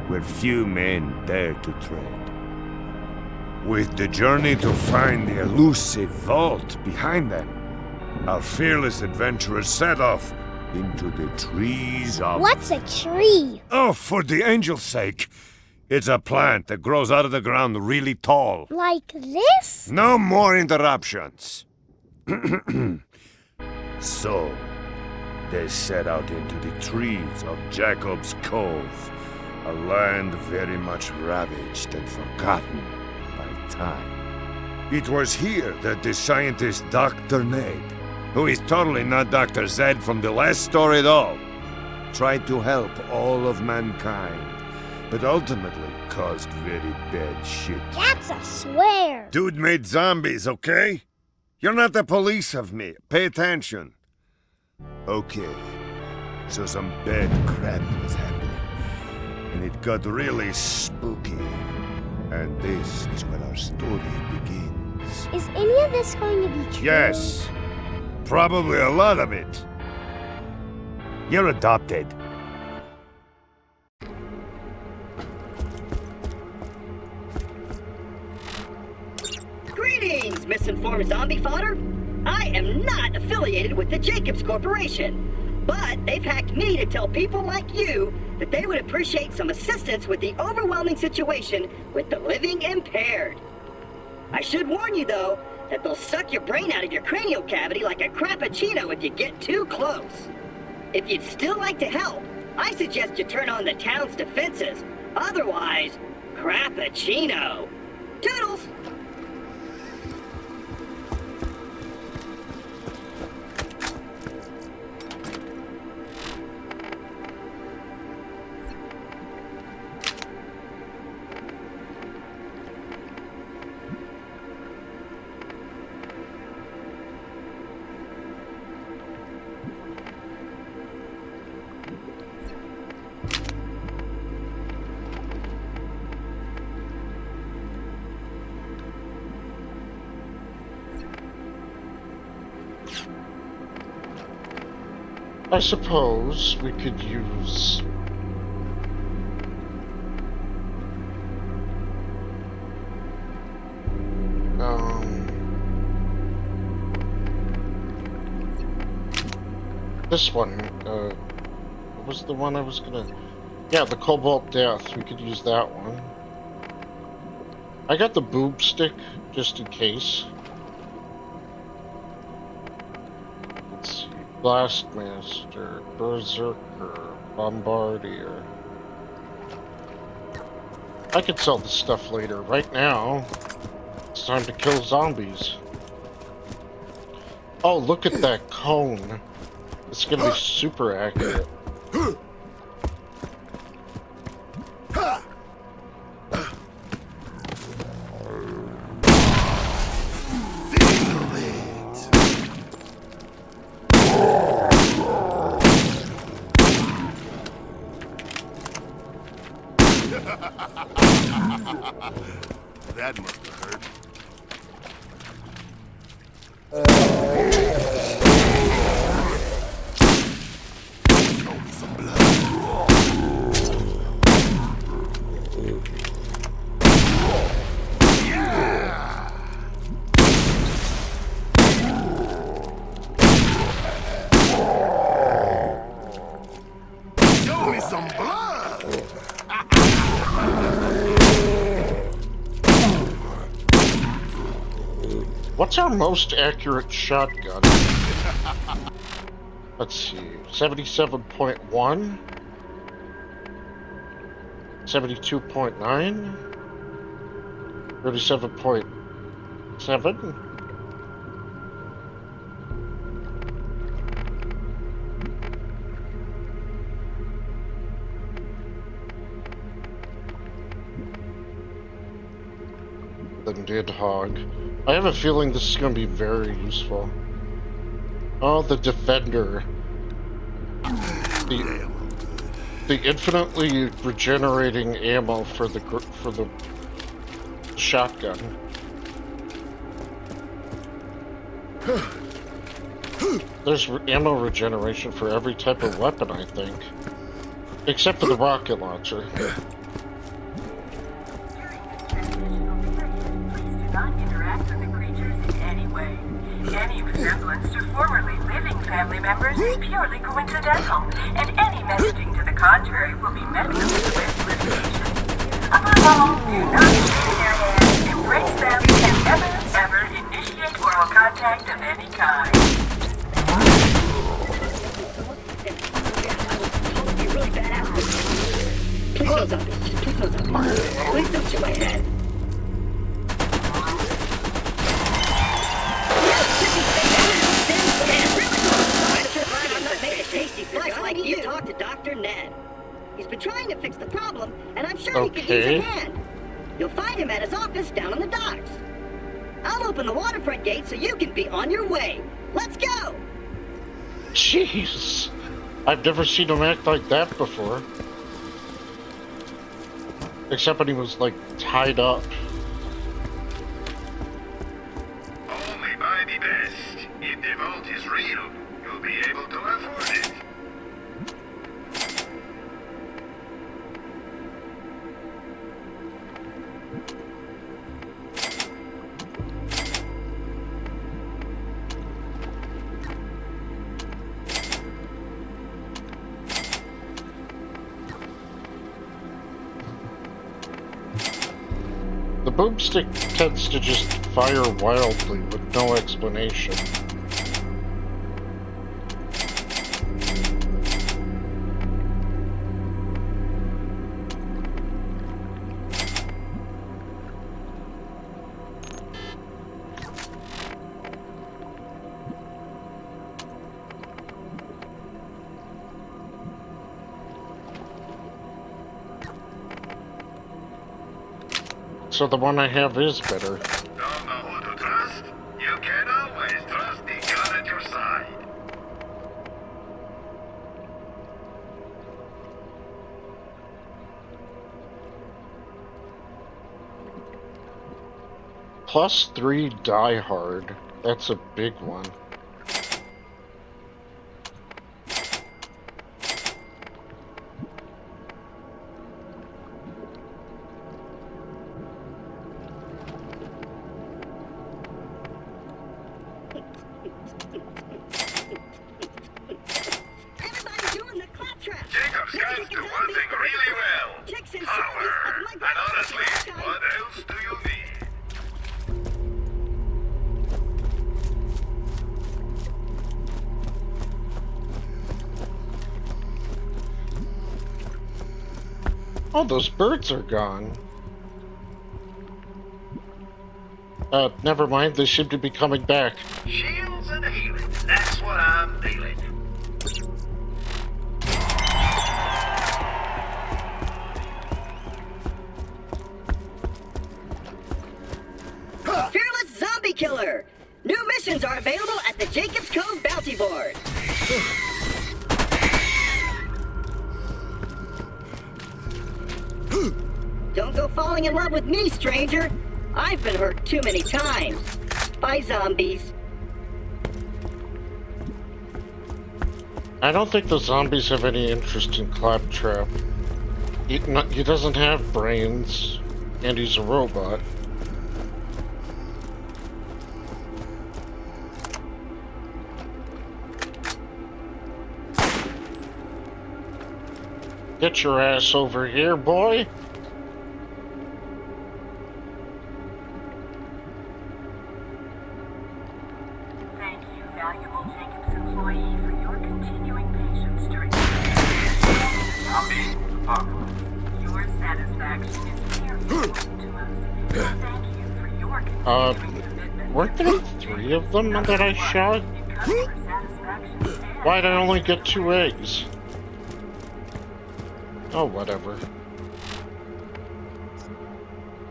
where few men dare to tread. With the journey to find the elusive vault behind them, our fearless adventurers set off into the trees of... What's a tree? Oh, for the angel's sake! It's a plant that grows out of the ground really tall. Like this? No more interruptions. So, they set out into the trees of Jacob's Cove, a land very much ravaged and forgotten by time. It was here that the scientist Dr. Ned, who is totally not Dr. Zed from the last story at all, tried to help all of mankind, but ultimately caused very bad shit. That's a swear. Dude made zombies, okay? You're not the police of me. Pay attention. Okay, so some bad crap was happening, and it got really spooky. And this is where our story begins. is. Is any of this going to be true? Yes. Probably a lot of it. You're adopted. Greetings, misinformed zombie fodder. I am not affiliated with the Jacobs Corporation, but they've hacked me to tell people like you that they would appreciate some assistance with the overwhelming situation with the living impaired. I should warn you, though, that they'll suck your brain out of your cranial cavity like a crappuccino if you get too close. If you'd still like to help, I suggest you turn on the town's defenses. Otherwise, crappuccino. Toodles! I suppose we could use... this one, what was the one I was gonna... Yeah, the Cobalt Death, we could use that one. I got the boob stick, just in case. Let's see. Blastmaster, Berserker, Bombardier. I could sell the stuff later. Right now, it's time to kill zombies. Oh, look at that cone. It's gonna be super accurate. That must have hurt. Show me some blood. Yeah! Show me some blood. What's our most accurate shotgun? Let's see, 77.1, 72.9, 37.7. The Nidhogg. I have a feeling this is going to be very useful. Oh, the Defender. The infinitely regenerating ammo for the shotgun. There's ammo regeneration for every type of weapon, I think. Except for the rocket launcher. Any resemblance to formerly living family members is purely coincidental, and any messaging to the contrary will be met with swift litigation. Above all, do not shake their hands, embrace them, and never, ever initiate oral contact of any kind. Please don't zombies. Please don't zombies. Please don't shoot my head. Like you talk to Dr. Ned. He's been trying to fix the problem, and I'm sure he could use a hand. You'll find him at his office down on the docks. I'll open the waterfront gate so you can be on your way. Let's go! Jeez. I've never seen him act like that before. Except when he was, like, tied up. boomstick tends to just fire wildly with no explanation. So the one I have is better. Don't know who to trust? You can always trust the gun at your side. +3 Die Hard. That's a big one. Jacob's guns do one thing really well. Power. And honestly, what else do you need? Oh, those birds are gone. Never mind, they seem to be coming back. Shields and healing. That's what I'm feeling. Fearless Zombie Killer! New missions are available at the Jacob's Cove Bounty Board. Don't go falling in love with me, stranger. I've been hurt too many times by zombies. I don't think the zombies have any interest in Claptrap. He doesn't have brains, and he's a robot. Get your ass over here, boy! Thank you, valuable Jacobs employee, for your continuing patience during the apocalypse. Your satisfaction is very important to us. Thank you for your continuing commitment. Weren't there 3 of them that I shot? Why'd I only get 2 eggs? Oh, whatever.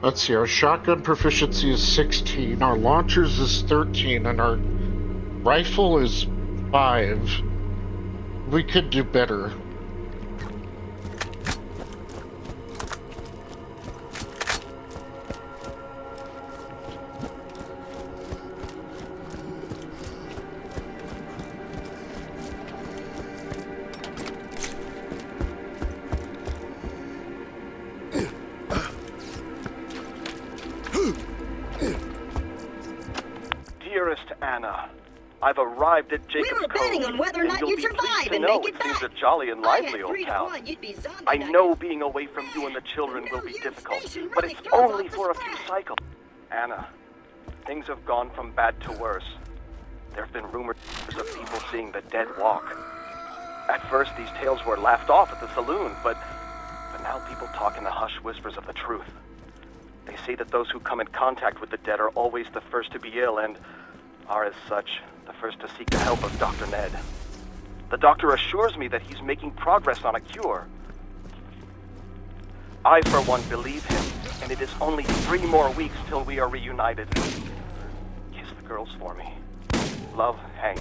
Let's see, our shotgun proficiency is 16, our launchers is 13, and our rifle is 5. We could do better. Dearest Anna, I've arrived at Jacob's We were betting on whether or not you'd survive and make it back. Seems a jolly and lively old I had 3 to town. 1 you'd be zombie I night. know being away from you and the children will be difficult, but it's only for a few cycles. Anna, things have gone from bad to worse. There have been rumors of people seeing the dead walk. At first, these tales were laughed off at the saloon, but now people talk in the hushed whispers of the truth. They say that those who come in contact with the dead are always the first to be ill and are, as such, the first to seek the help of Dr. Ned. The doctor assures me that he's making progress on a cure. I, for one, believe him, and it is only 3 more weeks till we are reunited. Kiss the girls for me. Love, Hank.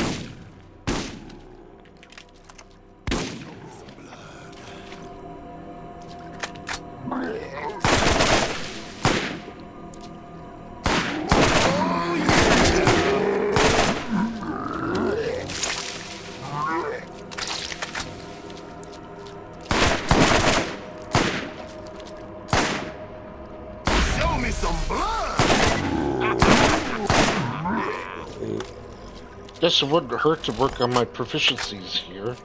Show me some blood! Guess it wouldn't hurt to work on my proficiencies here.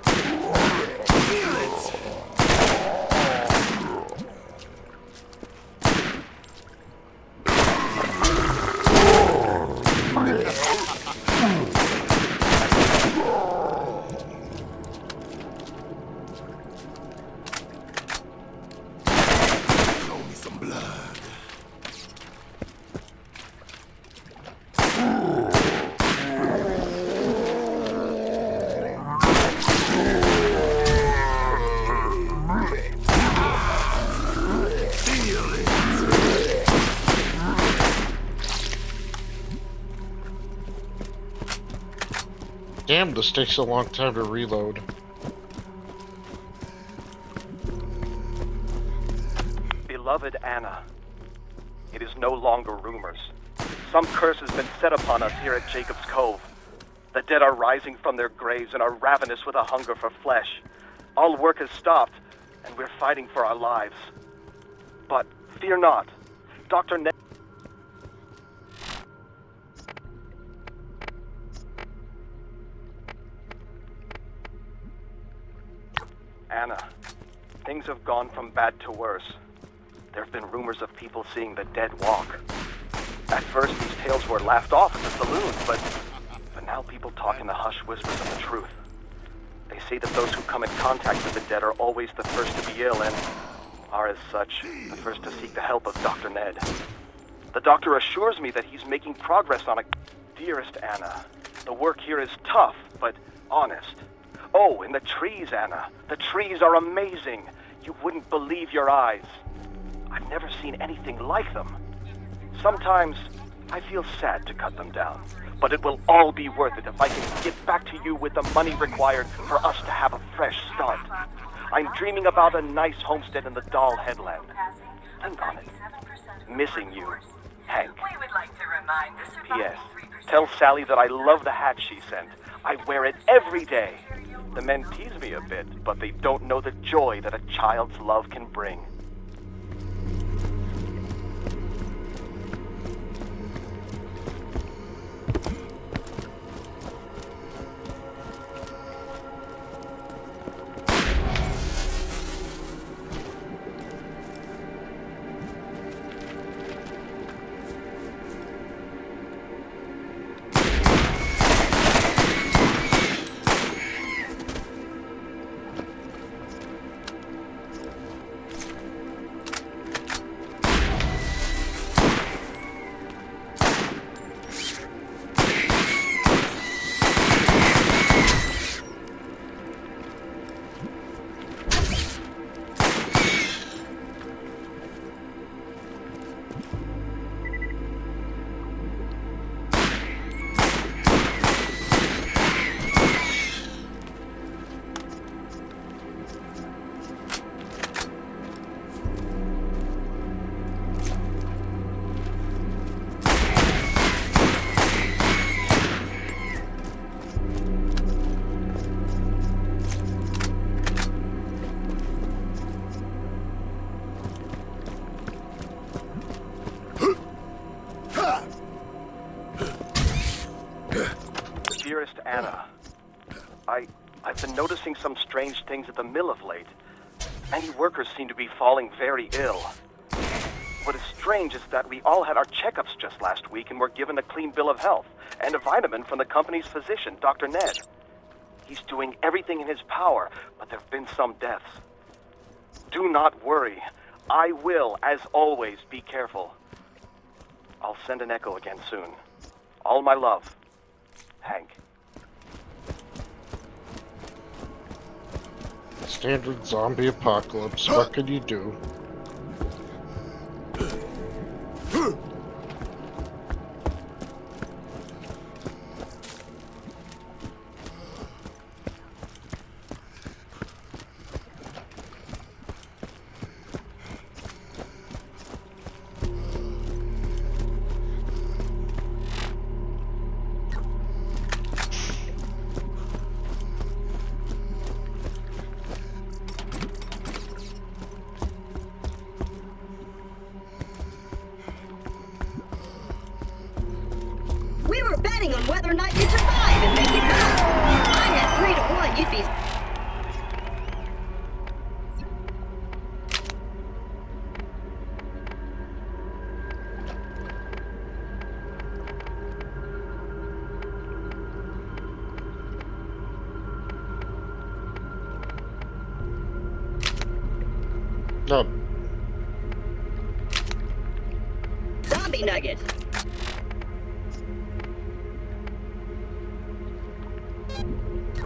some blood. Damn, this takes a long time to reload. Beloved Anna, it is no longer rumors. Some curse has been set upon us here at Jacob's Cove. The dead are rising from their graves and are ravenous with a hunger for flesh. All work has stopped, and we're fighting for our lives. But fear not. Dr. Ned... Anna, things have gone from bad to worse. There have been rumors of people seeing the dead walk. At first, these tales were laughed off at the saloon, but now people talk in the hushed whispers of the truth. They say that those who come in contact with the dead are always the first to be ill and are, as such, the first to seek the help of Dr. Ned. The doctor assures me that he's making progress on it. Dearest Anna, the work here is tough, but honest. Oh, and the trees, Anna. The trees are amazing. You wouldn't believe your eyes. I've never seen anything like them. Sometimes I feel sad to cut them down, but it will all be worth it if I can get back to you with the money required for us to have a fresh start. I'm dreaming about a nice homestead in the Doll Headland. Think on it. Missing you, Hank. We would like to remind the P.S. Tell Sally that I love the hat she sent. I wear it every day. The men tease me a bit, but they don't know the joy that a child's love can bring. Dearest Anna, I've been noticing some strange things at the mill of late. Many workers seem to be falling very ill. What is strange is that we all had our checkups just last week and were given a clean bill of health and a vitamin from the company's physician, Dr. Ned. He's doing everything in his power, but there have been some deaths. Do not worry. I will, as always, be careful. I'll send an echo again soon. All my love, Hank. Standard zombie apocalypse. What can you do? We were betting on whether or not you'd survive and make it back. I had 3 to 1 you'd be... No. zombie nugget.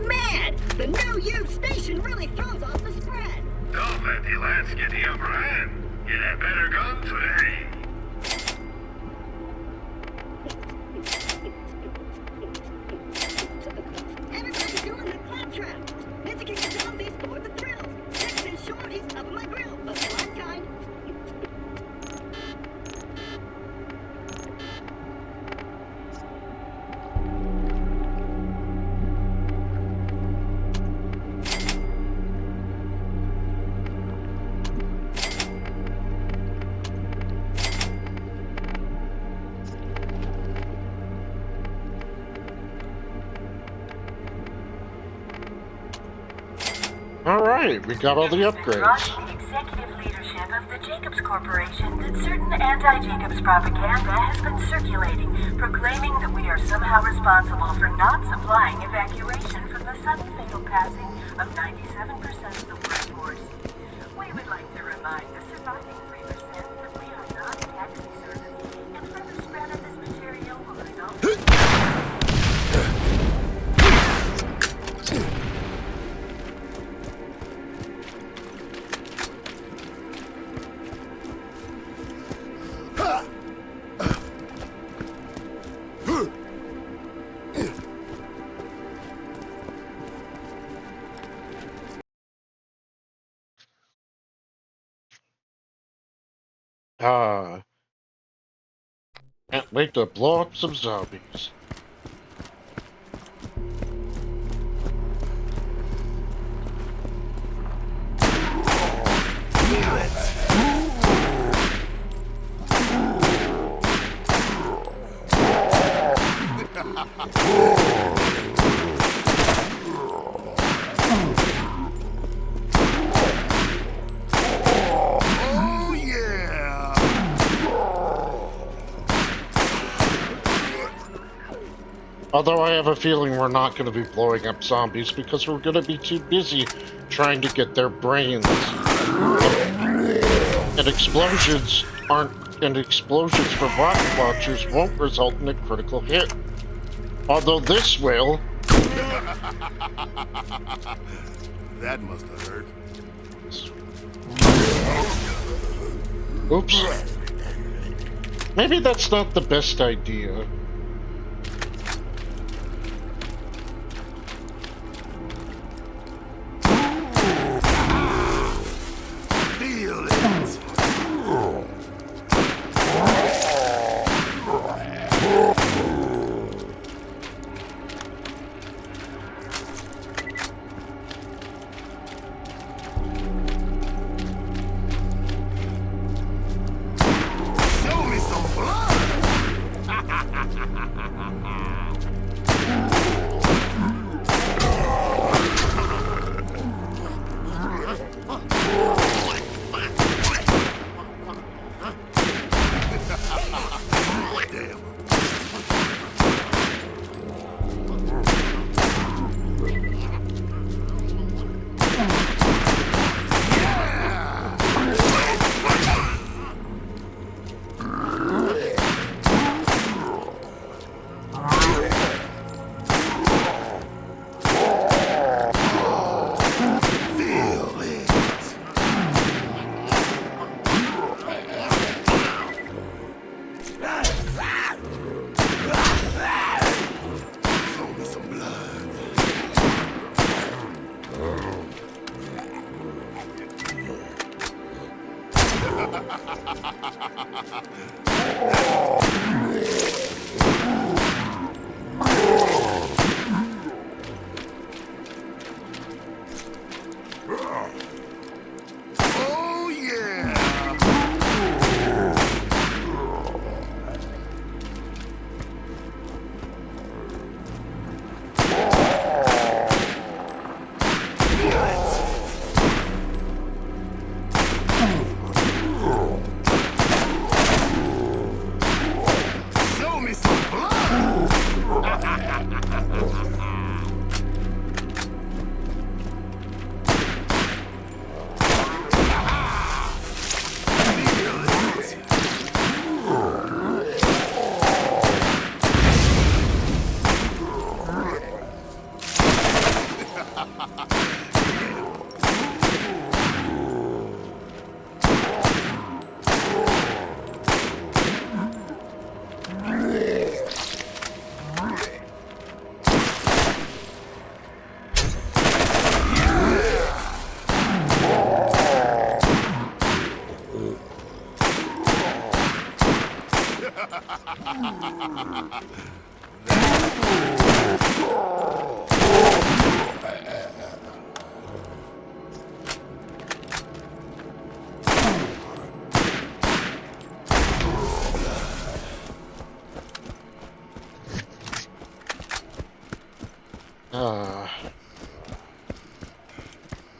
Man, the new used station really throws off the spread. Don't let the lads get the upper hand. Get a better gun today. Everybody's doing the claptrap. Educating zombies for the thrills. Texas shorties up my grill, but the right kind. Alright, we got all the upgrades. The executive leadership of the Jacobs Corporation that certain anti-Jacobs propaganda has been circulating, proclaiming that we are somehow responsible for not supplying evacuation from the sudden fatal passing of 97% of the workforce. We would like to remind the surviving 3% that we are not a taxi service, and further spread of this material will result Can't wait to blow up some zombies. Oh yeah! Although I have a feeling we're not going to be blowing up zombies because we're going to be too busy trying to get their brains. And explosions for rocket launchers won't result in a critical hit. Although this will. That must have hurt. Oops. Maybe that's not the best idea. Feel it. Show me some blood. Oh yeah!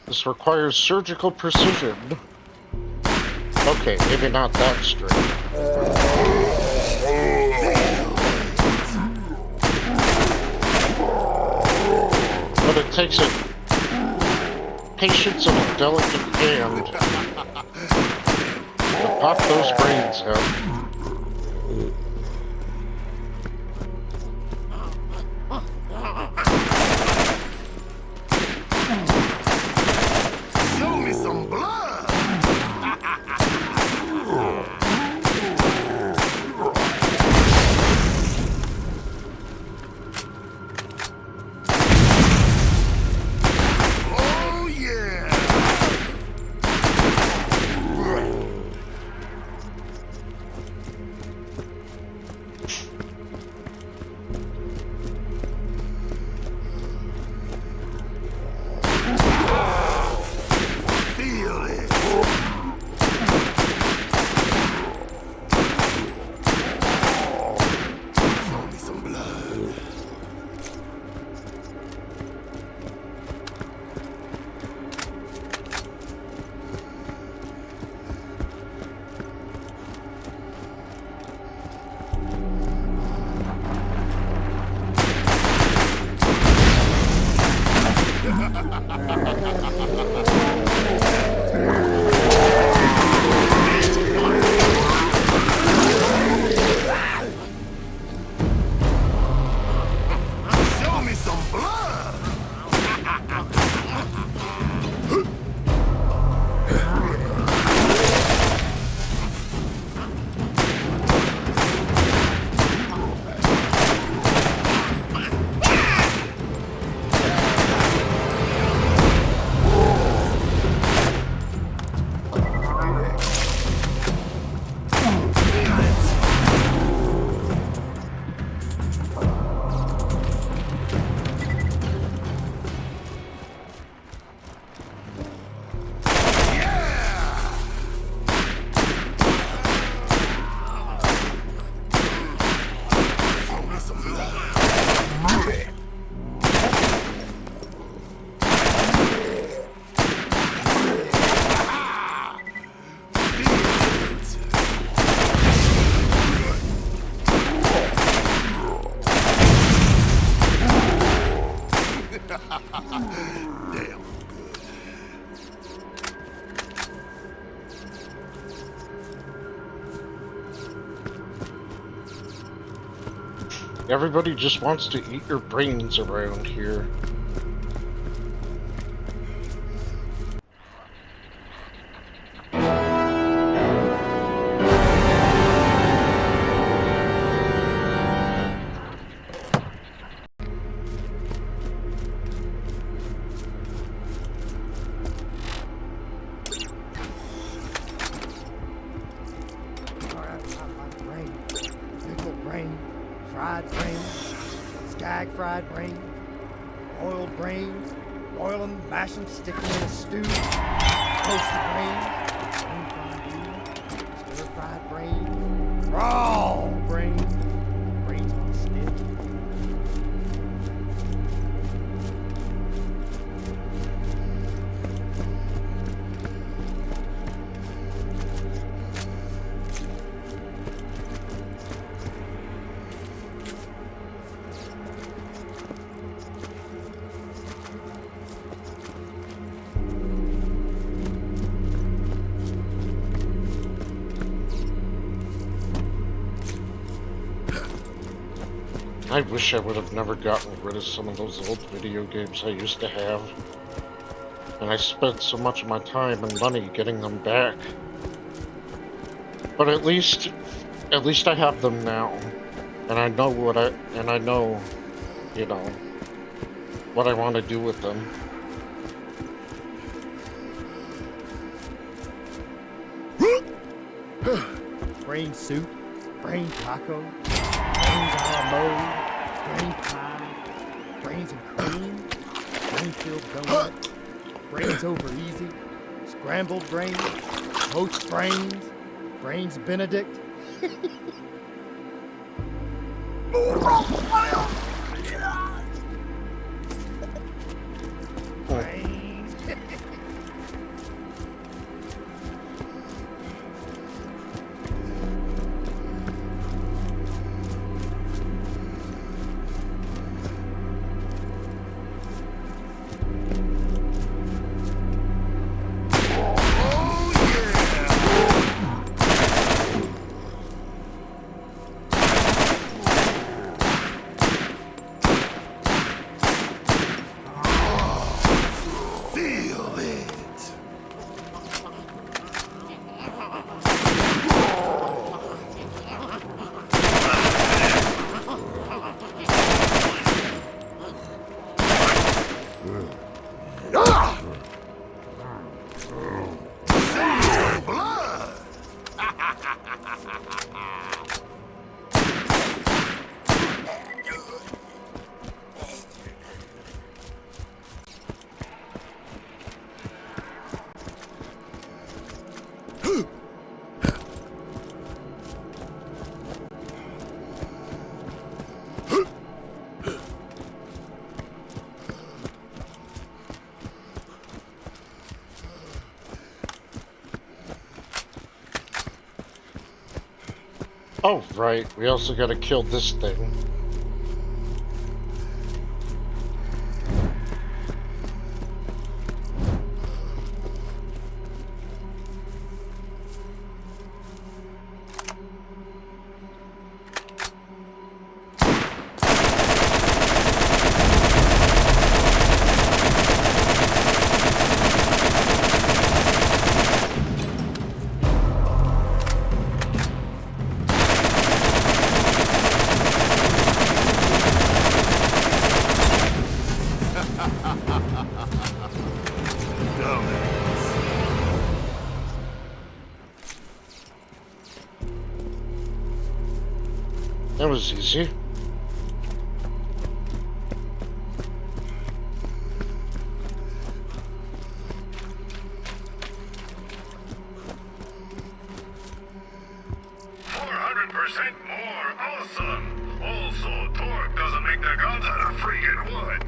This requires surgical precision. Okay, maybe not that straight. But it takes a patience and a delicate hand to pop those brains out. Show me some blood! Oh yeah! Feel it! Show me some blood. Show me some blood! Show me some blood. Damn. Everybody just wants to eat your brains around here. Brain, pickled brain, fried brain, skag fried brain, boiled brains, boil them, mash them, stick them in a stew, toasted brain, stir fried brain, raw brain, brains on a stick. I wish I would have never gotten rid of some of those old video games I used to have. And I spent so much of my time and money getting them back. But at least I have them now. And I know you know, what I want to do with them. Brain soup, brain taco, brains a la mode, brain pie, brains and cream, brain filled donut, brains over easy, scrambled brains, toast brains, brains Benedict. Oh, right. We also gotta kill this thing. That was easy. More awesome. Also, torque doesn't make the guns out of freaking wood.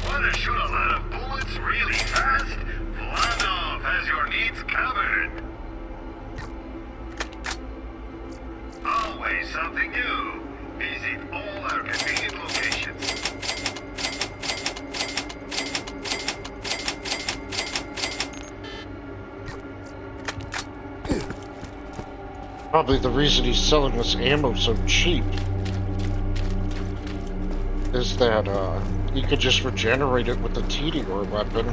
Want to shoot a lot of bullets really fast? Vladov has your needs covered. Always something new. Visit all our convenient locations. Probably the reason he's selling this ammo so cheap is that he could just regenerate it with the Meteor weapon.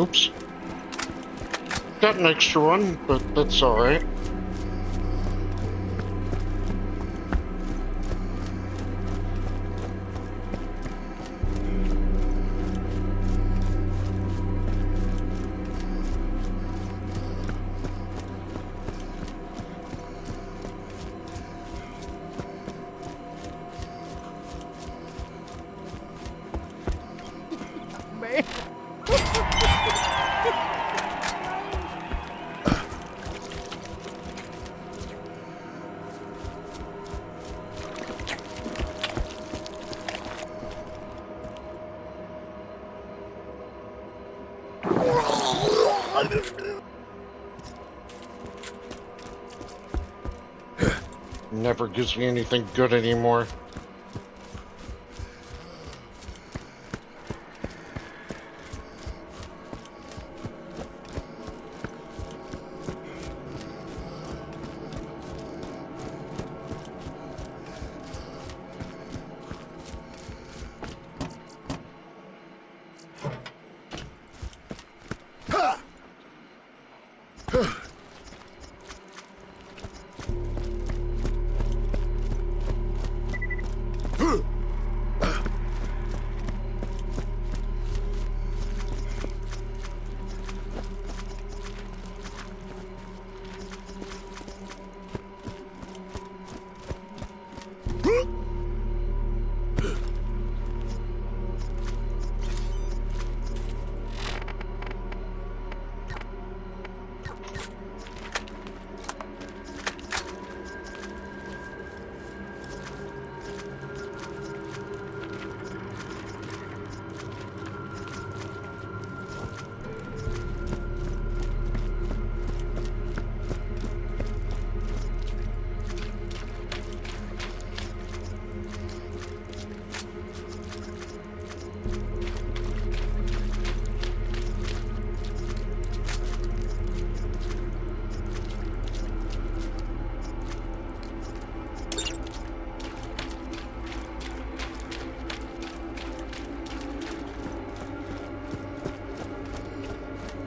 Oops. Got an extra one, but that's alright. Man. Never gives me anything good anymore.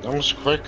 That was quick.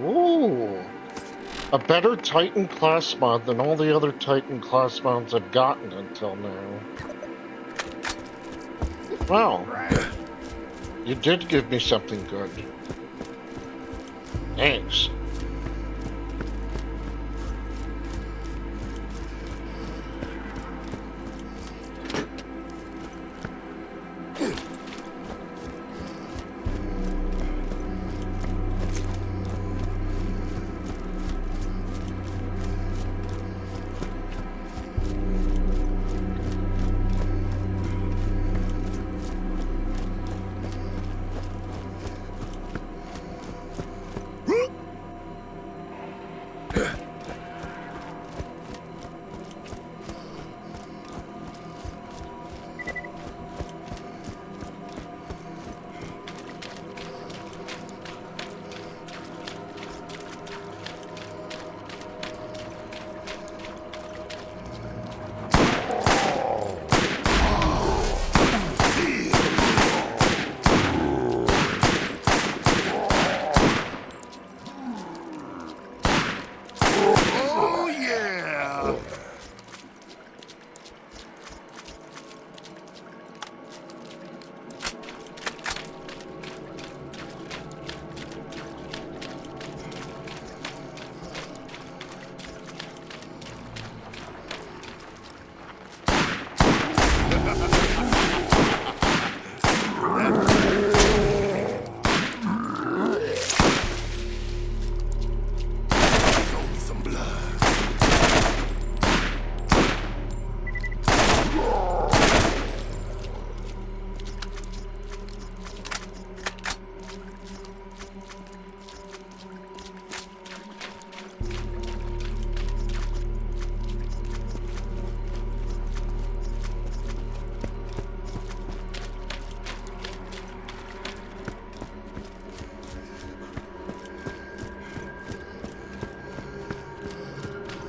Ooh. A better Titan class mod than all the other Titan class mods I've gotten until now. Wow. You did give me something good. Thanks.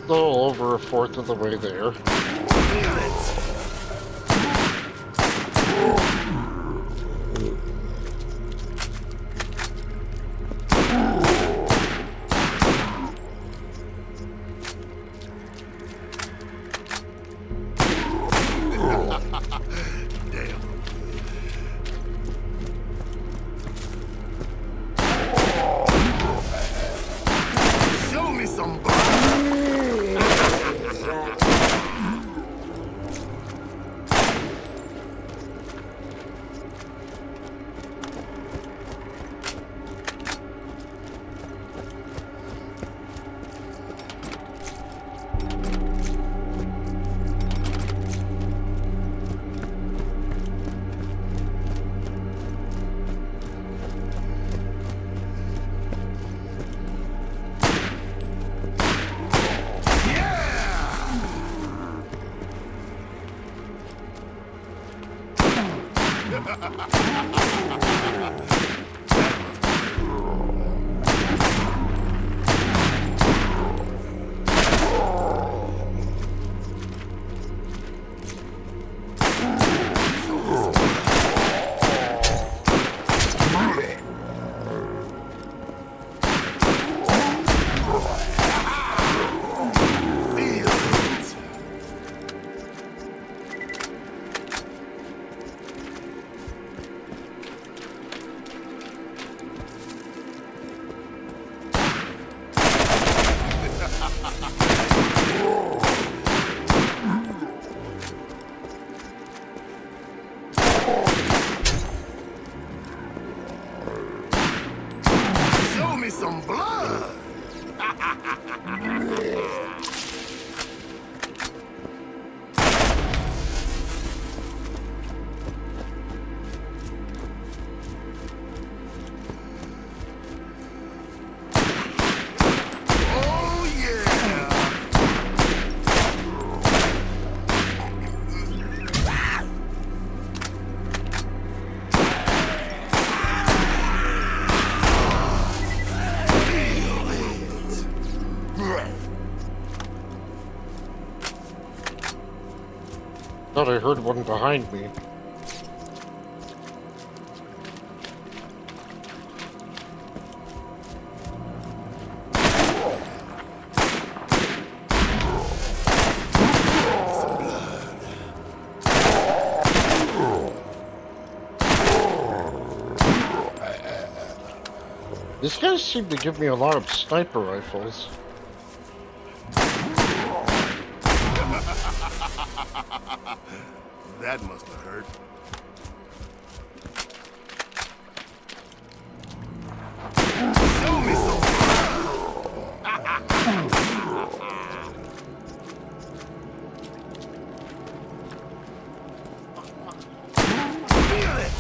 Little over a fourth of the way there. Show me some Show me some blood! Oh yeah! Thought I heard one behind me. These guys seem to give me a lot of sniper rifles. That must have hurt. Show me some Feel it!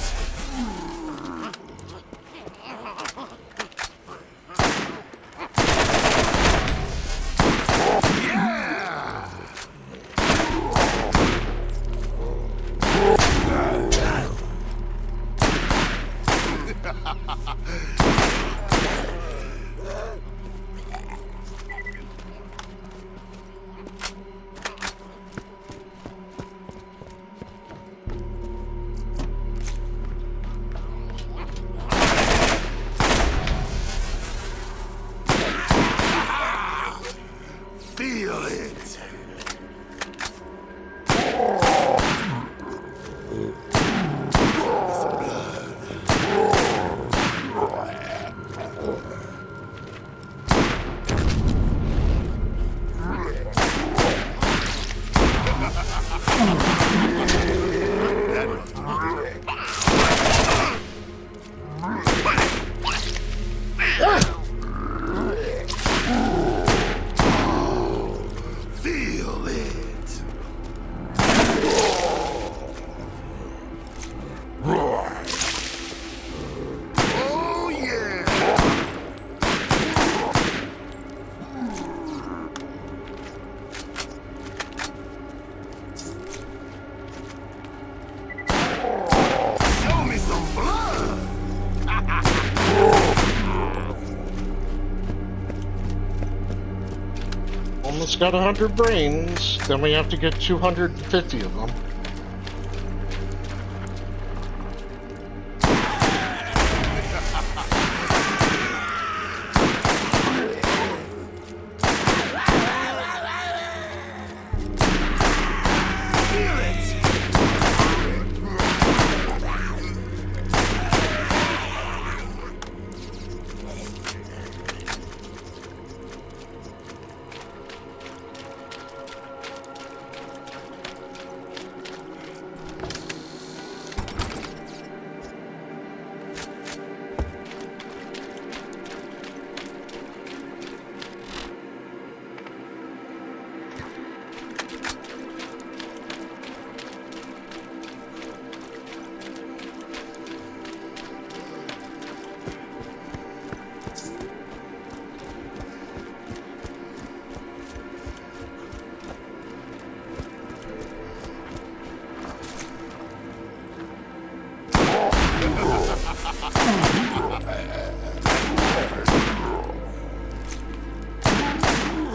almost got 100 brains. Then we have to get 250 of them.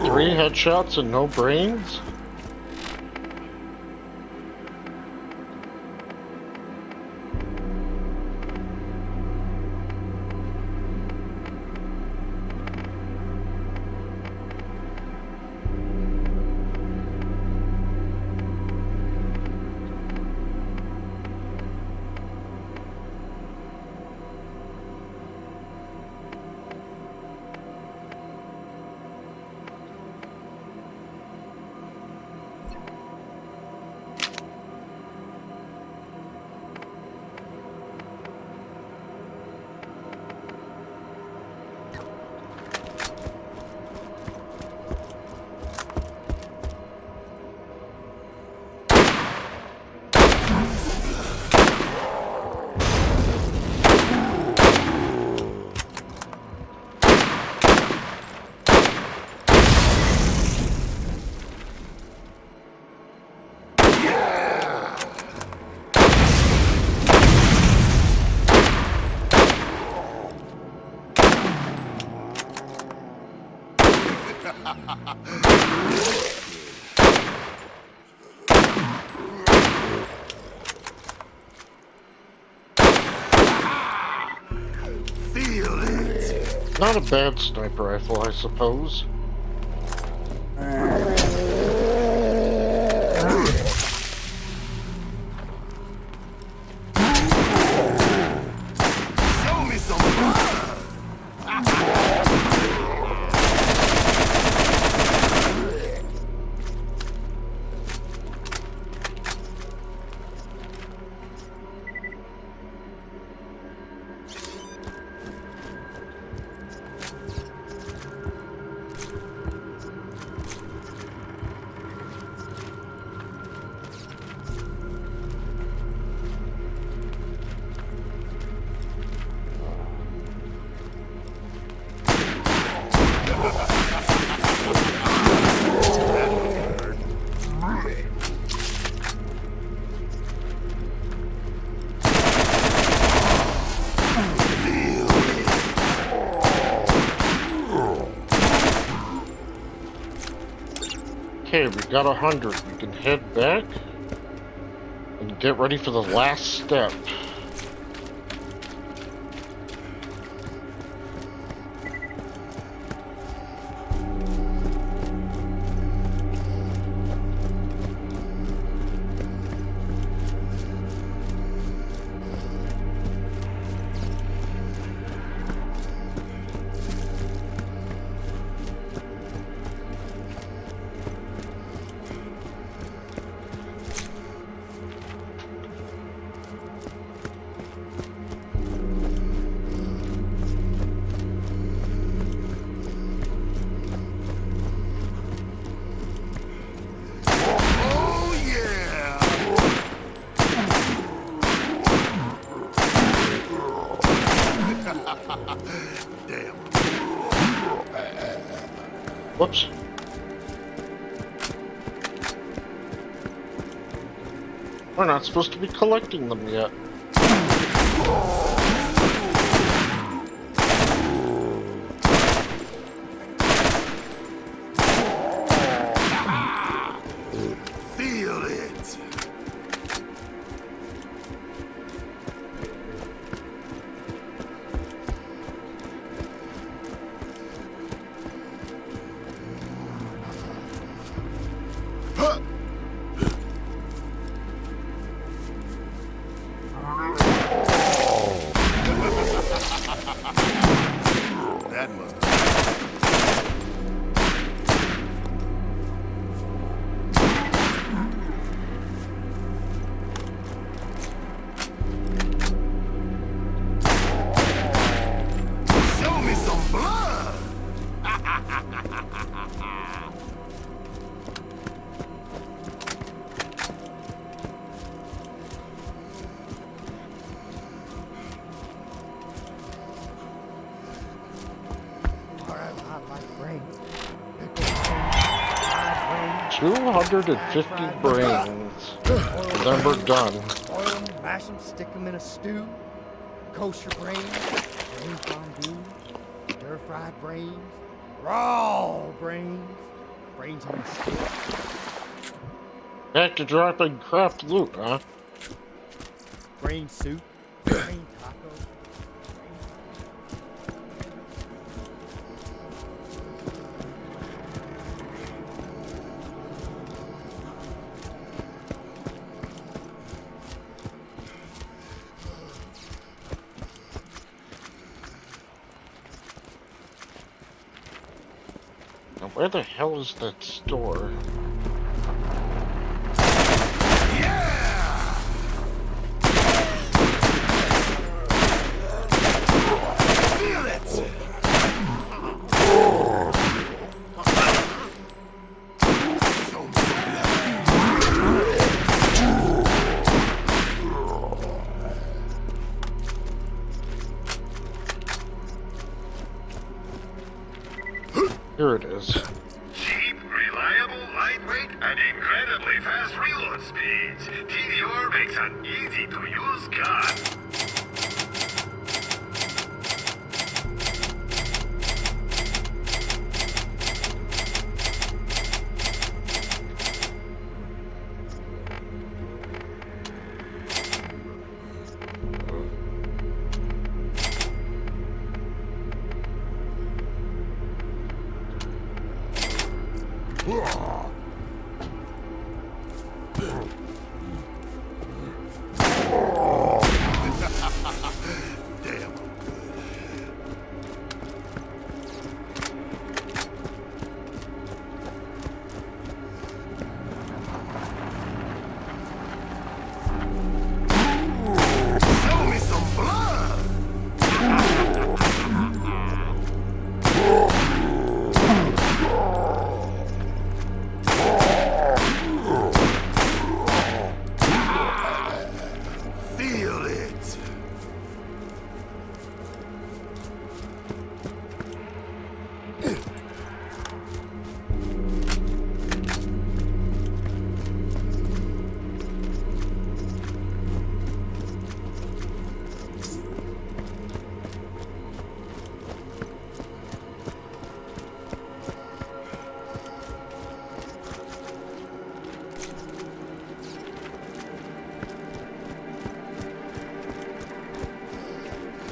Three headshots and no brains? Not a bad sniper rifle, I suppose. Show me some love! Okay, we got 100. We can head back and get ready for the last step. Whoops. We're not supposed to be collecting them yet. 250 brains. And then we're done. Boil them, mash them, stick them in a stew. Kosher brains, brain fondue, stir-fried brains, raw brains, brains in a stew. Back to dropping crap loot, huh? Brain soup, brain taco. Now where the hell is that store? Feel it! Here it is. Cheap, reliable, lightweight, and incredibly fast reload speeds. TDR makes an easy-to-use gun. Show me some blood! Feel it!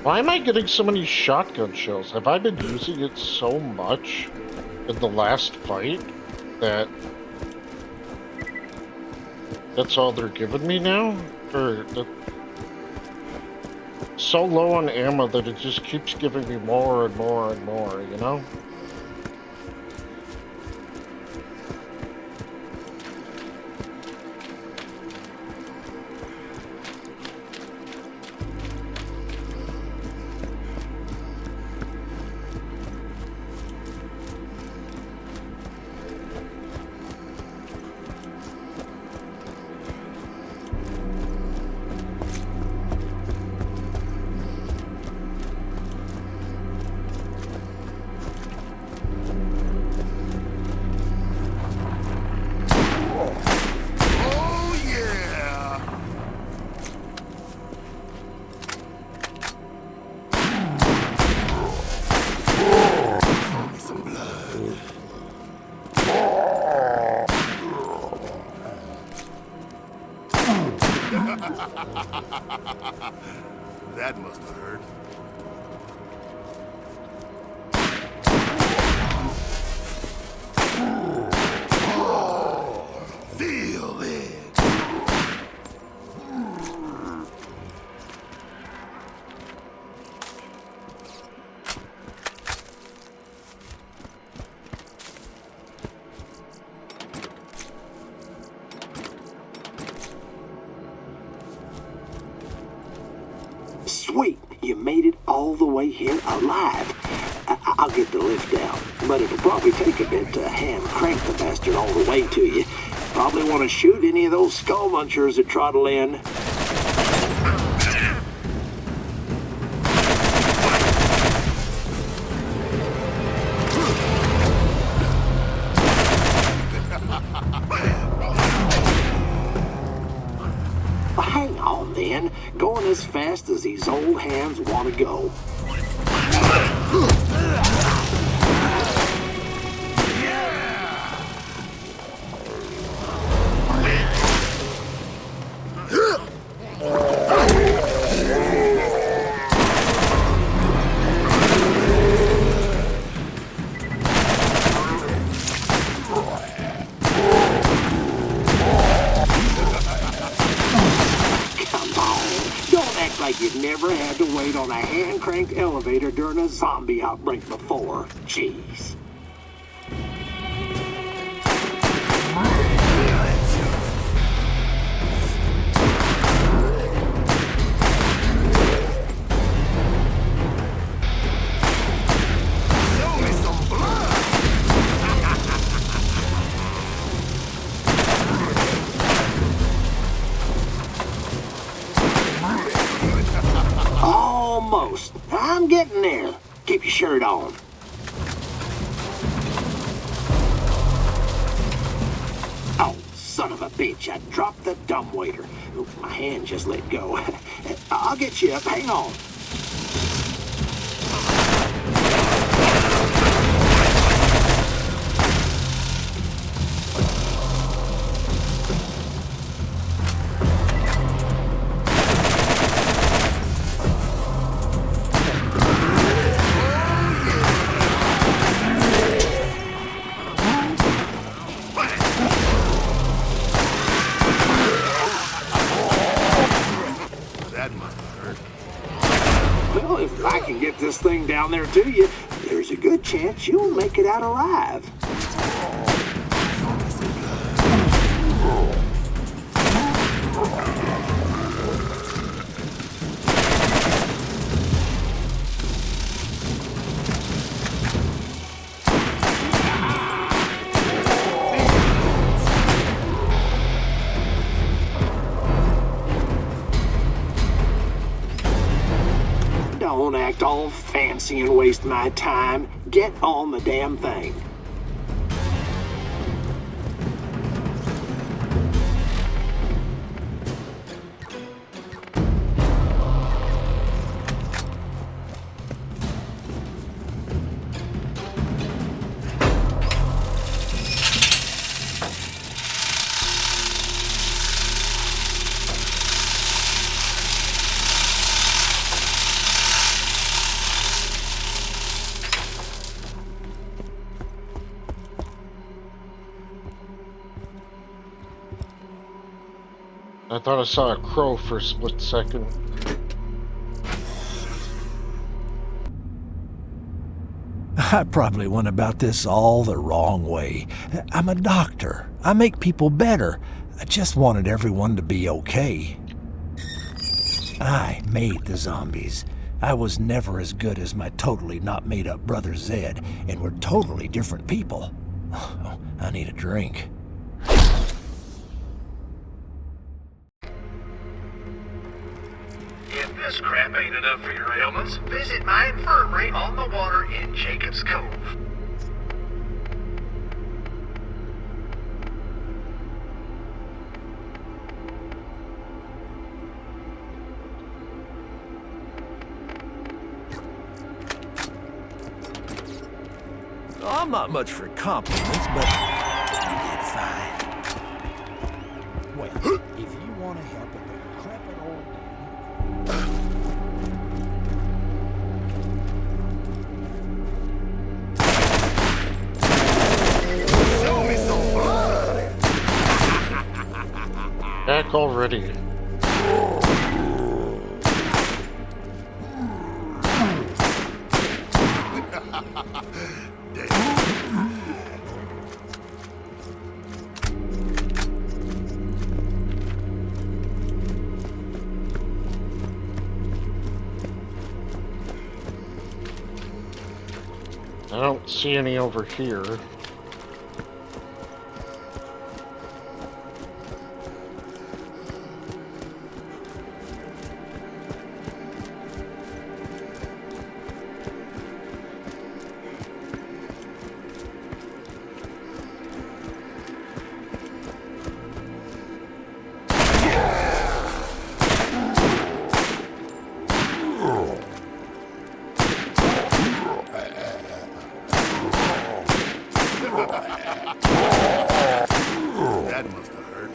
Why am I getting so many shotgun shells? Have I been using it so much in the last fight that that's all they're giving me now? Or so low on ammo that it just keeps giving me more and more and more, you know? Oh yeah! Show me some blood. That must have hurt. Feel it! Sweet, you made it all the way here alive. I'll get the lift down, but it'll probably take a bit to hand crank the bastard all the way to you. Probably want to shoot any of those skull munchers that trottle in. going as fast as these old hands want to go. Like you've never had to wait on a hand-cranked elevator during a zombie outbreak before. Jeez. Almost. I'm getting there. Keep your shirt on. Oh, son of a bitch. I dropped the dumbwaiter. My hand just let go. I'll get you up. Hang on. Well, if I can get this thing down there to you, there's a good chance you'll make it out alive. Don't act all fancy and waste my time. Get on the damn thing. I thought I saw a crow for a split second. I probably went about this all the wrong way. I'm a doctor. I make people better. I just wanted everyone to be okay. I made the zombies. I was never as good as my totally not made up brother Zed, and we're totally different people. Oh, I need a drink. If this crap ain't enough for your ailments, visit my infirmary on the water in Jacob's Cove. I'm not much for compliments, but you did fine. Well, if you want to help a decrepit old Show me some blood! Back already. I don't see any over here. That must have hurt.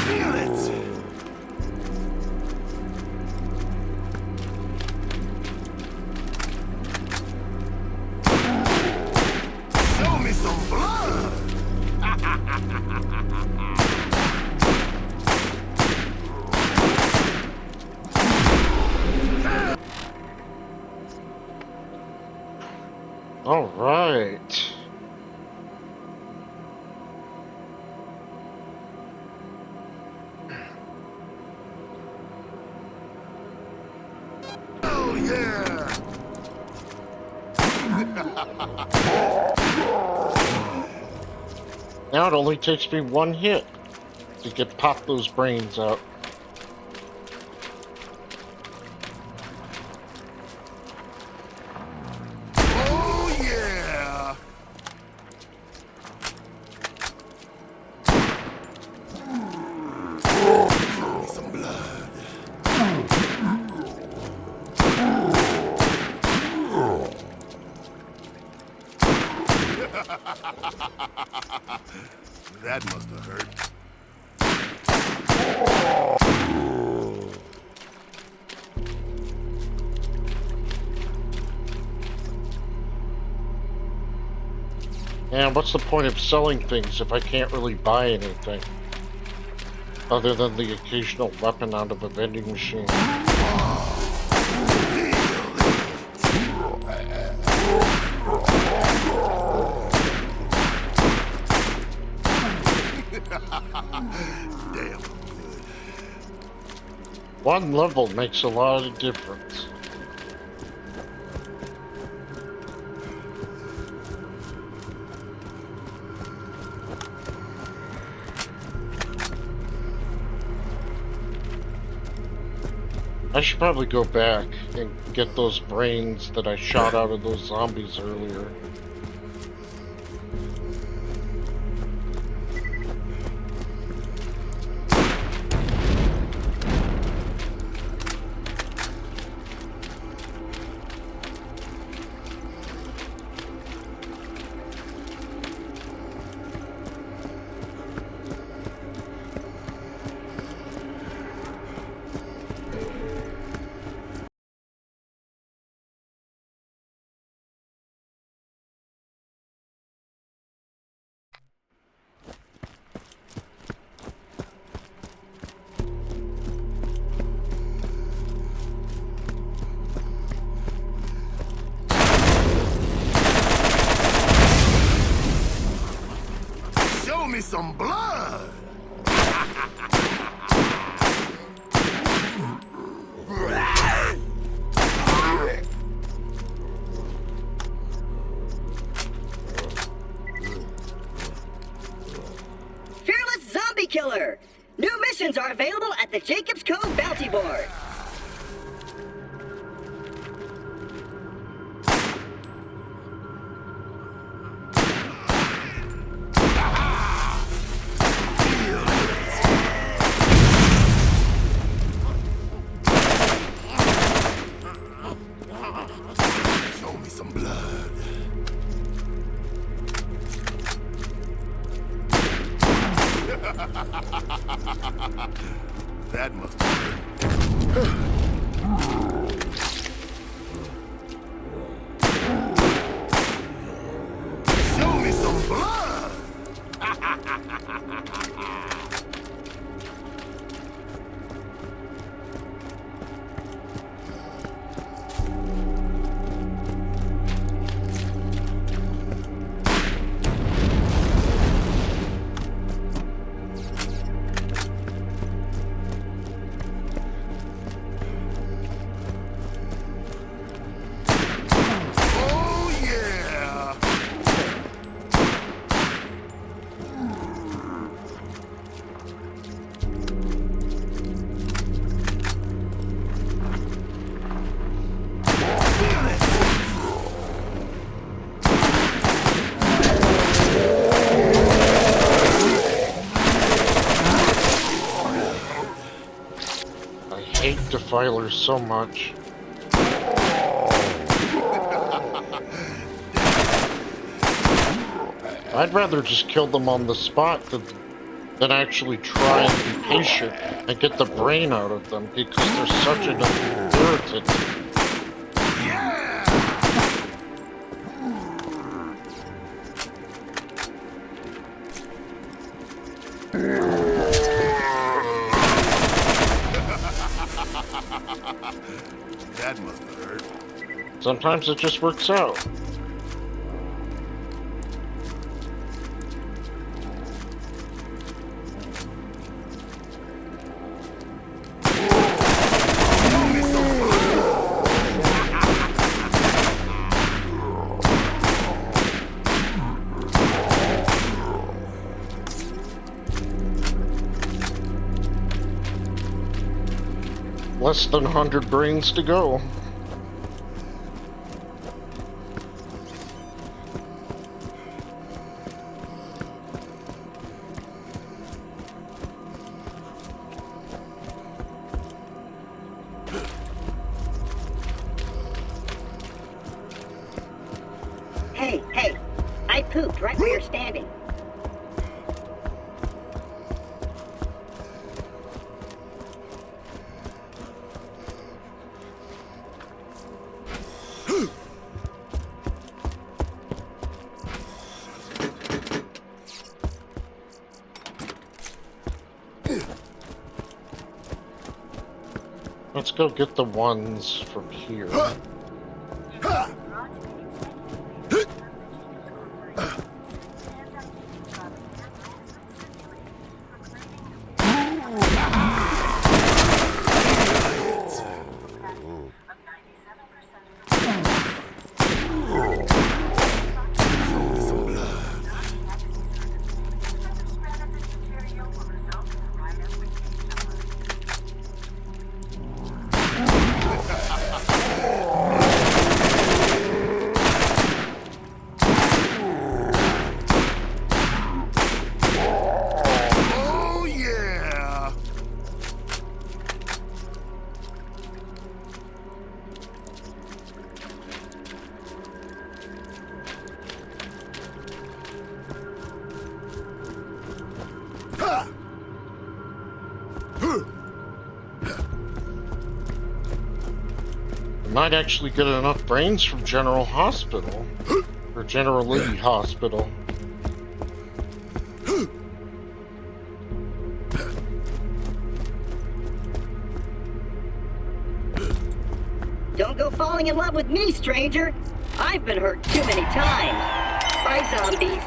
Feel it! Show me some blood! All right. Oh yeah! Now it only takes me one hit to pop those brains out. Oh yeah! Show me some blood. That must have hurt. And what's the point of selling things if I can't really buy anything? Other than the occasional weapon out of a vending machine. Damn. One level makes a lot of difference. I should probably go back and get those brains that I shot out of those zombies earlier. Show me some blood! Fearless Zombie Killer! New missions are available at the Jacob's Cove Bounty Board. Show me some blood. That must hurt. Show me some blood! Oh yeah! defilers so much. I'd rather just kill them on the spot than actually try and be patient and get the brain out of them because they're such an irritant. That must have hurt. Sometimes it just works out. Less than 100 brains to go. Hey, I pooped right where you're standing. Let's go get the ones from here. Might actually get enough brains from General Hospital, or General Lee Hospital. Don't go falling in love with me, stranger. I've been hurt too many times by zombies.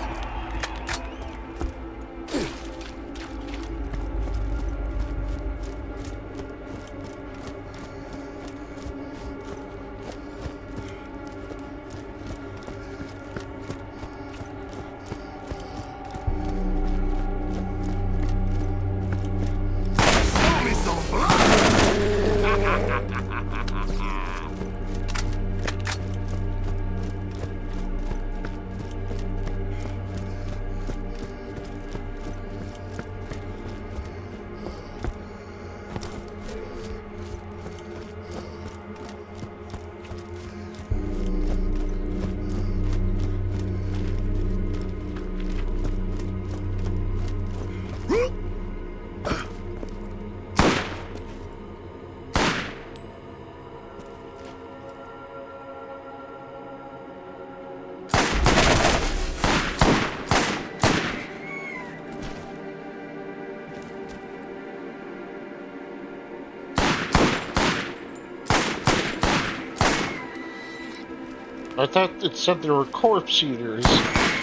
I thought it said there were corpse eaters.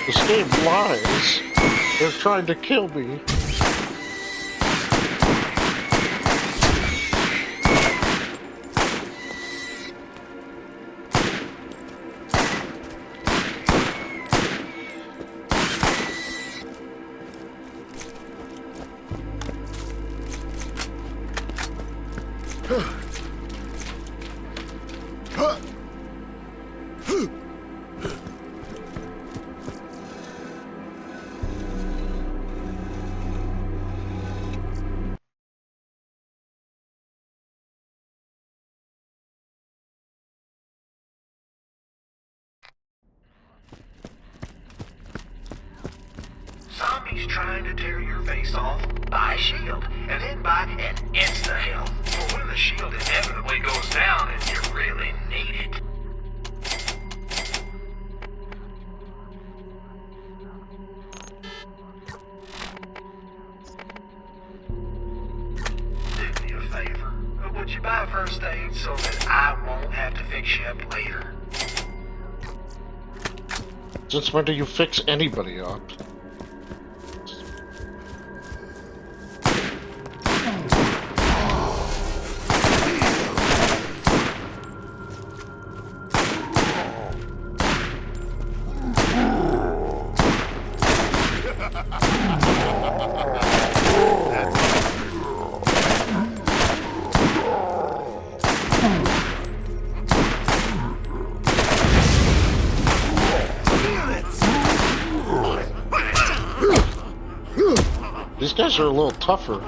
This game lies. They're trying to kill me. he's trying to tear your face off, buy a shield, and then buy an insta-heal for when the shield inevitably goes down and you really need it. Do me a favor. Would you buy first aid so that I won't have to fix you up later? Since when do you fix anybody up? These guys are a little tougher.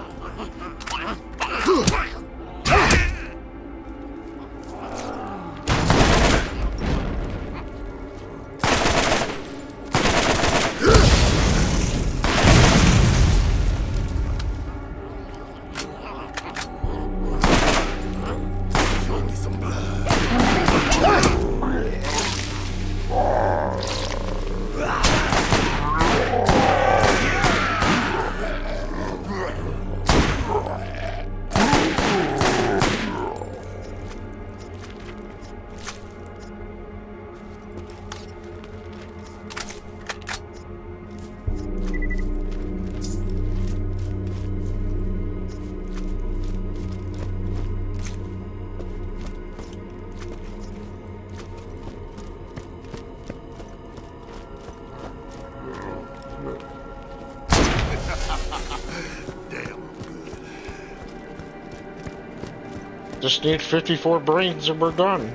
Just need 54 brains and we're done.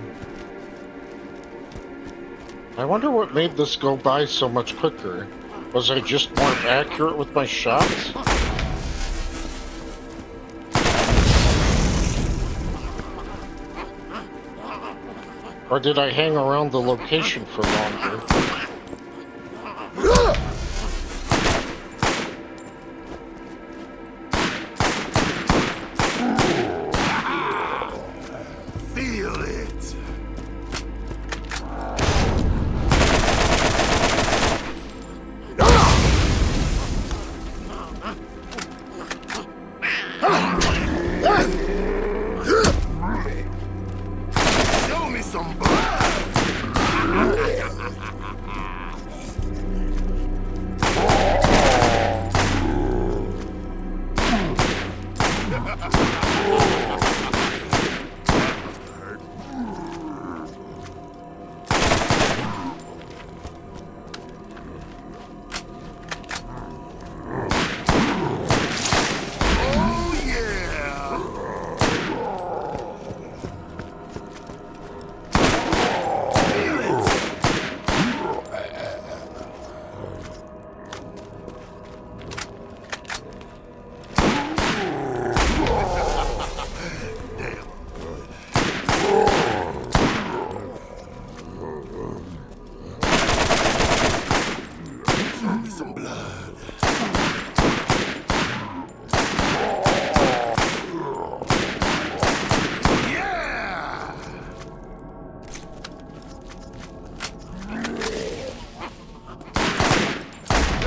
I wonder what made this go by so much quicker. Was I just more accurate with my shots? Or did I hang around the location for longer?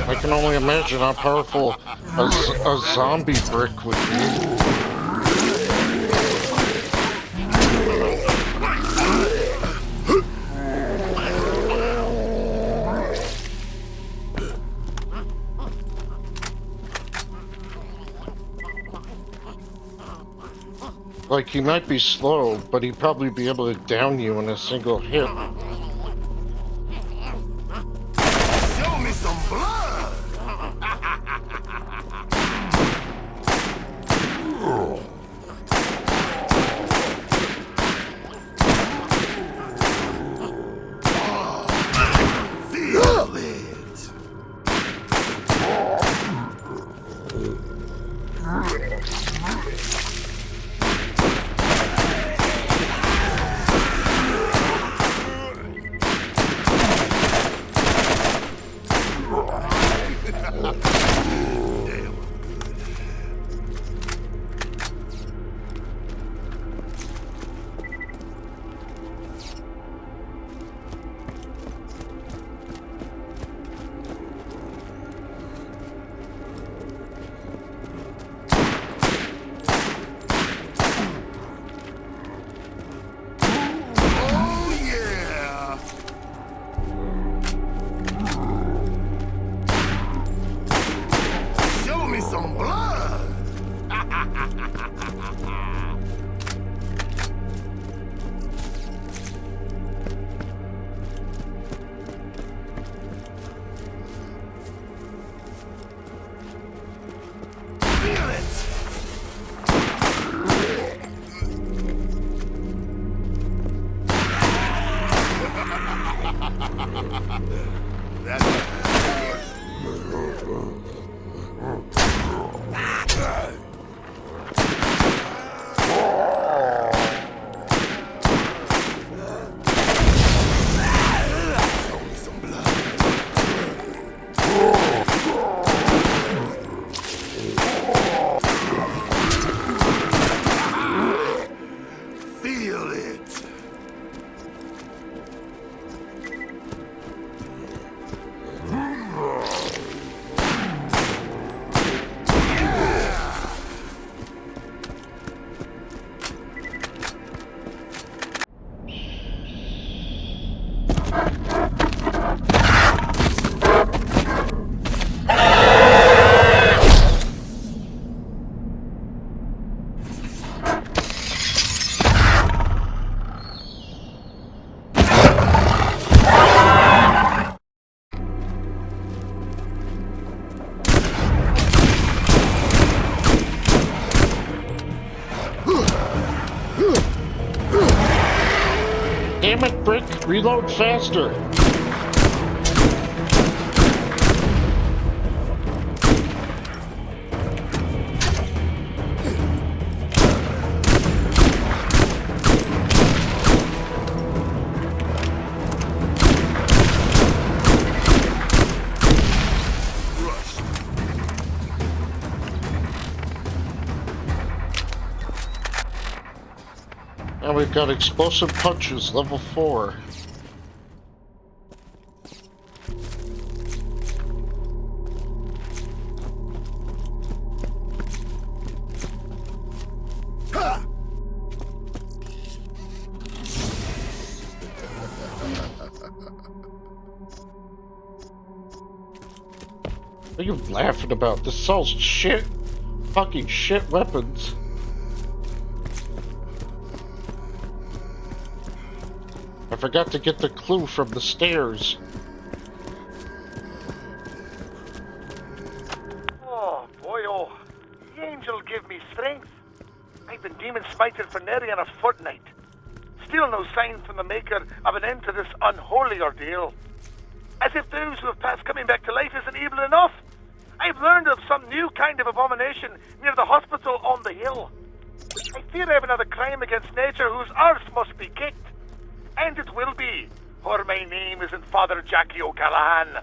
I can only imagine how powerful a zombie brick would be. Like, he might be slow, but he'd probably be able to down you in a single hit. Show me some blood! Feel it! Damn it, Brick! Reload faster! Now we've got explosive punches, level 4. What are you laughing about? This sells shit. Fucking shit weapons. I forgot to get the clue from the stairs. Oh, boy, oh. The angel give me strength. I've been demon smited for nary on a fortnight. Still no sign from the maker of an end to this unholy ordeal. As if those who have passed coming back to life isn't evil enough. I've learned of some new kind of abomination near the hospital on the hill. I fear I have another crime against nature whose arse must be kicked. And it will be, for my name isn't Father Jackie O'Callahan.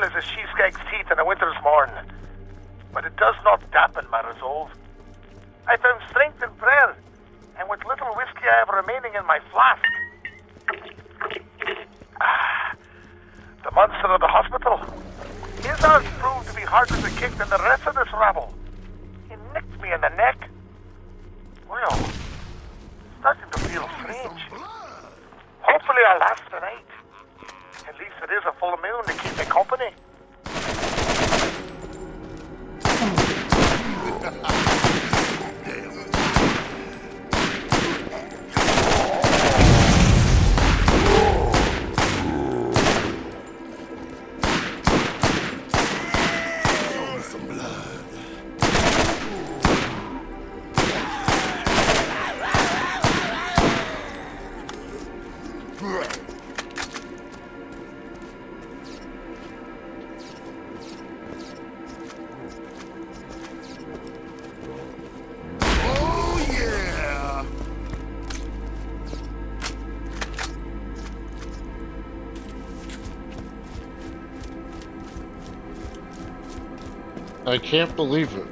As a sheepskag's teeth in a winter's morn, but it does not dampen my resolve. I found strength in prayer, and with little whiskey I have remaining in my flask. The monster of the hospital. His arms proved to be harder to kick than the rest of this rabble. He nicked me in the neck. Well, it's starting to feel strange. Hopefully I'll last tonight. At least it is a full moon to keep me company. I can't believe it.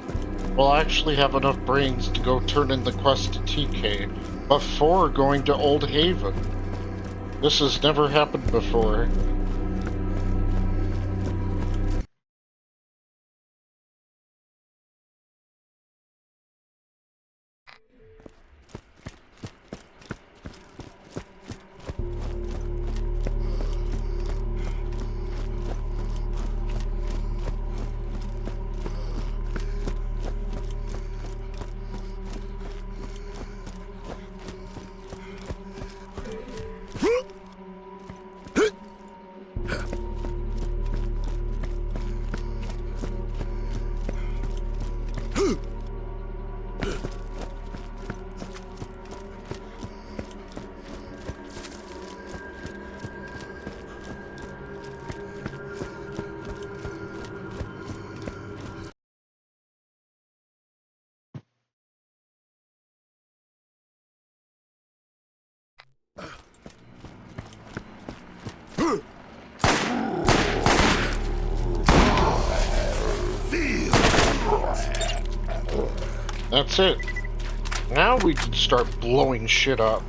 We'll actually have enough brains to go turn in the quest to TK before going to Old Haven. This has never happened before. That's it. Now we can start blowing shit up.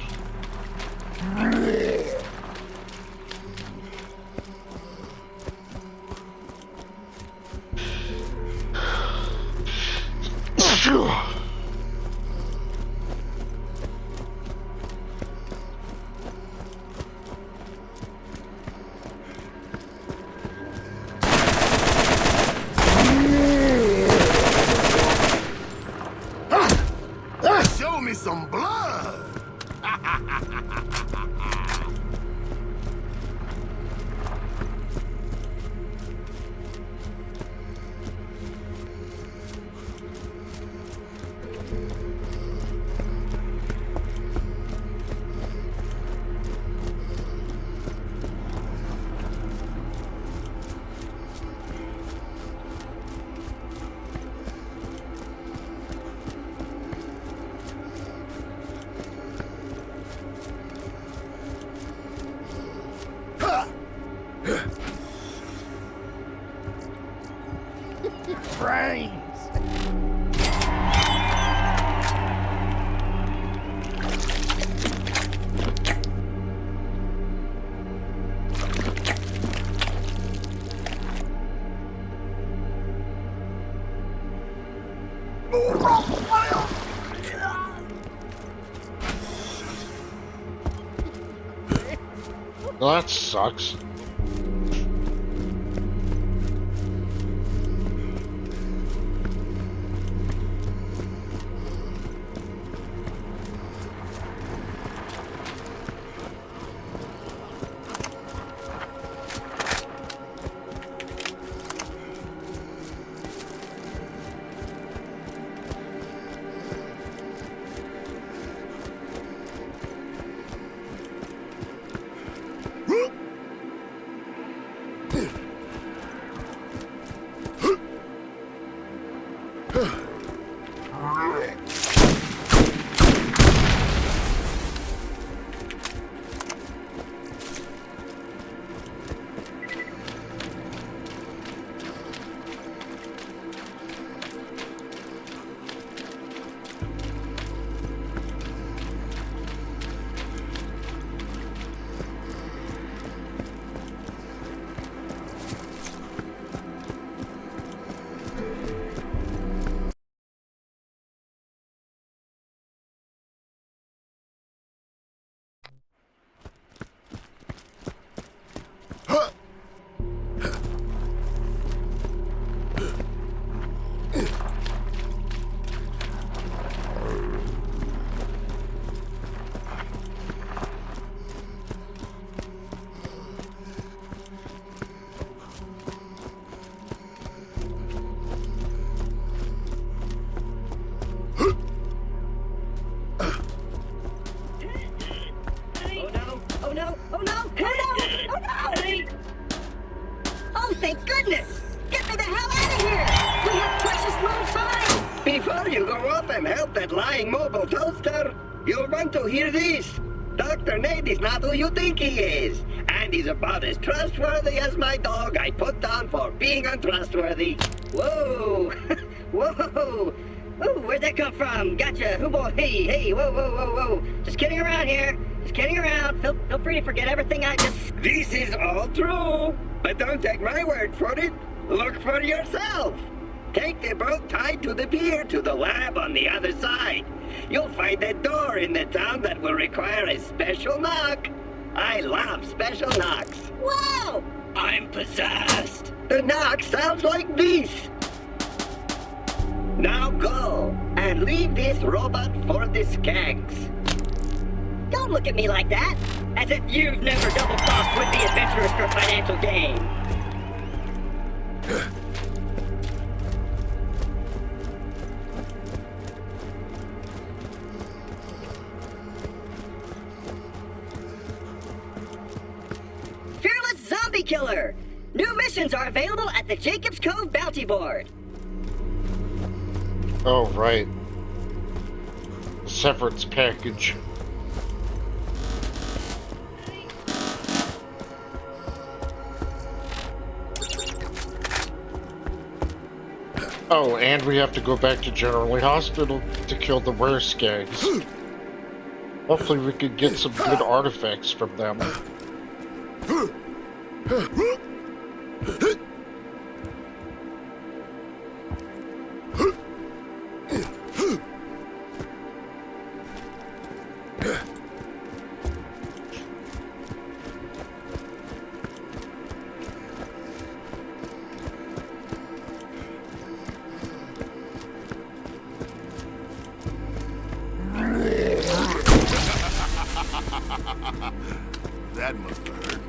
brains. Well, that sucks. Oh no! Oh no! Oh no! Oh no! Oh, thank goodness! Get me the hell out of here! We have precious little time! Before you go off and help that lying mobile toaster, you'll want to hear this. Dr. Nate is not who you think he is. And he's about as trustworthy as my dog I put down for being untrustworthy. Whoa! Whoa! Ooh, where'd that come from? Gotcha! Who boy? Hey! Whoa! Whoa! Just kidding around here. Just kidding around. Feel free to forget everything I just... This is all true. But don't take my word for it. Look for yourself. Take the boat tied to the pier to the lab on the other side. You'll find a door in the town that will require a special knock. I love special knocks. Wow! I'm possessed. The knock sounds like this. Now go and leave this robot for the skags. Don't look at me like that, as if you've never double-crossed with the adventurers for financial gain. Fearless Zombie Killer! New missions are available at the Jacob's Cove Bounty Board. Oh, right. The severance package. Oh, and we have to go back to General Lee Hospital to kill the wereskags. Hopefully we could get some good artifacts from them. That must have hurt.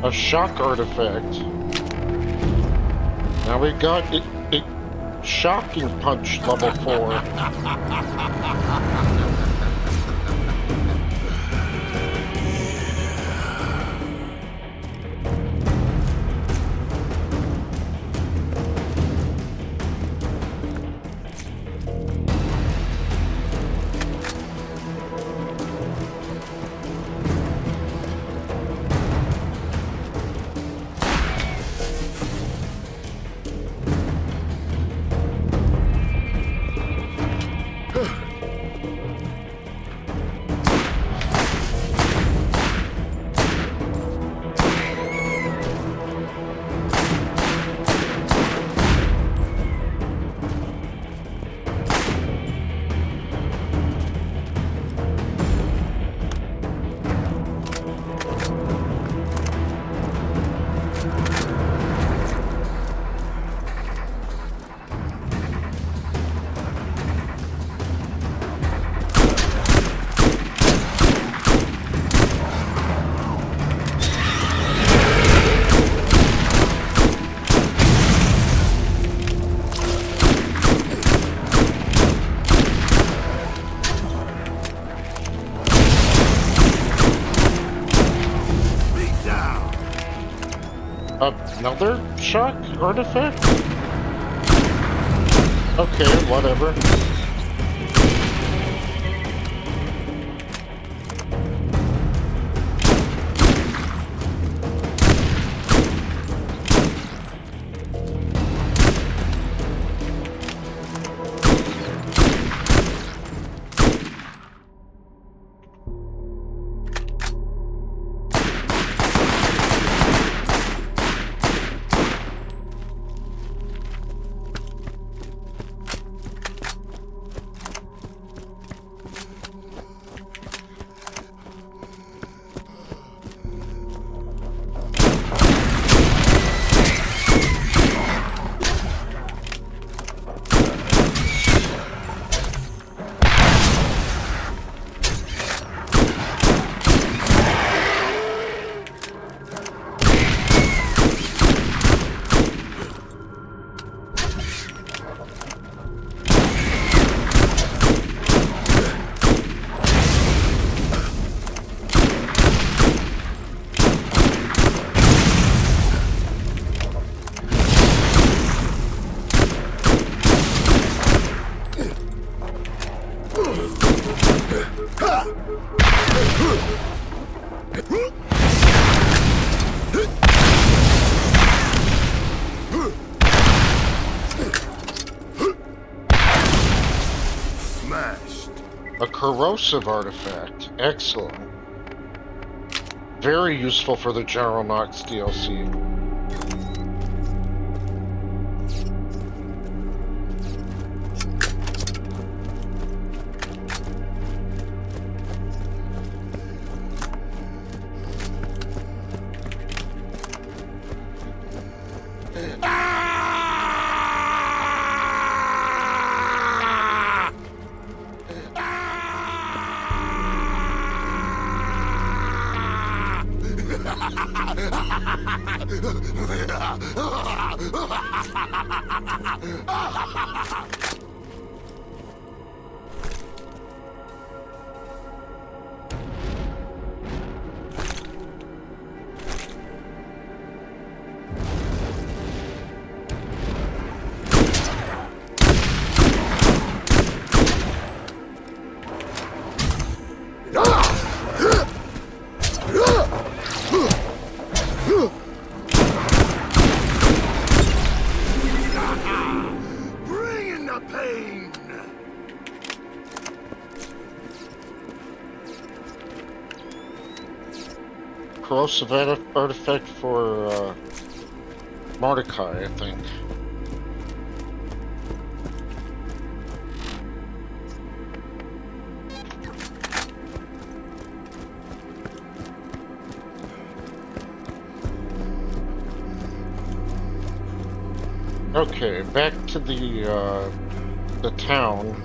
A shock artifact. Now we got it. Shocking punch level 4. Another shock artifact? Okay, whatever. A corrosive artifact. Excellent. Very useful for the General Knox DLC. Corrosive artifact for Mordecai, I think. Okay, back to the town,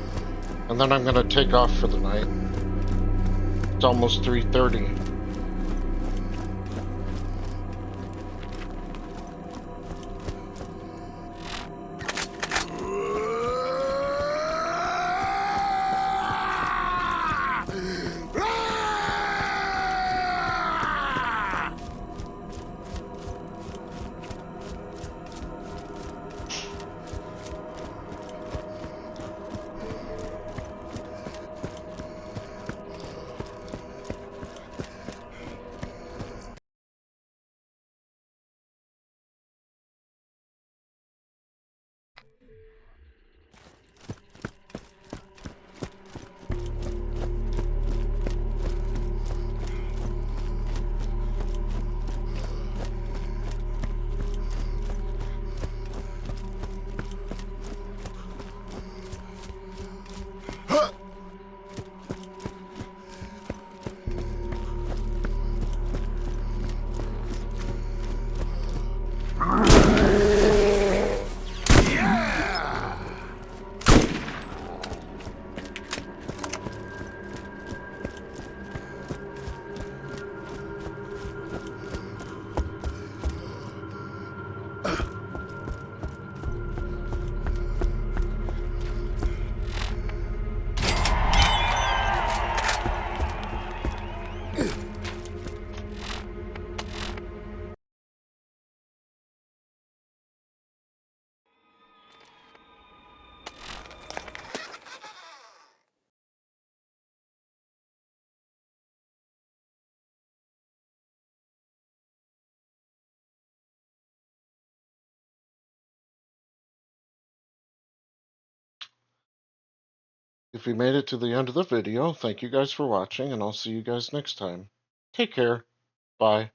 and then I'm gonna take off for the night. It's almost 3:30. If you made it to the end of the video, thank you guys for watching, and I'll see you guys next time. Take care. Bye.